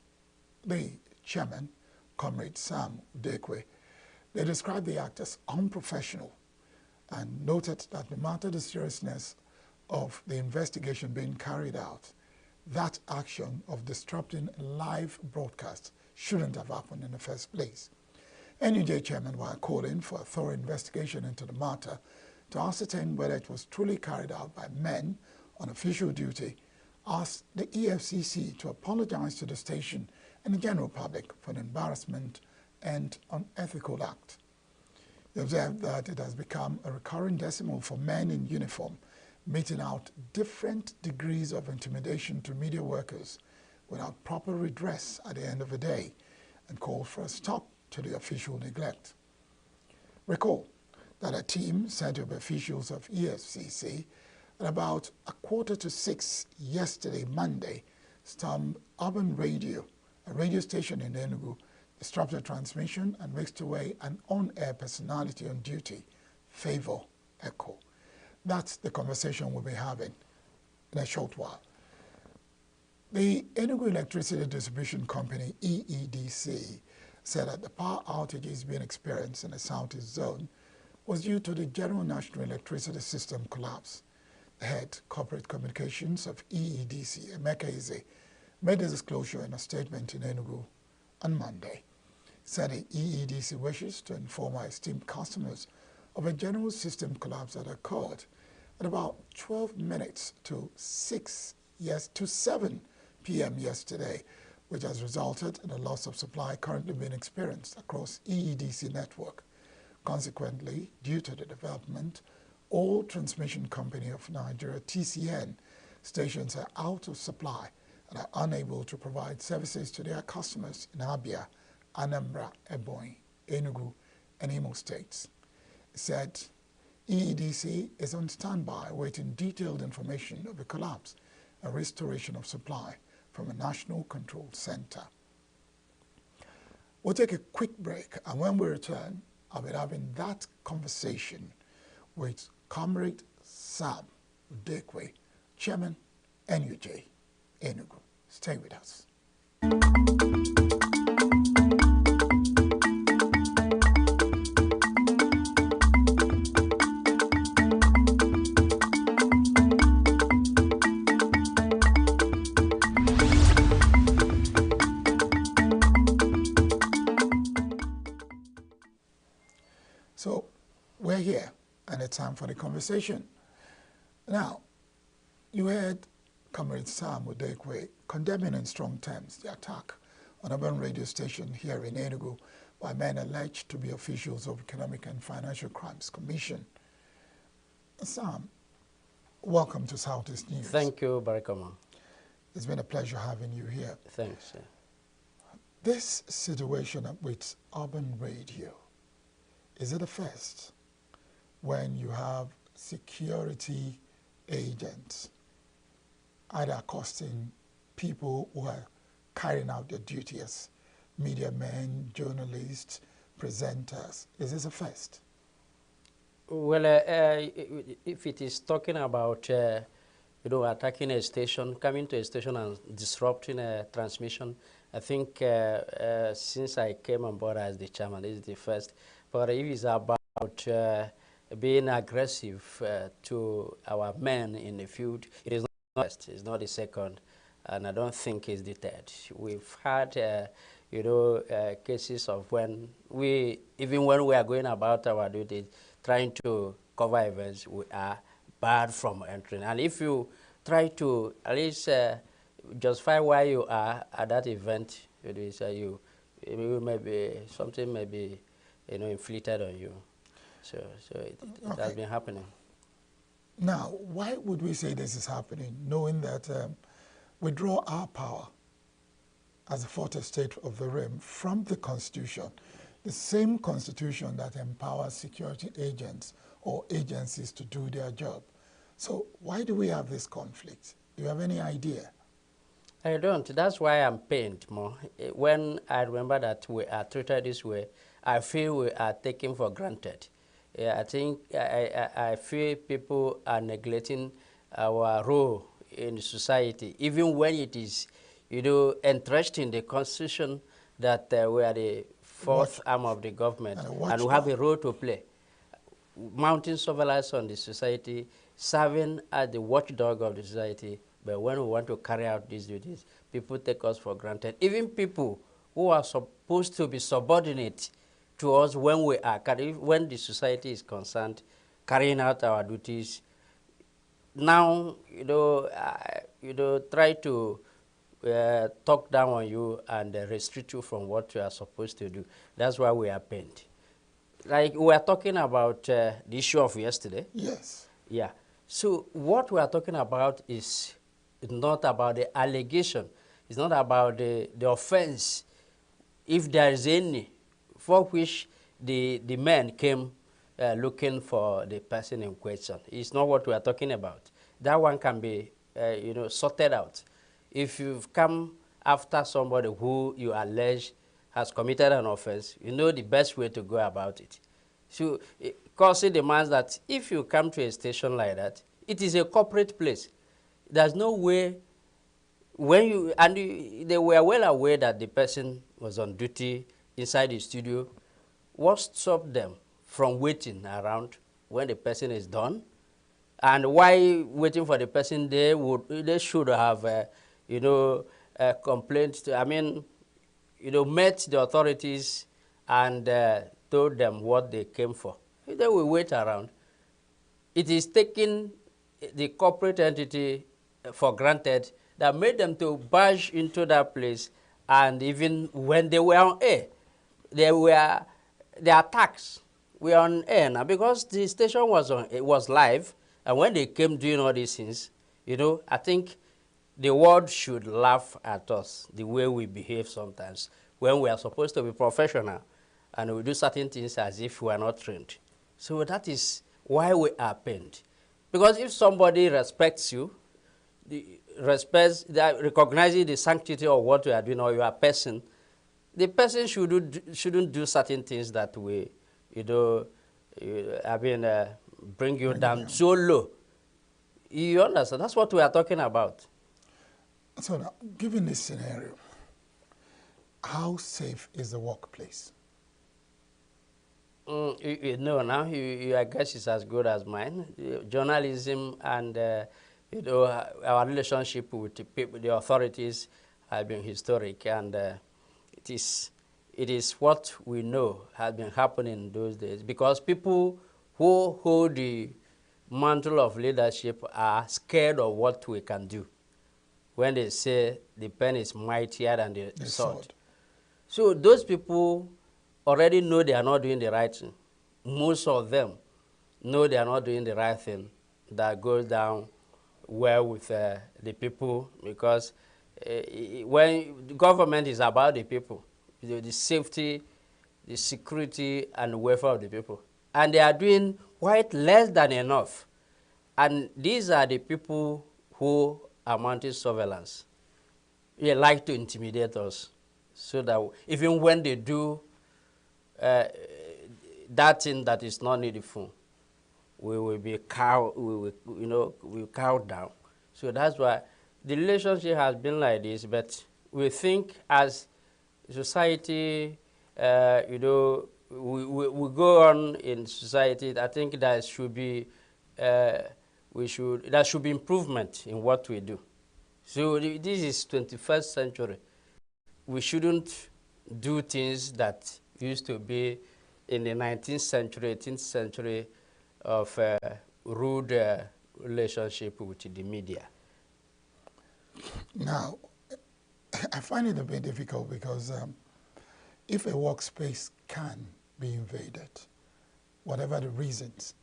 [SPEAKER 1] the chairman, Comrade Sam Udekwe, they described the act as unprofessional and noted that no matter the seriousness of the investigation being carried out, that action of disrupting live broadcast shouldn't have happened in the first place. NUJ chairman, while calling for a thorough investigation into the matter to ascertain whether it was truly carried out by men on official duty, asked the EFCC to apologize to the station and the general public for the embarrassment and unethical act. He observed that it has become a recurring decimal for men in uniform meting out different degrees of intimidation to media workers without proper redress at the end of the day, and called for a stop to the official neglect. Recall that a team sent of officials of EFCC At about 5:45 yesterday, Monday, some urban radio, a radio station in ENUGU, disrupted transmission and whisked away an on-air personality on duty, Favor Echo. That's the conversation we'll be having in a short while. The ENUGU Electricity Distribution Company, EEDC, said that the power outages being experienced in the southeast zone was due to the General National Electricity System collapse. The head corporate communications of EEDC, Emeka Eze, made the disclosure in a statement in ENUGU on Monday. He said the EEDC wishes to inform our esteemed customers of a general system collapse that occurred at about 12 minutes to 7 p.m. yesterday, which has resulted in a loss of supply currently being experienced across EEDC network. Consequently, due to the development, all Transmission Company of Nigeria, TCN, stations are out of supply and are unable to provide services to their customers in Abia, Anambra, Ebonyi, Enugu, and Imo states. It said EEDC is on standby awaiting detailed information of the collapse and restoration of supply from a national control center. We'll take a quick break, and when we return, I'll be having that conversation with Comrade Sam Udekwe, Chairman, NUJ, ENUGU. Stay with us. So we're here, and it's time for the conversation. Now, you heard Comrade Sam Udekwe condemning in strong terms the attack on a urban radio station here in Enugu by men alleged to be officials of Economic and Financial Crimes Commission. Sam, welcome to Southeast News.
[SPEAKER 12] Thank you, Barakama.
[SPEAKER 1] It's been a pleasure having you here.
[SPEAKER 12] Thanks. Yeah.
[SPEAKER 1] This situation with urban radio, is it a first when you have security agents either accosting people who are carrying out their duty as media men, journalists, presenters? Is this a first?
[SPEAKER 12] Well, if it is talking about attacking a station, coming to a station and disrupting a transmission, I think since I came on board as the chairman, this is the first. But if it's about being aggressive to our men in the field, it is not the first, it's not the second, and I don't think it's the third. We've had, cases of when even when we are going about our duties, trying to cover events, we are barred from entering. And if you try to at least justify why you are at that event, something may be inflicted on you. So it has been happening.
[SPEAKER 1] Now, why would we say this is happening, knowing that we draw our power as a fourth estate of the realm from the Constitution, the same Constitution that empowers security agents or agencies to do their job? So why do we have this conflict? Do you have any idea?
[SPEAKER 12] I don't. That's why I'm pained more. When I remember that we are treated this way, I feel we are taken for granted. I think I feel people are neglecting our role in society, even when it is, entrenched in the Constitution that we are the fourth arm of the government and we have a role to play. Mounting surveillance on the society, serving as the watchdog of the society, but when we want to carry out these duties, people take us for granted. Even people who are supposed to be subordinate to us when when the society is concerned, carrying out our duties, now, try to talk down on you and restrict you from what you are supposed to do. That's why we are pained. Like we are talking about the issue of yesterday.
[SPEAKER 1] Yes.
[SPEAKER 12] Yeah. So what we are talking about is not about the allegation. It's not about the offense, if there is any, for which the men came looking for the person in question. It's not what we are talking about. that one can be, sorted out. If you've come after somebody who you allege has committed an offense, you know the best way to go about it. So, Corsi demands that if you come to a station like that, it is a corporate place. There's no way, they were well aware that the person was on duty inside the studio. What stopped them from waiting around when the person is done? And why waiting for the person? They should have, complained met the authorities and told them what they came for. If they will wait around, it is taking the corporate entity for granted that made them to barge into that place, and even when they were on air, their attacks were on air now because the station was live, and when they came doing all these things, I think the world should laugh at us the way we behave sometimes when we are supposed to be professional and we do certain things as if we are not trained. So that is why we are pained. Because if somebody respects you, recognizes the sanctity of what you are doing or your person, the person shouldn't do certain things that will, bring you down so low. You understand? That's what we are talking about.
[SPEAKER 1] So now, given this scenario, how safe is the workplace?
[SPEAKER 12] Your guess is as good as mine. Journalism and our relationship with the authorities have been historic, and it is what we know has been happening in those days, because people who hold the mantle of leadership are scared of what we can do when they say the pen is mightier than the sword. So those people already know they are not doing the right thing. Most of them know they are not doing the right thing that goes down well with the people, because when the government is about the people, the safety, the security, and the welfare of the people. And they are doing quite less than enough. And these are the people who are mounting surveillance. They like to intimidate us, so that even when they do that thing that is not needful, we will be cowed down. So that's why the relationship has been like this. But we think as society, we go on in society. I think there should be there should be improvement in what we do. So this is 21st century. We shouldn't do things that used to be in the 19th century, 18th century of rude relationship with the media.
[SPEAKER 1] Now, I find it a bit difficult because if a workspace can be invaded, whatever the reasons,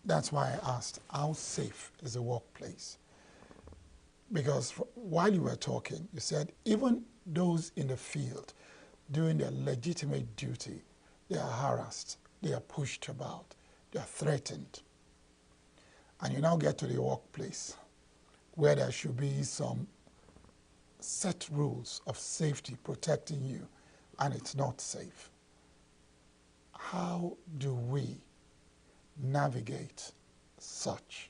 [SPEAKER 1] that's why I asked, how safe is a workplace? Because while you were talking, you said even those in the field doing their legitimate duty, they are harassed, they are pushed about, they are threatened. And you now get to the workplace where there should be some set rules of safety protecting you, and it's not safe. How do we navigate such?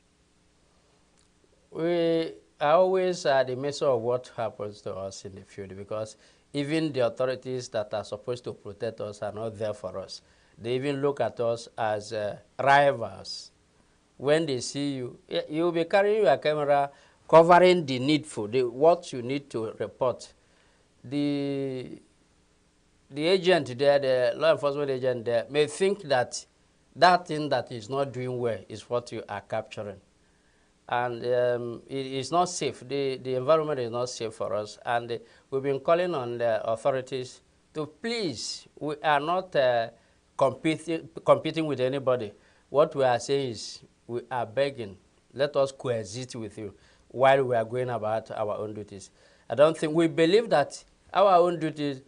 [SPEAKER 12] We are always at the mercy of what happens to us in the field, because even the authorities that are supposed to protect us are not there for us. They even look at us as rivals. When they see you, you'll be carrying your camera, covering the needful, what you need to report. The agent there, the law enforcement agent there, may think that that thing that is not doing well is what you are capturing. And it is not safe. The environment is not safe for us. And we've been calling on the authorities to please, we are not competing with anybody. What we are saying is we are begging, let us coexist with you while we are going about our own duties. I don't think, we believe that our own duties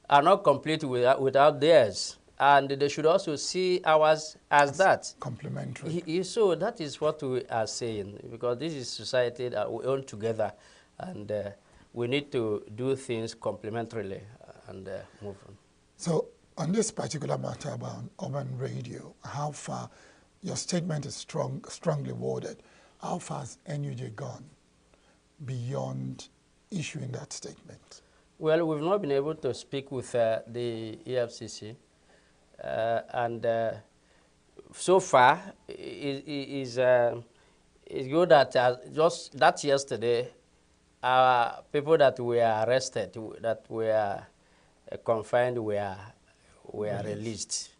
[SPEAKER 12] are not complete without theirs. and they should also see ours as that.
[SPEAKER 1] Complementary.
[SPEAKER 12] So that is what we are saying, because this is society that we own together, and we need to do things complementarily and move on.
[SPEAKER 1] So on this particular matter about urban radio, how far, your statement is strongly worded, how far has ENUGU gone beyond issuing that statement?
[SPEAKER 12] Well, we've not been able to speak with the EFCC, and so far it's good that just that yesterday, people that were arrested, that were confined, were released.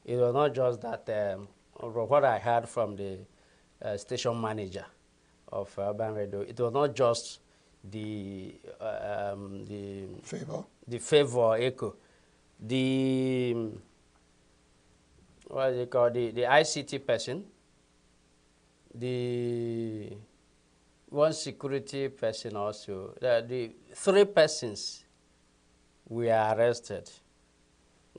[SPEAKER 12] It was not just that. What I heard from the station manager of Urban Radio, it was not just the favor echo, what is it called, the ICT person, the one security person also. The 3 persons were arrested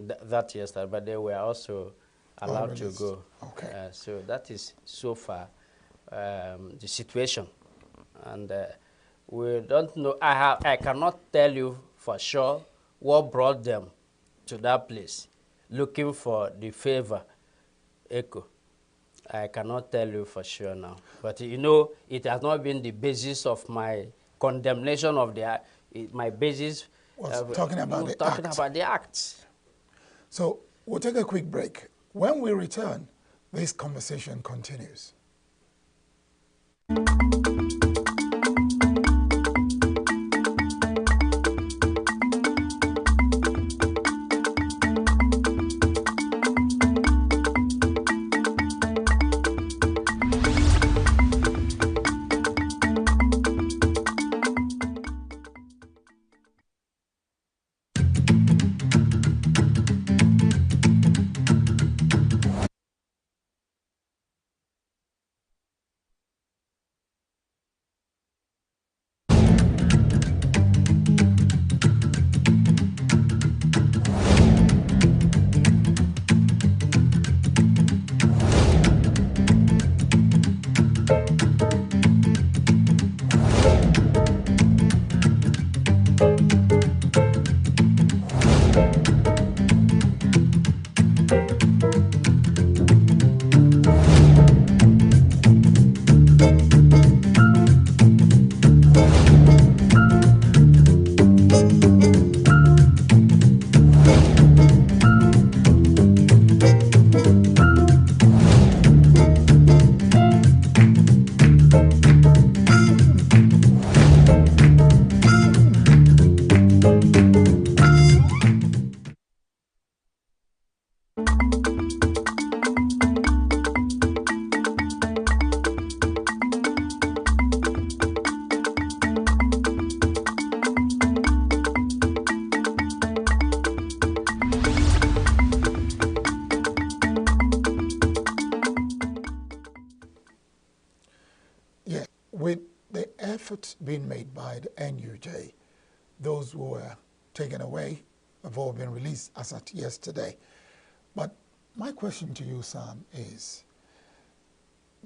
[SPEAKER 12] that yesterday, but they were also allowed to go.
[SPEAKER 1] Okay.
[SPEAKER 12] So that is so far the situation, and we don't know. I cannot tell you for sure what brought them to that place, looking for the favor echo. I cannot tell you for sure now, but you know, it has not been the basis of my condemnation of my basis
[SPEAKER 1] was talking about
[SPEAKER 12] the act.
[SPEAKER 1] So we'll take a quick break. When we return, this conversation continues. With the efforts being made by the ENUGU, those who were taken away have all been released as at yesterday. But my question to you, Sam, is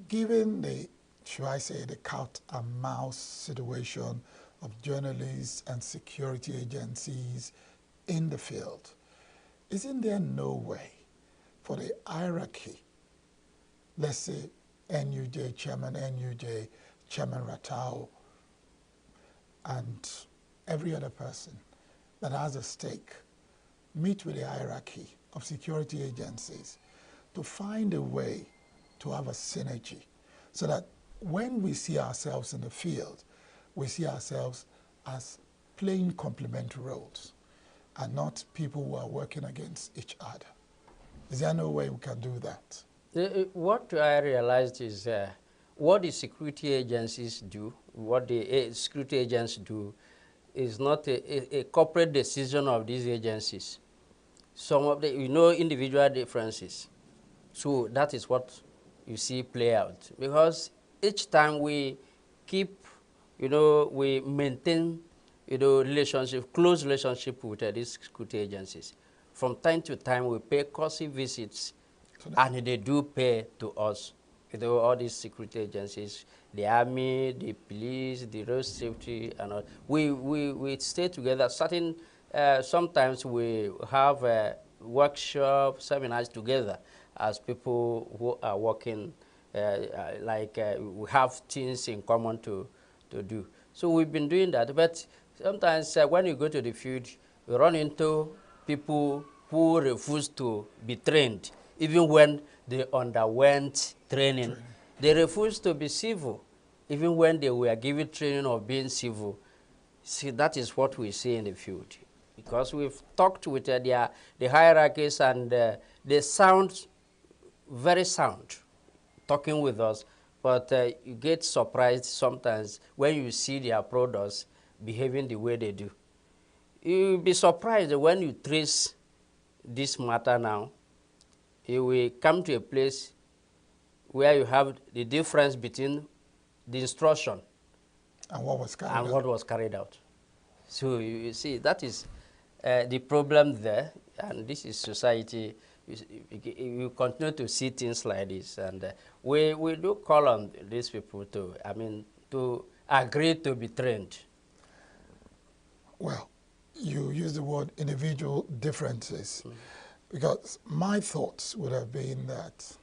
[SPEAKER 1] given the, should I say, the cat and mouse situation of journalists and security agencies in the field, isn't there no way for the hierarchy, let's say ENUGU, Chairman ENUGU, Chairman Ratao, and every other person that has a stake, meet with the hierarchy of security agencies to find a way to have a synergy so that when we see ourselves in the field, we see ourselves as playing complementary roles and not people who are working against each other. Is there no way we can do that?
[SPEAKER 12] What I realized is what the security agencies do, what the security agents do, is not a corporate decision of these agencies. Some of the, individual differences. So that is what you see play out. Because each time we keep, we maintain, relationship, close relationship with these security agencies, from time to time we pay courtesy visits, and they do pay to us. You know, all these security agencies, the army, the police, the road safety, and all. We stay together. Sometimes we have workshops, seminars together as people who are working, we have things in common to do. So we've been doing that. But sometimes when you go to the field, you run into people who refuse to be trained, even when they underwent training. They refuse to be civil, even when they were given training of being civil. See, that is what we see in the field. Because we've talked with the hierarchies, and they sound very sound talking with us, but you get surprised sometimes when you see their products behaving the way they do. You'll be surprised when you trace this matter now. You will come to a place where you have the difference between the instruction
[SPEAKER 1] and what was carried out.
[SPEAKER 12] So you see, that is the problem there, and this is society. You continue to see things like this, and we do call on these people to agree to be trained.
[SPEAKER 1] Well, you use the word individual differences, because my thoughts would have been that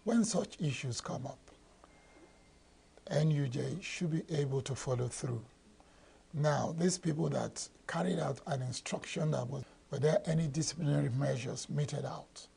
[SPEAKER 1] when such issues come up, NUJ should be able to follow through. Now, these people that carried out an instruction, were there any disciplinary measures meted out?